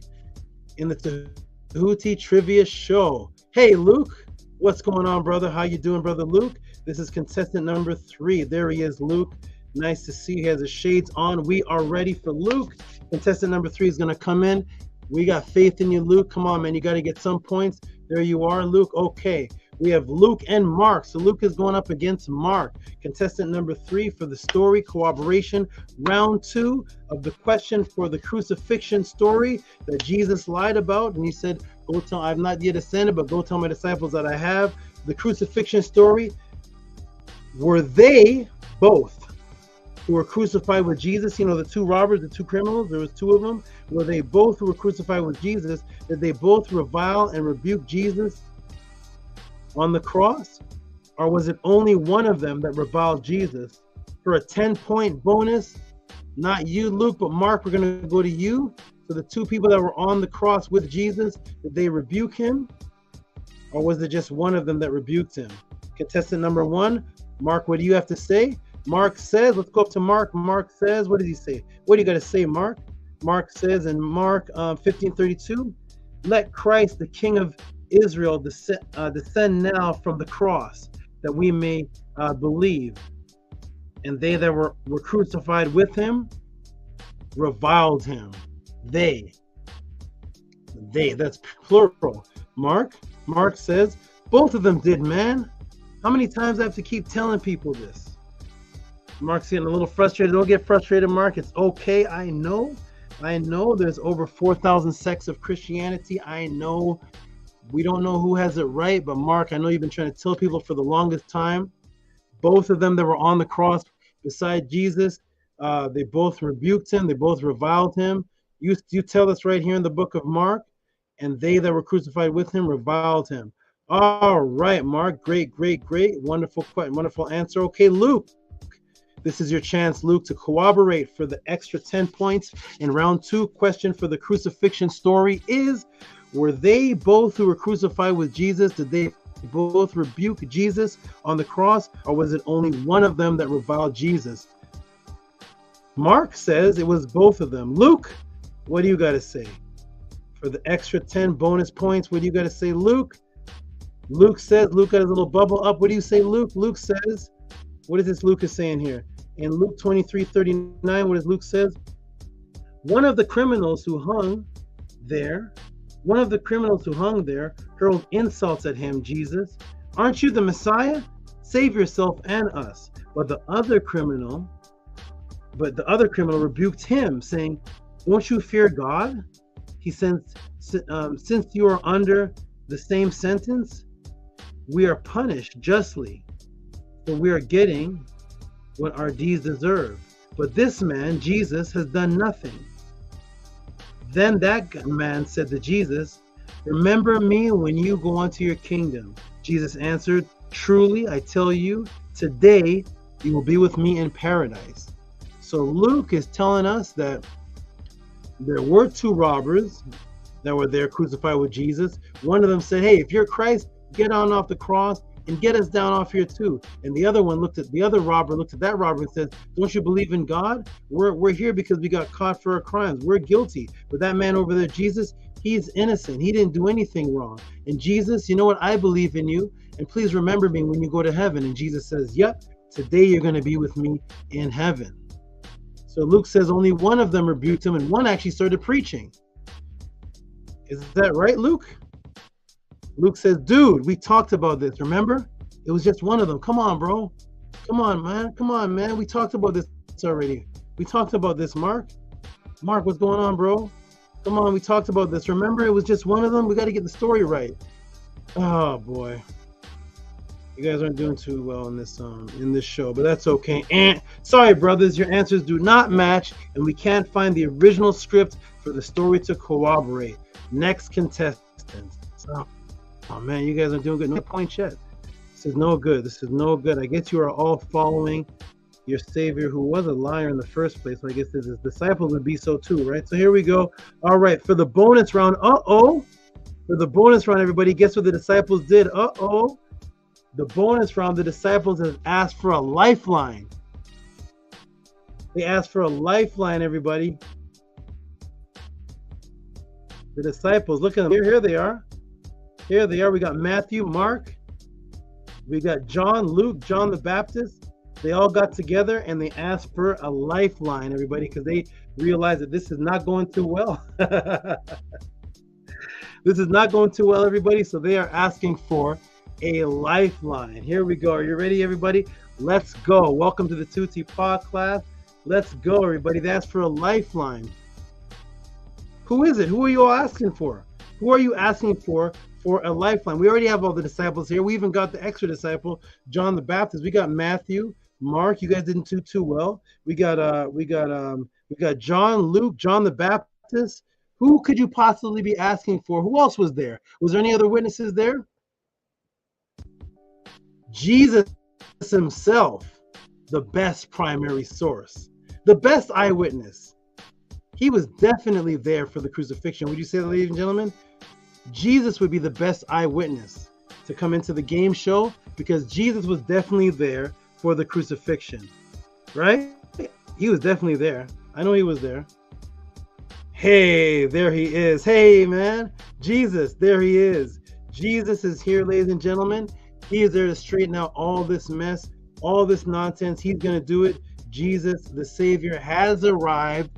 Speaker 11: in the Tehuti Trivia Show. Hey, Luke, what's going on, brother? How you doing, brother Luke? This is contestant number 3. There he is, Luke. Nice to see. He has his shades on. We are ready for Luke. Contestant number 3 is going to come in. We got faith in you, Luke. Come on, man. You got to get some points. There you are, Luke. Okay. We have Luke and Mark. So Luke is going up against Mark. Contestant number 3 for the story corroboration. Round 2 of the question for the crucifixion story that Jesus lied about. And he said, "Go tell, I've not yet ascended, but go tell my disciples that I have." The crucifixion story. Were they both who were crucified with Jesus? You know, the 2 robbers, the 2 criminals, there was 2 of them. Were they both who were crucified with Jesus? Did they both revile and rebuke Jesus on the cross? Or was it only one of them that reviled Jesus? For a 10-point bonus, not you, Luke, but Mark, we're going to go to you. So the 2 people that were on the cross with Jesus, did they rebuke him? Or was it just one of them that rebuked him? Contestant number 1, Mark, what do you have to say? Mark says, let's go up to Mark. Mark says, what does he say? What do you got to say, Mark? Mark says in Mark 15:32, let Christ, the King of Israel, descend now from the cross, that we may believe. And they that were crucified with him reviled him. They, that's plural. Mark says, both of them did, man. How many times I have to keep telling people this? Mark's getting a little frustrated. Don't get frustrated, Mark. It's okay. I know there's over 4,000 sects of Christianity. I know we don't know who has it right, but Mark, I know you've been trying to tell people for the longest time. Both of them that were on the cross beside Jesus, they both rebuked him. They both reviled him. You tell us right here in the book of Mark, and they that were crucified with him reviled him. All right, Mark. Great. Wonderful answer. Okay, Luke. This is your chance, Luke, to corroborate for the extra 10 points in round 2. Question for the crucifixion story is, were they both who were crucified with Jesus, did they both rebuke Jesus on the cross, or was it only one of them that reviled Jesus? Mark says it was both of them. Luke, what do you got to say? For the extra 10 bonus points, what do you got to say, Luke? Luke says, Luke got his little bubble up. What do you say, Luke? Luke says, what is this Luke is saying here? In Luke 23:39, what does Luke says? One of the criminals who hung there hurled insults at him, Jesus. Aren't you the Messiah? Save yourself and us. But the other criminal rebuked him, saying, don't you fear God? He says, since you are under the same sentence, we are punished justly, for we are getting what our deeds deserve. But this man, Jesus, has done nothing. Then that man said to Jesus, remember me when you go into your kingdom. Jesus answered, truly, I tell you, today you will be with me in paradise. So Luke is telling us that there were 2 robbers that were there crucified with Jesus. One of them said, hey, if you're Christ, get on off the cross and get us down off here too. And the other robber looked at that robber and said, don't you believe in God? We're here because we got caught for our crimes. We're guilty. But that man over there, Jesus, he's innocent. He didn't do anything wrong. And Jesus, you know what? I believe in you. And please remember me when you go to heaven. And Jesus says, yep, today you're going to be with me in heaven. So Luke says only one of them rebuked him and one actually started preaching. Is that right, Luke? Luke says, dude, we talked about this, remember? It was just one of them. Come on, bro. Come on, man. We talked about this already. We talked about this, Mark. Mark, what's going on, bro? Come on, we talked about this. Remember, it was just one of them? We got to get the story right. Oh, boy. You guys aren't doing too well in this show, but that's okay. And sorry, brothers, your answers do not match, and we can't find the original script for the story to corroborate. Next contestant. Oh man, you guys are doing good. No point yet. This is no good. I guess you are all following your Savior, who was a liar in the first place. So I guess his disciples would be so too, right? So here we go. All right, for the bonus round. For the bonus round, everybody, guess what the disciples did? The bonus round, the disciples have asked for a lifeline. They asked for a lifeline, everybody. The disciples, look at them. Here they are. Here they are. We got Matthew, Mark. We got John, Luke, John the Baptist. They all got together and they asked for a lifeline, everybody, because they realized that this is not going too well. This is not going too well, everybody. So they are asking for a lifeline. Here we go. Are you ready, everybody? Let's go. Welcome to the Tehuti'S Pod class. Let's go, everybody. They asked for a lifeline. Who is it? Who are you all asking for? Who are you asking for a lifeline? We already have all the disciples here. We even got the extra disciple, John the Baptist. We got Matthew, Mark. You guys didn't do too well. We got John, Luke, John the Baptist. Who could you possibly be asking for? Who else was there? Was there any other witnesses there? Jesus himself, the best primary source, the best eyewitness. He was definitely there for the crucifixion. Would you say that, ladies and gentlemen? Jesus would be the best eyewitness. to come into the game show because Jesus was definitely there for the crucifixion, right? He was definitely there. I know he was there. Hey, there he is. Hey, man. Jesus, there he is. Jesus is here, ladies and gentlemen. He is there to straighten out all this mess, all this nonsense. He's going to do it. Jesus, the Savior, has arrived.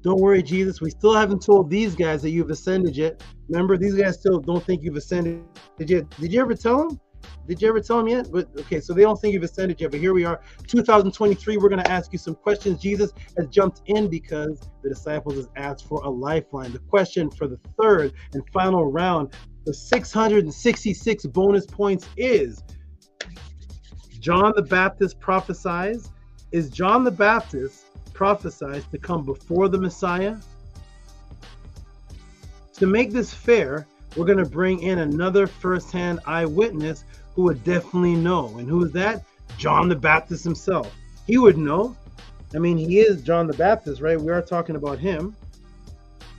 Speaker 11: Don't worry, Jesus. We still haven't told these guys that you've ascended yet. Remember, these guys still don't think you've ascended yet. Did you ever tell them? Did you ever tell them yet? But okay, so they don't think you've ascended yet. But here we are, 2023. We're going to ask you some questions. Jesus has jumped in because the disciples has asked for a lifeline. The question for the third and final round, the 666 bonus points is: John the Baptist prophesies. Is John the Baptist prophesied to come before the Messiah? To make this fair, we're going to bring in another first-hand eyewitness who would definitely know. And who is that? John the Baptist himself. He would know. I mean, he is John the Baptist, right? We are talking about him.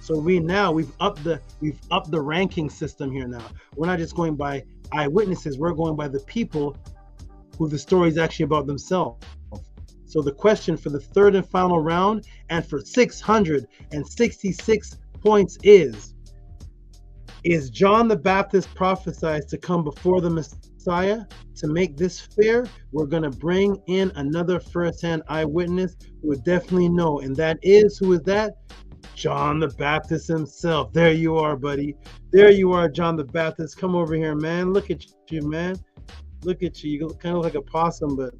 Speaker 11: So we've upped the ranking system here now. We're not just going by eyewitnesses, we're going by the people who the story is actually about themselves. So the question for the third and final round and for 666 points is John the Baptist prophesied to come before the Messiah? To make this fair, we're going to bring in another first-hand eyewitness who would definitely know. And that is, who is that? John the Baptist himself. There you are, buddy. There you are, John the Baptist. Come over here, man. Look at you, man. Look at you. You kind of look like a possum, but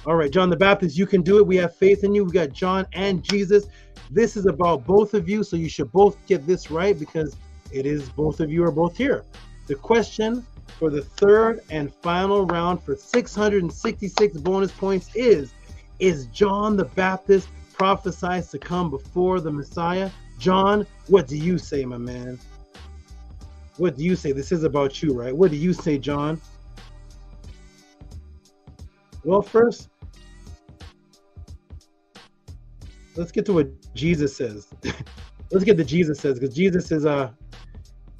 Speaker 11: all right, John the Baptist, you can do it. We have faith in you. We got John and Jesus. This is about both of you, so you should both get this right because it is both of you are both here. The question for the third and final round for 666 bonus points is John the Baptist prophesied to come before the Messiah? John, what do you say, my man? What do you say? This is about you, right? What do you say, John? Well, first, let's get to what Jesus says. Let's get to Jesus says, because Jesus is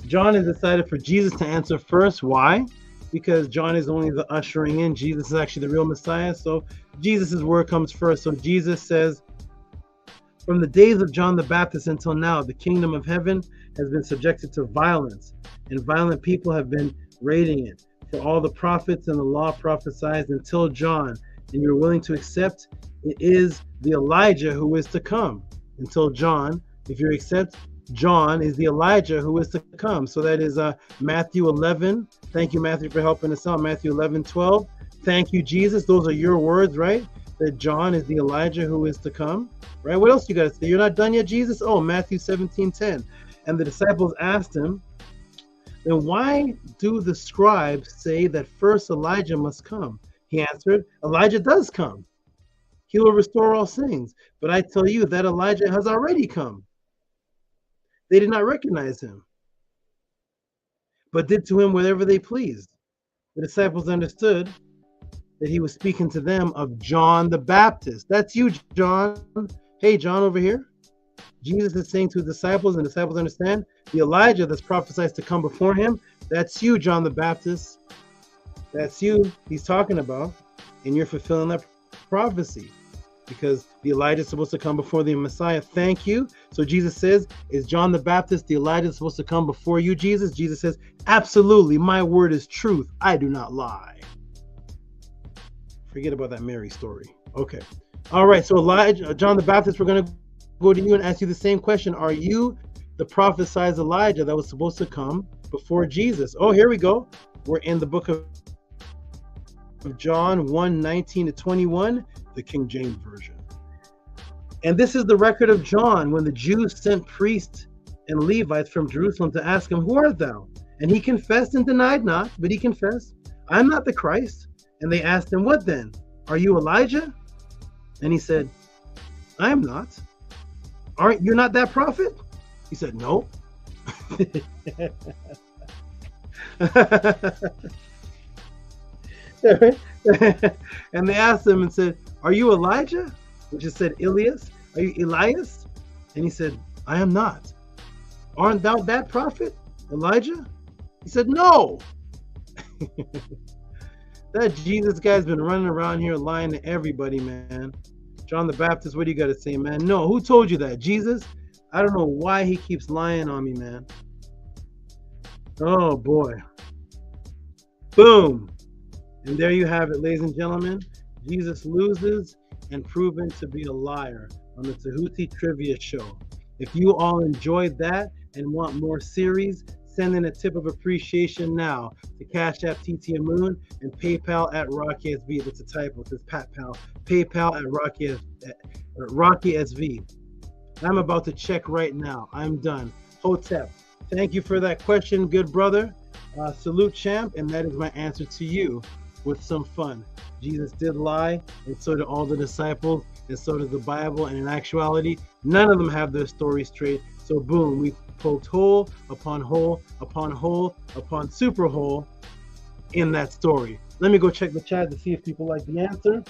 Speaker 11: John has decided for Jesus to answer first. Why? Because John is only the ushering in. Jesus is actually the real Messiah. So Jesus' word comes first. So Jesus says, from the days of John the Baptist until now, the kingdom of heaven has been subjected to violence, and violent people have been raiding it. For all the prophets and the law prophesied until John, and you're willing to accept it is the Elijah who is to come. Until John, if you accept, John is the Elijah who is to come. So that is Matthew 11. Thank you, Matthew, for helping us out. Matthew 11:12. Thank you, Jesus. Those are your words, right? That John is the Elijah who is to come, right? What else you got to say? You're not done yet, Jesus? Oh, Matthew 17:10. And the disciples asked him, then why do the scribes say that first Elijah must come? He answered, Elijah does come. He will restore all things. But I tell you that Elijah has already come. They did not recognize him, but did to him whatever they pleased. The disciples understood that he was speaking to them of John the Baptist. That's you, John. Hey, John, over here. Jesus is saying to his disciples, and disciples understand, the Elijah that's prophesied to come before him, that's you, John the Baptist. That's you he's talking about, and you're fulfilling that prophecy because the Elijah is supposed to come before the Messiah. Thank you. So Jesus says, is John the Baptist the Elijah supposed to come before you, Jesus? Jesus says, absolutely. My word is truth. I do not lie. Forget about that Mary story. Okay. All right. So Elijah, John the Baptist, we're going to go to you and ask you the same question. Are you the prophesied Elijah that was supposed to come before Jesus? Oh, here we go. We're in the book of John 1:19-21, the King James Version. And this is the record of John when the Jews sent priests and Levites from Jerusalem to ask him, who art thou? And he confessed and denied not, but he confessed, I am not the Christ. And they asked him, what then? Are you Elijah? And he said, I am not. Aren't you not that prophet? He said, no. And they asked him and said, are you Elijah? Which is said, Elias. Are you Elias? And he said, I am not. Aren't thou that prophet, Elijah? He said, no. That Jesus guy's been running around here lying to everybody, man. John the Baptist, what do you got to say, man? No, who told you that? Jesus? I don't know why he keeps lying on me, man. Oh, boy. Boom. And there you have it, ladies and gentlemen. Jesus loses and proven to be a liar on the Tehuti Trivia Show. If you all enjoyed that and want more series, send in a tip of appreciation now to Cash App TT Moon and PayPal at Rocky SV. That's a typo. It says Pat Pal. PayPal at Rocky SV. I'm about to check right now. I'm done. Hotep, thank you for that question, good brother. Salute, champ, and that is my answer to you with some fun. Jesus did lie, and so did all the disciples, and so did the Bible, and in actuality, none of them have their story straight. So boom, we poked hole upon hole upon hole upon super hole in that story. Let me go check the chat to see if people like the answer.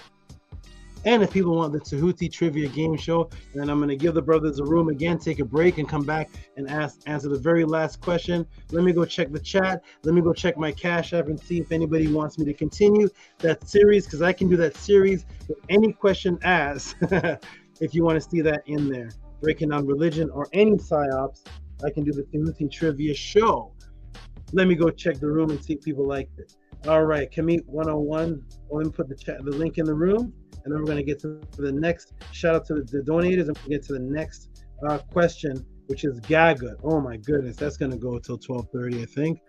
Speaker 11: And if people want the Tehuti Trivia Game Show, then I'm going to give the brothers a room again, take a break, and come back and answer the very last question. Let me go check the chat. Let me go check my Cash App and see if anybody wants me to continue that series, because I can do that series with any question asked if you want to see that in there. Breaking down religion or any psyops, I can do the Tehuti Trivia Show. Let me go check the room and see if people like it. All right, Kemet 101. Let me put the link in the room. And then we're going to get to the next, shout out to the donators, and we'll get to the next question, which is Gagut. Oh my goodness, that's going to go until 12:30, I think.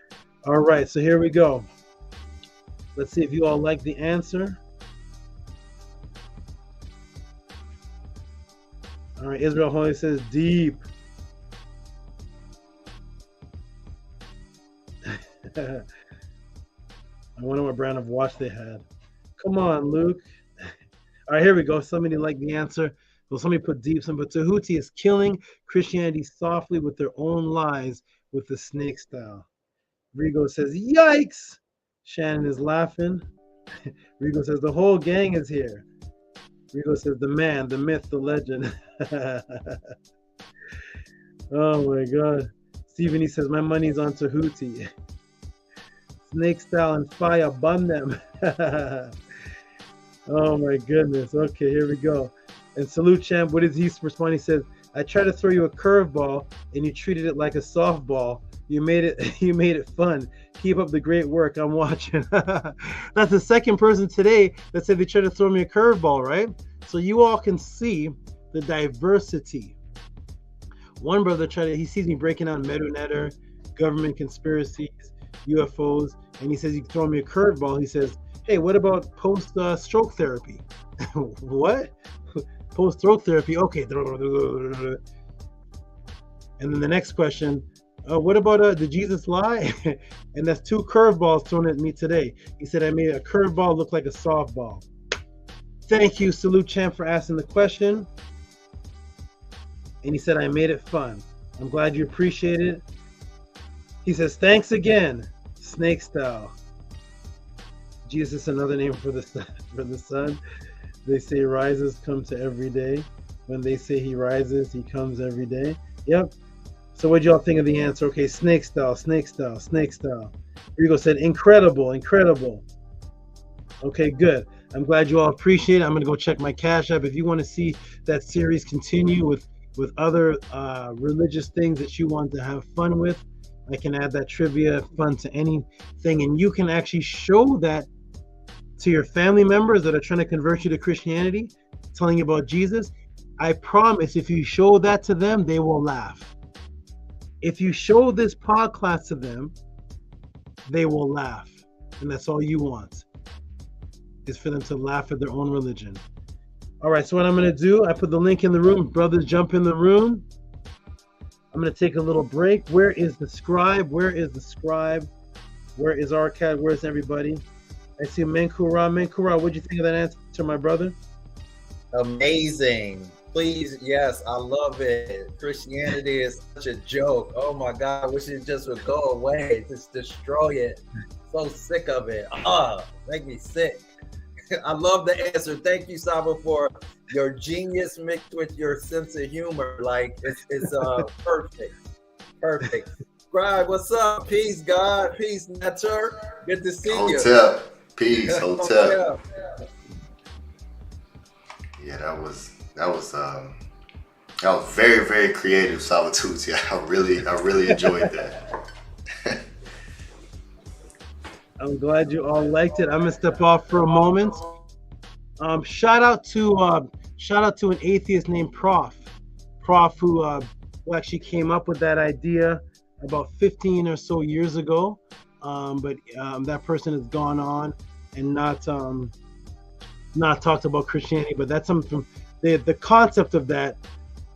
Speaker 11: All right, so here we go. Let's see if you all like the answer. All right, Israel Holy says deep. I wonder what brand of watch they had. Come on, Luke. All right, here we go. Somebody liked the answer. Well, somebody put deep. But Tehuti is killing Christianity softly with their own lies with the snake style. Rigo says, yikes. Shannon is laughing. Rigo says, the whole gang is here. Rigo says, the man, the myth, the legend. Oh, my God. Stephen, he says, my money's on Tehuti. Snake style and fire, bun them. Oh my goodness. Okay, here we go. And Salute Champ, what does he respond? He says, I tried to throw you a curveball and you treated it like a softball. You made it fun. Keep up the great work. I'm watching. That's the second person today that said they tried to throw me a curveball, right? So you all can see the diversity. One brother he sees me breaking down Medunetter, government conspiracies, UFOs, and he says, you throw me a curveball. He says, hey, what about post-stroke therapy? What? Post-stroke therapy? Okay. And then the next question, what about did Jesus lie? And that's two curveballs thrown at me today. He said I made a curveball look like a softball. Thank you, Salute Champ, for asking the question. And he said I made it fun. I'm glad you appreciate it. He says, thanks again, snake style. Jesus, another name for the sun. They say rises come to every day. When they say he rises, he comes every day. Yep. So what y'all think of the answer? Okay, snake style, snake style, snake style. Rigo said incredible, incredible. Okay, good. I'm glad you all appreciate it. I'm gonna go check my Cash App. If you want to see that series continue with other religious things that you want to have fun with, I can add that trivia fun to anything, and you can actually show that to your family members that are trying to convert you to Christianity, telling you about Jesus. I promise if you show that to them, they will laugh. If you show this podcast to them, they will laugh. And that's all you want, is for them to laugh at their own religion. All right, so what I'm going to do, I put the link in the room. Brothers, jump in the room. I'm going to take a little break. Where is the scribe? Where is the scribe? Where is Arcad? Where's everybody? I see Menkura. Menkura, what'd you think of that answer, my brother?
Speaker 13: Amazing. Please, yes, I love it. Christianity is such a joke. Oh my God, I wish it just would go away. Just destroy it. So sick of it. Make me sick. I love the answer. Thank you, Saba, for your genius mixed with your sense of humor. Like it's perfect. Perfect. Right, what's up? Peace, God. Peace, Nature. Good to see you.
Speaker 14: Hotel. Peace, hotel.
Speaker 13: Hotel.
Speaker 14: Yeah, that was very, very creative, Salvatuzzi. I really enjoyed that.
Speaker 11: I'm glad you all liked it. I'm gonna step off for a moment. Shout out to an atheist named Prof who actually came up with that idea about 15 or so years ago. But that person has gone on and not talked about Christianity. But that's something from the concept of that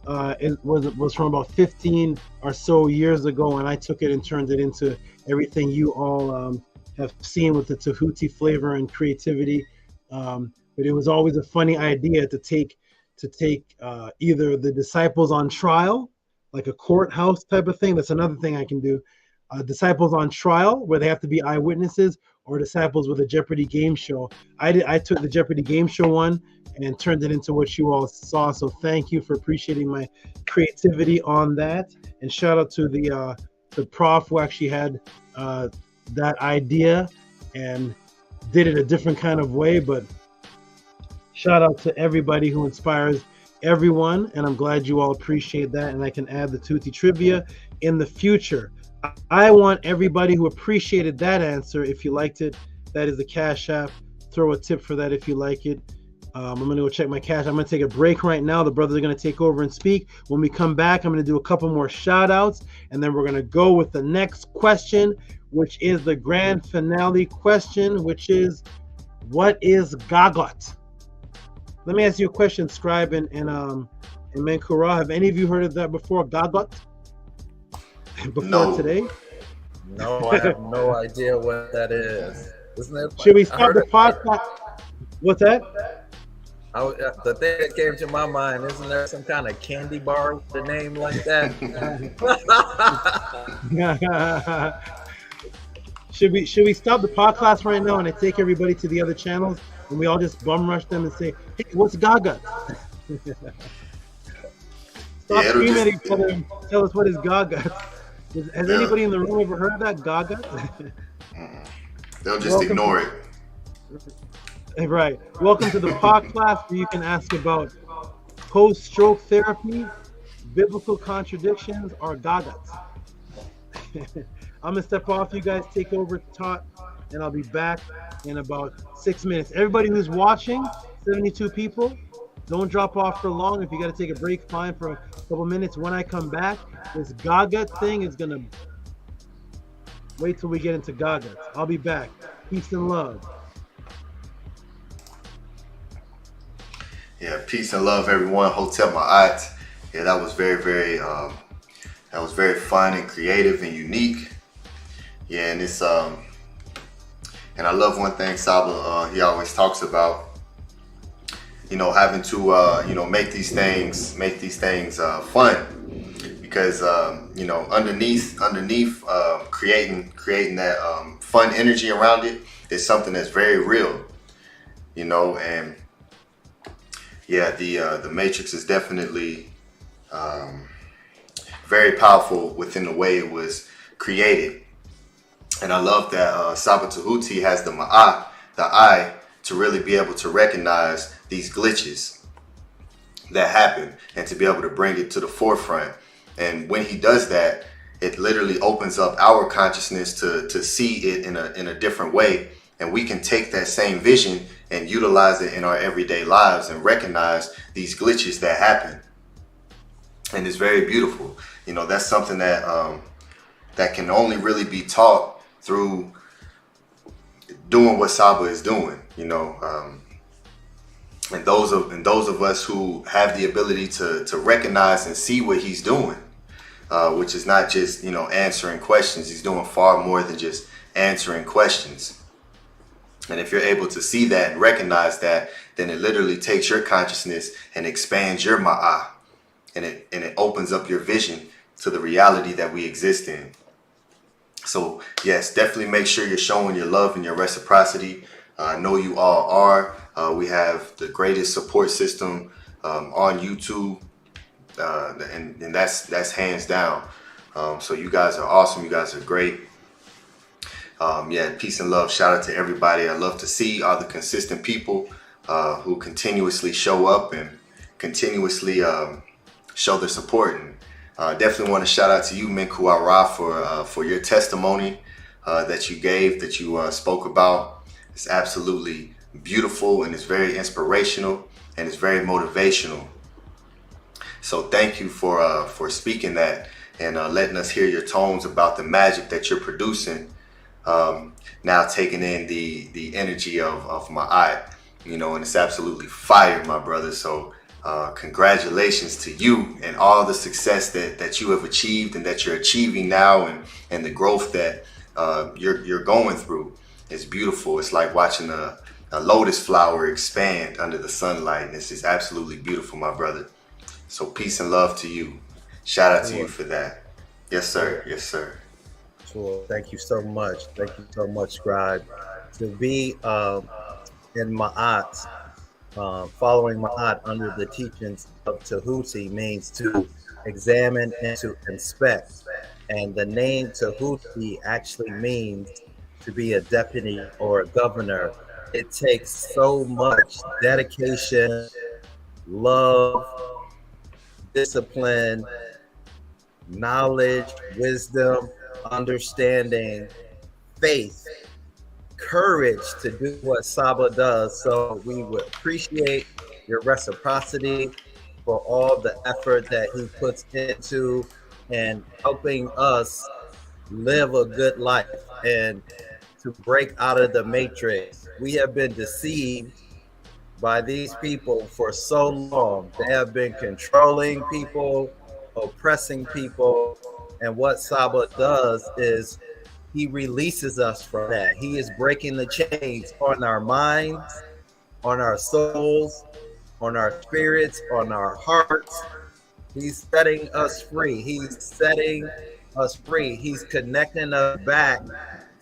Speaker 11: was from about 15 or so years ago, and I took it and turned it into everything you all have seen with the Tehuti flavor and creativity. But it was always a funny idea to take either the disciples on trial, like a courthouse type of thing. That's another thing I can do. Disciples on trial, where they have to be eyewitnesses, or disciples with a Jeopardy game show. I took the Jeopardy game show one and turned it into what you all saw. So thank you for appreciating my creativity on that. And shout out to the prof who actually had that idea and did it a different kind of way. But shout out to everybody who inspires everyone, and I'm glad you all appreciate that, and I can add the Tehuti trivia in the future. I want everybody who appreciated that answer, if you liked it, that is the Cash App. Throw a tip for that if you like it. I'm going to go check my cash. I'm going to take a break right now. The brothers are going to take over and speak. When we come back, I'm going to do a couple more shout outs, and then we're going to go with the next question, which is the grand finale question, which is, what is Gagut? Let me ask you a question, Scribe and Menkura. Have any of you heard of that before, Gagut? Before today?
Speaker 13: No, I have no idea what that is. Isn't it?
Speaker 11: Should we start the podcast? What's that?
Speaker 13: The thing that came to my mind, isn't there some kind of candy bar with a name like that?
Speaker 11: Should we stop the podcast right now and I take everybody to the other channels and we all just bum rush them and say, hey, what's Gagut? Stop screaming at each other and tell us what is Gagut. Has anybody in the room ever heard of that, Gagut?
Speaker 14: They'll just ignore it.
Speaker 11: Right. Welcome to the podcast where you can ask about post-stroke therapy, biblical contradictions, or Gaguts. I'm going to step off. You guys take over, Tot, and I'll be back in about 6 minutes. Everybody who's watching, 72 people, don't drop off for long. If you got to take a break, fine, for a couple minutes. When I come back, this Gagut thing is going to wait till we get into Gaguts. I'll be back. Peace and love.
Speaker 14: Yeah, peace and love, everyone. Hotel Ma'at. Yeah, that was very, very fun and creative and unique. Yeah, and it's and I love one thing Saba he always talks about. Having to make these things fun, because underneath creating that fun energy around it is something that's very real, and yeah, the Matrix is definitely very powerful within the way it was created. And I love that Saba Tehuti has the ma'ah, the eye, to really be able to recognize these glitches that happen and to be able to bring it to the forefront. And when he does that, it literally opens up our consciousness to see it in a different way. And we can take that same vision and utilize it in our everyday lives and recognize these glitches that happen. And it's very beautiful. That's something that that can only really be taught through doing what Saba is doing, and those of us who have the ability to recognize and see what he's doing, which is not just answering questions. He's doing far more than just answering questions. And if you're able to see that and recognize that, then it literally takes your consciousness and expands your ma'ah, and it opens up your vision to the reality that we exist in. So yes, definitely make sure you're showing your love and your reciprocity. I know you all are. We have the greatest support system on YouTube, and that's hands down. So you guys are awesome. You guys are great. Yeah, peace and love. Shout out to everybody. I love to see all the consistent people who continuously show up and continuously show their support. And definitely want to shout out to you, Minku Ara, for your testimony that you gave, that you spoke about. It's absolutely beautiful, and it's very inspirational, and it's very motivational. So thank you for speaking that and letting us hear your tones about the magic that you're producing. Now taking in the energy of my eye, you know, and it's absolutely fire, my brother. So congratulations to you and all the success that you have achieved and that you're achieving now, and the growth that you're going through. It's beautiful. It's like watching a lotus flower expand under the sunlight, and it's just absolutely beautiful, my brother. So peace and love to you. Shout out to you for that. Yes, sir. Yes, sir.
Speaker 13: Sure. Thank you so much. Thank you so much, Scribe. To be in Ma'at, following Ma'at under the teachings of Tehuti means to examine and to inspect. And the name Tehuti actually means to be a deputy or a governor. It takes so much dedication, love, discipline, knowledge, wisdom, understanding, faith, courage to do what SABA does. So we would appreciate your reciprocity for all the effort that he puts into and helping us live a good life and to break out of the matrix. We have been deceived by these people for so long. They have been controlling people, oppressing people, and what SABA does is he releases us from that. He is breaking the chains on our minds, on our souls, on our spirits, on our hearts. He's setting us free. He's setting us free. He's connecting us back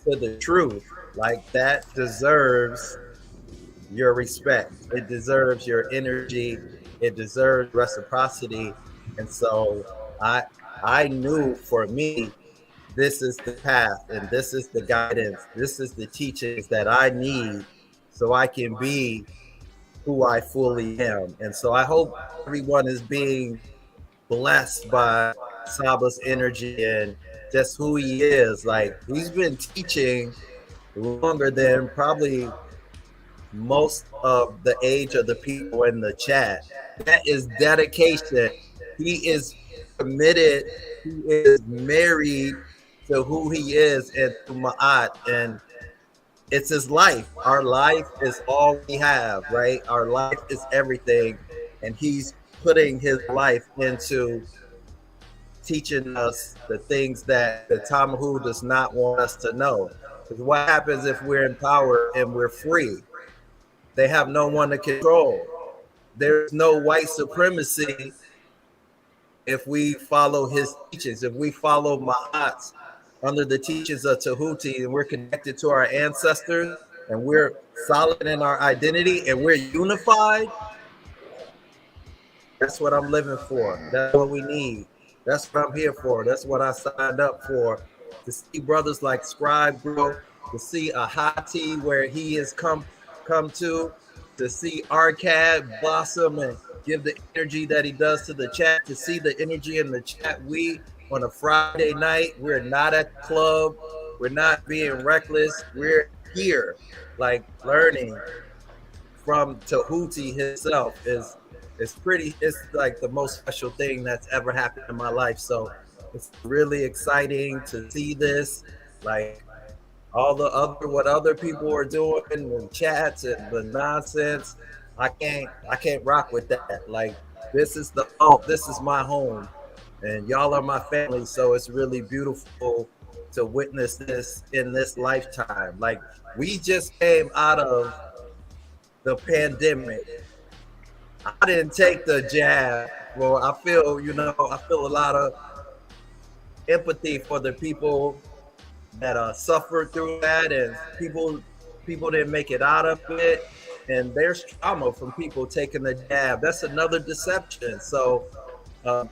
Speaker 13: to the truth. Like, that deserves your respect. It deserves your energy. It deserves reciprocity. And so I knew for me, this is the path and this is the guidance. This is the teachings that I need so I can be who I fully am. And so I hope everyone is being blessed by Saba's energy and just who he is. Like, he's been teaching longer than probably most of the age of the people in the chat. That is dedication. He is committed. He is married to who he is and to Ma'at, and it's his life. Our life is all we have, right? Our life is everything, and he's putting his life into teaching us the things that the Tamahu does not want us to know. Because what happens if we're in power and we're free? They have no one to control. There's no white supremacy if we follow his teachings, if we follow Ma'at under the teachings of Tehuti, and we're connected to our ancestors, and we're solid in our identity, and we're unified. That's what I'm living for. That's what we need. That's what I'm here for. That's what I signed up for. To see brothers like Scribe grow, to see a Hati where he has come to see Arcad blossom and give the energy that he does to the chat, to see the energy in the chat. We, on a Friday night, we're not at the club. We're not being reckless. We're here, like, learning from Tehuti himself is it's like the most special thing that's ever happened in my life. So it's really exciting to see this, like, all the what other people are doing in the chats and the nonsense. I can't rock with that. Like, this is this is my home, and y'all are my family. So it's really beautiful to witness this in this lifetime. Like, we just came out of the pandemic. I didn't take the jab. Well, I feel a lot of empathy for the people that suffered through that, and people didn't make it out of it, and there's trauma from people taking the jab. That's another deception. So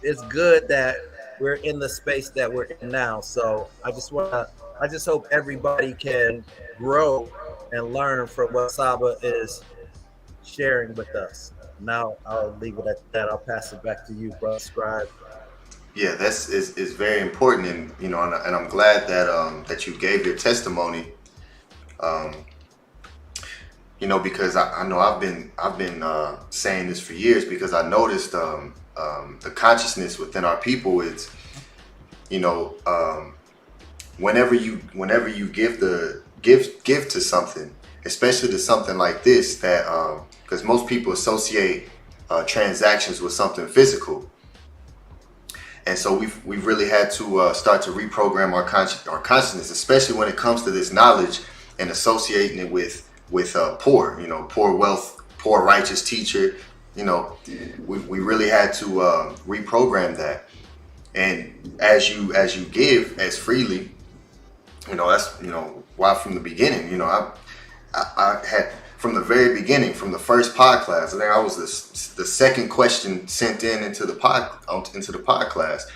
Speaker 13: it's good that we're in the space that we're in now. So I just hope everybody can grow and learn from what Saba is sharing with us. Now I'll leave it at that. I'll pass it back to you, bro. Scribe.
Speaker 14: Yeah, that's is very important, and and I'm glad that that you gave your testimony. Um, because I know I've been saying this for years, because I noticed the consciousness within our people is, whenever you give to something, especially to something like this, that because most people associate transactions with something physical. And so we've really had to start to reprogram our consciousness, especially when it comes to this knowledge and associating it with poor, poor wealth, poor righteous teacher. We really had to reprogram that. And as you give as freely, that's why from the beginning, I had from the very beginning, from the first pod class. I think I was the second question sent into the pod class,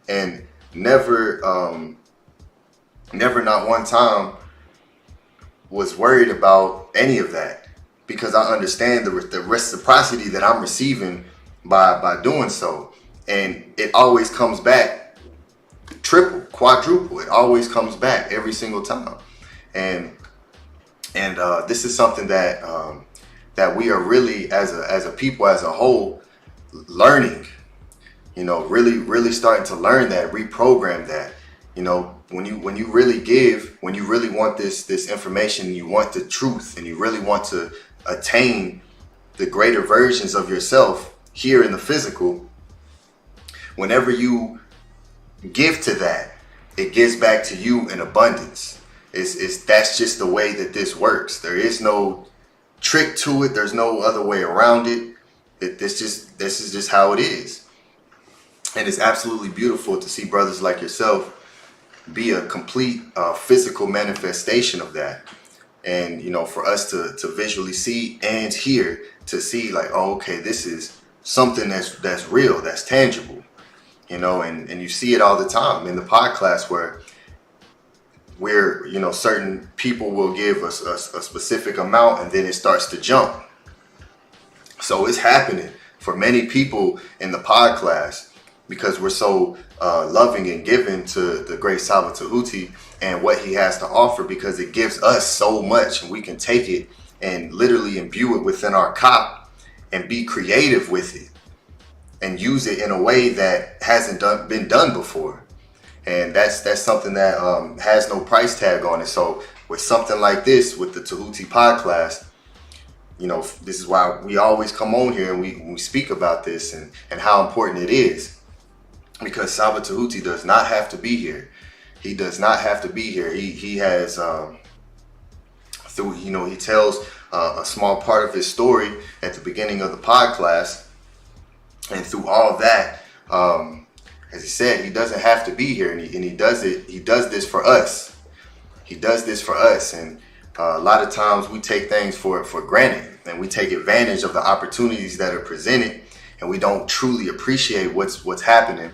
Speaker 14: and never not one time was worried about any of that, because I understand the reciprocity that I'm receiving by doing so, and it always comes back triple, quadruple. It always comes back every single time, and this is something that that we are really, as a people as a whole, learning. Really starting to learn that, reprogram that. When you really give, when you really want this information, you want the truth, and you really want to attain the greater versions of yourself here in the physical. Whenever you give to that, it gives back to you in abundance. That's just the way that this works. There is no trick to it. There's no other way around it. This is just how it is. And it's absolutely beautiful to see brothers like yourself be a complete physical manifestation of that. And for us to visually see and hear, to see like, oh, okay, this is something that's real, that's tangible. And you see it all the time in the pod class, where certain people will give us a specific amount, and then it starts to jump. So it's happening for many people in the pod class, because we're so loving and giving to the great SABA Tehuti and what he has to offer, because it gives us so much, and we can take it and literally imbue it within our cop and be creative with it and use it in a way that hasn't been done before. And that's something that has no price tag on it. So with something like this, with the Tehuti pod class, this is why we always come on here and we speak about this and how important it is. Because SABA Tehuti does not have to be here. He does not have to be here. He has he tells a small part of his story at the beginning of the pod class, and through all that, as he said, he doesn't have to be here, and he does it. He does this for us. He does this for us, and a lot of times we take things for granted, and we take advantage of the opportunities that are presented, and we don't truly appreciate what's happening.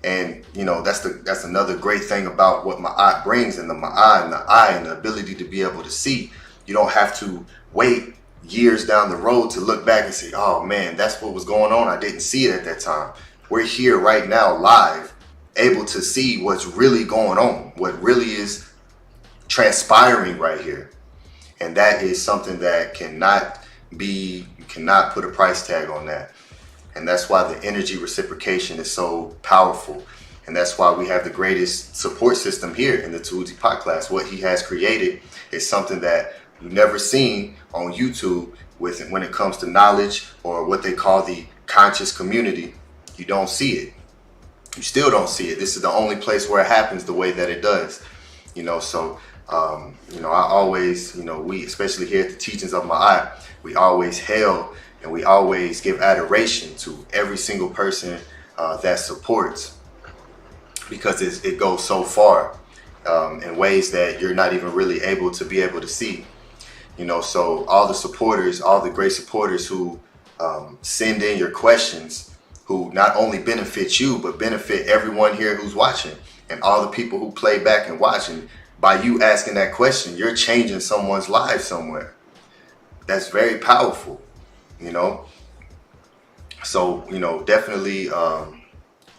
Speaker 14: And that's another great thing about what Ma'at brings, and the Ma'at and the eye and the ability to be able to see. You don't have to wait years down the road to look back and say, oh man, that's what was going on. I didn't see it at that time. We're here right now, live, able to see what's really going on, what really is transpiring right here. And that is something that you cannot put a price tag on that. And that's why the energy reciprocation is so powerful. And that's why we have the greatest support system here in the Tehuti's pod class. What he has created is something that you've never seen on YouTube when it comes to knowledge, or what they call the conscious community. You don't see it. You still don't see it. This is the only place where it happens the way that it does. So I always, we, especially here at the teachings of Ma'at, we always hail and we always give adoration to every single person that supports, because it goes so far in ways that you're not even really able to see. So all the supporters, all the great supporters who send in your questions, who not only benefit you, but benefit everyone here who's watching and all the people who play back and watching. By you asking that question, you're changing someone's life somewhere. That's very powerful, you know? So, you know, definitely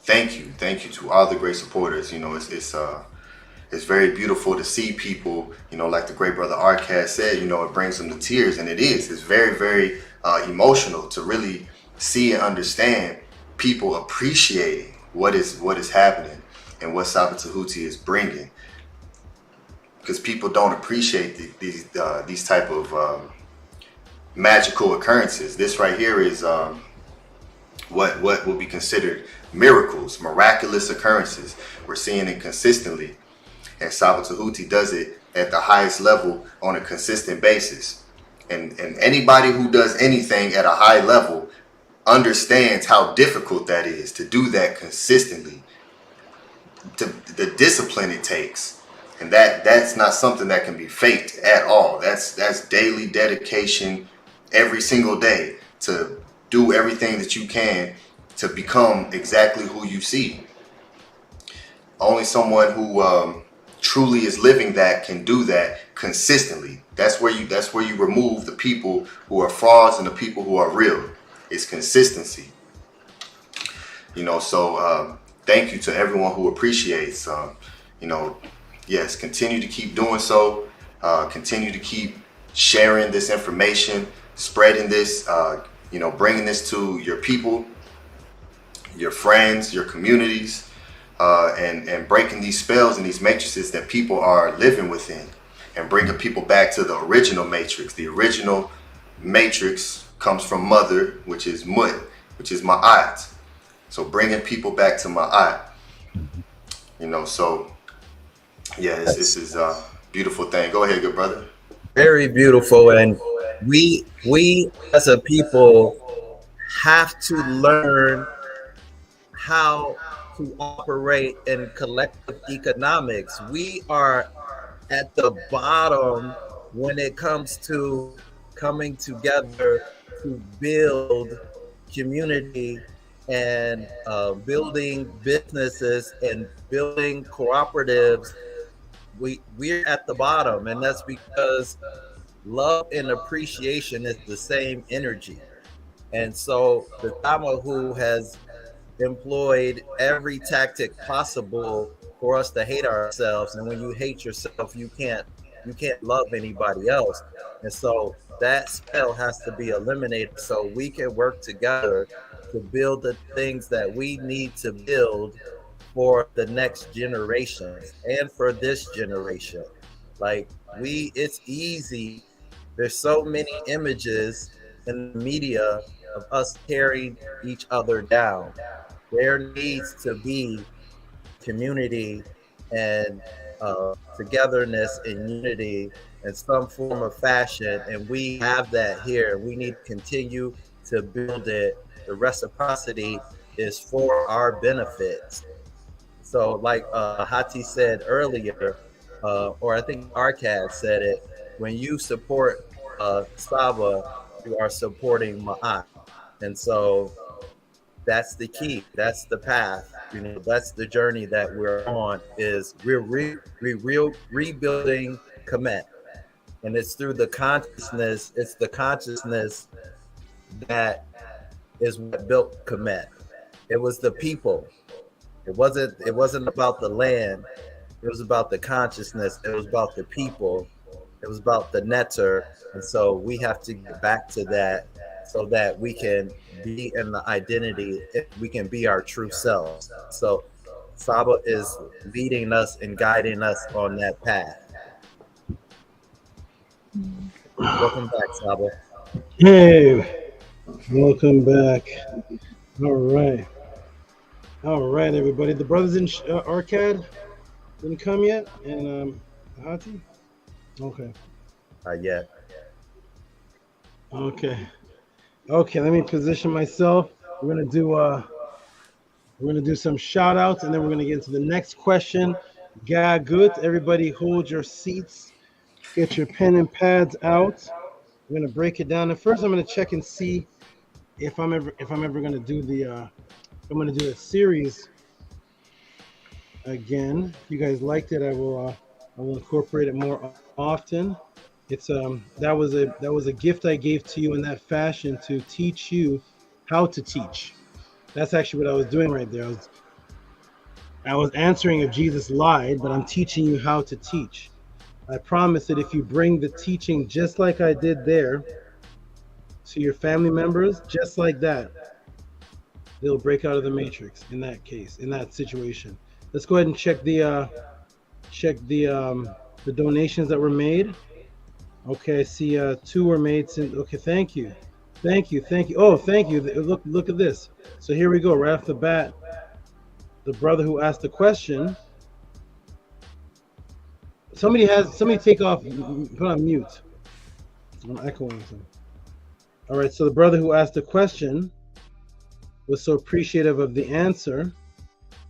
Speaker 14: thank you to all the great supporters. You know, it's very beautiful to see people, you know, like the great brother Arcad said, you know, it brings them to tears, and it's very, very emotional to really see and understand people appreciating what is happening and what SABA Tehuti is bringing, because people don't appreciate these type of magical occurrences. This right here is what will be considered miracles, miraculous occurrences. We're seeing it consistently, and SABA Tehuti does it at the highest level on a consistent basis. And anybody who does anything at a high level understands how difficult that is to do that consistently, to the discipline it takes. And that's not something that can be faked at all. That's daily dedication every single day to do everything that you can to become exactly who you see. Only someone who truly is living that can do that consistently. That's where you remove the people who are frauds and the people who are real. It's consistency. You know, so thank you to everyone who appreciates. You know, yes, continue to keep doing so. Continue to keep sharing this information, spreading this, you know, bringing this to your people, your friends, your communities, and breaking these spells and these matrices that people are living within, and bringing people back to the original matrix. The original matrix comes from mother, which is mut, which is ma'at. So bringing people back to ma'at, you know, so yeah, this is a beautiful thing. Go ahead, good brother.
Speaker 13: Very beautiful. And we as a people have to learn how to operate in collective economics. We are at the bottom when it comes to coming together to build community and building businesses and building cooperatives. We're at the bottom, and that's because love and appreciation is the same energy. And so the Tamahu has employed every tactic possible for us to hate ourselves, and when you hate yourself, you can't love anybody else. And so that spell has to be eliminated so we can work together to build the things that we need to build for the next generations and for this generation. Like it's easy. There's so many images in the media of us tearing each other down. There needs to be community and togetherness and unity in some form of fashion, and we have that here. We need to continue to build it. The reciprocity is for our benefits. So like Hati said earlier, or I think Arcad said it, when you support SABA, you are supporting Ma'at. And so that's the key. That's the path. You know, that's the journey that we're on. Is we're rebuilding Kemet, and it's through the consciousness. It's the consciousness that is what built Kemet. It was the people. It wasn't about the land. It was about the consciousness. It was about the people. It was about the netter. And so we have to get back to that so that we can be in the identity, we can be our true selves. So SABA is leading us and guiding us on that path. Welcome back, SABA.
Speaker 3: Hey, welcome back. All right, everybody. The brothers in Arcad didn't come yet, and Hati. Okay.
Speaker 13: Yeah.
Speaker 3: Okay. Let me position myself. We're gonna do some shout outs, and then we're gonna get into the next question. Gagut, everybody hold your seats. Get your pen and pads out. We're gonna break it down. And first I'm gonna check and see if I'm ever gonna do the
Speaker 11: I'm going to do a series again. If you guys liked it, I will incorporate it more often. It's that was a gift I gave to you in that fashion to teach you how to teach. That's actually what I was doing right there. I was answering if Jesus lied, but I'm teaching you how to teach. I promise that if you bring the teaching just like I did there to your family members, just like that, they'll break out of the matrix in that case, in that situation. Let's go ahead and check the donations that were made. Okay, I see 2 were made since. Okay, thank you. Oh, thank you. Look at this. So here we go. Right off the bat, the brother who asked the question. Somebody take off, put on mute. I'm echoing something. All right, so the brother who asked the question was so appreciative of the answer.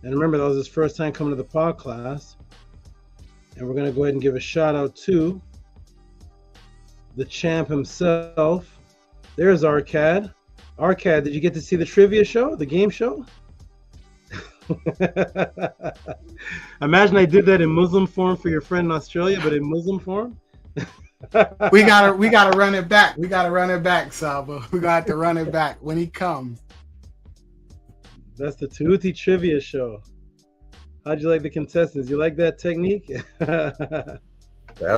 Speaker 11: And remember, that was his first time coming to the pod class. And we're going to go ahead and give a shout out to the champ himself. There's Arcad. Arcad, did you get to see the trivia show, the game show? Imagine I did that in Muslim form for your friend in Australia, but in Muslim form.
Speaker 9: we gotta run it back. We gotta run it back, Saba. We got to run it back when he comes.
Speaker 11: That's the Tehuti'S trivia show. How'd you like the contestants? You like that technique?
Speaker 13: That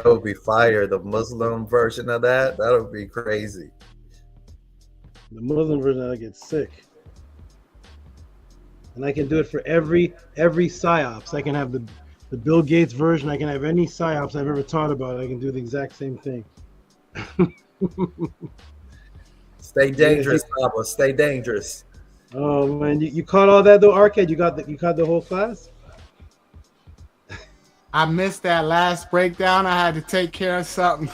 Speaker 13: would be fire. The Muslim version of that would be crazy.
Speaker 11: The Muslim version, I get sick. And I can do it for every psyops. I can have the Bill Gates version. I can have any psyops I've ever taught about. I can do the exact same thing.
Speaker 13: Stay dangerous, Papa. Stay dangerous.
Speaker 11: Oh man, you caught all that though, Arcade? You caught the whole class?
Speaker 9: I missed that last breakdown. I had to take care of something.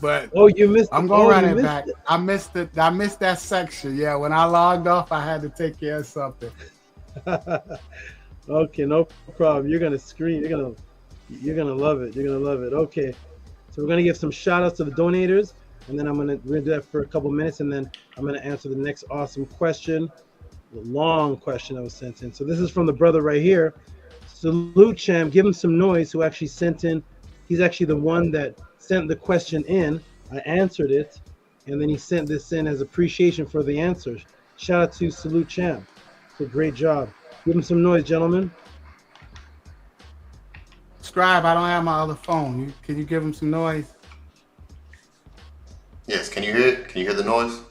Speaker 9: But
Speaker 11: you missed.
Speaker 9: I'm gonna run it back. I missed it. I missed that section. Yeah, when I logged off, I had to take care of something.
Speaker 11: Okay, no problem. You're gonna scream. You're gonna love it. You're gonna love it. Okay, so we're gonna give some shout outs to the donators, and then we're gonna do that for a couple minutes, and then I'm gonna answer the next awesome question, the long question that was sent in. So this is from the brother right here. Salute Champ. Give him some noise. Who actually sent in? He's actually the one that sent the question in. I answered it, and then he sent this in as appreciation for the answers. Shout out to Salute Champ. It's a great job. Give him some noise, gentlemen.
Speaker 9: Scribe, I don't have my other phone. Can you give him some noise?
Speaker 14: Yes. Can you hear it? Can you hear the noise?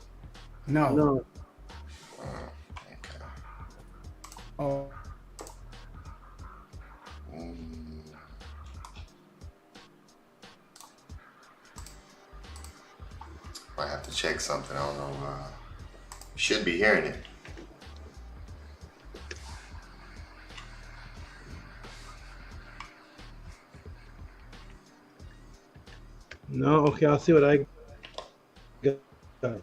Speaker 9: No.
Speaker 14: Okay.
Speaker 9: Oh.
Speaker 14: Might have to check something. I don't know. You should be hearing it.
Speaker 11: No? Okay, I'll see what I got.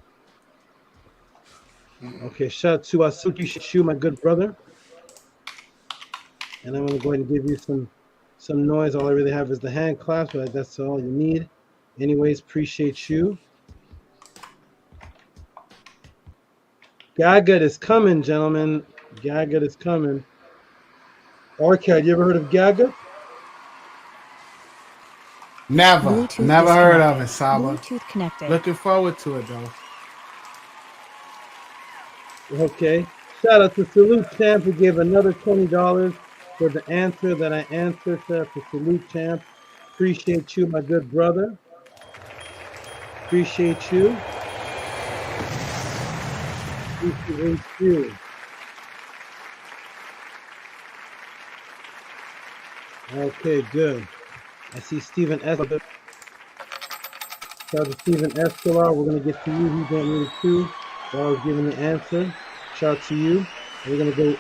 Speaker 11: Okay, shout out to Asuki Shishu, my good brother. And I'm going to go ahead and give you some noise. All I really have is the hand claps, but that's all you need. Anyways, appreciate you. Gagut is coming, gentlemen. Gagut is coming. Arcade, you ever heard of Gagut?
Speaker 9: Never heard of it, Saba.
Speaker 15: Bluetooth connected.
Speaker 9: Looking forward to it though.
Speaker 11: Okay. Shout out to Salute Champ who gave another $20 for the answer that I answered. Shout out to Salute Champ. Appreciate you, my good brother. Appreciate you. Appreciate you. Okay, good. I see Stephen S. Shout out to Stephen Escolar. We're going to get to you. He don't need it too. While I was giving the answer. Shout out to you. We're going to go.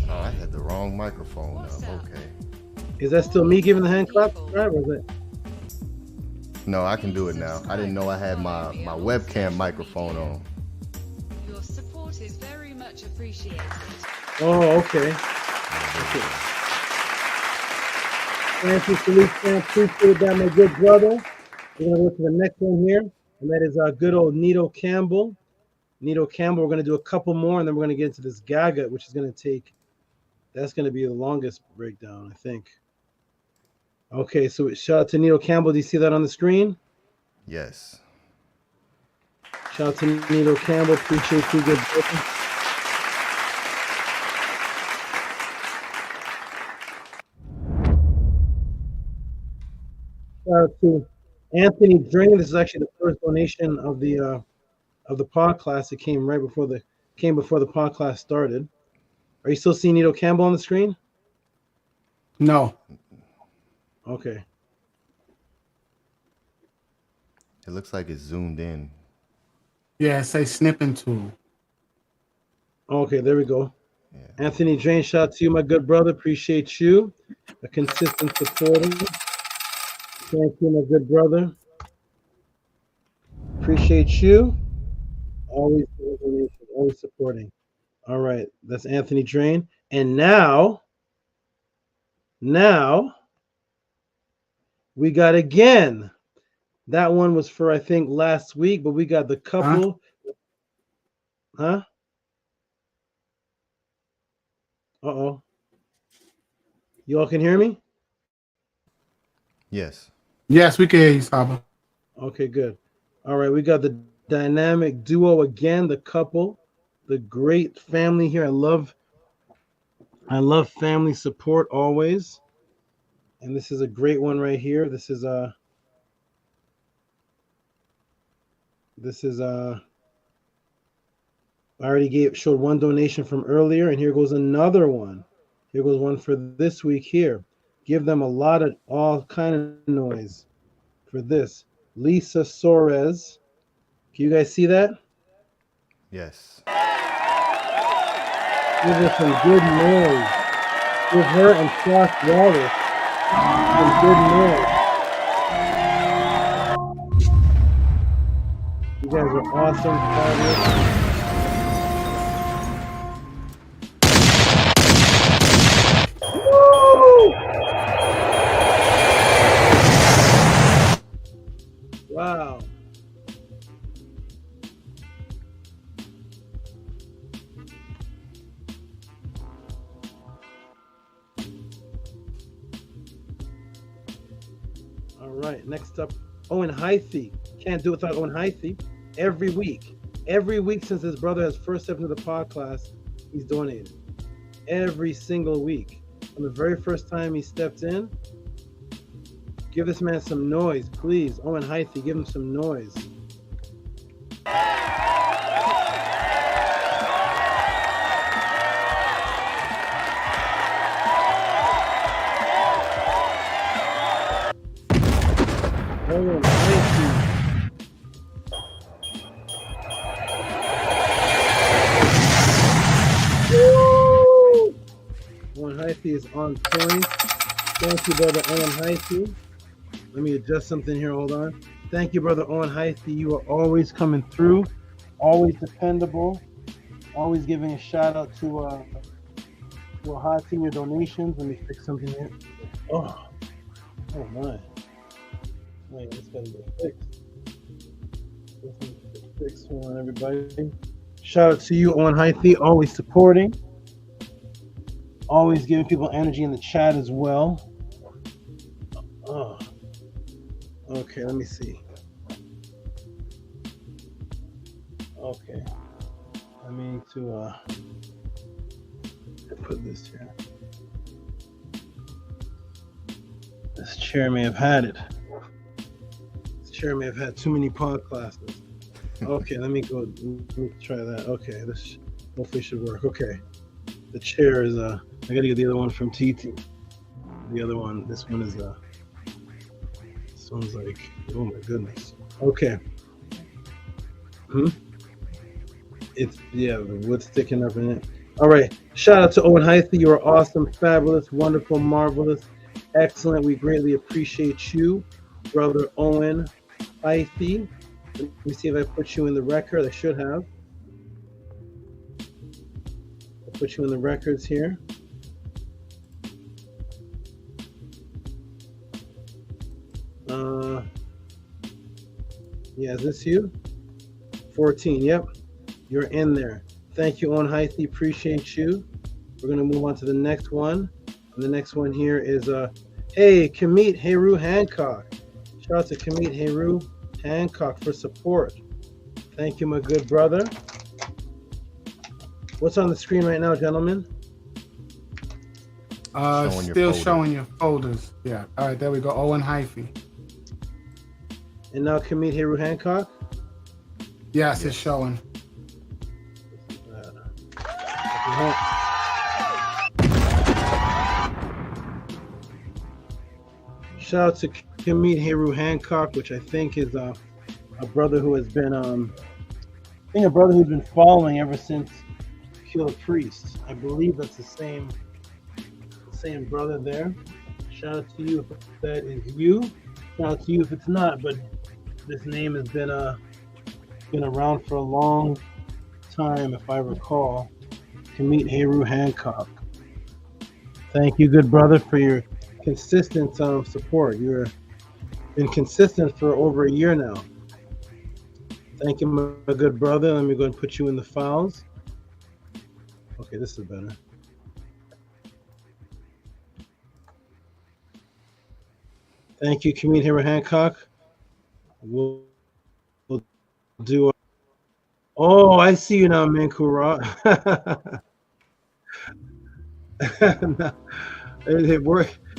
Speaker 14: Oh, I had the wrong microphone up. Okay.
Speaker 11: Is that still me giving the hand clap? Right, or is it?
Speaker 14: No, I can do it now. I didn't know I had my webcam microphone on.
Speaker 8: Your support is very much appreciated.
Speaker 11: Oh, okay. Thank you, Salute Champ. Appreciate that, my good brother. We're gonna go to the next one here, and that is good old Nito Campbell. Nito Campbell. We're gonna do a couple more, and then we're gonna get into this Gagut, which is gonna take. That's gonna be the longest breakdown, I think. Okay, so shout out to Nito Campbell. Do you see that on the screen?
Speaker 15: Yes.
Speaker 11: Shout out to Nito Campbell. Appreciate you, good brother. Shout out to Anthony Drain. This is actually the first donation of the pod class. It came right before the pod class started. Are you still seeing Nito Campbell on the screen?
Speaker 9: No.
Speaker 11: Okay.
Speaker 15: It looks like it's zoomed in.
Speaker 9: Yeah, say snipping tool.
Speaker 11: Okay, there we go. Yeah. Anthony Drain, shout out to you, my good brother. Appreciate you. A consistent supporter. Thank you, my good brother. Appreciate you. Always supporting. All right, that's Anthony Drain. And now we got again. That one was for, I think, last week, but we got the couple. Huh? Uh-oh. You all can hear me?
Speaker 15: Yes.
Speaker 9: Yes, we can hear you, Saba.
Speaker 11: Okay, good. All right, we got the dynamic duo again, the couple, the great family here. I love family support always. And this is a great one right here. This is I already showed one donation from earlier, and here goes another one. Here goes one for this week here. Give them a lot of all kind of noise for this. Lisa Soares. Can you guys see that?
Speaker 15: Yes.
Speaker 11: Give her some good noise. Give her and Josh Wallace some good noise. You guys are awesome. Fabulous. Wow. All right, next up, Owen Hythe. Can't do it without Owen Hythe. Every week since his brother has first stepped into the pod class, he's donated. Every single week. From the very first time he stepped in, give this man some noise, please. Owen Hythe, give him some noise. Owen Hythe. Owen Hythe is on point. Thank you, brother Owen Hythe. Let me adjust something here. Hold on. Thank you, brother Owen Hythe. You are always coming through, always dependable, always giving a shout out to a hot team, your donations. Let me fix something here. Oh my. Wait, this gotta get fixed. This needs to get fixed. Hold on, everybody. Shout out to you, Owen Hythe, always supporting, always giving people energy in the chat as well. Oh. Okay, let me see. Okay. I need to put this here. This chair may have had it. This chair may have had too many pod classes. Okay, let me try that. Okay, this hopefully should work. Okay. The chair is I gotta get the other one from TT. The other one, this one is this one's like, oh my goodness. Okay. It's, yeah, the wood's sticking up in it. All right. Shout out to Owen Hythe. You are awesome, fabulous, wonderful, marvelous, excellent. We greatly appreciate you, brother Owen Hythe. Let me see if I put you in the record. I should have. I'll put you in the records here. Yeah, is this you? 14. Yep, you're in there. Thank you, On Heisty. Appreciate you. We're gonna move on to the next one. And the next one here is hey, Kemet Heru Hancock. Shout out to Kemet Heru Hancock for support. Thank you, my good brother. What's on the screen right now, gentlemen?
Speaker 9: Still showing your folders. Yeah. All right, there we go. Owen Hyphy.
Speaker 11: And now Kemet Heru Hancock?
Speaker 9: Yes, it's showing.
Speaker 11: Shout out to Kemet Heru Hancock, which I think is a brother who has been a brother who's been following ever since Kill a Priest. I believe that's the same brother there. Shout out to you if that is you. Shout out to you if it's not, but this name has been around for a long time, if I recall. Kemet Heru Hancock. Thank you, good brother, for your consistent support. You've been consistent for over a year now. Thank you, my good brother. Let me go and put you in the files. Okay, this is better. Thank you, Kemet Heru Hancock. We'll do. Oh, I see you now, Mankura.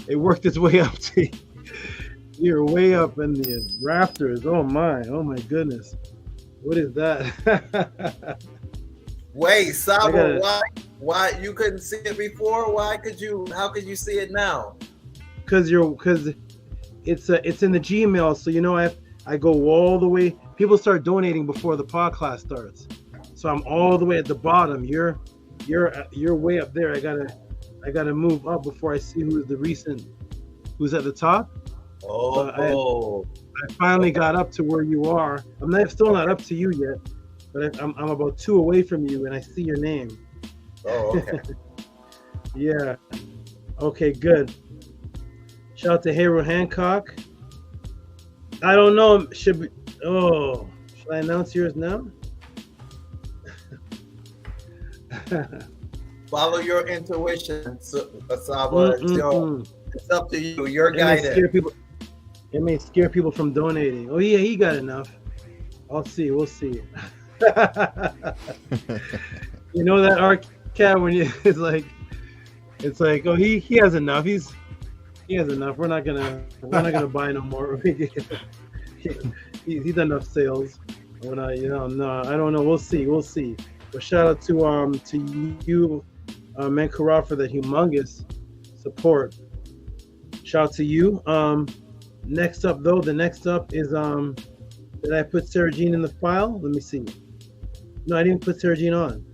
Speaker 11: It worked its way up to you. You're way up in the rafters. Oh my goodness. What is that?
Speaker 13: Wait, Saba, why you couldn't see it before? How could you see it now?
Speaker 11: Because it's in the Gmail, so I go all the way. People start donating before the pod class starts, so I'm all the way at the bottom. You're way up there. I gotta move up before I see who's at the top.
Speaker 13: Oh,
Speaker 11: I finally got up to where you are. I'm still not up to you yet, but I'm about 2 away from you, and I see your name.
Speaker 13: Oh, okay.
Speaker 11: Yeah. Okay, good. Shout out to Heru Hancock. I don't know. Should I announce yours now?
Speaker 13: Follow your intuition, Saba. It's up to you. Your guidance.
Speaker 11: It may scare people from donating. Oh yeah, he got enough. We'll see. You know that Arcad when it's like, oh, he has enough. He has enough. We're not gonna buy no more. He's done enough sales. No, I don't know. We'll see. But shout out to you, Mankara, for the humongous support. Shout out to you. Next up is did I put Sarah Jean in the file? Let me see. No, I didn't put Sarah Jean on.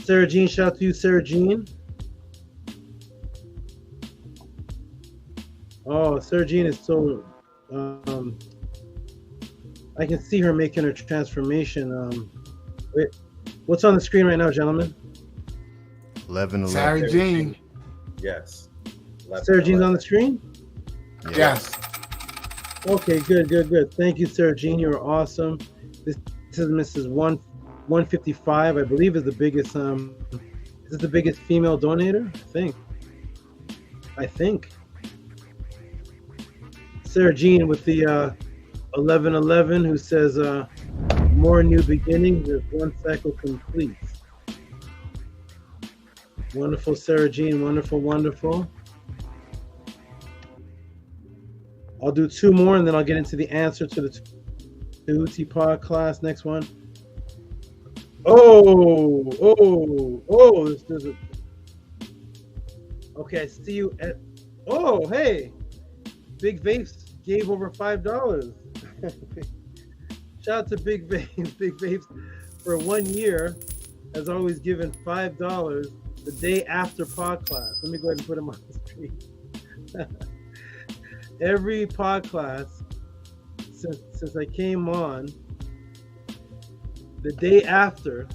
Speaker 11: Sarah Jean, shout out to you, Sarah Jean. Oh, Sarah Jean is so I can see her making her transformation. Wait, what's on the screen right now, gentlemen?
Speaker 15: 11.
Speaker 9: Sarah Jean.
Speaker 13: Yes.
Speaker 11: Sarah Jean's on the screen?
Speaker 9: Yes.
Speaker 11: Okay, good. Thank you, Sarah Jean. You're awesome. This is Mrs. 155, I believe, is the biggest. Is this the biggest female donator? I think. Sarah Jean with the 1111, who says, "More new beginnings as one cycle completes." Wonderful, Sarah Jean. Wonderful. I'll do 2 more, and then I'll get into the answer to the Tehuti'S pod class. Next one. There's a. Okay, I see you at. Oh, hey, Big Vapes gave over $5. Shout out to Big Vapes. Big Vapes for 1 year has always given $5 the day after pod class. Let me go ahead and put him on the screen. Every pod class since I came on, the day after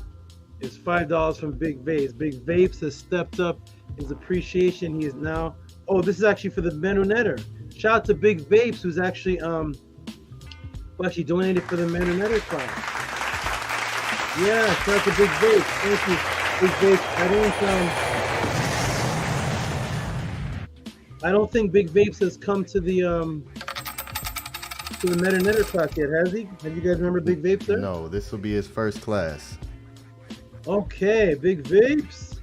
Speaker 11: is $5 from Big Vapes. Big Vapes has stepped up his appreciation. He is now. Oh, this is actually for the Menunetter. Shout out to Big Vapes, who's actually who actually donated for the Men and Letter class. Yeah, shout out to Big Vape. Thank you, Big Vape. I don't think Big Vapes has come to the Men and Letter class yet, has he? Have you guys remember Big Vapes there?
Speaker 15: No, this will be his first class.
Speaker 11: Okay, Big Vapes.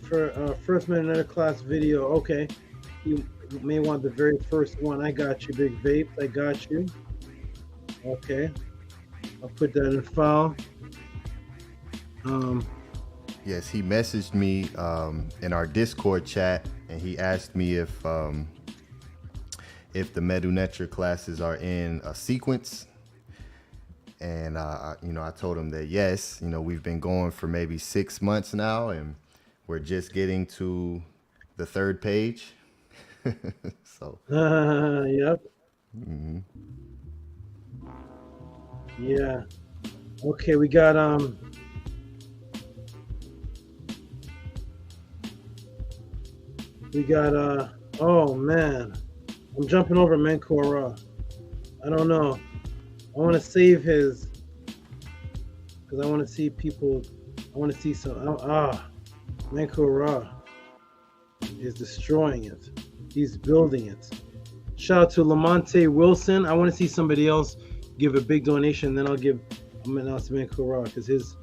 Speaker 11: For first Men and Letter class video. Okay, you may want the very first one. I got you, Big Vape. I got you. Okay, I'll put that in file.
Speaker 15: Yes, he messaged me in our Discord chat, and he asked me if the Medunetra classes are in a sequence. And I told him that yes, we've been going for maybe 6 months now, and we're just getting to the third page. So.
Speaker 11: Yep.
Speaker 15: Mm-hmm.
Speaker 11: Yeah. Okay, we got oh man, I'm jumping over Menkora. I don't know. I want to save his because I want to see people. I want to see some. Menkora is destroying it. He's building it. Shout out to Lamonte Wilson. I want to see somebody else give a big donation. Then I'm gonna announce Menkora because his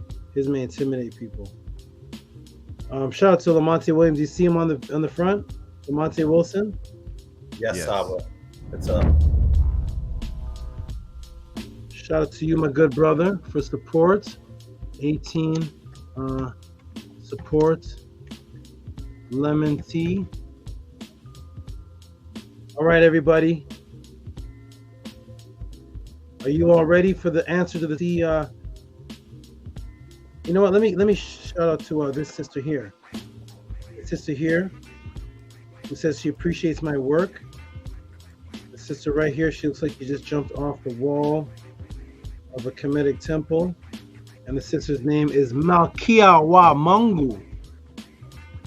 Speaker 11: may intimidate people. Shout out to Lamonte Williams. You see him on the front? Lamonte Wilson?
Speaker 13: Yes, Saba. What's up?
Speaker 11: Shout out to you, my good brother, for support. 18 support. Lemon tea. All right, everybody. Are you all ready for the answer to the tea? You know what? Let me shout out to this sister here. This sister here, who says she appreciates my work. The sister right here, she looks like she just jumped off the wall of a Kemetic temple. And the sister's name is Malkia Wamungu.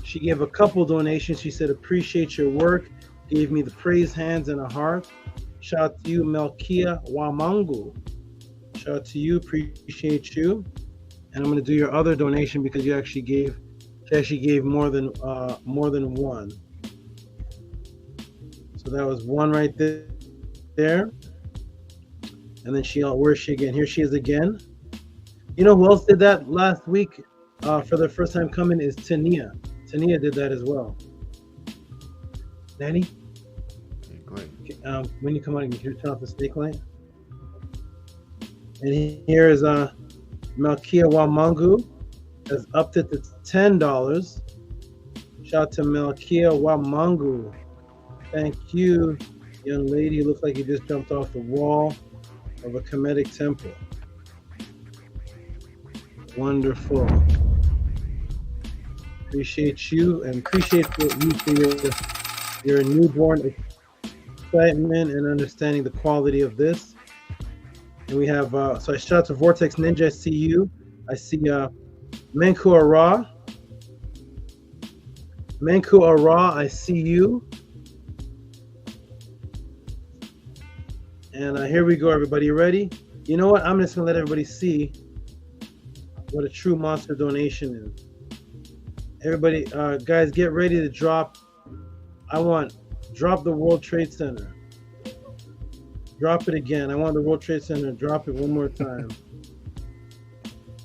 Speaker 11: She gave a couple donations. She said, appreciate your work. Gave me the praise hands and a heart. Shout out to you, Malkia Wamungu. Shout out to you, appreciate you. And I'm going to do your other donation because you actually gave more than one. So that was one right there. And then where's she again? Here she is again. You know who else did that last week for their first time coming is Tania. Tania did that as well. Danny?
Speaker 15: Okay, great.
Speaker 11: When you come out, can you turn off the snake light? And here is Malkia Wamungu has upped it to $10. Shout out to Malkia Wamungu. Thank you, young lady. Looks like you just jumped off the wall of a Kemetic temple. Wonderful. Appreciate you and appreciate you for your newborn excitement and understanding the quality of this. And we have, so I shout out to Vortex Ninja, I see you. I see Menku Ara. Menku Ara, I see you. And here we go, everybody. You ready? You know what? I'm just going to let everybody see what a true monster donation is. Everybody, guys, get ready to drop. Drop the World Trade Center. Drop it again. I want the World Trade Center. Drop it one more time.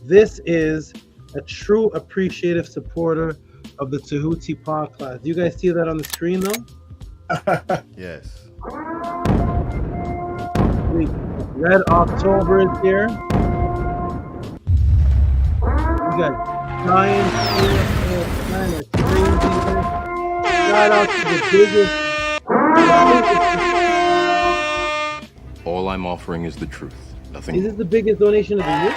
Speaker 11: This is a true appreciative supporter of the Tehuti podcast. Do you guys see that on the screen, though?
Speaker 15: Yes.
Speaker 11: Red October is here. We got giant planet crazy. Shout out to the biggest.
Speaker 16: All I'm offering is the truth. Nothing.
Speaker 11: Is this the biggest donation of the year?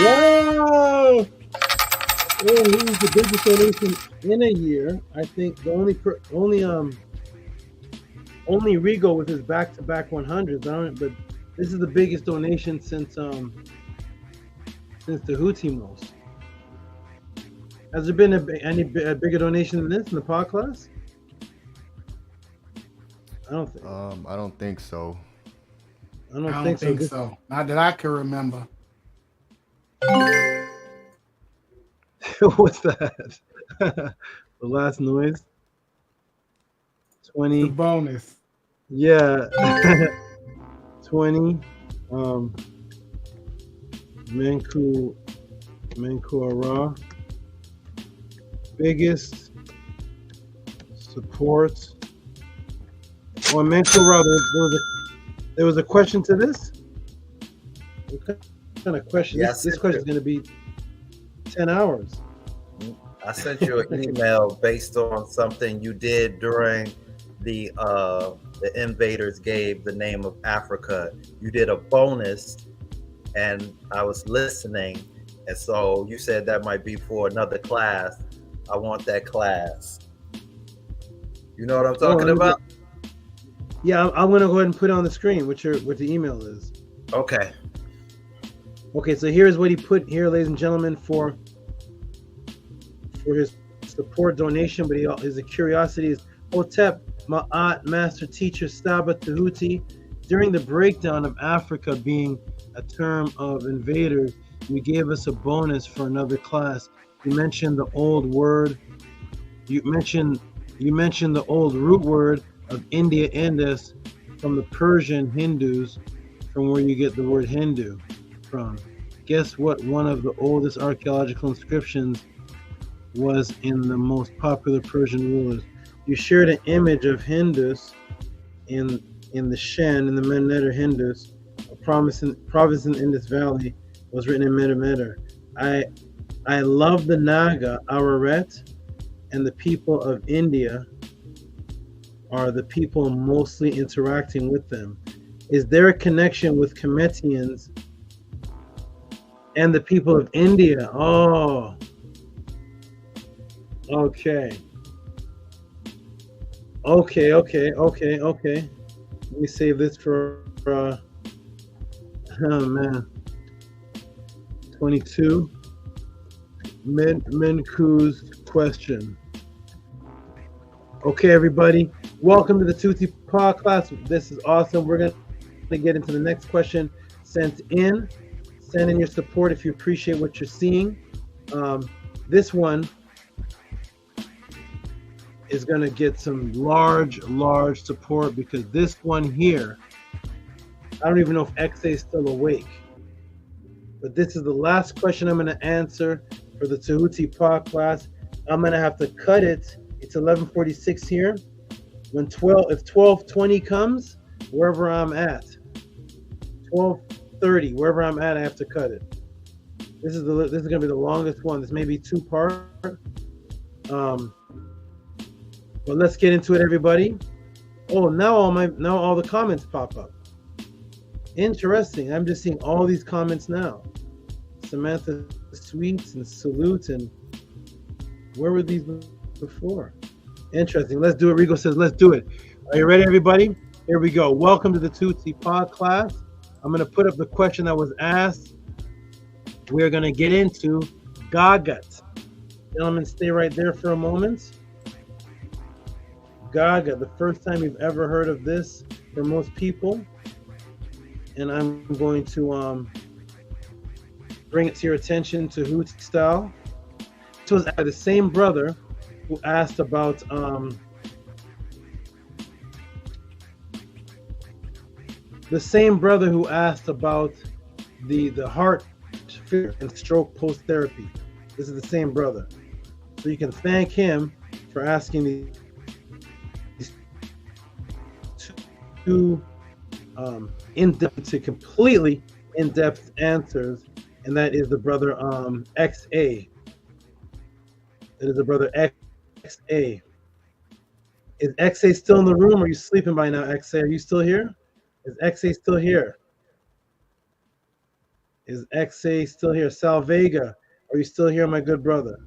Speaker 11: Wow! Well, he was the biggest donation in a year. I think the only Rigo with his back-to-back 100s. But this is the biggest donation since the Tehuti'S. Has there been any bigger donation than this in the pod class? I don't think.
Speaker 15: I don't think so.
Speaker 11: I don't think
Speaker 9: so. Not that I can remember.
Speaker 11: What's that? The last noise. 20.
Speaker 9: The bonus.
Speaker 11: Yeah. 20. Menku biggest support. Or Menku there was a question to this? What kind of question?
Speaker 13: Yeah,
Speaker 11: This question is going to be 10 hours.
Speaker 13: I sent you an email based on something you did during the invaders gave the name of Africa. You did a bonus, and I was listening, and so you said that might be for another class. I want that class. You know what I'm talking about?
Speaker 11: Yeah, I'm going to go ahead and put it on the screen what the email is.
Speaker 13: Okay.
Speaker 11: Okay, so here's what he put here, ladies and gentlemen, for his support donation, but his curiosity is Hotep Ma'at, Master Teacher SABA Tehuti. During the breakdown of Africa being a term of invaders, you gave us a bonus for another class. You mentioned the old word. You mentioned the old root word of India Indus from the Persian Hindus, from where you get the word Hindu from. Guess what? One of the oldest archaeological inscriptions was in the most popular Persian rulers. You shared an image of Hindus in the Shen, in the Meneder Hindus, a province in Indus Valley, was written in Medameder. I love the Naga, Ararat, and the people of India are the people mostly interacting with them. Is there a connection with Kemetians and the people of India? Oh, okay. Let me save this for oh man. 22. Menku's question. Okay, everybody. Welcome to the Tehuti's Pod class. This is awesome. We're going to get into the next question sent in. Send in your support if you appreciate what you're seeing. This one is going to get some large support because this one here, I don't even know if XA is still awake. But this is the last question I'm going to answer for the Tehuti's Pod class. I'm going to have to cut it. It's 11:46 here. If 12:20 comes, wherever I'm at, 12:30, wherever I'm at, I have to cut it. This is going to be the longest one. This may be 2-part. But let's get into it, everybody. Oh, now all the comments pop up. Interesting. I'm just seeing all these comments now. Samantha Sweets and Salute, and where were these before? Interesting. Let's do it. Rigo says, let's do it. Are you ready, everybody? Here we go. Welcome to the Tehuti's Pod class. I'm going to put up the question that was asked. We're going to get into Gagut. Gentlemen, stay right there for a moment. Gaga, the first time you've ever heard of this for most people. And I'm going to bring it to your attention to Tehuti's style. It was the same brother who asked about the heart failure and stroke post therapy. This is the same brother. So you can thank him for asking these two completely in-depth answers, and that is the brother XA. That is the brother XA. Is XA still in the room, or are you sleeping by now, XA? Are you still here? Is XA still here? Is XA still here? Sal Vega, are you still here, my good brother?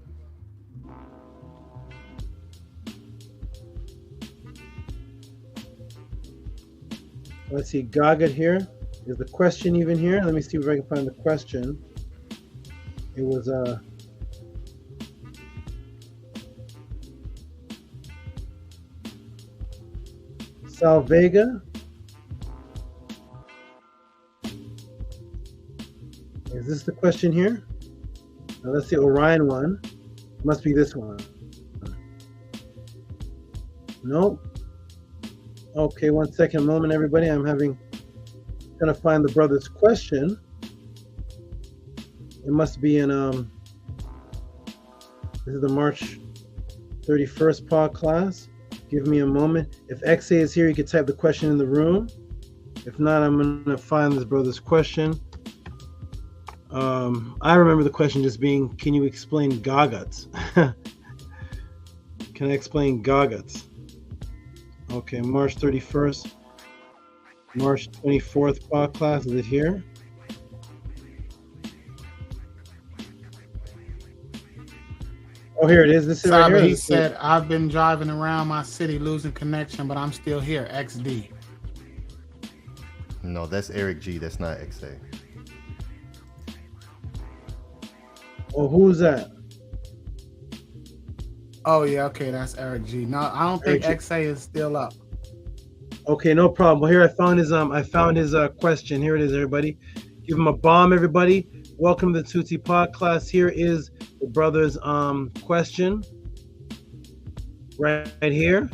Speaker 11: Let's see, Gagut here. Is the question even here? Let me see if I can find the question. It was Sal Vega. Is this the question here? Now let's see, Orion one. Must be this one. Nope. Okay, 1 second, moment, everybody. I'm trying to find the brother's question. It must be in this is the March 31st pod class. Give me a moment. If XA is here, you can type the question in the room. If not, I'm gonna find this brother's question. I remember the question just being, can you explain Gagut? Can I explain Gagut? Okay, March 31st, March 24th pod class. Is it here? Oh, here it is. This is right
Speaker 9: Saba,
Speaker 11: here.
Speaker 9: he said, I've been driving around my city losing connection, but I'm still here. XD.
Speaker 15: No, that's Eric G. That's not XA.
Speaker 11: Oh, who's that?
Speaker 9: Oh, yeah, okay, that's Eric G. No, I don't think
Speaker 11: Eric G.
Speaker 9: XA is still up.
Speaker 11: Okay, no problem. Well, here I found his question. Here it is, everybody. Give him a bomb, everybody. Welcome to the Tutti Pod class. Here is the brother's question. Right here.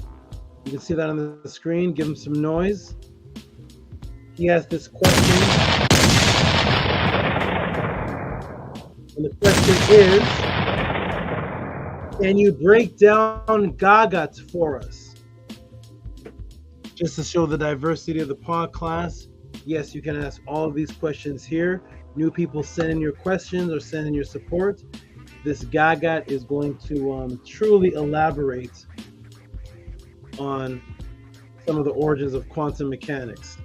Speaker 11: You can see that on the screen. Give him some noise. He asked this question. And the question is, can you break down Gagut for us? Just to show the diversity of the pod class. Yes, you can ask all of these questions here. New people send in your questions or send in your support. This Gagut is going to truly elaborate on some of the origins of quantum mechanics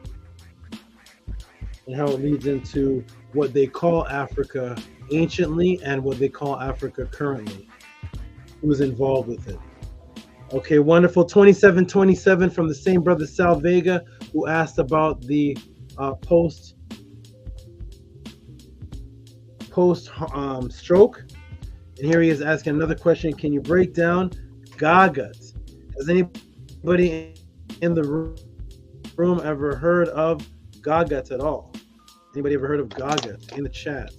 Speaker 11: and how it leads into what they call Africa anciently and what they call Africa currently. Who's involved with it? Okay, wonderful. 2727 from the same brother Sal Vega, who asked about the post stroke. And here he is asking another question. Can you break down Gagut? Has anybody in the room ever heard of Gagut at all? Anybody ever heard of Gagut? In the chat.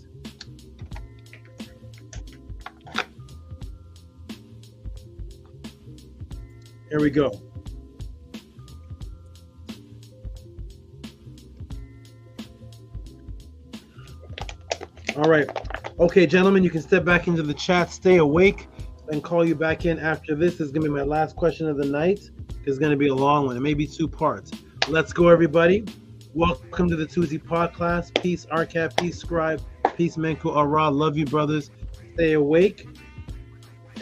Speaker 11: Here we go. All right. Okay, gentlemen, you can step back into the chat. Stay awake and call you back in after this. This is going to be my last question of the night. It's going to be a long one. It may be 2 parts. Let's go, everybody. Welcome to the Tuesday pod class. Peace, Arcat. Peace, Scribe. Peace, Menku Ara. Love you, brothers. Stay awake.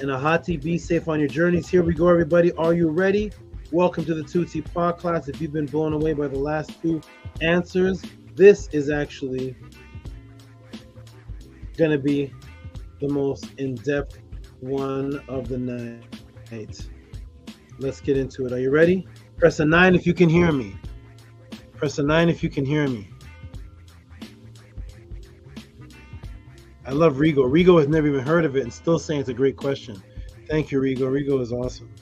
Speaker 11: And Ahati, be safe on your journeys. Here we go, everybody. Are you ready? Welcome to the Tutti Pod class. If you've been blown away by the last 2 answers, this is actually going to be the most in-depth one of the night. Let's get into it. Are you ready? Press a 9 if you can hear me. Press a 9 if you can hear me. I love Rigo. Rigo has never even heard of it and still saying it's a great question. Thank you, Rigo. Rigo is awesome.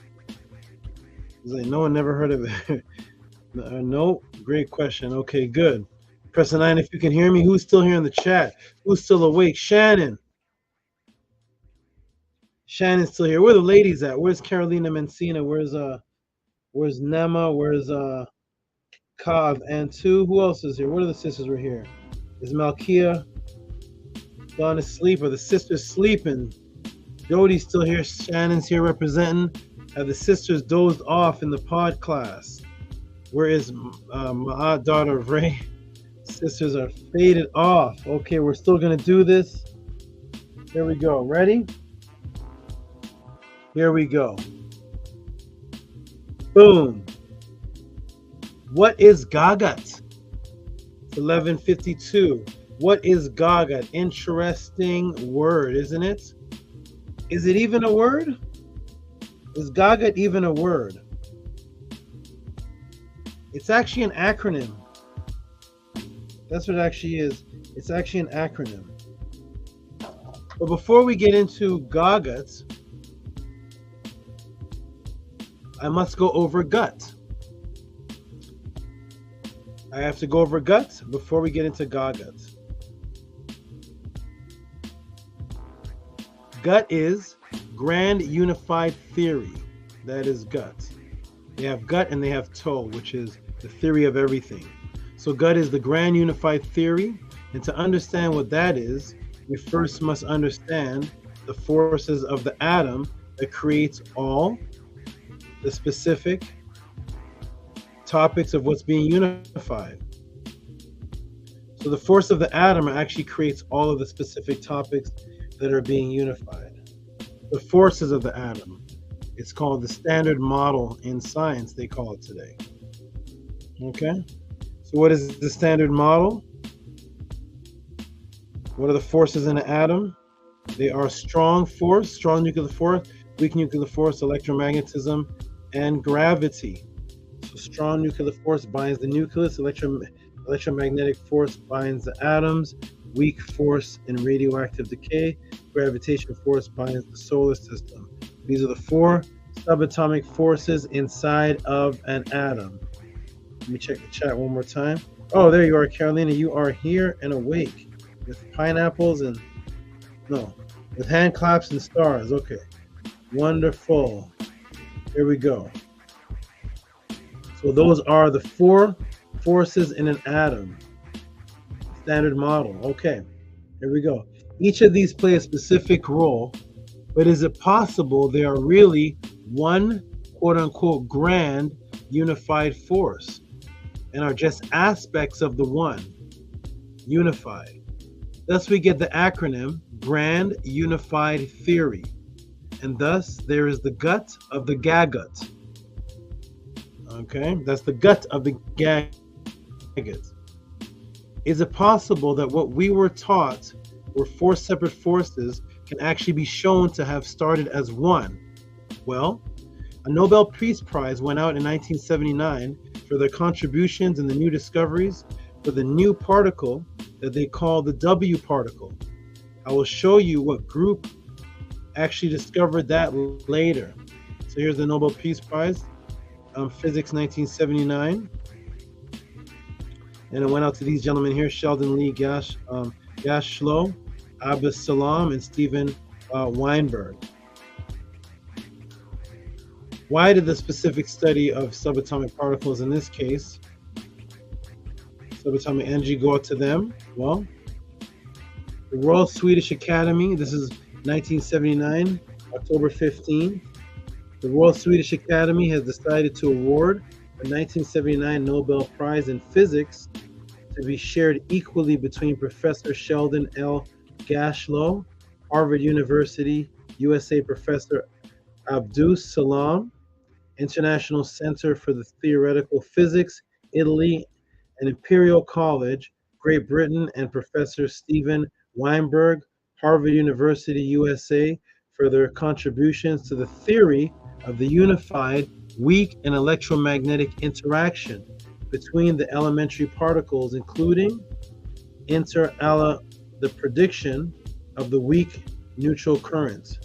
Speaker 11: He's like, no one never heard of it. No, great question. Okay, good. Press a 9 if you can hear me. Who's still here in the chat? Who's still awake? Shannon. Shannon's still here. Where are the ladies at? Where's Carolina Mencina? Where's Nema? Where's Kav and 2? Who else is here? What are the sisters were here? Is Malkia gone to sleep? Or the sisters sleeping? Jody's still here. Shannon's here representing. Have the sisters dozed off in the pod class? Where is my daughter of Ray? Sisters are faded off. Okay, we're still gonna do this. Here we go. Ready? Here we go. Boom. What is Gagut? 1152. What is Gagut? Interesting word, isn't it? Is it even a word? Is Gagut even a word? It's actually an acronym. That's what it actually is. It's actually an acronym. But before we get into Gagut, I must go over gut. I have to go over gut before we get into Gagut. Gut is grand unified theory. That is gut. They have gut and they have toe, which is the theory of everything. So gut is the grand unified theory. And to understand what that is, we first must understand the forces of the atom that creates all the specific topics of what's being unified. So the force of the atom actually creates all of the specific topics that are being unified. The forces of the atom. It's called the standard model in science, they call it today. Okay? So what is the standard model? What are the forces in an atom? They are strong force, strong nuclear force, weak nuclear force, electromagnetism, and gravity. So strong nuclear force binds the nucleus, electromagnetic force binds the atoms, weak force in radioactive decay, gravitational force binds the solar system. These are the 4 subatomic forces inside of an atom. Let me check the chat one more time. Oh, there you are, Carolina. You are here and awake with pineapples and with hand claps and stars. Okay, wonderful. Here we go. So those are the 4 forces in an atom. Standard model. Okay, here we go. Each of these play a specific role, but is it possible they are really one quote-unquote grand unified force and are just aspects of the one unified? Thus we get the acronym Grand Unified Theory, and thus there is the gut of the Gagut. Okay, that's the gut of the Gagut. Is it possible that what we were taught were 4 separate forces can actually be shown to have started as one? Well, a Nobel Peace Prize went out in 1979 for their contributions and the new discoveries for the new particle that they call the W particle. I will show you what group actually discovered that later. So here's the Nobel Peace Prize, Physics 1979. And it went out to these gentlemen here, Sheldon Lee Gashlow, Abbas Salam, and Stephen Weinberg. Why did the specific study of subatomic particles, in this case, subatomic energy, go out to them? Well, the Royal Swedish Academy, this is 1979, October 15th. The Royal Swedish Academy has decided to award the 1979 Nobel Prize in Physics to be shared equally between Professor Sheldon L. Gashlow, Harvard University, USA Professor Abdus Salam, International Center for the Theoretical Physics, Italy, and Imperial College, Great Britain, and Professor Stephen Weinberg, Harvard University, USA, for their contributions to the theory of the unified weak and electromagnetic interaction between the elementary particles, including the prediction of the weak neutral currents.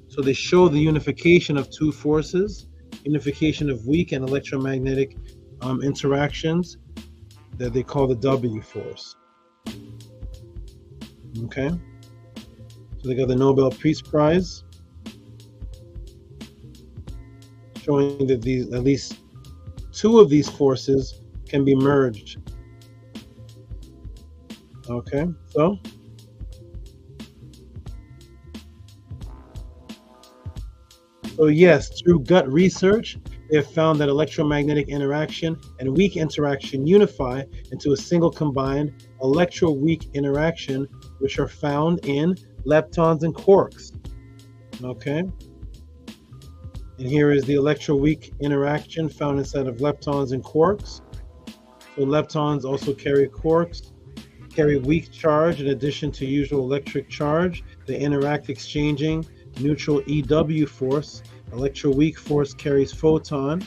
Speaker 11: So they show the unification of 2 forces, unification of weak and electromagnetic interactions that they call the W force. Okay, so they got the Nobel Peace Prize, showing that these at least 2 of these forces can be merged. Okay, so yes, through gut research, they have found that electromagnetic interaction and weak interaction unify into a single combined electro-weak interaction, which are found in leptons and quarks. Okay, and here is the electro-weak interaction found inside of leptons and quarks. So leptons also carry quarks, carry weak charge in addition to usual electric charge. They interact exchanging neutral EW force. Electroweak force carries photon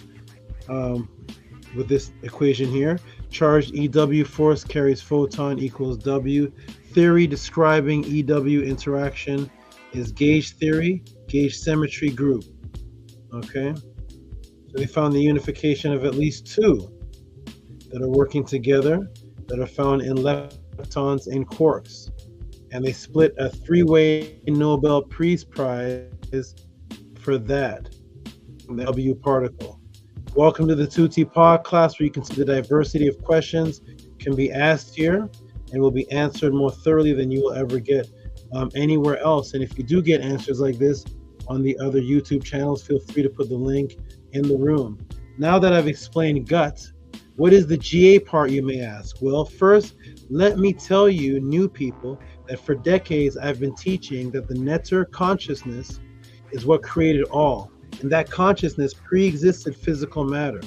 Speaker 11: with this equation here. Charged EW force carries photon equals W. Theory describing EW interaction is gauge theory, gauge symmetry group. Okay, so they found the unification of at least 2. that are working together that are found in leptons and quarks. And they split a 3-way Nobel Peace Prize for that, the W particle. Welcome to the Tehuti's podcast, where you can see the diversity of questions can be asked here and will be answered more thoroughly than you will ever get anywhere else. And if you do get answers like this on the other YouTube channels, feel free to put the link in the room. Now that I've explained gut, what is the GA part, you may ask? Well, first, let me tell you, new people, that for decades I've been teaching that the Netter consciousness is what created all, and that consciousness pre-existed physical matter,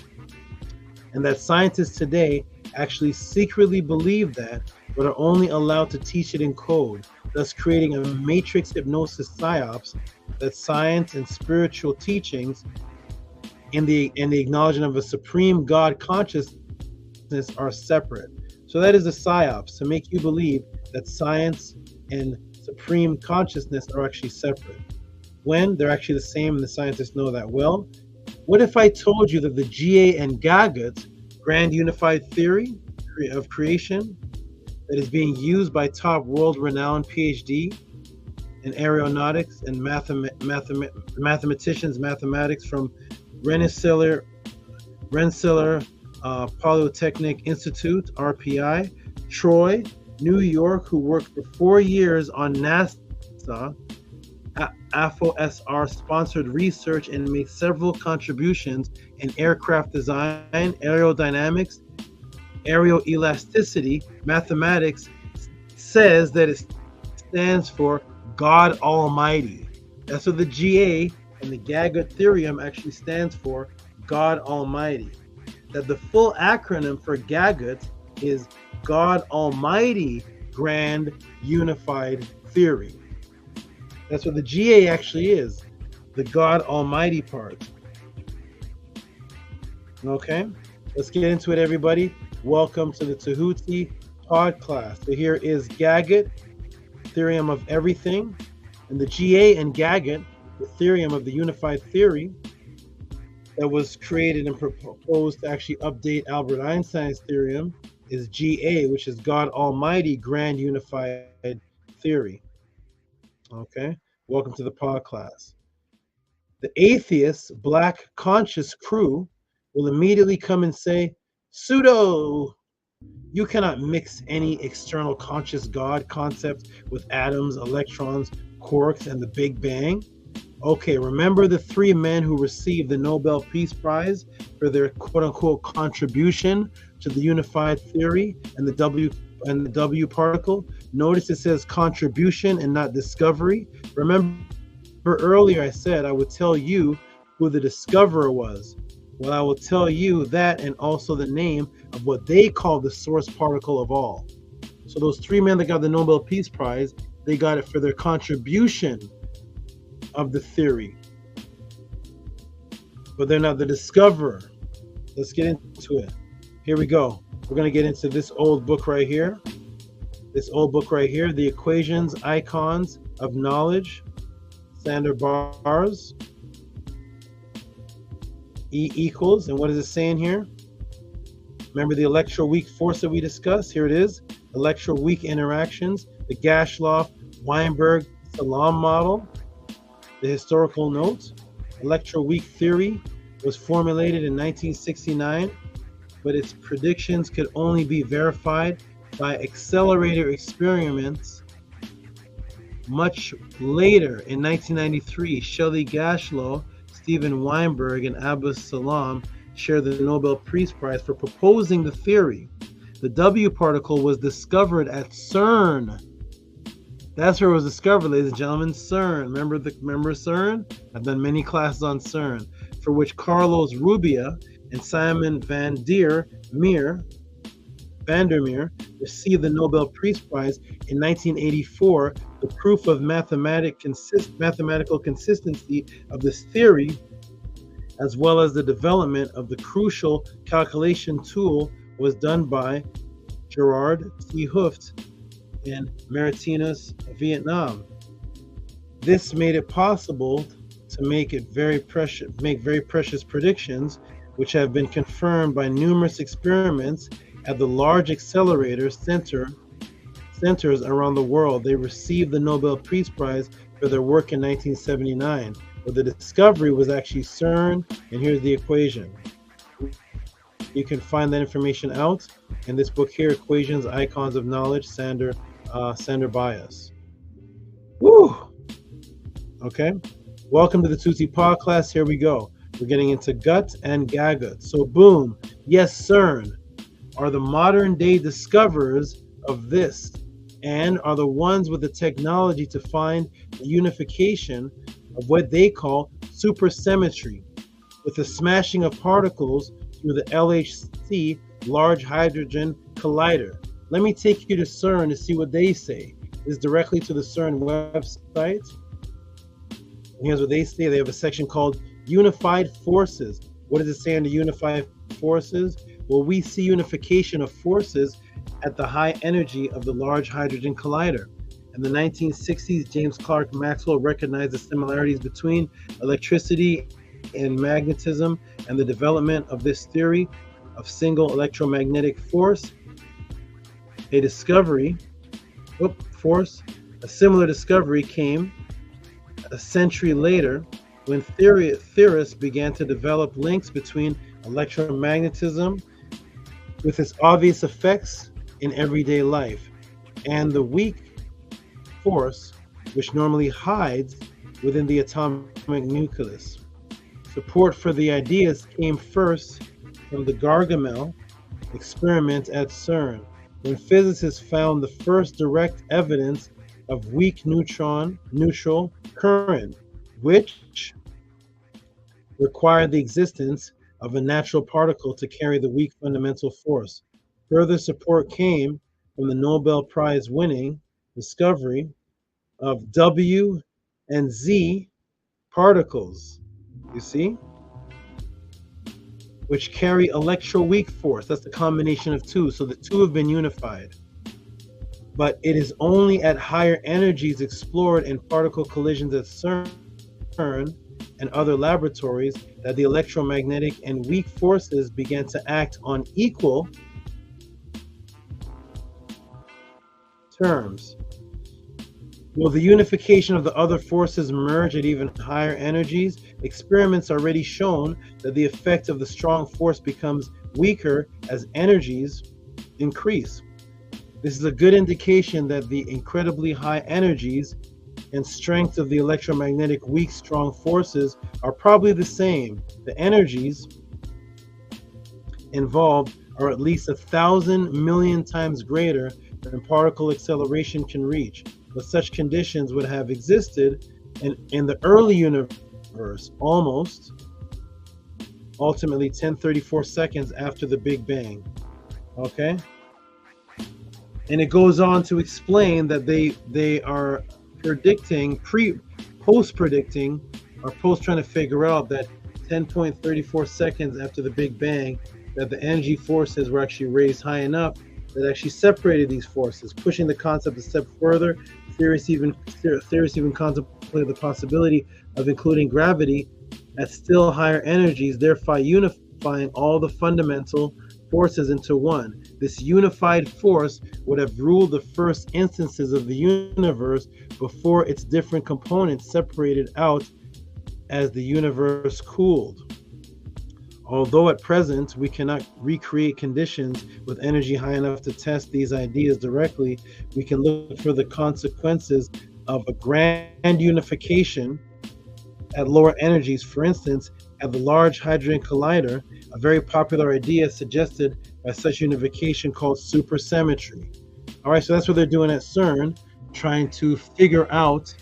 Speaker 11: and that scientists today actually secretly believe that, but are only allowed to teach it in code, thus creating a matrix hypnosis psyops that science and spiritual teachings and the acknowledgement of a supreme God consciousness are separate. So that is a psyops, to make you believe that science and supreme consciousness are actually separate, when they're actually the same, and the scientists know that well. What if I told you that the GA and Gagut grand unified theory of creation that is being used by top world-renowned PhD in aeronautics and mathematics from Rensselaer Polytechnic Institute, RPI, Troy, New York, who worked for 4 years on NASA AFO-SR sponsored research and made several contributions in aircraft design, aerodynamics, aeroelasticity, mathematics, says that it stands for God Almighty. That's what the GA and the Gagut theorem actually stands for, God Almighty. That the full acronym for Gagut is God Almighty Grand Unified Theory. That's what the GA actually is, the God Almighty part. Okay, let's get into it, everybody. Welcome to the Tehuti's podcast. So here is Gagut, theorem of everything, and the GA and Gagut, the theorem of the unified theory that was created and proposed to actually update Albert Einstein's theorem, is GA, which is God Almighty Grand Unified Theory. Okay, welcome to the podcast. The atheist black conscious crew will immediately come and say, pseudo, you cannot mix any external conscious God concept with atoms, electrons, quarks, and the Big Bang. Okay, remember the 3 men who received the Nobel Peace Prize for their quote-unquote contribution to the unified theory and the W particle? Notice it says contribution and not discovery. Remember earlier I said I would tell you who the discoverer was. Well, I will tell you that, and also the name of what they call the source particle of all. So those 3 men that got the Nobel Peace Prize, they got it for their contribution of the theory, but they're not the discoverer. Let's get into it. Here we go. We're going to get into this old book right here. The Equations, Icons of Knowledge, Sander Bars. E equals, and what is it saying here? Remember the electroweak force that we discussed? Here it is. Electroweak interactions, the Gashloff, Weinberg, Salam model. The historical notes. Electroweak theory was formulated in 1969, but its predictions could only be verified by accelerator experiments much later. In 1993, Shelley Gashlow, Stephen Weinberg, and Abbas Salam shared the Nobel Peace Prize for proposing the theory. The W particle was discovered at CERN. That's where it was discovered, ladies and gentlemen. CERN. Remember CERN? I've done many classes on CERN, for which Carlos Rubia and Simon van der Meer received the Nobel Peace Prize in 1984. The proof of mathematical consistency of this theory, as well as the development of the crucial calculation tool, was done by Gerard T. Hooft in Maritimos, Vietnam. This made it possible to make very precious predictions which have been confirmed by numerous experiments at the large accelerator centers around the world. They received the Nobel Peace Prize for their work in 1979, but the discovery was actually CERN, and here's the equation. You can find that information out in this book here, Equations, Icons of Knowledge, Sander Bias. Woo! Okay, welcome to the Tutsi Pod class. Here we go. We're getting into gut and gagut. So boom, yes, CERN are the modern day discoverers of this and are the ones with the technology to find the unification of what they call supersymmetry with the smashing of particles through the LHC, Large Hadron Collider. Let me take you to CERN to see what they say. This is directly to the CERN website. And here's what they say. They have a section called Unified Forces. What does it say under Unified Forces? Well, we see unification of forces at the high energy of the Large Hadron Collider. In the 1960s, James Clerk Maxwell recognized the similarities between electricity and magnetism and the development of this theory of single electromagnetic force. A similar discovery came a century later when theorists began to develop links between electromagnetism with its obvious effects in everyday life and the weak force which normally hides within the atomic nucleus. Support for the ideas came first from the Gargamel experiment at CERN, when physicists found the first direct evidence of weak neutral current, which required the existence of a natural particle to carry the weak fundamental force. Further support came from the Nobel Prize winning discovery of W and Z particles, you see, which carry electroweak force. That's the combination of two. So the two have been unified. But it is only at higher energies explored in particle collisions at CERN and other laboratories that the electromagnetic and weak forces began to act on equal terms. Will the unification of the other forces merge at even higher energies? Experiments already shown that the effect of the strong force becomes weaker as energies increase. This is a good indication that the incredibly high energies and strength of the electromagnetic weak strong forces are probably the same. The energies involved are at least 1,000 million times greater than particle acceleration can reach. But such conditions would have existed in the early universe ultimately 1034 seconds after the Big Bang. Okay? And it goes on to explain that they are predicting, post-predicting, or post-trying to figure out that 10.34 seconds after the Big Bang, that the energy forces were actually raised high enough that actually separated these forces, pushing the concept a step further. Theorists even contemplated the possibility of including gravity at still higher energies, thereby unifying all the fundamental forces into one. This unified force would have ruled the first instances of the universe before its different components separated out as the universe cooled. Although at present we cannot recreate conditions with energy high enough to test these ideas directly, we can look for the consequences of a grand unification at lower energies. For instance, at the Large Hadron Collider, a very popular idea suggested by such unification called supersymmetry. All right, so that's what they're doing at CERN, trying to figure out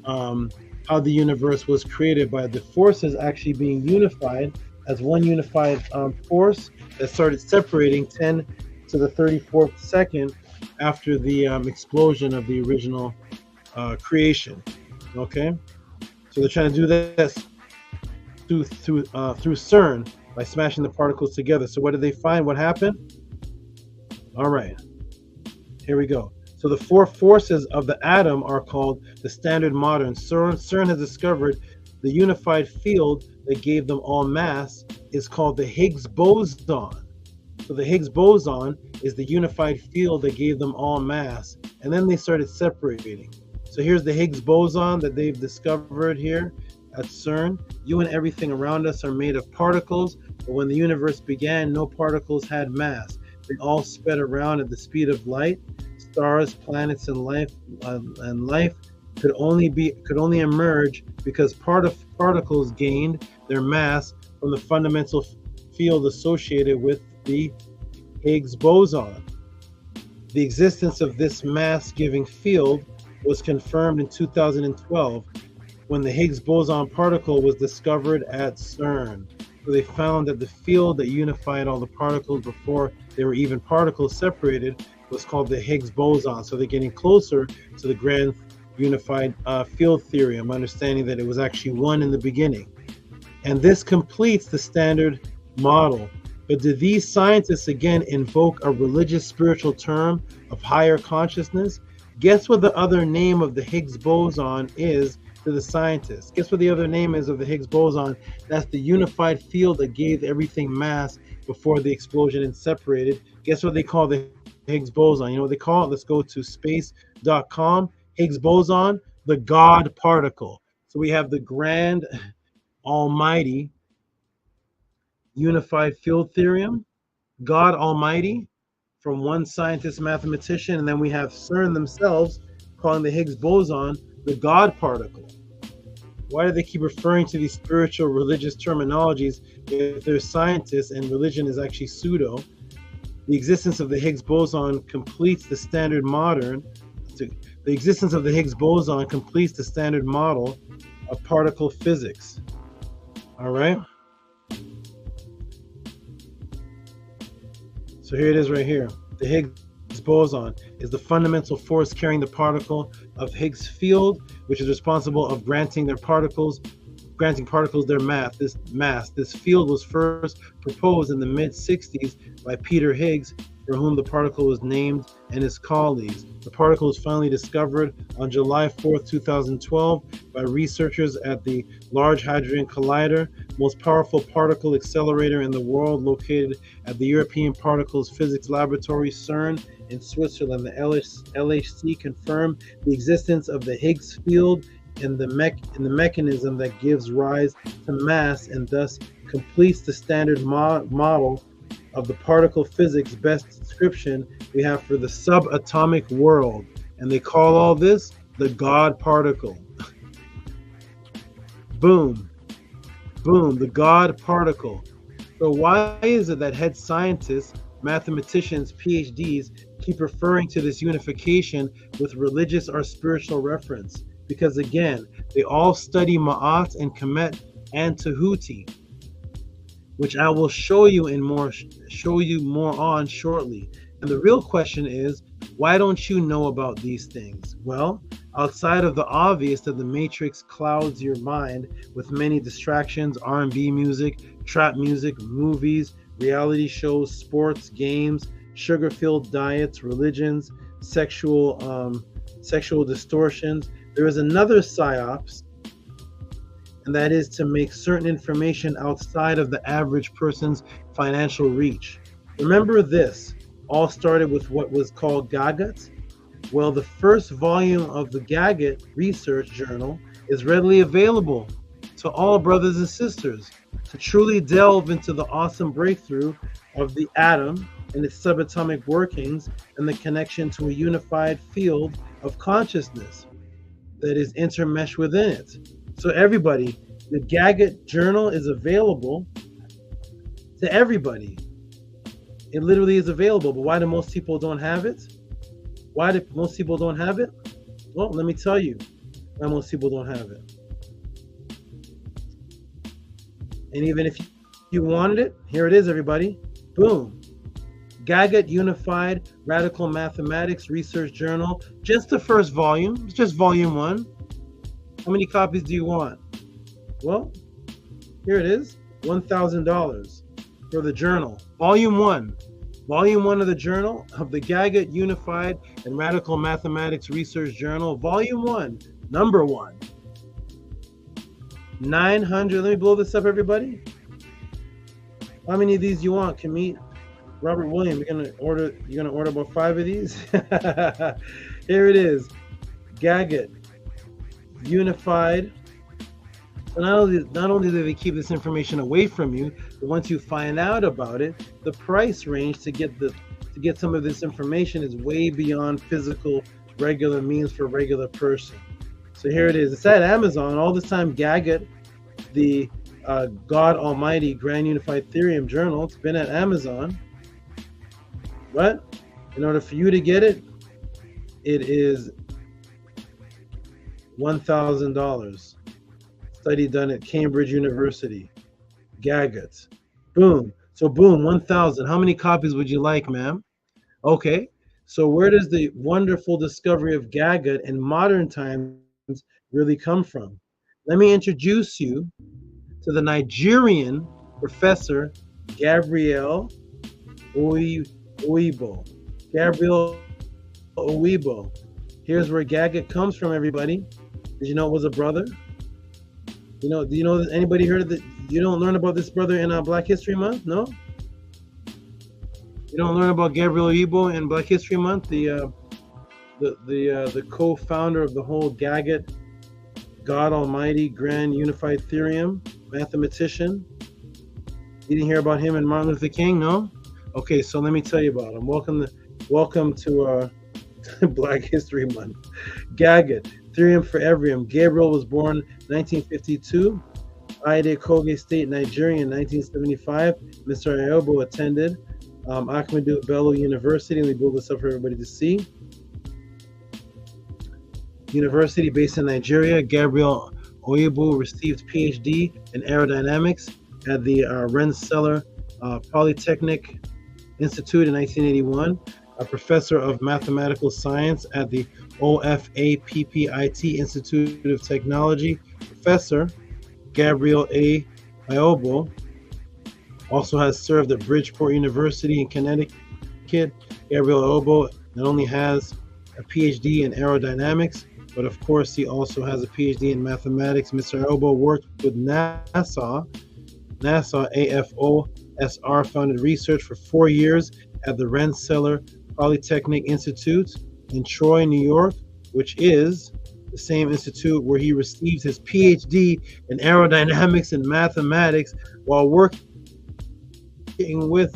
Speaker 11: how the universe was created by the forces actually being unified as one unified force that started separating 10 to the 34th second after the explosion of the original creation. Okay, so they're trying to do this through CERN by smashing the particles together. So what did they find? What happened? All right, here we go. So the four forces of the atom are called the standard modern. CERN has discovered the unified field that gave them all mass is called the Higgs boson. So the Higgs boson is the unified field that gave them all mass. And then they started separating. So here's the Higgs boson that they've discovered here at CERN. You and everything around us are made of particles, but when the universe began, no particles had mass. They all sped around at the speed of light. Stars, planets, and life could only emerge because particles gained their mass from the fundamental field associated with the Higgs boson. The existence of this mass-giving field was confirmed in 2012 when the Higgs boson particle was discovered at CERN. So they found that the field that unified all the particles before they were even particles separated was called the Higgs boson. So they're getting closer to the grand unified field theory. I'm understanding that it was actually one in the beginning. And this completes the standard model. But do these scientists again invoke a religious spiritual term of higher consciousness? Guess what the other name of the Higgs boson is to the scientists? Guess what the other name is of the Higgs boson? That's the unified field that gave everything mass before the explosion and separated. Guess what they call the Higgs boson? You know what they call it? Let's go to space.com. Higgs boson, the God particle. So we have the grand almighty unified field theorem, God Almighty, from one scientist mathematician, and then we have CERN themselves calling the Higgs boson the God particle. Why do they keep referring to these spiritual religious terminologies if they're scientists and religion is actually pseudo? The existence of the Higgs boson completes the standard model of particle physics. All right. So here it is right here. The Higgs boson is the fundamental force carrying the particle of Higgs field, which is responsible of granting particles their mass. This field was first proposed in the mid-60s by Peter Higgs, for whom the particle was named, and his colleagues. The particle was finally discovered on July 4th, 2012 by researchers at the Large Hadron Collider, most powerful particle accelerator in the world, located at the European Particles Physics Laboratory, CERN, in Switzerland. The LHC confirmed the existence of the Higgs field and the mechanism that gives rise to mass, and thus completes the standard model of the particle physics. Best description we have for the subatomic world, and they call all this the God particle. Boom, boom, the God particle. So why is it that head scientists, mathematicians, PhDs keep referring to this unification with religious or spiritual reference? Because again, they all study Ma'at and Kemet and Tehuti, which I will show you more on shortly. And the real question is, why don't you know about these things? Well, outside of the obvious that the Matrix clouds your mind with many distractions, R&B music, trap music, movies, reality shows, sports, games, sugar-filled diets, religions, sexual distortions, there is another psyops, and that is to make certain information outside of the average person's financial reach. Remember, this all started with what was called Gagut. Well, the first volume of the Gagut research journal is readily available to all brothers and sisters to truly delve into the awesome breakthrough of the atom and its subatomic workings and the connection to a unified field of consciousness that is intermeshed within it. So everybody, the Gagut journal is available to everybody. It literally is available, but why do most people don't have it? Why do most people don't have it? Well, let me tell you why most people don't have it. And even if you wanted it, here it is, everybody. Boom. Gagut Unified Radical Mathematics Research Journal. Just the first volume. It's just volume 1. How many copies do you want? Well, here it is. $1,000 for the journal. Volume 1. Volume 1 of the journal of the Gagut Unified and Radical Mathematics Research Journal. Volume 1. Number 1. 900. Let me blow this up, everybody. How many of these you want, Kemet? Robert Williams, you're gonna order about 5 of these. Here it is. Gagut Unified. So not only do they keep this information away from you, but once you find out about it, the price range to get some of this information is way beyond physical regular means for a regular person. So here it is. It's at Amazon. All this time, Gagut, the God Almighty Grand Unified Theorem Journal, it's been at Amazon. But in order for you to get it, it is $1,000. Study done at Cambridge University. Gagut. Boom. So boom, 1,000. How many copies would you like, ma'am? Okay. So where does the wonderful discovery of Gagut in modern times really come from? Let me introduce you to the Nigerian professor Gabriel Oyibo. Gabriel Oyibo. Here's where Gagut comes from, everybody. Did you know it was a brother? Do you know that anybody heard of that? You don't learn about this brother in Black History Month? No? You don't learn about Gabriel Oyibo in Black History Month, the co-founder of the whole Gagut God Almighty Grand Unified Theorem, mathematician. You didn't hear about him and Martin Luther King, no? Okay, so let me tell you about him. Welcome to Black History Month. Gagut, Theorem for Everyone. Gabriel was born 1952, Ide Kogi State, Nigeria in 1975. Mr. Ayobo attended Ahmadu Bello University, and we build this up for everybody to see. University based in Nigeria. Gabriel Oyibo received PhD in aerodynamics at the Rensselaer Polytechnic Institute in 1981. A professor of mathematical science at the OFA PPIT Institute of Technology. Professor Gabriel A. Ayobo also has served at Bridgeport University in Connecticut. Gabriel Ayobo not only has a PhD in aerodynamics, but of course he also has a PhD in mathematics. Mr. Ayobo worked with NASA AFOSR funded research for 4 years at the Rensselaer Polytechnic Institute in Troy, New York, which is the same institute where he received his PhD in aerodynamics and mathematics. While working with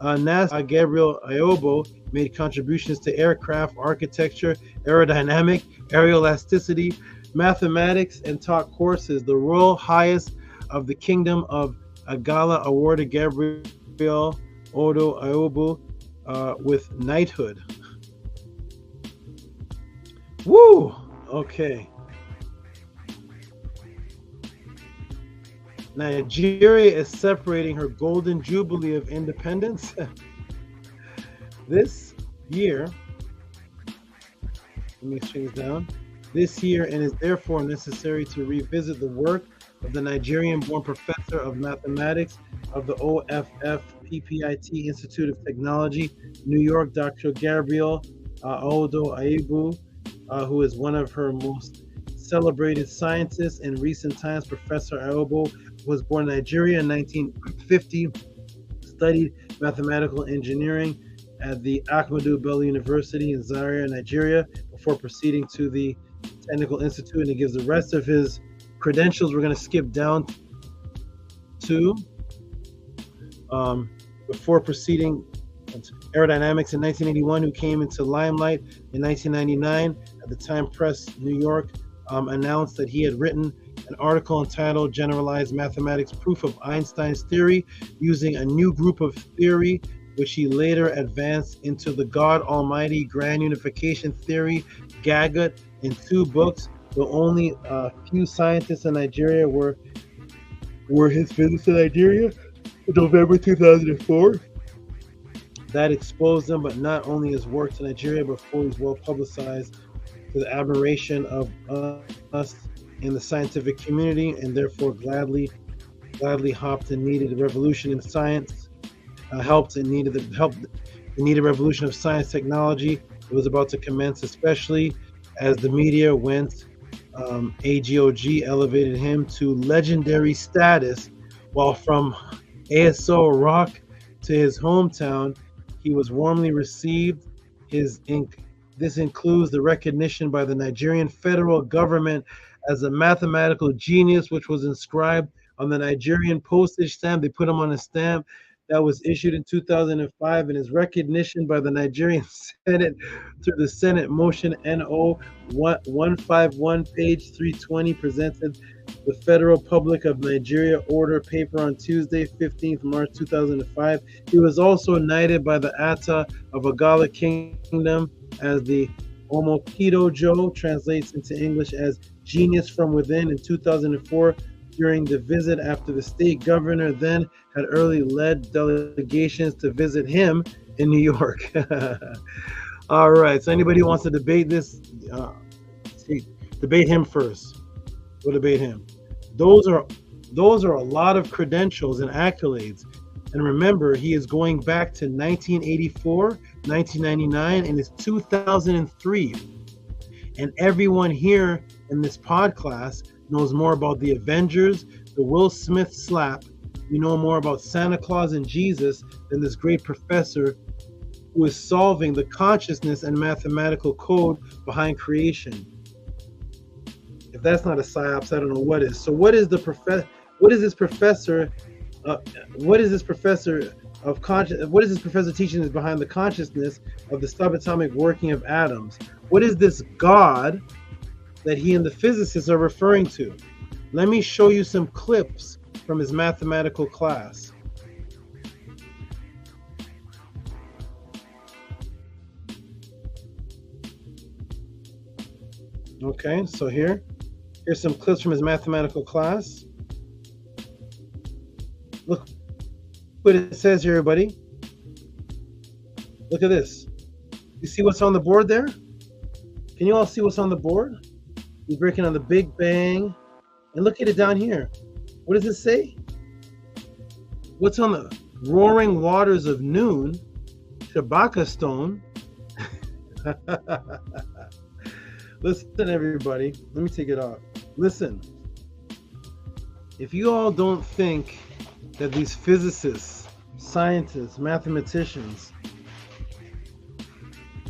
Speaker 11: NASA, Gabriel Ayobo made contributions to aircraft architecture, aerodynamic, aeroelasticity, mathematics, and taught courses. The Royal Highest of the Kingdom of Agala awarded Gabriel Odo Ayobo with knighthood. Woo! Okay. Nigeria is celebrating her golden jubilee of independence this year. Let me swing down. This year, and is therefore necessary to revisit the work of the Nigerian-born professor of mathematics of the OFF PPIT Institute of Technology, New York, Dr. Gabriel Odo Ayibo, who is one of her most celebrated scientists in recent times. Professor Ayobo was born in Nigeria in 1950, studied mathematical engineering at the Ahmadu Bello University in Zaria, Nigeria, before proceeding to the Technical Institute, and he gives the rest of his credentials. We're going to skip down to before proceeding aerodynamics in 1981, who came into limelight in 1999. At the time, Press New York announced that he had written an article entitled Generalized Mathematics Proof of Einstein's Theory, using a new group of theory, which he later advanced into the God Almighty Grand Unification Theory, Gagut, in 2 books. The only few scientists in Nigeria were his visits to Nigeria in November 2004. That exposed him, but not only his work to Nigeria, but for his well publicized to the admiration of us in the scientific community, and therefore gladly hopped and needed the revolution in science, helped the needed revolution of science technology. It was about to commence, especially as the media went AGOG elevated him to legendary status, while from ASO Rock to his hometown, he was warmly received. This includes the recognition by the Nigerian federal government as a mathematical genius, which was inscribed on the Nigerian postage stamp. They put him on a stamp that was issued in 2005, and his recognition by the Nigerian Senate through the Senate Motion NO 151, page 320, presented the Federal Public of Nigeria Order paper on Tuesday, 15th March 2005. He was also knighted by the Atta of Agala Kingdom as the Omokidojo, translates into English as Genius from Within, in 2004 during the visit after the state governor then had early led delegations to visit him in New York. All right, so anybody who wants to debate this, debate him first. We'll debate him. Those are a lot of credentials and accolades. And remember, he is going back to 1984, 1999, and it's 2003. And everyone here in this pod class knows more about the Avengers, the Will Smith slap. You know more about Santa Claus and Jesus than this great professor who is solving the consciousness and mathematical code behind creation. If that's not a psyops, I don't know what is. So what is this professor teaching is behind the consciousness of the subatomic working of atoms? What is this God that he and the physicists are referring to? Let me show you some clips from his mathematical class. Okay, so here's some clips from his mathematical class. Look what it says here, everybody. Look at this. You see what's on the board there? Can you all see what's on the board? He's breaking on the Big Bang. And look at it down here. What does it say? What's on the roaring waters of noon? Shabaka stone. Listen, everybody. Let me take it off. Listen. If you all don't think that these physicists, scientists, mathematicians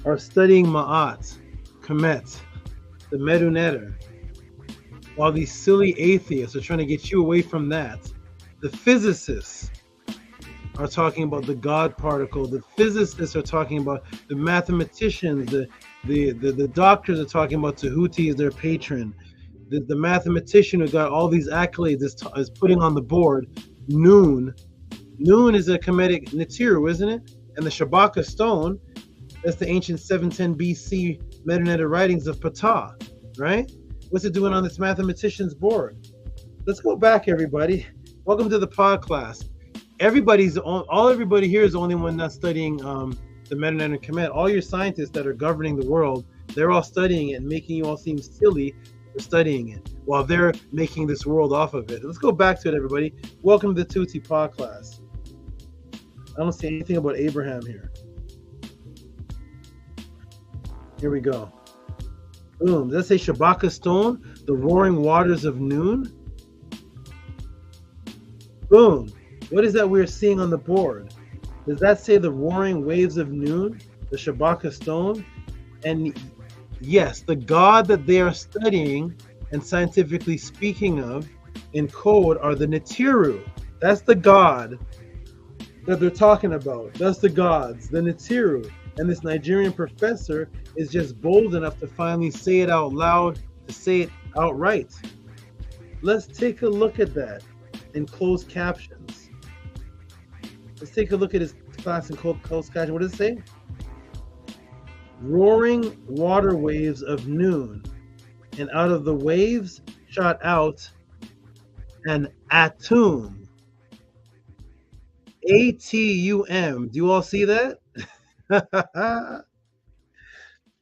Speaker 11: are studying Ma'at, Kemet, the Medunetter, while these silly atheists are trying to get you away from that, the physicists are talking about the God particle. The physicists are talking about the mathematicians. The doctors are talking about Tehuti'S, their patron. The mathematician who got all these accolades is putting on the board Noon. Noon is a Kemetic Nibiru, isn't it? And the Shabaka stone, that's the ancient 710 BC Medunetter writings of Ptah, right? What's it doing on this mathematician's board? Let's go back, everybody. Welcome to the pod class. Everybody here is the only one not studying the Medunetter and Kemet. All your scientists that are governing the world, they're all studying it and making you all seem silly for studying it while they're making this world off of it. Let's go back to it, everybody. Welcome to the Tehuti'S pod class. I don't see anything about Abraham here. Here we go. Boom. Does that say Shabaka stone, the roaring waters of noon? Boom. What is that we're seeing on the board? Does that say the roaring waves of noon, the Shabaka stone? And yes, the God that they are studying and scientifically speaking of in code are the Nibiru. That's the God that they're talking about. That's the gods, the Nibiru. And this Nigerian professor is just bold enough to finally say it out loud, to say it outright. Let's take a look at that in closed captions. Let's take a look at his class in closed captions. What does it say? Roaring water waves of noon, and out of the waves shot out an atum. A-T-U-M. Do you all see that?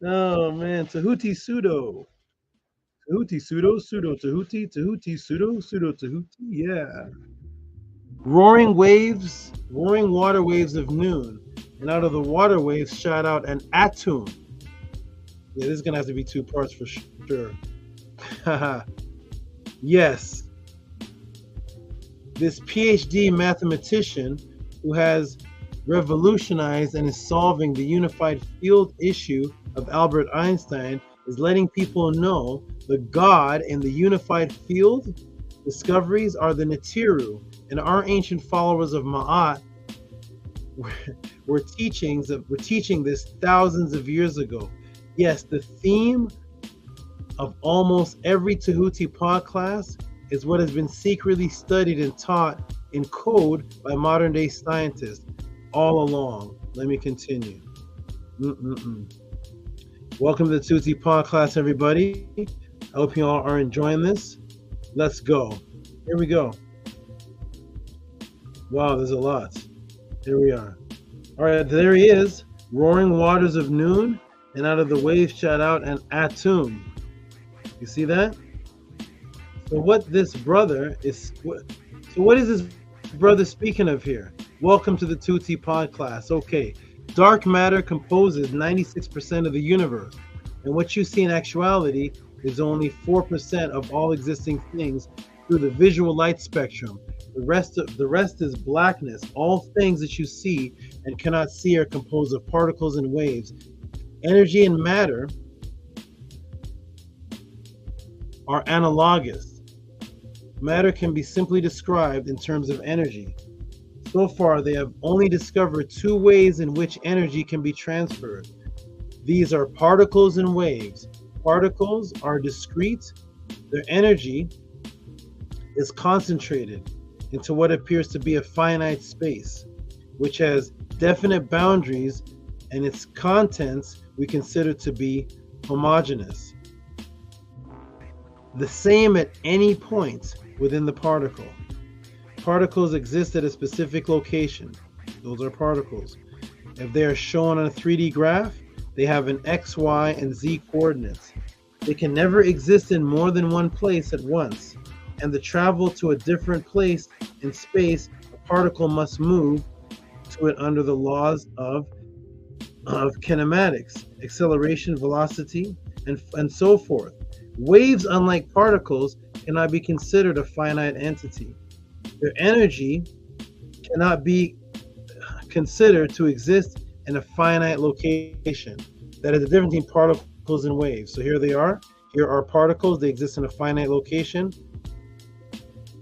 Speaker 11: Oh man, Tehuti pseudo. Tehuti pseudo, Tehuti, pseudo, Tehuti. Yeah. Roaring water waves of noon, and out of the water waves shot out an atum. Yeah, this is gonna have to be two parts for sure. Yes. This PhD mathematician who has revolutionized and is solving the unified field issue of Albert Einstein is letting people know the God in the unified field discoveries are the Nitiru, and our ancient followers of Ma'at were teaching this thousands of years ago. Yes, the theme of almost every Tehuti pod class is what has been secretly studied and taught in code by modern day scientists all along. Let me continue. Welcome to the Tehuti pod class, everybody. I hope you all are enjoying this. Let's go. Here we go. Wow, there's a lot. Here we are. All right, there he is. Roaring waters of noon, and out of the waves shot out an Atum. You see that? So what this brother is, what is this brother speaking of here? Welcome to the Tehuti pod class. Okay, dark matter composes 96% of the universe, and what you see in actuality is only 4% of all existing things through the visual light spectrum. The rest is blackness. All things that you see and cannot see are composed of particles and waves. Energy and matter are analogous. Matter can be simply described in terms of energy. So far, they have only discovered two ways in which energy can be transferred. These are particles and waves. Particles are discrete. Their energy is concentrated into what appears to be a finite space, which has definite boundaries, and its contents we consider to be homogeneous. The same at any point within the particle. Particles exist at a specific location. Those are particles. If they are shown on a 3D graph, they have an X, Y, and Z coordinates. They can never exist in more than one place at once, and to travel to a different place in space, a particle must move to it under the laws of kinematics, acceleration, velocity, and so forth. Waves, unlike particles, cannot be considered a finite entity. Their energy cannot be considered to exist in a finite location. That is the difference between particles and waves. So here they are. Here are particles. They exist in a finite location.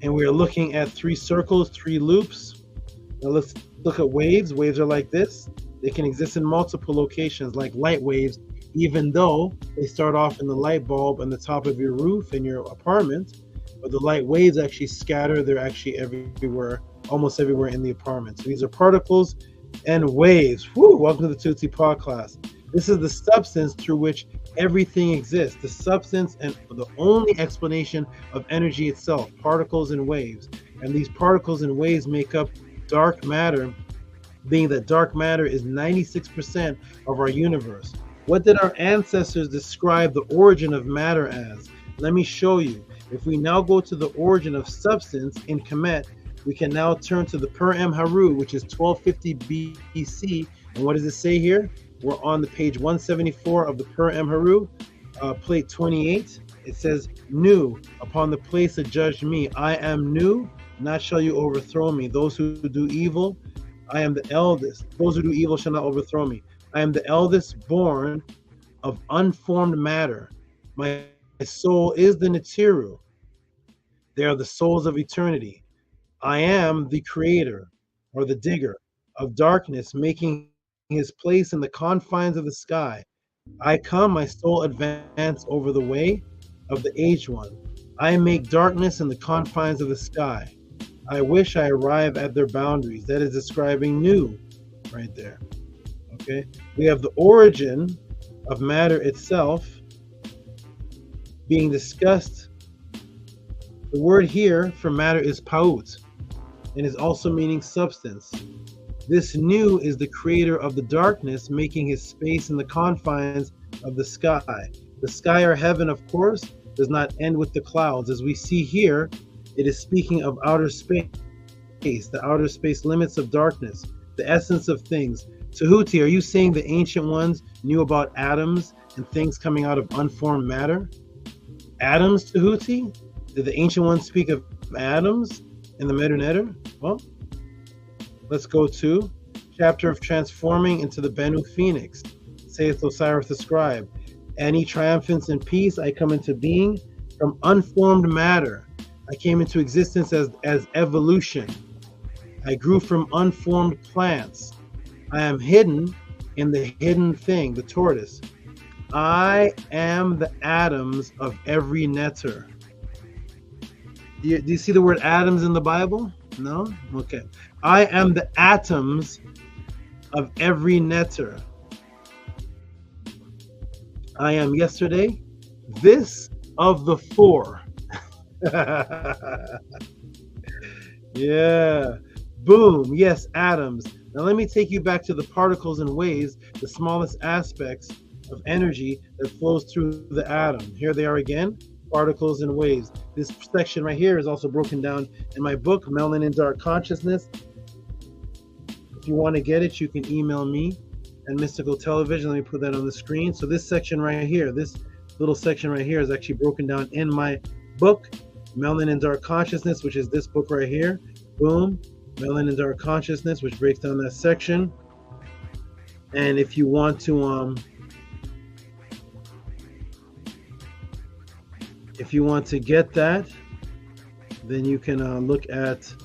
Speaker 11: And we are looking at three circles, three loops. Now let's look at waves. Waves are like this. They can exist in multiple locations, like light waves, even though they start off in the light bulb on the top of your roof in your apartment. But the light waves actually scatter. They're actually everywhere, almost everywhere in the apartment. So these are particles and waves. Woo, welcome to the Tehuti pod class. This is the substance through which everything exists. The substance and the only explanation of energy itself, particles and waves. And these particles and waves make up dark matter, being that dark matter is 96% of our universe. What did our ancestors describe the origin of matter as? Let me show you. If we now go to the origin of substance in Kemet, we can now turn to the Per-Em Haru, which is 1250 BC. And what does it say here? We're on the page 174 of the Per-Em Haru, plate 28. It says, "New, upon the place that judged me, I am new, not shall you overthrow me. Those who do evil, I am the eldest. Those who do evil shall not overthrow me. I am the eldest born of unformed matter. My soul is the Nitiru. They are the souls of eternity. I am the creator, or the digger, of darkness, making his place in the confines of the sky. I come, my soul advance over the way of the aged one. I make darkness in the confines of the sky. I wish I arrive at their boundaries." That is describing new right there. Okay, we have the origin of matter itself being discussed. The word here for matter is paut, and is also meaning substance. This new is the creator of the darkness, making his space in the confines of the sky. The sky or heaven, of course, does not end with the clouds. As we see here, it is speaking of outer space, the outer space limits of darkness, the essence of things. Tehuti, are you saying the ancient ones knew about atoms and things coming out of unformed matter? Atoms, Tehuti? Did the ancient ones speak of atoms in the Medu Neter? Well, let's go to chapter of transforming into the Benu Phoenix. Saith Osiris the scribe, Any triumphance and peace, I come into being from unformed matter. I came into existence as evolution. I grew from unformed plants. I am hidden in the hidden thing, the tortoise. I am the atoms of every netter. Do you see the word atoms in the Bible? No? Okay. I am the atoms of every netter. I am yesterday, this of the four. Yeah. Boom. Yes, atoms. Now let me take you back to the particles and waves, the smallest aspects of energy that flows through the atom. Here they are again, particles and waves. This section right here is also broken down in my book, Melanin and Dark Consciousness. If you want to get it, you can email me at Mystical Television. Let me put that on the screen. So this section right here, this little section right here is actually broken down in my book, Melanin and Dark Consciousness, which is this book right here. Boom. Melanin and Dark Consciousness, which breaks down that section. And if you want to get that, then you can look at, you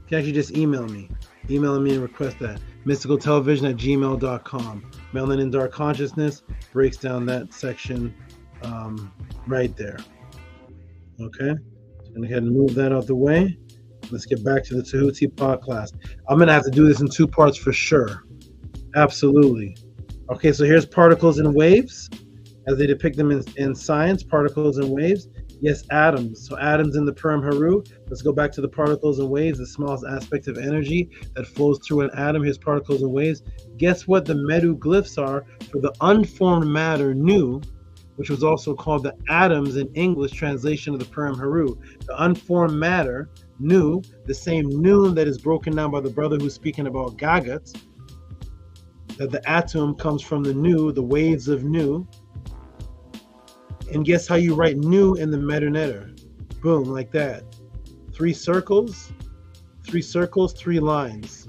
Speaker 11: can actually just email me and request that. mysticaltelevision@gmail.com. Melanin and Dark Consciousness breaks down that section right there. Okay, so I'm gonna go ahead and move that out the way. Let's get back to the Tehuti pod class. I'm gonna have to do this in 2 parts for sure. Absolutely. Okay, so here's particles and waves as they depict them in science. Particles and waves. Yes, atoms. So atoms in the Purim Haru. Let's go back to the particles and waves, the smallest aspect of energy that flows through an atom. Here's particles and waves. Guess what the Medu glyphs are for the unformed matter Nu, which was also called the atoms in English translation of the Purim Haru. The unformed matter Nu, the same noon that is broken down by the brother who's speaking about Gagut, that the atom comes from the Nu, the waves of Nu. And guess how you write Nu in the Medu Neter? Boom, like that. 3 circles, 3 lines.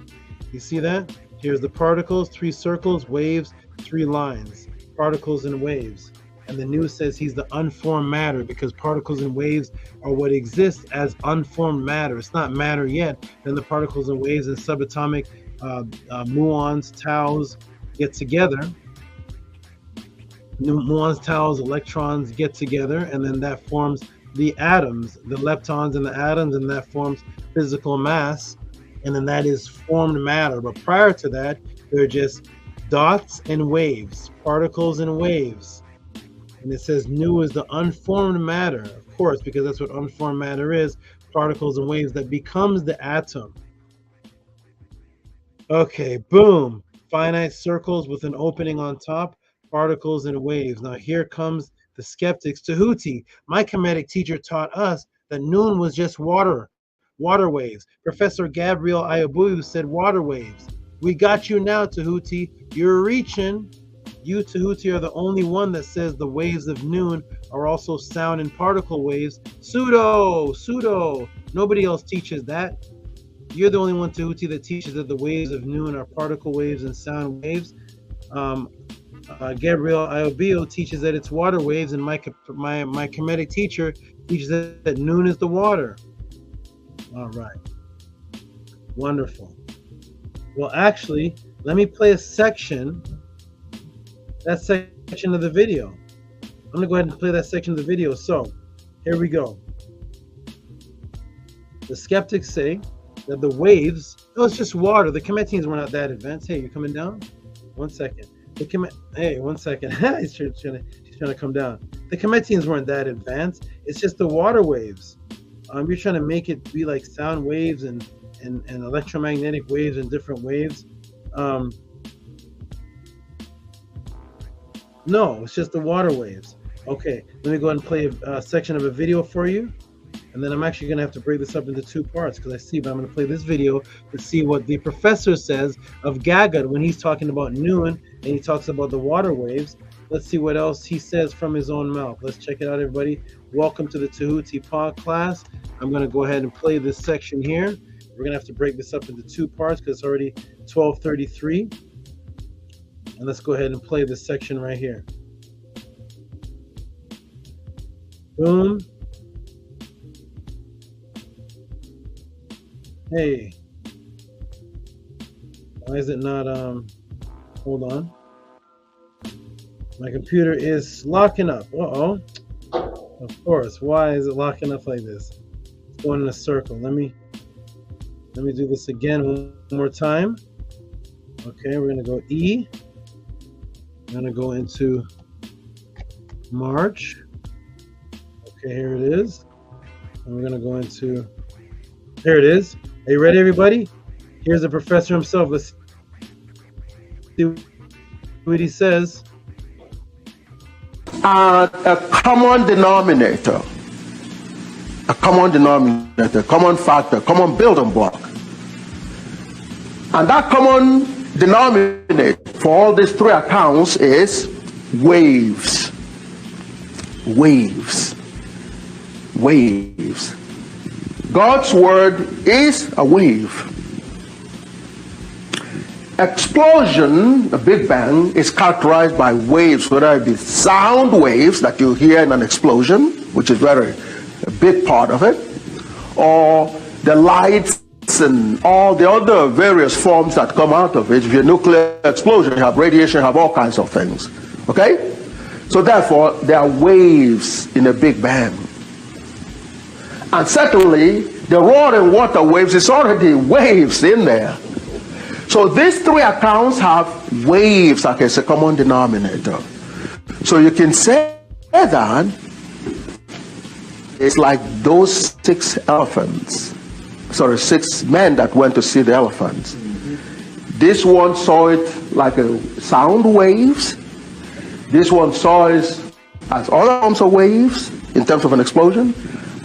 Speaker 11: You see that? Here's the particles, 3 circles, waves, 3 lines. Particles and waves. And the Nu says he's the unformed matter because particles and waves are what exists as unformed matter. It's not matter yet. Then the particles and waves and subatomic muons, taus get together. Muons, taus, electrons get together, and then that forms the atoms, the leptons and the atoms, and that forms physical mass, and then that is formed matter. But prior to that, they're just dots and waves, particles and waves. And it says Nu is the unformed matter, of course, because that's what unformed matter is, particles and waves that becomes the atom. Okay, boom. Finite circles with an opening on top, particles and waves. Now here comes the skeptics. Tehuti, my Kemetic teacher taught us that Nun was just water waves. Professor Gabriel Ayabuyu said water waves. We got you now, Tehuti. You're reaching. You, Tehuti, are the only one that says the waves of Nun are also sound and particle waves. Pseudo. Nobody else teaches that. You're the only one, Tehuti, that teaches that the waves of Nun are particle waves and sound waves. Gabriel Ayabuyu teaches that it's water waves, and my Kemetic teacher teaches that Nun is the water. All right. Wonderful. Well, actually, let me play a section. That section of the video. I'm gonna go ahead and play that section of the video. So here we go. The skeptics say that the waves, oh, it's just water. The Kemetians were not that advanced. Hey, you coming down? 1 second. Hey, 1 second. she's trying to come down. The Kemetians weren't that advanced. It's just the water waves. You're trying to make it be like sound waves and electromagnetic waves and different waves. No, it's just the water waves. Okay, let me go ahead and play a section of a video for you. And then I'm actually going to have to break this up into 2 parts because I see, but I'm going to play this video to see what the professor says of Gagut when he's talking about Nun and he talks about the water waves. Let's see what else he says from his own mouth. Let's check it out, everybody. Welcome to the Tehuti Pod class. I'm going to go ahead and play this section here. We're going to have to break this up into two parts because it's already 12:33. And let's go ahead and play this section right here. Boom. Hey. Why is it not, hold on. My computer is locking up. Uh-oh. Of course. Why is it locking up like this? It's going in a circle. Let me do this again one more time. Okay, we're gonna go E. I'm gonna go into March. Okay, here it is. And we're gonna go into, here it is. Are you ready, everybody? Here's the professor himself. Let's see what he says.
Speaker 17: A common denominator, common factor, common building block. And that common denominator for all these three accounts is waves. Waves. Waves. God's word is a wave. Explosion, the Big Bang, is characterized by waves, whether it be sound waves that you hear in an explosion, which is a big part of it, or the lights and all the other various forms that come out of it. If you're a nuclear explosion, you have radiation, you have all kinds of things. Okay? So therefore, there are waves in a Big Bang. And secondly, the roaring water waves is already waves in there. So these three accounts have waves as a common denominator. So you can say that it's like those 6 elephants. Sorry, 6 men that went to see the elephants. This one saw it like a sound waves. This one saw it as other forms of waves in terms of an explosion.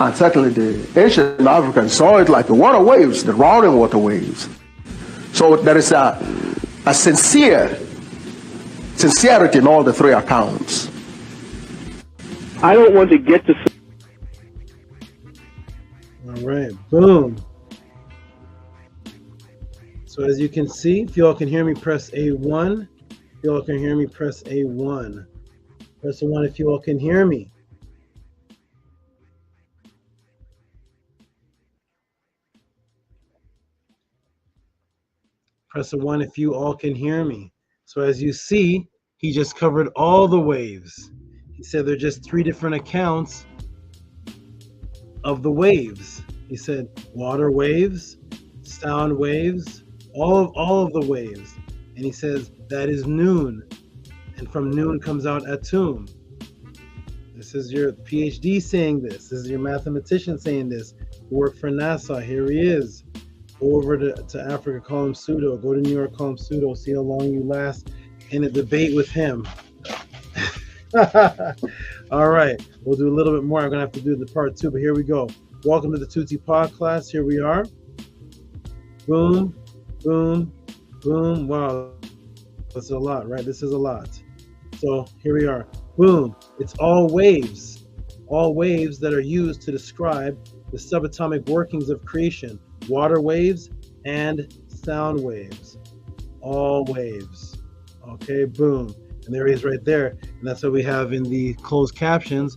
Speaker 17: And secondly, the ancient Africans saw it like the water waves, the roaring water waves. So there is a sincerity in all the three accounts.
Speaker 18: I don't want to get to...
Speaker 11: All right, boom. So as you can see, if you all can hear me, press A1. If you all can hear me, press A1. Press A1 if you all can hear me. Press a 1 if you all can hear me. So as you see, he just covered all the waves. He said there are just 3 different accounts of the waves. He said water waves, sound waves, all of the waves. And he says that is noon. And from noon comes out atum. This is your PhD saying this. This is your mathematician saying this. Work for NASA. Here he is. Go over to Africa, call him pseudo. Go to New York, call him pseudo. See how long you last in a debate with him. All right, we'll do a little bit more. I'm gonna have to do the part 2, but here we go. Welcome to the Tehuti Pod class. Here we are. Boom, boom, boom. Wow, that's a lot, right? This is a lot. So here we are. Boom. It's all waves that are used to describe the subatomic workings of creation. Water waves and sound waves, all waves. Okay, boom. And there he is right there. And that's what we have in the closed captions.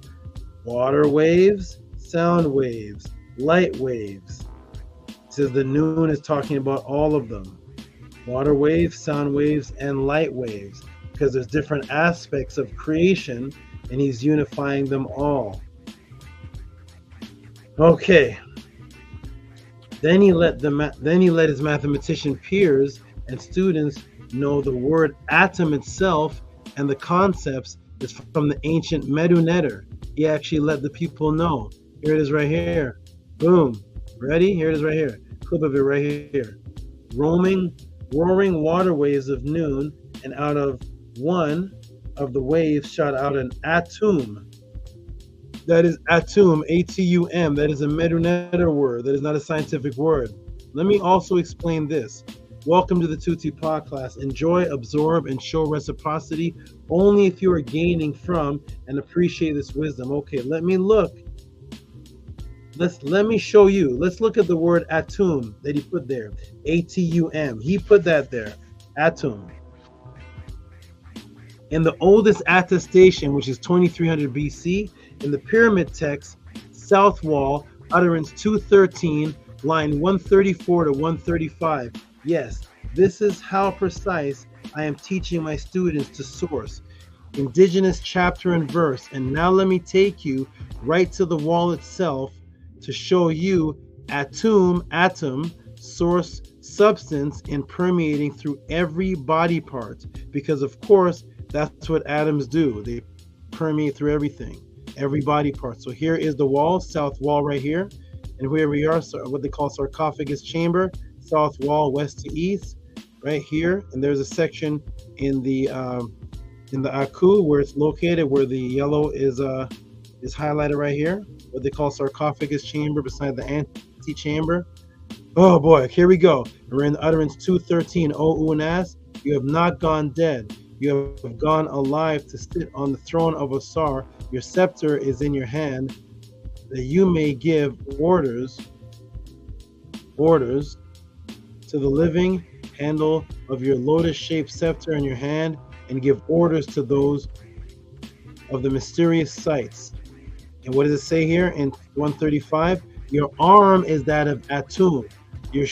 Speaker 11: Water waves, sound waves, light waves. It says the noon is talking about all of them. Water waves, sound waves, and light waves. Because there's different aspects of creation and he's unifying them all. Okay. Then he let his mathematician peers and students know the word atom itself and the concepts is from the ancient Medu Neter. He actually let the people know. Here it is right here. Boom. Ready? Here it is right here. Clip of it right here. Roaring water waves of noon, and out of one of the waves shot out an atum. That is atum, A-T-U-M. That is a Medu Neter word. That is not a scientific word. Let me also explain this. Welcome to the 2T Pod class. Enjoy, absorb, and show reciprocity only if you are gaining from and appreciate this wisdom. Okay, let me look. Let me show you. Let's look at the word atum that he put there. A-T-U-M. He put that there. Atum. In the oldest attestation, which is 2300 BC, in the pyramid text, South Wall, utterance 213, line 134 to 135. Yes, this is how precise I am teaching my students to source. Indigenous chapter and verse. And now let me take you right to the wall itself to show you atom, source, substance, and permeating through every body part. Because of course, that's what atoms do. They permeate through everything, every body part. So here is the wall, south wall right here. And where we are, so what they call sarcophagus chamber, south wall, west to east, right here. And there's a section in the Aku where it's located, where the yellow is highlighted right here, what they call sarcophagus chamber beside the antechamber. Oh boy, here we go. We're in utterance 213. O Unas, you have not gone dead. You have gone alive to sit on the throne of Asar. Your scepter is in your hand, that you may give orders to the living handle of your lotus-shaped scepter in your hand, and give orders to those of the mysterious sights. And what does it say here in 135? Your arm is that of Atum. Your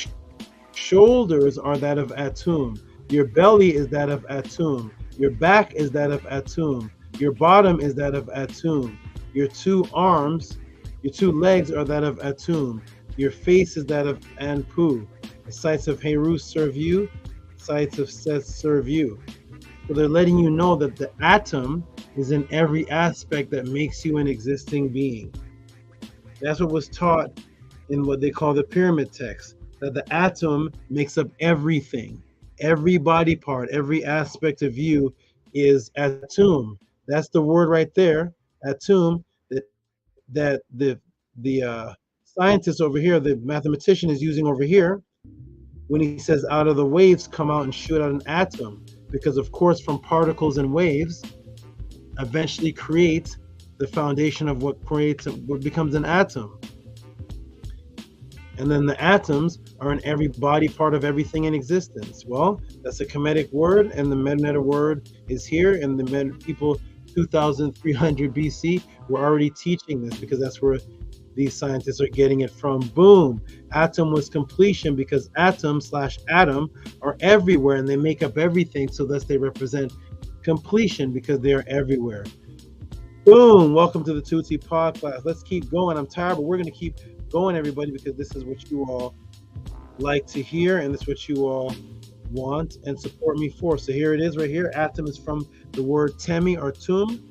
Speaker 11: shoulders are that of Atum. Your belly is that of Atum. Your back is that of Atum. Your bottom is that of Atum. Your two arms, your two legs are that of Atum. Your face is that of Anpu. The sights of Heru serve you. Sights of Seth serve you. So they're letting you know that the atom is in every aspect that makes you an existing being. That's what was taught in what they call the pyramid text, that the atom makes up everything. Every body part, every aspect of you is atum. That's the word right there, atum, that the scientist over here, the mathematician is using over here when he says out of the waves come out and shoot out an atom. Because of course from particles and waves eventually create the foundation of what becomes an atom. And then the atoms are in every body part of everything in existence. Well, that's a Kemetic word, and the Meta word is here, and the people 2300 BC were already teaching this, because that's where these scientists are getting it from. Boom. Atom was completion, because atom/atom are everywhere and they make up everything, so thus they represent completion because they are everywhere. Boom. Welcome to the 2T Pod class. Let's keep going. I'm tired, but we're going to keep going, everybody, because this is what you all like to hear and this is what you all want and support me for. So here it is right here. Atom is from the word temi or tum,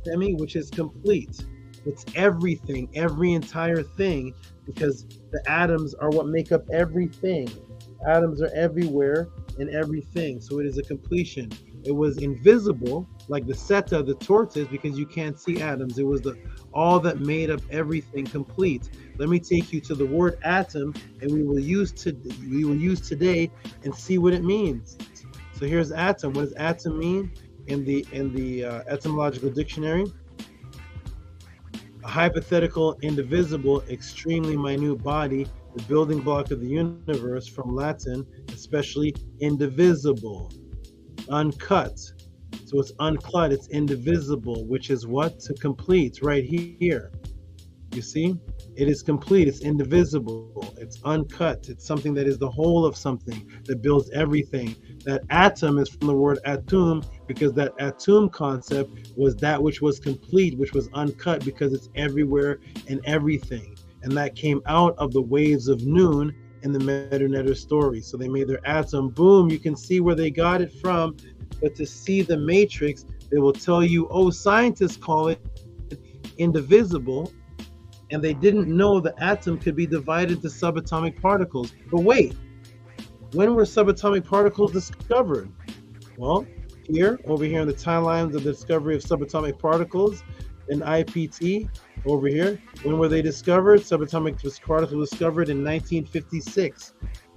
Speaker 11: temi, which is complete. It's everything, every entire thing, because the atoms are what make up everything. Atoms are everywhere in everything, so it is a completion. It was invisible, like the seta, the tortoise, because you can't see atoms. It was the all that made up everything complete. Let me take you to the word atom, and we will use today and see what it means. So here's atom. What does atom mean in the etymological dictionary? A hypothetical, indivisible, extremely minute body, the building block of the universe, from Latin, especially indivisible, uncut. So it's uncut, it's indivisible, which is what? To complete, right here. You see? It is complete, it's indivisible, it's uncut, it's something that is the whole of something, that builds everything. That atom is from the word atum, because that atum concept was that which was complete, which was uncut, because it's everywhere and everything. And that came out of the waves of noon in the Medu story. So they made their atom. Boom, you can see where they got it from. But to see the matrix, they will tell you, oh, scientists call it indivisible, and they didn't know the atom could be divided into subatomic particles. But wait, when were subatomic particles discovered? Well, over here in the timelines of the discovery of subatomic particles in IPT, Over here, when were they discovered? Subatomic particles discovered in 1956.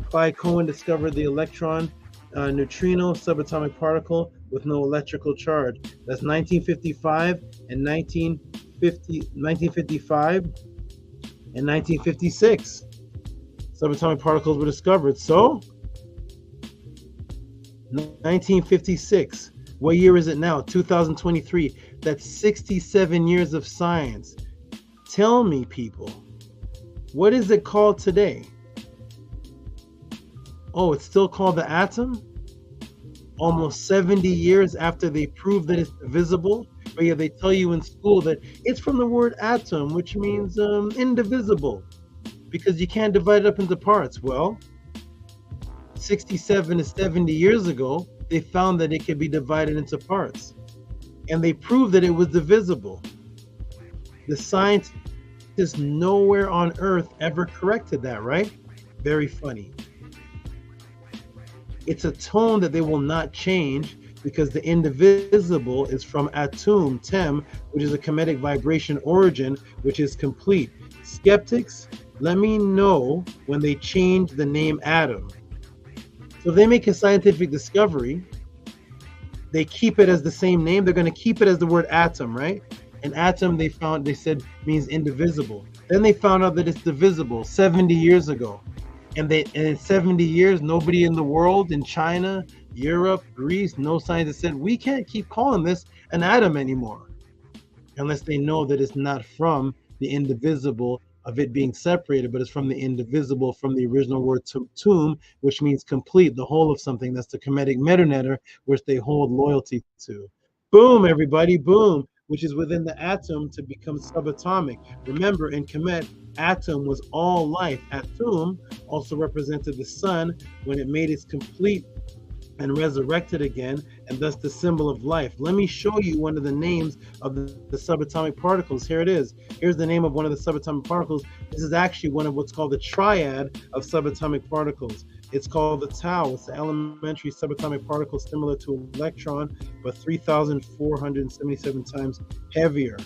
Speaker 11: Clyde Cohen discovered the electron neutrino subatomic particle with no electrical charge. That's 1955 and 1955 and 1956. Subatomic particles were discovered. So, 1956. What year is it now? 2023. That's 67 years of science. Tell me, people, what is it called today? Oh, it's still called the atom? Almost 70 years after they prove that it's divisible. But yeah, they tell you in school that it's from the word atom, which means indivisible, because you can't divide it up into parts. Well, 67 to 70 years ago, they found that it could be divided into parts. And they proved that it was divisible. The scientists nowhere on Earth ever corrected that, right? Very funny. It's a tone that they will not change because the indivisible is from atum, T.O.M, which is a Kemetic vibration origin, which is complete. Skeptics, let me know when they change the name atom. So if they make a scientific discovery, they keep it as the same name. They're going to keep it as the word atom, right? And atom, they said means indivisible. Then they found out that it's divisible 70 years ago. And in 70 years, nobody in the world, in China, Europe, Greece, no scientists said, we can't keep calling this an atom anymore. Unless they know that it's not from the indivisible of it being separated, but it's from the indivisible, from the original word T.O.M, which means complete, the whole of something. That's the Kemetic metanetter, which they hold loyalty to. Boom, everybody, boom, which is within the atom to become subatomic. Remember, in Kemet, atom was all life. Atum also represented the sun when it made its complete and resurrected again, and thus the symbol of life. Let me show you one of the names of the subatomic particles. Here it is. Here's the name of one of the subatomic particles. This is actually one of what's called the triad of subatomic particles. It's called the tau. It's the elementary subatomic particle similar to an electron, but 3,477 times heavier.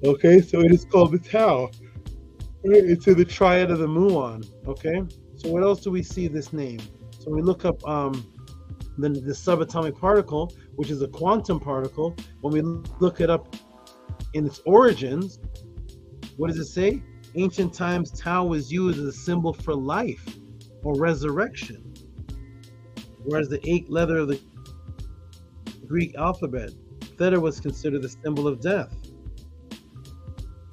Speaker 11: Okay, so it is called the tau. It's in the triad of the muon. Okay, so what else do we see this name? So we look up the subatomic particle, which is a quantum particle. When we look it up in its origins, what does it say? Ancient times, tau was used as a symbol for life or resurrection, whereas the 8th letter of the Greek alphabet, theta, was considered the symbol of death.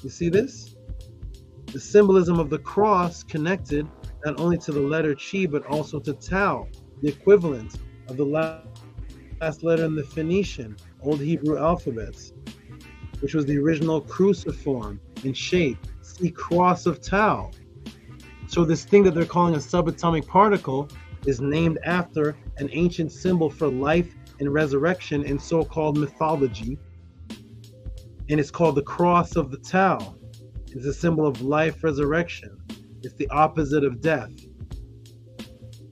Speaker 11: You see this? The symbolism of the cross connected not only to the letter chi, but also to tau, the equivalent of the last letter in the Phoenician, Old Hebrew alphabets, which was the original cruciform in shape, see cross of tau. So this thing that they're calling a subatomic particle is named after an ancient symbol for life and resurrection in so-called mythology, and it's called the cross of the tau. It's a symbol of life, resurrection. It's the opposite of death.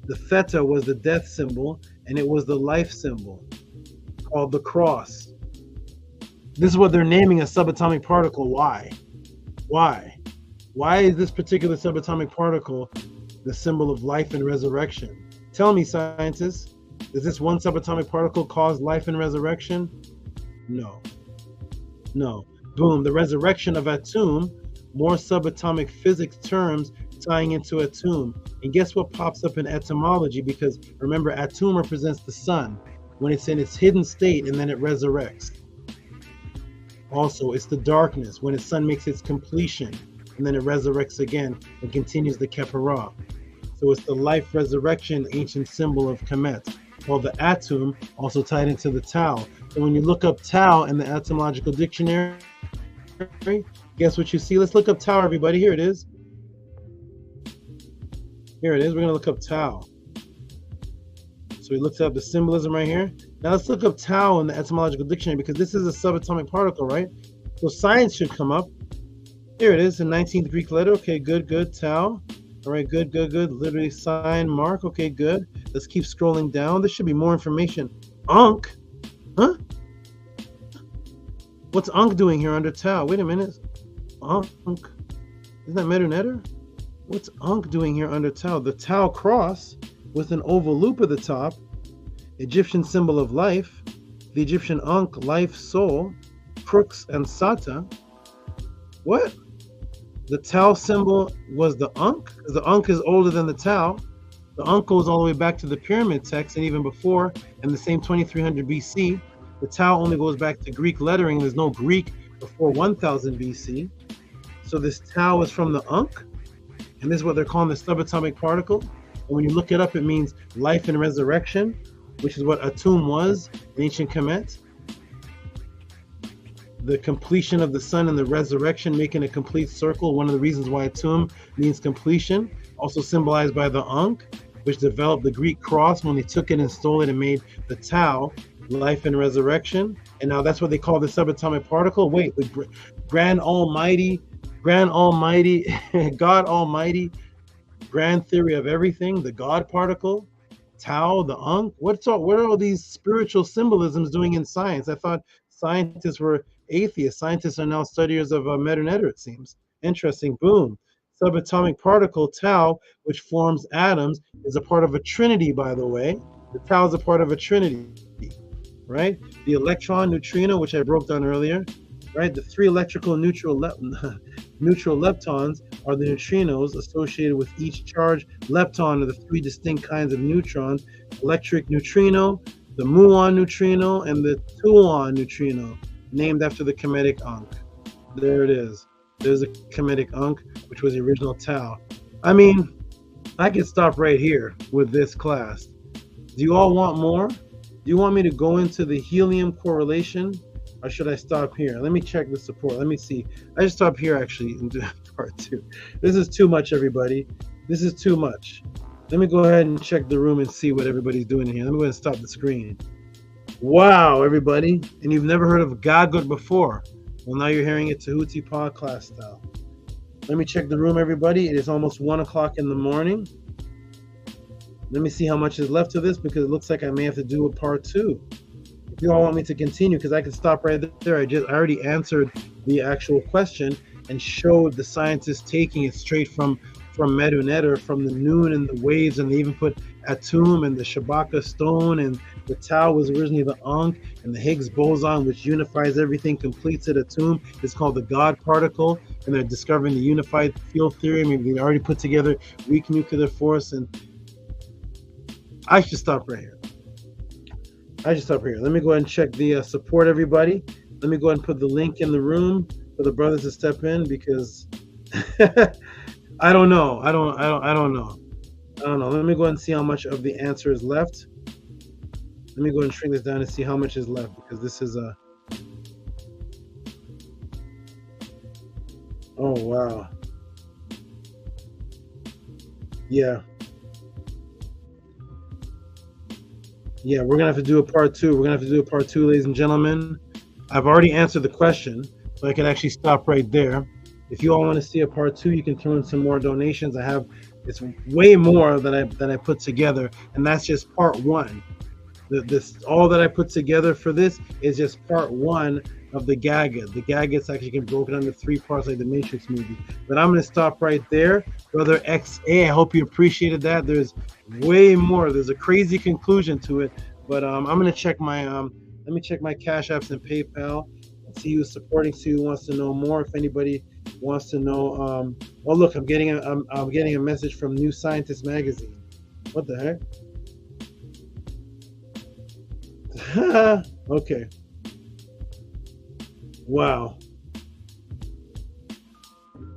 Speaker 11: The theta was the death symbol, and it was the life symbol, called the cross. This is what they're naming a subatomic particle. Why? Why? Why is this particular subatomic particle the symbol of life and resurrection? Tell me, scientists, does this one subatomic particle cause life and resurrection? No. No. Boom, the resurrection of Atum, more subatomic physics terms tying into Atum. And guess what pops up in etymology? Because remember, Atum represents the sun when it's in its hidden state and then it resurrects. Also, it's the darkness when its sun makes its completion and then it resurrects again and continues the Keparah. So it's the life resurrection ancient symbol of Kemet, called the Atum, also tied into the Tau. So when you look up Tau in the etymological dictionary, guess what you see? Let's look up Tau, everybody. Here it is. Here it is. We're going to look up Tau. So we looked up the symbolism right here. Now let's look up Tau in the etymological dictionary because this is a subatomic particle, right? So science should come up. Here it is, the 19th Greek letter. Okay, good, good. Tau. All right, good, good, good. Literally sign, mark. Okay, good. Let's keep scrolling down. There should be more information. Ankh? Huh? What's Ankh doing here under Tau? Wait a minute. Ankh? Isn't that Medu Neter? What's Ankh doing here under Tau? The Tau cross with an oval loop at the top, Egyptian symbol of life, the Egyptian Ankh, life, soul, crux, and Sata. What? The Tau symbol was the Ankh? Because the Ankh is older than the Tau. The Ankh goes all the way back to the pyramid text and even before, in the same 2300 BC. The Tau only goes back to Greek lettering. There's no Greek before 1000 BC. So this Tau is from the Ankh, and this is what they're calling the subatomic particle. And when you look it up, it means life and resurrection, which is what a T.O.M was in ancient Kemet. The completion of the sun and the resurrection, making a complete circle. One of the reasons why a T.O.M means completion, also symbolized by the Ankh, which developed the Greek cross when they took it and stole it and made the Tau, life and resurrection. And now that's what they call the subatomic particle. Wait, the grand almighty, God Almighty, grand theory of everything, the God particle, Tau, the Ankh. What are all these spiritual symbolisms doing in science? I thought scientists were atheists. Scientists are now studiers of Medu Neter, it seems. Interesting. Boom. Subatomic particle, Tau, which forms atoms, is a part of a trinity, by the way. The Tau is a part of a trinity, right? The electron, neutrino, which I broke down earlier, right? The three electrical neutral leptons are the neutrinos associated with each charged lepton of the three distinct kinds of neutrons: electric neutrino, the muon neutrino, and the tuon neutrino, named after the Kemetic Ankh. There it is. There's a Kemetic Ankh, which was the original Tau. I mean, I could stop right here with this class. Do you all want more? Do you want me to go into the helium correlation, or should I stop here? Let me check the support. Let me see. I just stop here actually and do part 2. This is too much, everybody. This is too much. Let me go ahead and check the room and see what everybody's doing here. Let me go ahead and stop the screen. Wow, everybody. And you've never heard of Gagut before. Well, now you're hearing it Tehuti pod class style. Let me check the room, everybody. It is almost 1 o'clock in the morning. Let me see how much is left of this, because it looks like I may have to do a part 2. If you all want me to continue, because I can stop right there. I already answered the actual question and showed the scientists taking it straight from Medu Neter, from the noon and the waves, and they even put Atum and the Shabaka stone, and the Tau was originally the Ankh, and the Higgs boson, which unifies everything, completes it. Atum is called the God particle, and they're discovering the unified field theory. I mean, they already put together weak nuclear force, and I should stop right here. Let me go ahead and check the support, everybody. Let me go ahead and put the link in the room for the brothers to step in, because I don't know. I don't know. Let me go ahead and see how much of the answer is left. Let me go ahead and shrink this down and see how much is left, because this is a... Oh, wow. Yeah. Yeah, we're going to have to do a part 2. Ladies and gentlemen. I've already answered the question, so I can actually stop right there. If you all want to see a part 2, you can throw in some more donations. It's way more than I put together, and that's just part 1. All that I put together for this is just part 1 of the Gagut. The Gagut's actually can broken into 3 parts, like the Matrix movie. But I'm going to stop right there. Brother XA, I hope you appreciated that. There's way more. There's a crazy conclusion to it. But I'm going to check my let me check my Cash Apps and PayPal and see who's supporting, see who wants to know more. If anybody wants to know, oh look, I'm getting a message from New Scientist magazine. What the heck? Okay. Wow.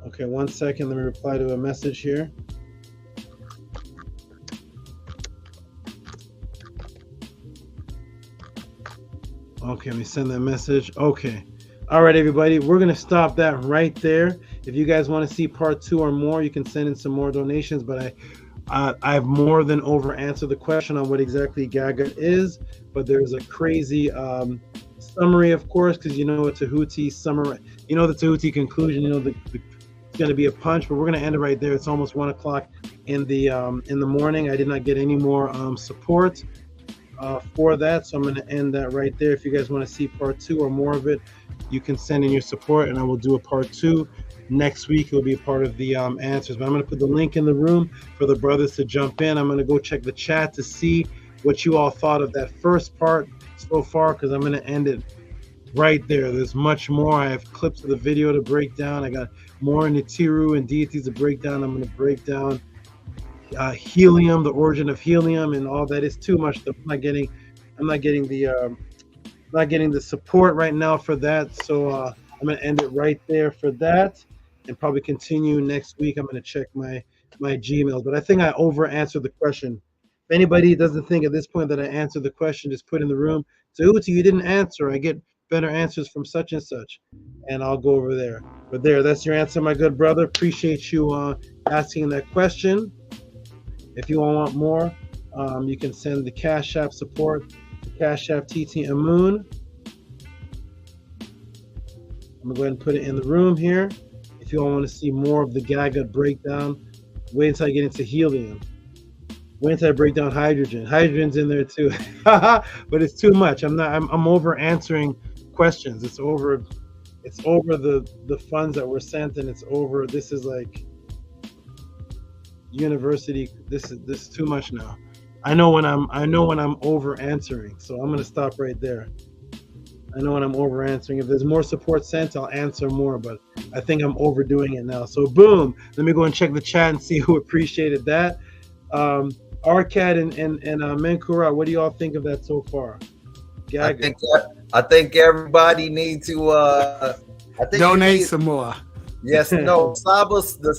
Speaker 11: Okay, 1 second. Let me reply to a message here. Okay, let me send that message. Okay. All right, everybody. We're going to stop that right there. If you guys want to see part 2 or more, you can send in some more donations. But I've more than over answered the question on what exactly Gagut is. But there's a crazy summary, of course, because you know a Tehuti summary. You know the Tehuti conclusion. You know it's going to be a punch. But we're going to end it right there. It's almost 1 o'clock in the morning. I did not get any more support for that, so I'm going to end that right there. If you guys want to see part 2 or more of it, you can send in your support, and I will do a part 2 next week he'll be a part of the answers. But I'm going to put the link in the room for the brothers to jump in. I'm going to go check the chat to see what you all thought of that first part so far, because I'm going to end it right there. There's much more. I have clips of the video to break down. I got more Nitiru and deities to break down. I'm going to break down helium, the origin of helium, and all that. Is too much. I'm not getting the support right now for that. So I'm going to end it right there for that, and probably continue next week. I'm going to check my Gmails, but I think I over answered the question. If anybody doesn't think at this point that I answered the question, just put in the room, Tehut'i, you didn't answer. I get better answers from such and such, and I'll go over there. But that's your answer, my good brother. Appreciate you asking that question. If you want more, you can send the Cash App support to Cash App TT Amun. I'm going to go ahead and put it in the room here. If you all want to see more of the Gagut breakdown, wait until I get into helium. Wait until I break down hydrogen. Hydrogen's in there too, but it's too much. I'm over answering questions. It's over the funds that were sent, and it's over. This is like university. This is too much now. I know when I'm over answering, so I'm gonna stop right there. I know when I'm over answering. If there's more support sent, I'll answer more, but I think I'm overdoing it now. So boom, let me go and check the chat and see who appreciated that. Arcad and Menkura, what do you all think of that so far?
Speaker 13: I think everybody need to
Speaker 9: donate some more.
Speaker 13: Yes, no, the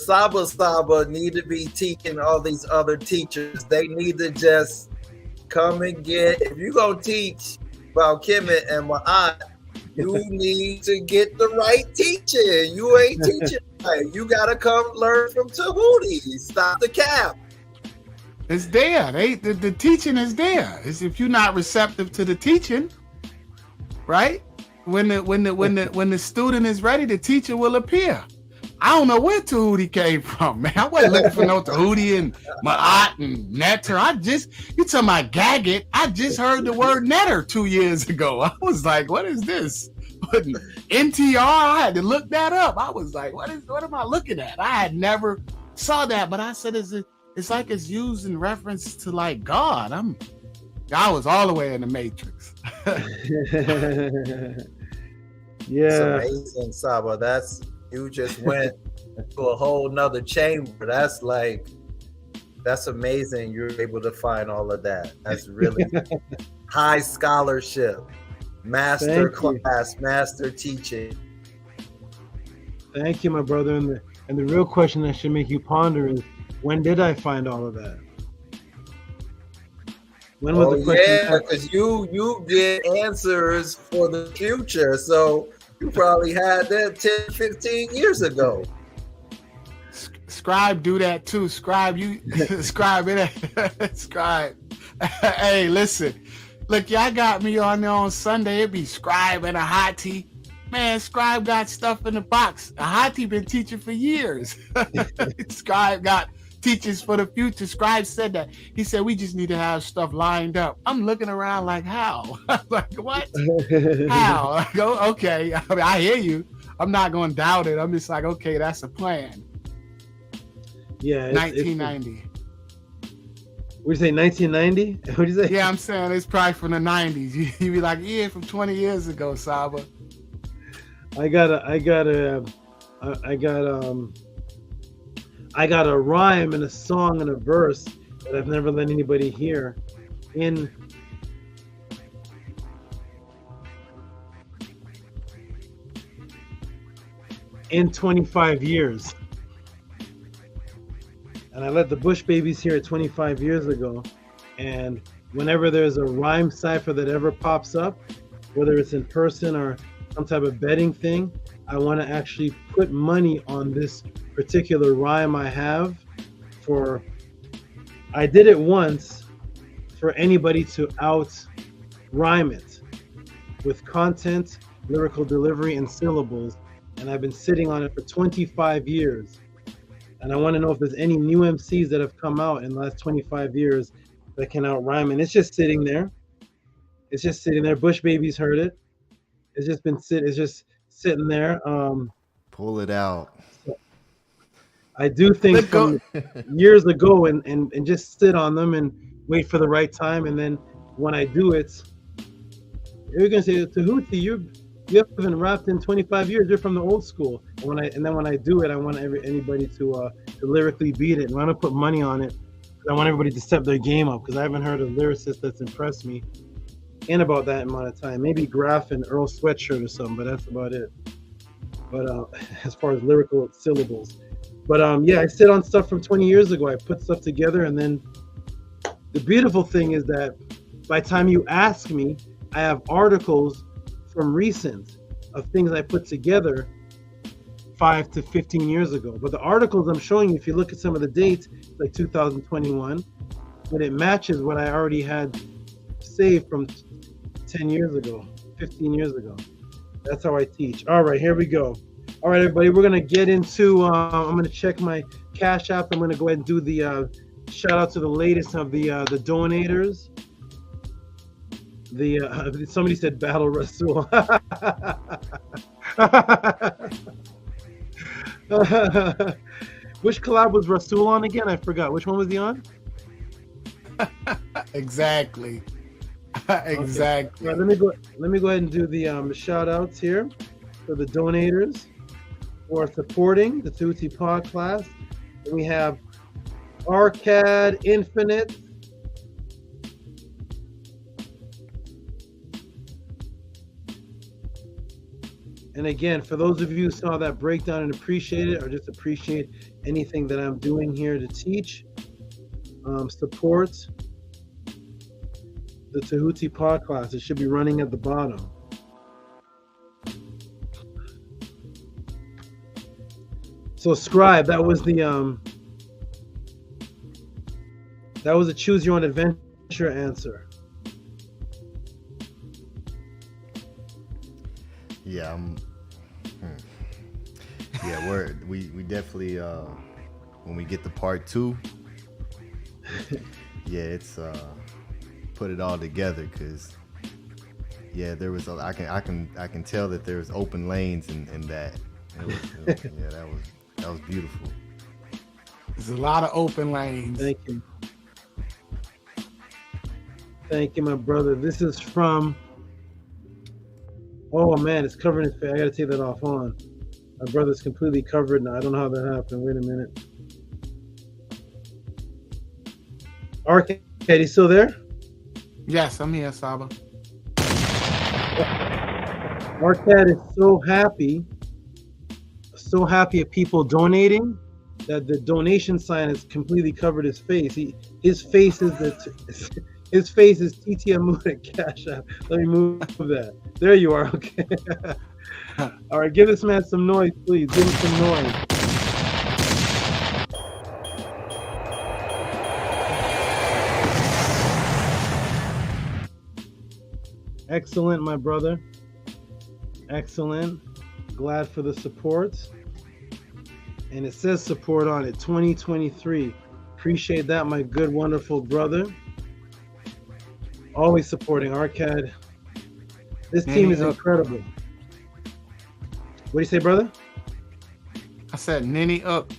Speaker 13: SABA need to be teaching all these other teachers. They need to just come and get, if you're gonna teach about Kemet and Ma'at, you need to get the right teaching. You ain't teaching right. You gotta come learn from Tehuti. Stop the cap.
Speaker 9: It's there. The teaching is there. It's if you're not receptive to the teaching, right? When the student is ready, the teacher will appear. I don't know where Tehuti came from, man. I wasn't looking for no Tehuti and Ma'at and Netter. You talking about Gagut? I just heard the word Netter 2 years ago. I was like, what is this? NTR, I had to look that up. I was like, what am I looking at? I had never saw that, but I said, it's like it's used in reference to like God. I was all the way in the Matrix.
Speaker 11: Yeah.
Speaker 13: It's amazing, Saba. You just went to a whole nother chamber. That's amazing. You're able to find all of that. That's really high scholarship, master class, master teaching.
Speaker 11: Thank you, my brother. And the real question that should make you ponder is, when did I find all of that? When was the question?
Speaker 13: Yeah, because you get answers for the future. So you probably had that 10, 15 years ago.
Speaker 9: Scribe do that too. Scribe it. Scribe. Hey, listen. Look, y'all got me on there on Sunday. It be Scribe and a Hati. Man, Scribe got stuff in the box. A Hati been teaching for years. Scribe got teachers for the future. Scribe said that. He said, we just need to have stuff lined up. I'm looking around like, how? Like, what? How? I go, okay. I mean, I hear you. I'm not going to doubt it. I'm just like, okay, that's a plan.
Speaker 11: Yeah.
Speaker 9: 1990.
Speaker 11: What do you say, 1990? What do you say?
Speaker 9: Yeah, I'm saying it's probably from the 90s. You be like, yeah, from 20 years ago, Saba.
Speaker 11: I got a rhyme and a song and a verse that I've never let anybody hear in 25 years. And I let the Bush Babies hear it 25 years ago. And whenever there's a rhyme cipher that ever pops up, whether it's in person or some type of betting thing, I want to actually put money on this particular rhyme I have. I did it once for anybody to out rhyme it with content, lyrical delivery, and syllables. And I've been sitting on it for 25 years. And I want to know if there's any new MCs that have come out in the last 25 years that can out rhyme. And it's just sitting there. Bush Babies heard it. It's just sitting there.
Speaker 15: Pull it out.
Speaker 11: I do things from years ago and just sit on them and wait for the right time. And then when I do it, you're gonna say, Tehuti, you haven't rapped in 25 years. You're from the old school. And then when I do it, I want anybody to lyrically beat it. And I want to put money on it. I want everybody to step their game up because I haven't heard a lyricist that's impressed me in about that amount of time. Maybe Graf and Earl Sweatshirt or something, but that's about it. But as far as lyrical syllables. But yeah, I sit on stuff from 20 years ago. I put stuff together, and then the beautiful thing is that by the time you ask me, I have articles from recent of things I put together 5 to 15 years ago. But the articles I'm showing you, if you look at some of the dates, like 2021, but it matches what I already had saved from 10 years ago, 15 years ago. That's how I teach. All right, here we go. All right, everybody, we're gonna get into. I'm gonna check my Cash App. I'm gonna go ahead and do the shout out to the latest of the donators. Somebody said Battle Rasul. Which collab was Rasul on again? I forgot. Which one was he on?
Speaker 9: Exactly. Exactly.
Speaker 11: Okay. Let me go ahead and do the shout outs here for the donators who are supporting the Tehuti's Pod class. And we have Arcad Infinite. And again, for those of you who saw that breakdown and appreciate it, or just appreciate anything that I'm doing here to teach, support the Tehuti's Pod class. It should be running at the bottom. So Scribe, that was a choose your own adventure answer.
Speaker 15: Yeah, yeah, we definitely when we get to part 2, yeah, it's put it all together because yeah, there was I can tell that there was open lanes in that. Yeah, that was beautiful.
Speaker 9: There's a lot of open lanes.
Speaker 11: Thank you. Thank you, my brother. This is from. Oh man, it's covering his face. I gotta take that off. Hold on. My brother's completely covered now. I don't know how that happened. Wait a minute. Arcade, you still there?
Speaker 9: Yes, I'm here, Saba.
Speaker 11: Arcade is so happy at people donating that the donation sign has completely covered his face. His face is T.O.M at Cash App. Let me move that. There you are. Okay. All right, give this man some noise, please. Give him some noise. Excellent, my brother. Excellent. Glad for the support. And it says support on it, 2023. Appreciate that, my good, wonderful brother. Always supporting Arcade. This team is incredible. What do you say, brother?
Speaker 9: I said Ninny up.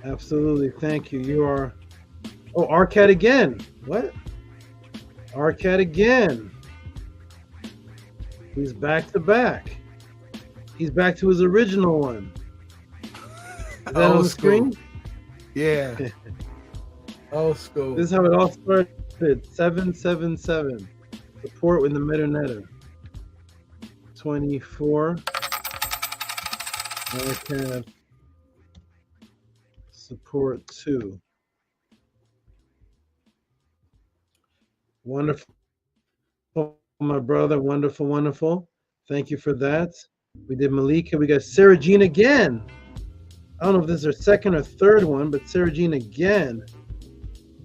Speaker 11: Absolutely. Thank you. You are. Oh, Arcade again. What? Arcade again. He's back to back. He's back to his original one. Is that on the screen?
Speaker 9: Yeah. Old school.
Speaker 11: This is how it all started. 777. Support with the Metanetter. 24. Arcade. Support 2. Wonderful, my brother. Wonderful, wonderful. Thank you for that. We did Malika. We got Sarah Jean again. I don't know if this is her second or third one, but Sarah Jean again.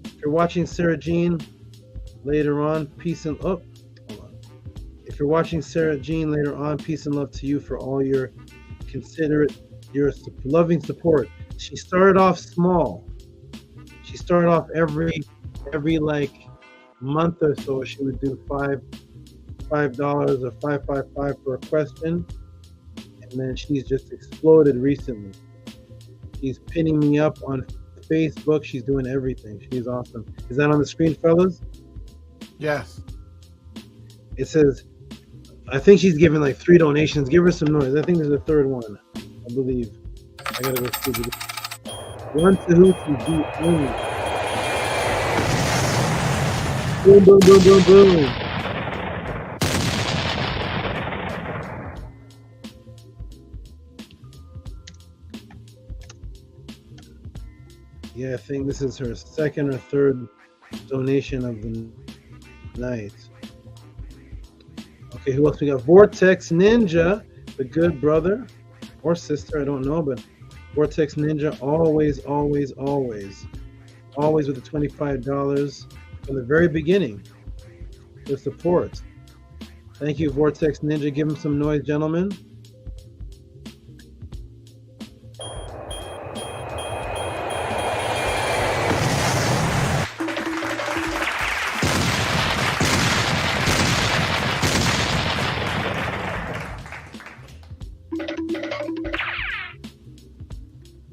Speaker 11: If you're watching Sarah Jean later on, peace and hold on. If you're watching Sarah Jean later on, peace and love to you for all your considerate, your loving support. She started off small. She started off every like month or so. She would do $5 or $555 for a question, and and then she's just exploded recently. She's pinning me up on Facebook. She's doing everything. She's awesome. Is that on the screen, fellas?
Speaker 9: Yes.
Speaker 11: It says, I think she's giving like 3 donations. Give her some noise. I think there's a third one, I believe. I gotta go see it. One Tehuti'S beat only. Boom, boom, boom, boom, boom. Yeah, I think this is her second or third donation of the night. Okay, who else we got? Vortex Ninja, the good brother or sister, I don't know, but Vortex Ninja, always, always, always, always with the $25 from the very beginning for support. Thank you, Vortex Ninja. Give him some noise, gentlemen.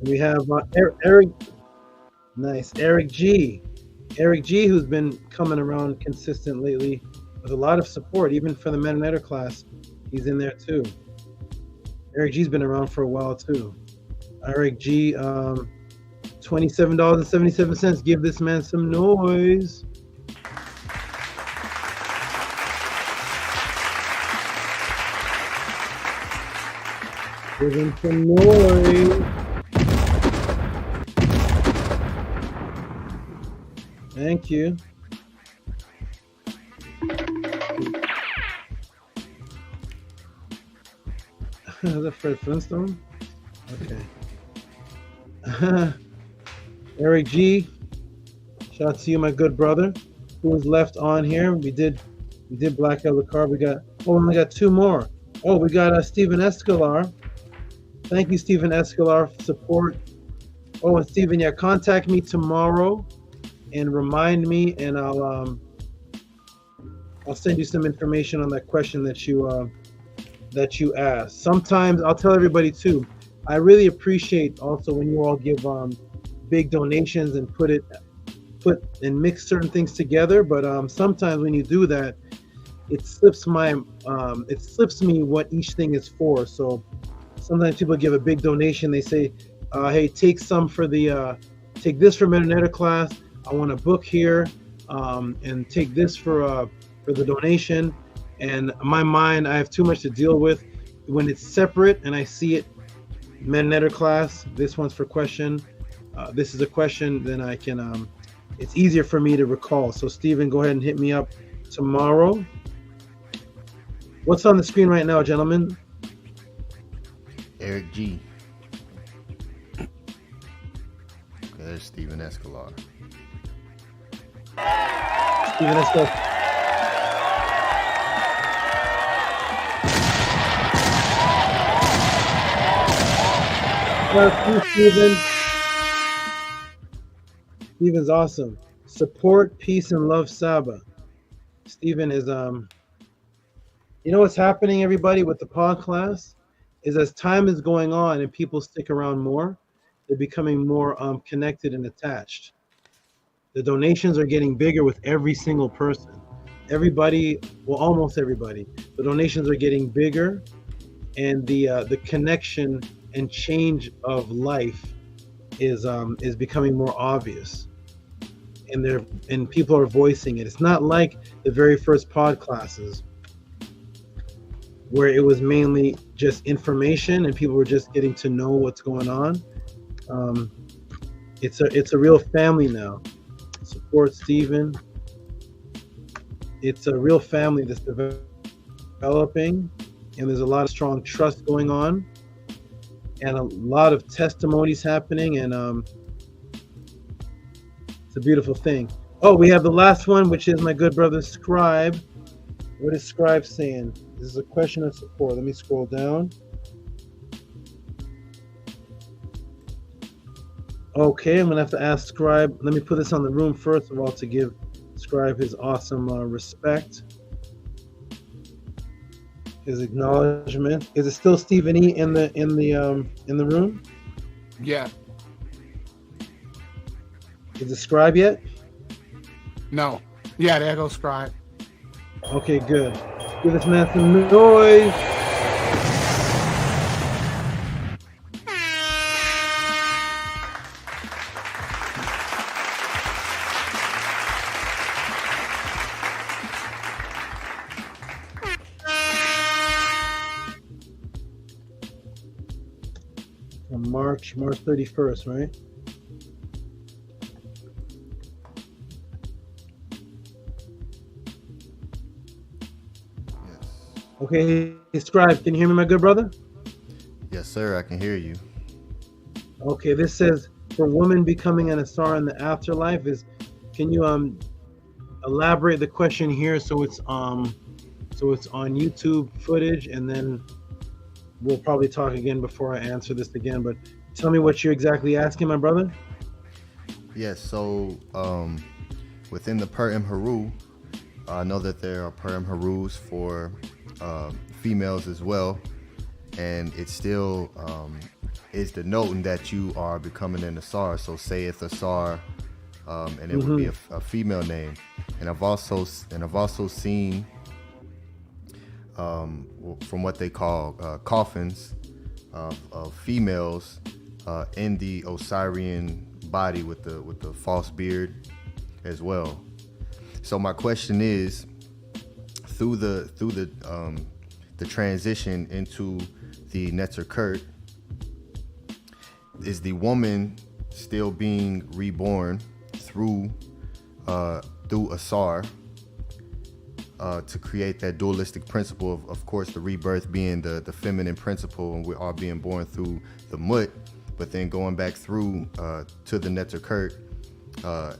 Speaker 11: We have Eric, nice, Eric G, who's been coming around consistent lately with a lot of support, even for the Mennonite class. He's in there too. Eric G's been around for a while too. Eric G, $27.77. Give this man some noise. Give him some noise. Thank you. Is that Fred Flintstone? Okay. Eric G, shout out to you, my good brother. Who was left on here? We did black out the card. We only got 2 more. Oh, we got Stephen Escalar. Thank you, Stephen Escalar, for support. Oh, and Stephen, yeah, contact me tomorrow and remind me, and I'll send you some information on that question that you asked. Sometimes I'll tell everybody too, I really appreciate also when you all give big donations and put and mix certain things together, but sometimes when you do that, it slips me what each thing is for. So sometimes people give a big donation, they say, hey, take some for the take this for Mennonite class, I want a book here, and take this for the donation. And in my mind, I have too much to deal with. When it's separate and I see it, Mennonite class, this one's for question, this is a question, then I can, it's easier for me to recall. So Stephen, go ahead and hit me up tomorrow. What's on the screen right now, gentlemen?
Speaker 15: Eric G. Okay, there's Stephen Escalar.
Speaker 11: Stephen Escalar. Stephen. Stephen's awesome. Support, peace, and love, SABA. Stephen is you know what's happening, everybody, with the pod class is as time is going on and people stick around more, they're becoming more connected and attached. The donations are getting bigger with every single person. Everybody, well, almost everybody. The donations are getting bigger, and the connection and change of life is becoming more obvious. And people are voicing it. It's not like the very first pod classes where it was mainly just information and people were just getting to know what's going on. It's a real family now. Support Stephen. It's a real family that's developing, and there's a lot of strong trust going on, and a lot of testimonies happening, and it's a beautiful thing. Oh, we have the last one, which is my good brother Scribe. What is Scribe saying? This is a question of support. Let me scroll down. Okay, I'm gonna have to ask Scribe. Let me put this on the room first of all to give Scribe his awesome respect. His acknowledgement. Is it still Stephen E in the room?
Speaker 9: Yeah.
Speaker 11: Is the scribe yet?
Speaker 9: No. Yeah, there goes scribe.
Speaker 11: Okay, good. Give this man some noise. From March 31st, right? Okay, scribe, can you hear me, my good brother?
Speaker 15: Yes, sir. I can hear you.
Speaker 11: Okay, this says for women becoming an Asar in the afterlife is. Can you elaborate the question here so it's on YouTube footage, and then we'll probably talk again before I answer this again. But tell me what you're exactly asking, my brother.
Speaker 15: Yes. So within the Purim Haru, I know that there are Purim Harus for females as well, and it still is denoting that you are becoming an Asar. So saith Asar, and it would be a female name. And I've also seen from what they call coffins of females in the Osirian body with the false beard as well. So my question is, through the transition into the Netzer Kurt, is the woman still being reborn through Asar to create that dualistic principle of course, the rebirth being the feminine principle, and we're all being born through the Mut, but then going back through to the Netzer Kurt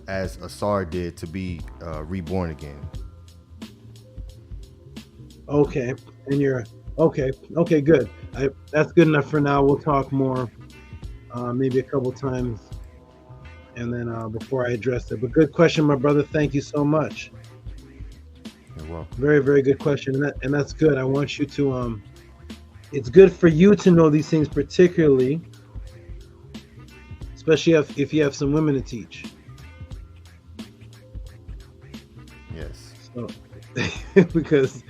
Speaker 15: as Asar did to be reborn again.
Speaker 11: Okay, and you're okay, good. That's good enough for now. We'll talk more maybe a couple times, and then before I address it. But good question, my brother. Thank you so much.
Speaker 15: You're welcome.
Speaker 11: Very, very good question, and that's good. I want you to it's good for you to know these things, particularly, especially if you have some women to teach.
Speaker 15: Yes.
Speaker 11: So, because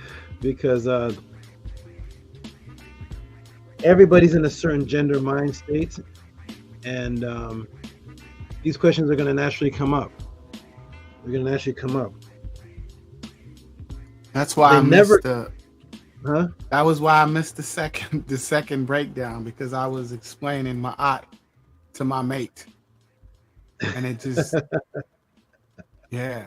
Speaker 11: everybody's in a certain gender mind state, and these questions are going to naturally come up. They're going to naturally come up.
Speaker 9: That's why That was why I missed the second breakdown, because I was explaining Ma'at to my mate, and it just yeah.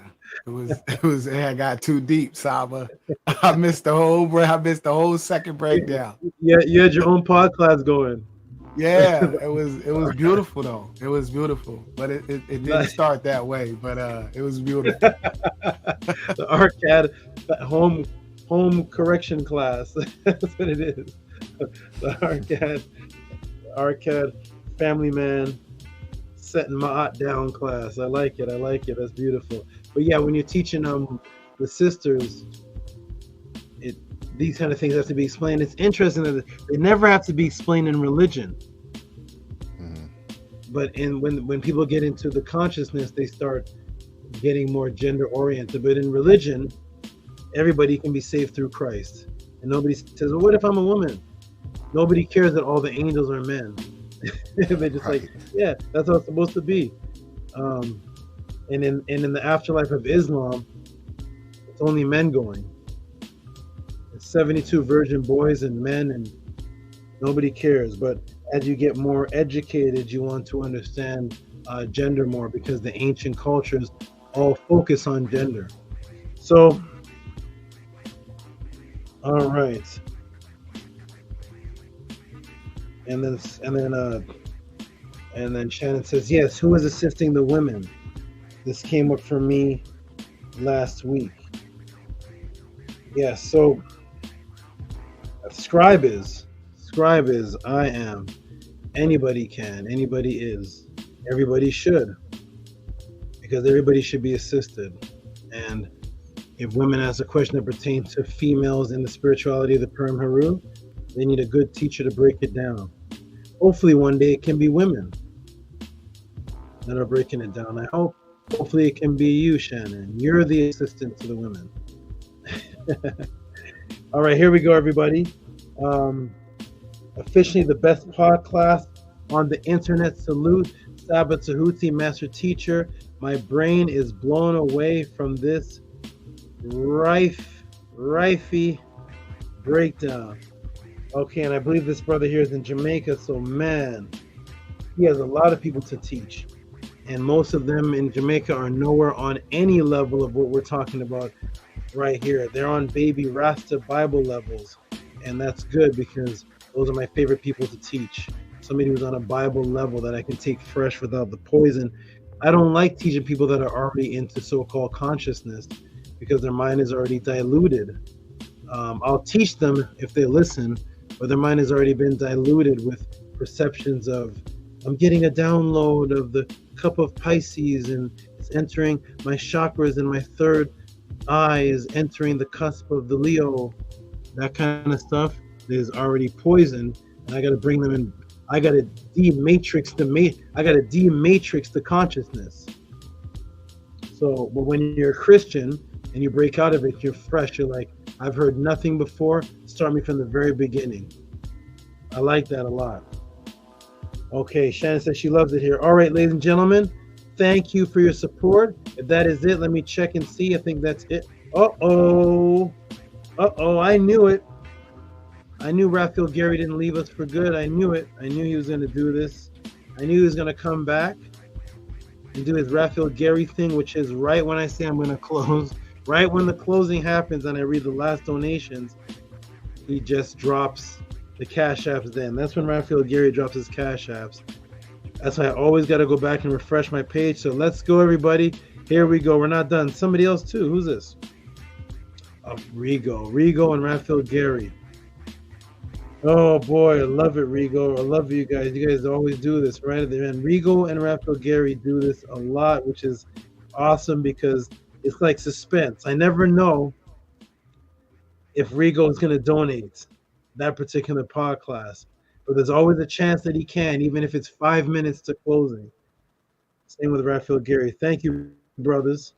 Speaker 9: It got too deep, Saba. I missed the whole second breakdown.
Speaker 11: Yeah, you had your own pod class going.
Speaker 9: Yeah, it was beautiful though. It was beautiful, but it didn't start that way. But it was beautiful.
Speaker 11: The arcade home correction class. That's what it is. The arcade family man setting Ma'at down class. I like it. That's beautiful. But yeah, when you're teaching the sisters, these kind of things have to be explained. It's interesting that they never have to be explained in religion. Mm-hmm. But when people get into the consciousness, they start getting more gender oriented. But in religion, everybody can be saved through Christ. And nobody says, well, what if I'm a woman? Nobody cares that all the angels are men. They're just like, yeah, that's how it's supposed to be. And in the afterlife of Islam, it's only men going. It's 72 virgin boys and men, and nobody cares. But as you get more educated, you want to understand gender more, because the ancient cultures all focus on gender. So, all right. And then Shannon says, yes, who is assisting the women? This came up for me last week. Yes, so scribe is I am. Anybody can, anybody is. Everybody should. Because everybody should be assisted. And If women ask a question that pertains to females and the spirituality of the Purim Haru, they need a good teacher to break it down. Hopefully one day it can be women that are breaking it down. I hope. Hopefully it can be you, Shannon. You're the assistant to the women. All right, here we go, everybody. Officially the best podcast on the internet. Salute, SABA Tehuti, master teacher. My brain is blown away from this rifey breakdown. Okay, and I believe this brother here is in Jamaica, so man, he has a lot of people to teach. And most of them in Jamaica are nowhere on any level of what we're talking about right here. They're on baby Rasta Bible levels. And that's good because those are my favorite people to teach. Somebody who's on a Bible level that I can take fresh without the poison. I don't like teaching people that are already into so-called consciousness because their mind is already diluted. I'll teach them if they listen, but their mind has already been diluted with perceptions of, I'm getting a download of the cup of Pisces and it's entering my chakras and my third eye is entering the cusp of the Leo. That kind of stuff is already poisoned, and I got to bring them in. I got to de-matrix the consciousness. So, but when you're a Christian and you break out of it, you're fresh. You're like, I've heard nothing before. Start me from the very beginning. I like that a lot. Okay, Shannon says she loves it here. All right, ladies and gentlemen, thank you for your support. If that is it, let me check and see. I think that's it. Uh-oh, I knew it. I knew Raphael Gary didn't leave us for good. I knew it. I knew he was going to do this. I knew he was going to come back and do his Raphael Gary thing, which is right when I say I'm going to close, right when the closing happens and I read the last donations, he just drops the cash apps then. That's when Raphael Gary drops his cash apps. That's why I always got to go back and refresh my page. So let's go, everybody. Here we go. We're not done. Somebody else, too. Who's this? Rigo and Raphael Gary. Oh, boy. I love it, Rigo. I love you guys. You guys always do this, right? And Rigo and Raphael Gary do this a lot, which is awesome because it's like suspense. I never know if Rigo is going to donate that particular podcast. But there's always a chance that he can, even if it's 5 minutes to closing. Same with Raphael Gary. Thank you, brothers.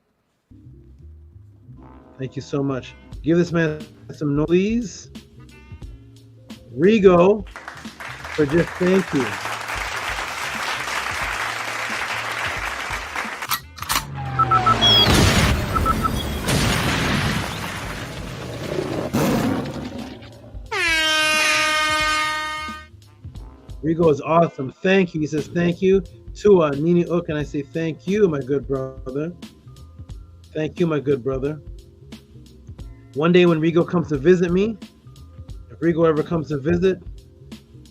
Speaker 11: Thank you so much. Give this man some noise, please. Rigo, for just thank you. Rigo is awesome. Thank you. He says thank you. Tua, Nini Ook, and I say thank you, my good brother. Thank you, my good brother. One day when Rigo comes to visit me, if Rigo ever comes to visit,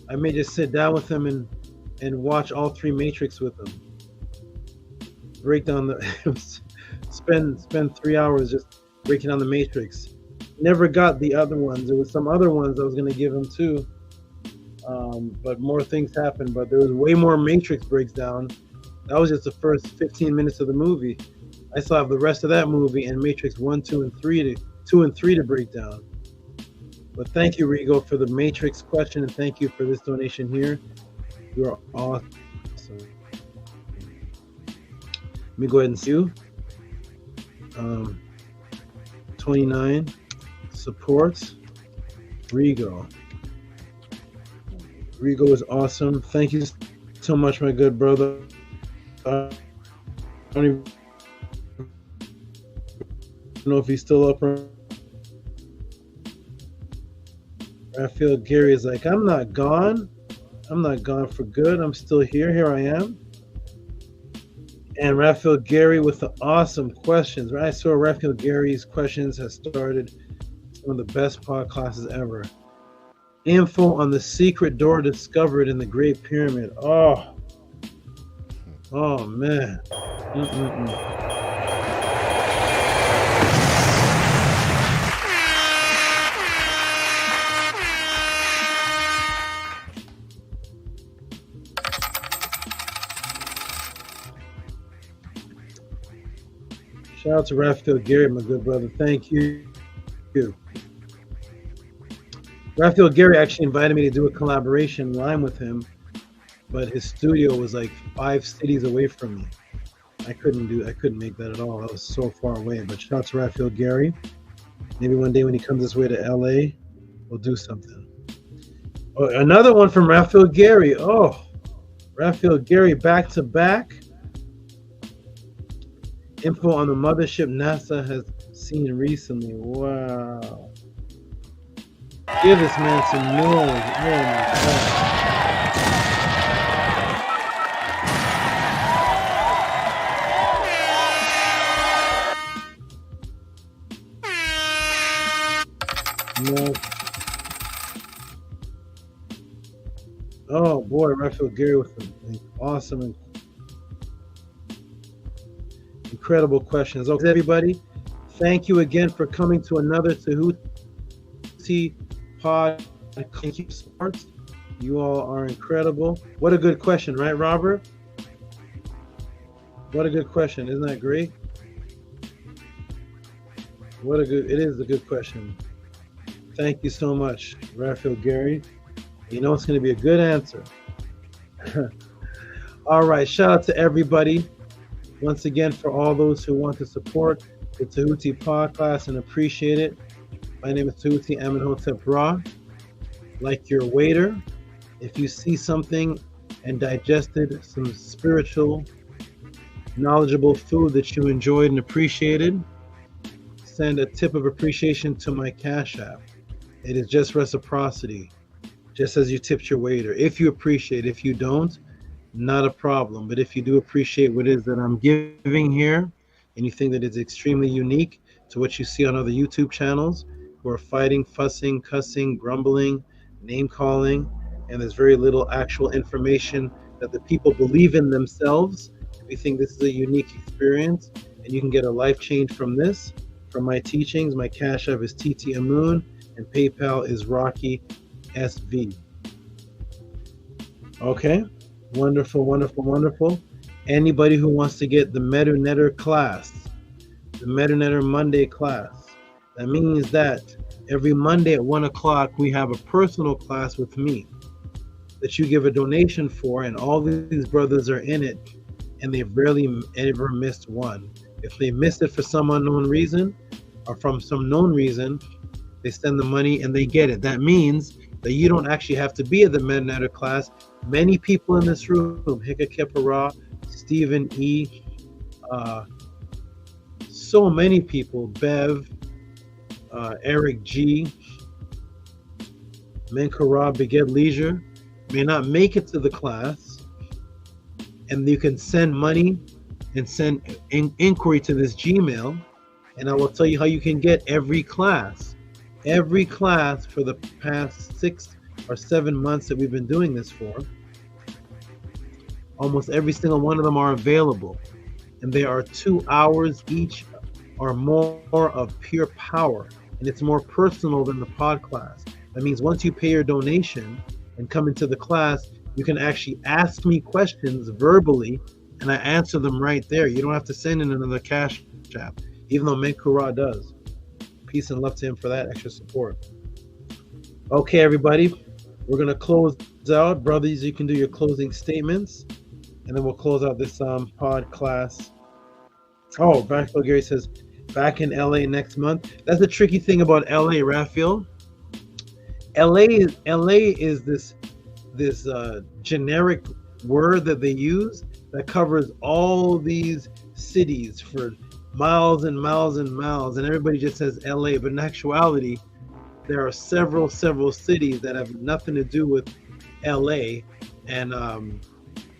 Speaker 11: I may just sit down with him and watch all three Matrix with him. Break down the spend 3 hours just breaking down the Matrix. Never got the other ones. There was some other ones I was going to give him too. But more things happened, but there was way more Matrix breaks down. That was just the first 15 minutes of the movie. I still have the rest of that movie and Matrix 1, 2, and 3 to break down. But thank you, Rigo, for the Matrix question, and thank you for this donation here. You are awesome. Let me go ahead and see you. 29 supports Rigo. Rigo is awesome. Thank you so much, my good brother. I don't even know if he's still up. Raphael Gary is like, I'm not gone. I'm not gone for good. I'm still here. Here I am. And Raphael Gary with the awesome questions. I saw Raphael Gary's questions has started some of the best podcasts ever. Info on the secret door discovered in the Great Pyramid. Oh man. Shout out to Raphael Gary, my good brother. Thank you. Raphael Gary actually invited me to do a collaboration line with him, but his studio was like 5 cities away from me. I couldn't make that at all. I was so far away. But shout out to Raphael Gary. Maybe one day when he comes this way to LA, we'll do something. Oh, another one from Raphael Gary. Oh, Raphael Gary back to back. Info on the mothership NASA has seen recently. Wow. Give this man some noise. Oh my God. No. Oh boy, Raphael Gary with an awesome and incredible questions. Okay, everybody, thank you again for coming to another Tehuti pod. Thank you, Sports. You all are incredible. What a good question, right, Robert? What a good question. Isn't that great? It is a good question. Thank you so much, Raphael Gary. You know it's going to be a good answer. All right, shout out to everybody. Once again, for all those who want to support the Tehuti podcast and appreciate it. My name is Tehuti Amenhotep Ra. Like your waiter, if you see something and digested some spiritual, knowledgeable food that you enjoyed and appreciated, send a tip of appreciation to my Cash App. It is just reciprocity, just as you tipped your waiter. If you appreciate, if you don't, not a problem. But if you do appreciate what it is that I'm giving here, and you think that it's extremely unique to what you see on other YouTube channels who are fighting, fussing, cussing, grumbling, name calling, and there's very little actual information that the people believe in themselves, we think this is a unique experience, and you can get a life change from this, from my teachings. My Cash App is TT Amun, and PayPal is Rocky SV. Okay, wonderful, wonderful, wonderful. Anybody who wants to get the MetaNetter class, the MetaNetter Monday class, that means that every Monday at 1 o'clock, we have a personal class with me that you give a donation for, and all these brothers are in it, and they've rarely ever missed one. If they missed it for some unknown reason, or from some known reason, they send the money and they get it. That means that you don't actually have to be at the MetaNetter class. Many people in this room, Hika Kepara, Stephen E., so many people, Bev, Eric G, Menkara, Beget Leisure, may not make it to the class, and you can send money and send inquiry to this Gmail, and I will tell you how you can get every class. Every class for the past 6 or 7 months that we've been doing this for, almost every single one of them are available, and they are 2 hours each or more of pure power, and it's more personal than the pod class. That means once you pay your donation and come into the class, you can actually ask me questions verbally, and I answer them right there. You don't have to send in another Cash App, even though Menkura does. Peace and love to him for that extra support. Okay, everybody, we're going to close out. Brothers, you can do your closing statements, and then we'll close out this pod class. Oh, Raphael Gary says, back in LA next month. That's the tricky thing about LA, Raphael. LA is this generic word that they use that covers all these cities for miles and miles and miles, and everybody just says LA, but in actuality there are several cities that have nothing to do with LA, and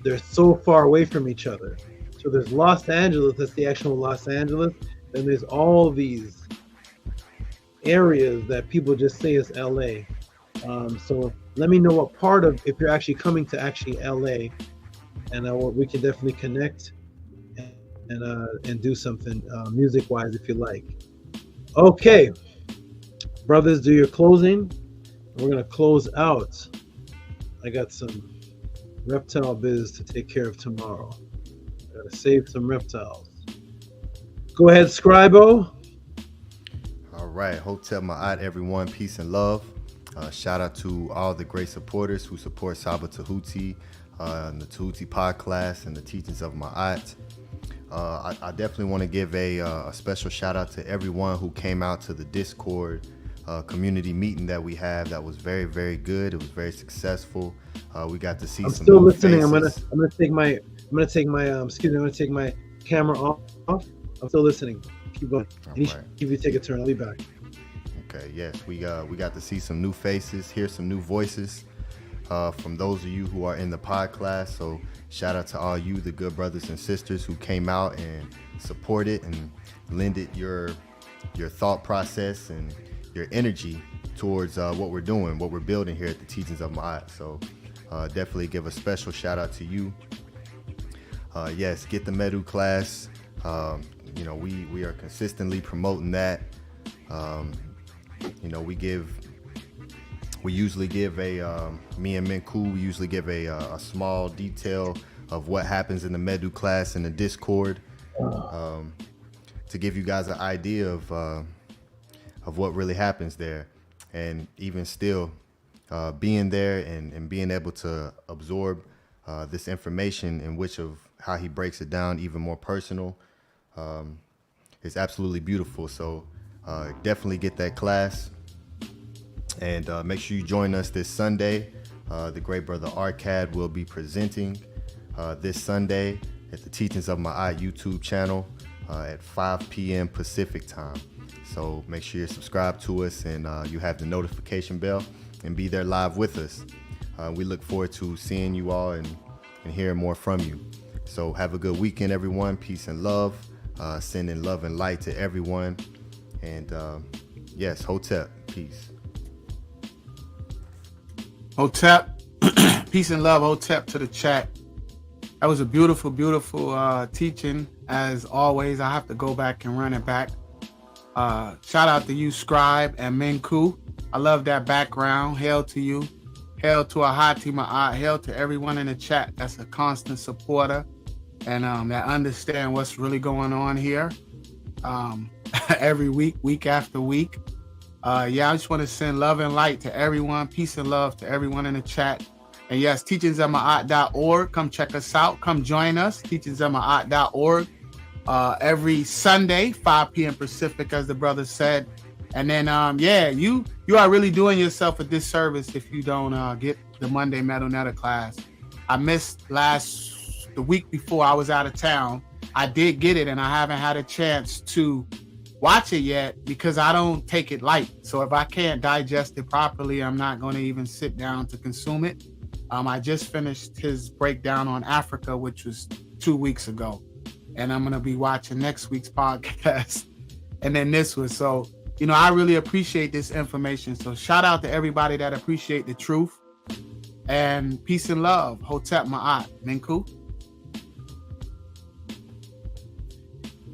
Speaker 11: they're so far away from each other. So there's Los Angeles, that's the actual Los Angeles, then there's all these areas that people just say is LA. So let me know what part of, if you're actually coming to actually LA, and we can definitely connect and do something music-wise if you like. Okay, brothers, do your closing. We're gonna close out. I got some reptile biz to take care of tomorrow. I gotta save some reptiles. Go ahead, Scribo.
Speaker 15: All right, Hotel Ma'at, everyone, peace and love. Shout out to all the great supporters who support SABA Tehuti, and the Tehuti podcast and the teachings of Ma'at. I definitely want to give a special shout out to everyone who came out to the Discord community meeting that we have. That was very, very good. It was very successful. We got to see
Speaker 11: I'm
Speaker 15: some
Speaker 11: still
Speaker 15: new
Speaker 11: listening.
Speaker 15: faces.
Speaker 11: I'm gonna take my camera off. I'm still listening. Keep going. If you take a turn, I'll be back.
Speaker 15: Okay, yes, we got to see some new faces, hear some new voices from those of you who are in the pod class. So shout out to all you, the good brothers and sisters who came out and supported and lended your thought process and your energy towards what we're doing, what we're building here at the Teachings of Ma'at. So definitely give a special shout out to you. Yes, get the Medu class. You know, we are consistently promoting that. You know, we usually give me and Minku, we usually give a small detail of what happens in the Medu class in the Discord, to give you guys an idea of what really happens there. And even still, being there and being able to absorb this information, in which of how he breaks it down even more personal, is absolutely beautiful. So definitely get that class, and make sure you join us this Sunday. The great brother Arcad will be presenting this Sunday at the Teachings of Ma'at YouTube channel at 5 p.m. Pacific time. So make sure you're subscribed to us and you have the notification bell and be there live with us. We look forward to seeing you all and hearing more from you. So have a good weekend, everyone. Peace and love. Sending love and light to everyone. And yes, Hotep, peace.
Speaker 9: Hotep, peace and love, Hotep, to the chat. That was a beautiful, beautiful teaching. As always, I have to go back and run it back. Shout out to you, Scribe and Minku. I love that background. Hail to you. Hail to Ahati Ma'at. Hail to everyone in the chat that's a constant supporter and that understand what's really going on here every week, week after week. I just want to send love and light to everyone. Peace and love to everyone in the chat. And yes, teachingsofma'at.org. Come check us out. Come join us. teachingsofma'at.org. Every Sunday, 5 p.m. Pacific, as the brother said. And then, you are really doing yourself a disservice if you don't get the Monday Metal Netta class. I missed the week before. I was out of town. I did get it, and I haven't had a chance to watch it yet because I don't take it light. So if I can't digest it properly, I'm not going to even sit down to consume it. I just finished his breakdown on Africa, which was 2 weeks ago. And I'm going to be watching next week's podcast and then this one. So, I really appreciate this information. So shout out to everybody that appreciate the truth, and peace and love. Hotep Ma'at. Minku.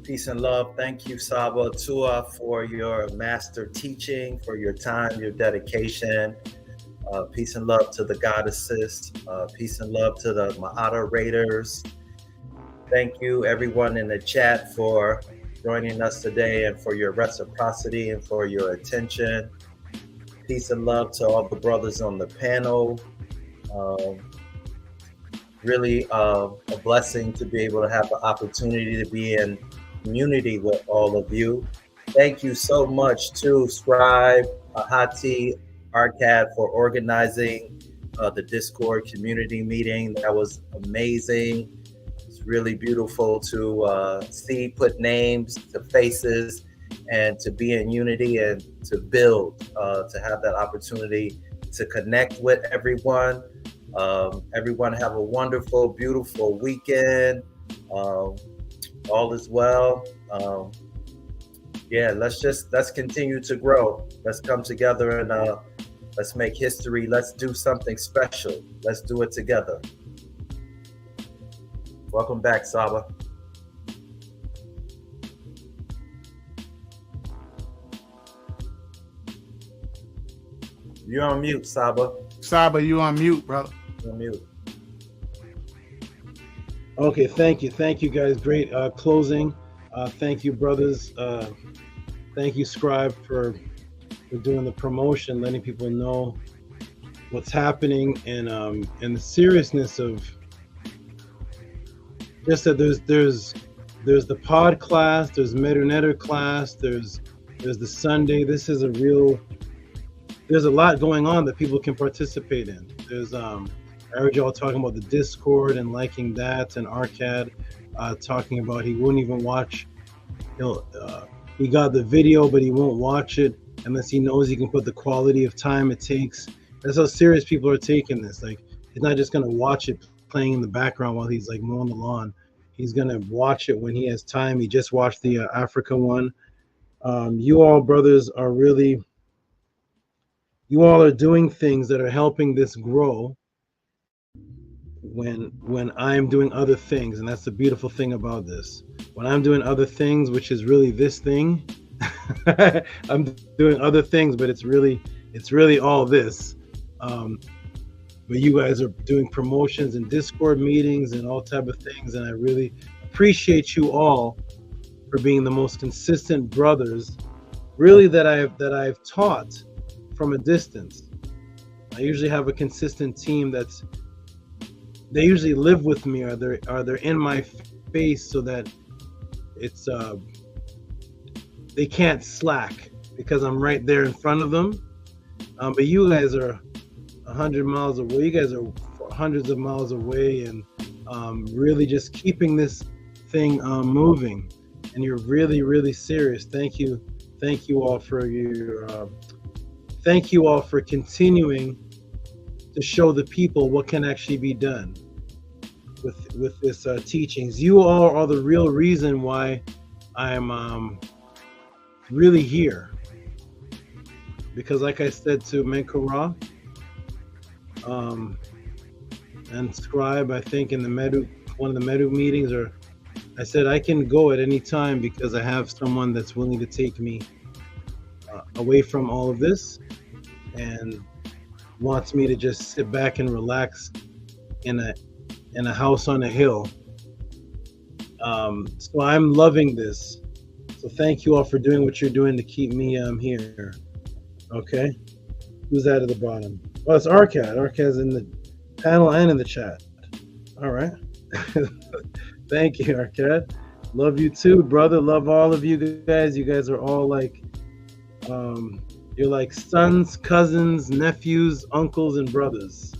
Speaker 13: Peace and love. Thank you, Saba Tua, for your master teaching, for your time, your dedication. Peace and love to the goddesses. Peace and love to the Ma'ata Raiders. Thank you, everyone in the chat, for joining us today and for your reciprocity and for your attention. Peace and love to all the brothers on the panel. Really a blessing to be able to have the opportunity to be in community with all of you. Thank you so much to Scribe, Ahati, Arcad for organizing the Discord community meeting. That was amazing. Really beautiful to see, put names to faces, and to be in unity and to build, to have that opportunity to connect with everyone. Everyone have a wonderful, beautiful weekend. All is well. Let's continue to grow. Let's come together and let's make history. Let's do something special. Let's do it together. Welcome back, Saba. You're on mute, Saba.
Speaker 9: Saba, you on mute, brother.
Speaker 13: You're on mute.
Speaker 11: Okay, thank you guys. Great closing. Thank you, brothers. Thank you, Scribe, for doing the promotion, letting people know what's happening, and the seriousness of just that. There's the pod class, there's Merunetter class, there's the Sunday. This is there's a lot going on that people can participate in. There's I heard y'all talking about the Discord and liking that, and Arcad talking about he wouldn't even watch. He got the video, but he won't watch it unless he knows he can put the quality of time it takes. That's how serious people are taking this. Like, he's not just gonna watch it playing in the background while he's like mowing the lawn. He's gonna watch it when he has time. He just watched the Africa one. You all, brothers, are really. You all are doing things that are helping this grow. When I'm doing other things, and that's the beautiful thing about this. When I'm doing other things, which is really this thing, I'm doing other things, but it's really all this. But you guys are doing promotions and Discord meetings and all type of things, and I really appreciate you all for being the most consistent brothers, really, that I've taught from a distance. I usually have a consistent team they usually live with me, or they're in my face, so that it's they can't slack because I'm right there in front of them. But you guys are 100 miles away. You guys are hundreds of miles away, and really just keeping this thing moving. And you're really, really serious. Thank you all for your. Thank you all for continuing to show the people what can actually be done with this teachings. You all are the real reason why I'm really here. Because like I said to Menkara and Scribe, I think in one of the Medu meetings, or I said I can go at any time because I have someone that's willing to take me away from all of this and wants me to just sit back and relax in a house on a hill. So I'm loving this. So thank you all for doing what you're doing to keep me here. Okay, who's that at the bottom? Oh, it's Arcad. Arcad's in the panel and in the chat. All right. Thank you, Arcad. Love you too, brother. Love all of you guys. You guys are all like, you're like sons, cousins, nephews, uncles, and brothers.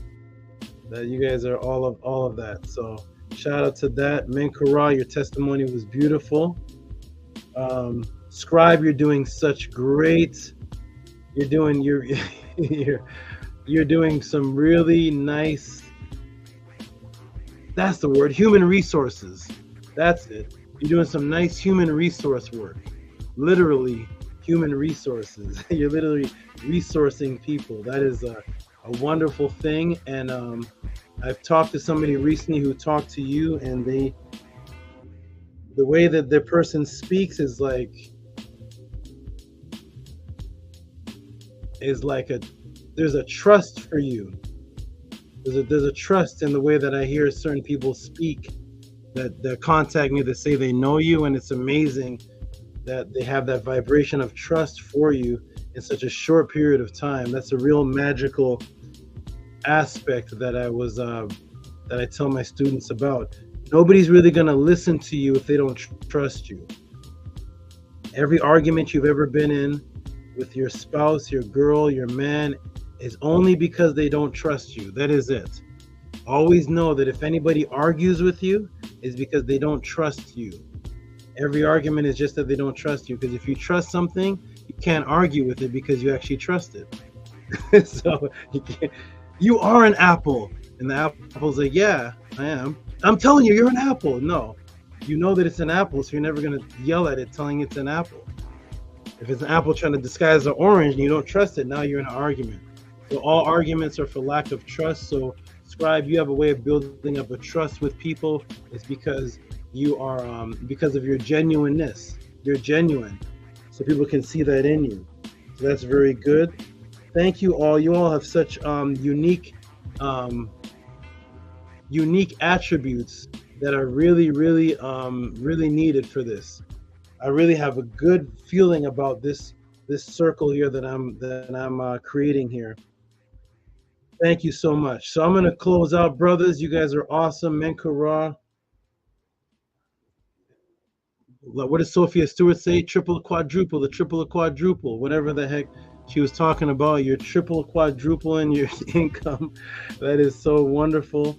Speaker 11: That you guys are all of that. So shout out to that. Menkara, your testimony was beautiful. Scribe, you're doing such great. You're doing some really nice. That's the word. Human resources. That's it. You're doing some nice human resource work. Literally, human resources. You're literally resourcing people. That is a wonderful thing. And I've talked to somebody recently who talked to you, and the way that the person speaks is like there's a trust for you. There's a trust in the way that I hear certain people speak that contact me, that say they know you, and it's amazing that they have that vibration of trust for you in such a short period of time. That's a real magical aspect that I tell my students about. Nobody's really going to listen to you if they don't trust you. Every argument you've ever been in with your spouse, your girl, your man, is only because they don't trust you. That is it. Always know that if anybody argues with you, it's because they don't trust you. Every argument is just that they don't trust you, because if you trust something, you can't argue with it because you actually trust it. So you are an apple. And the apple's like, yeah, I am. I'm telling you, you're an apple. No, you know that it's an apple, so you're never going to yell at it telling it's an apple. If it's an apple trying to disguise an orange and you don't trust it, now you're in an argument. So all arguments are for lack of trust. So Scribe, you have a way of building up a trust with people. It's because you are, because of your genuineness. You're genuine. So people can see that in you. So that's very good. Thank you all. You all have such unique attributes that are really, really, really needed for this. I really have a good feeling about this circle here that I'm creating here. Thank you so much. So I'm gonna close out, brothers. You guys are awesome. Menkara. What does Sophia Stewart say? Triple, quadruple, the triple or quadruple, whatever the heck she was talking about. Your triple, quadruple in your income. That is so wonderful.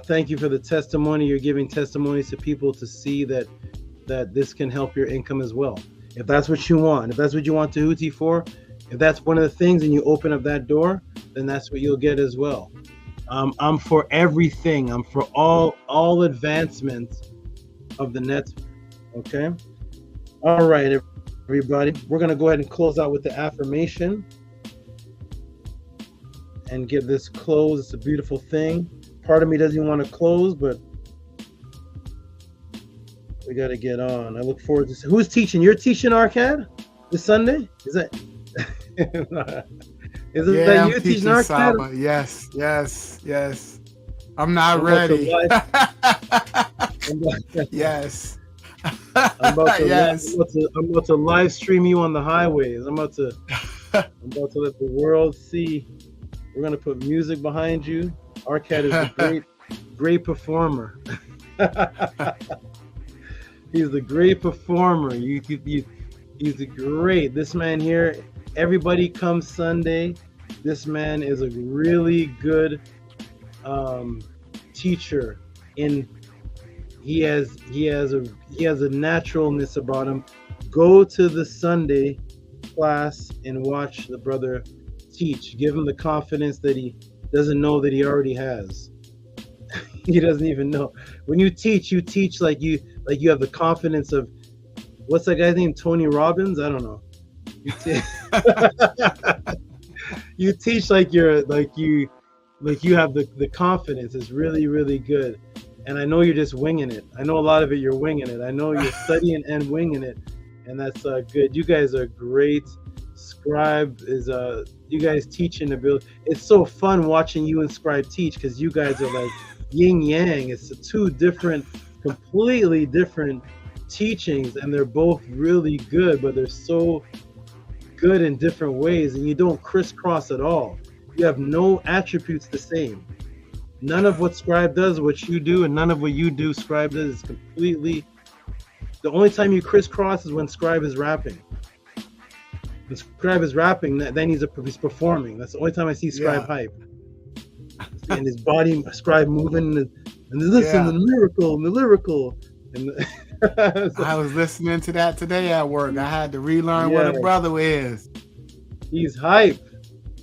Speaker 11: Thank you for the testimony. You're giving testimonies to people to see that this can help your income as well. If that's what you want, if that's what you want Tehuti for, if that's one of the things and you open up that door, then that's what you'll get as well. I'm for everything. I'm for all advancements of the net. Okay. All right, everybody. We're going to go ahead and close out with the affirmation and get this closed. It's a beautiful thing. Part of me doesn't even want to close, but we got to get on. I look forward to who's teaching. You're teaching, Arcad, this Sunday? Is that is it that you teaching Arcad?
Speaker 9: SABA. Yes. I'm not ready. Yes.
Speaker 11: I'm about to live stream you on the highways. I'm about to let the world see. We're gonna put music behind you. Arcad is a great performer. He's the great performer. He's a great. This man here. Everybody comes Sunday. This man is a really good teacher. He has a naturalness about him. Go to the Sunday class and watch the brother teach. Give him the confidence that he doesn't know that he already has. He doesn't even know. When you teach like you have the confidence of, what's that guy's name? Tony Robbins? I don't know. You teach like you have the confidence. It's really, really good. And I know you're just winging it. I know a lot of it you're winging it. I know you're studying and winging it, and that's good. You guys are great. Scribe is you guys teaching the build. It's so fun watching you and Scribe teach, because you guys are like yin yang. It's two completely different teachings, and they're both really good, but they're so good in different ways, and you don't crisscross at all. You have no attributes the same. None of what Scribe does, what you do, and none of what you do, Scribe does. Is completely. The only time you crisscross is when Scribe is rapping. When Scribe is rapping, then he's performing. That's the only time I see Scribe hype. And his body, Scribe moving, and listen, the lyrical. And
Speaker 9: I was listening to that today at work. I had to relearn what a brother is.
Speaker 11: He's hype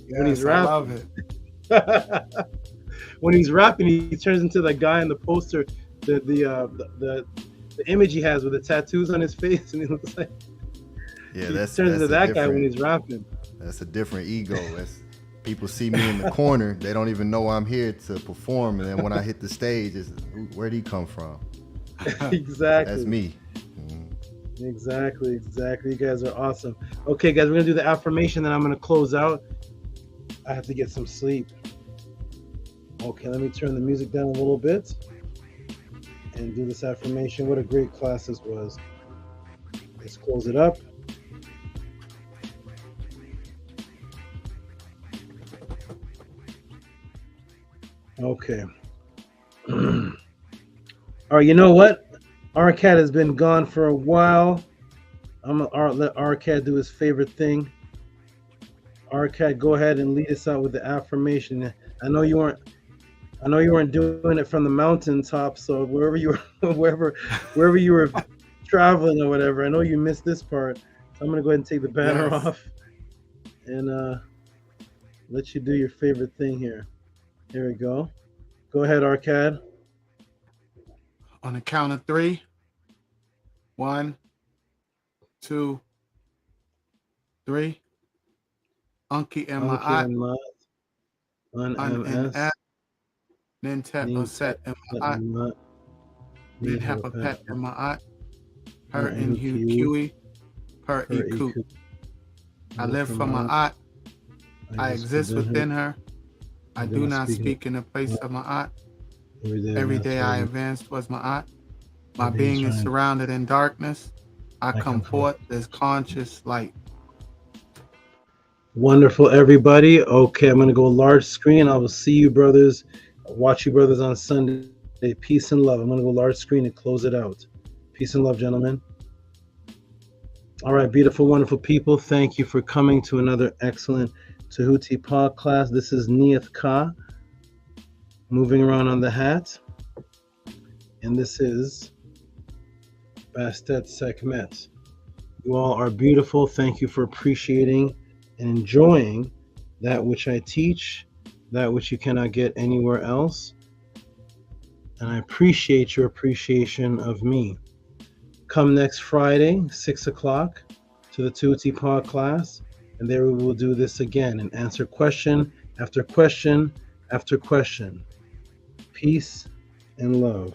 Speaker 11: when he's rapping.
Speaker 9: I love it.
Speaker 11: When he's rapping, he turns into the guy in the poster, the image he has with the tattoos on his face, and he looks like he turns into that guy when he's rapping.
Speaker 15: That's a different ego. People see me in the corner, they don't even know I'm here to perform, and then when I hit the stage, where'd he come from?
Speaker 11: Exactly.
Speaker 15: That's me.
Speaker 11: Exactly. You guys are awesome. Okay, guys, we're gonna do the affirmation, then I'm gonna close out. I have to get some sleep. Okay, let me turn the music down a little bit and do this affirmation. What a great class this was. Let's close it up. Okay. All right, you know what? Arcad has been gone for a while. I'm gonna let Arcad do his favorite thing. Arcad, go ahead and lead us out with the affirmation. I know you weren't doing it from the mountaintop, so wherever you were traveling or whatever, I know you missed this part. So I'm gonna go ahead and take the banner off and let you do your favorite thing here. Here we go. Go ahead, Arcad.
Speaker 9: On the count of 3. 1, 2, 3. Unky and my eye. Un-MS. Nintet no set in my eye. Need have a pet in my eye. Her in Huey. Her Iku. I live from my eye. I exist within her. I do not speak in the place of my eye. Every day I advance towards my eye. My being is surrounded in darkness. I come forth as conscious light.
Speaker 11: Wonderful, everybody. Okay, I'm going to go large screen. I will see you, brothers. Watch you, brothers, on Sunday. Peace and love. I'm going to go large screen and close it out. Peace and love, gentlemen. All right, beautiful, wonderful people. Thank you for coming to another excellent Tehuti Pod class. This is Niyat Ka, moving around on the hat. And this is Bastet Sekhmet. You all are beautiful. Thank you for appreciating and enjoying that which I teach, that which you cannot get anywhere else. And I appreciate your appreciation of me. Come next Friday, 6 o'clock, to the Tehuti Pod class, and there we will do this again and answer question after question after question. Peace and love.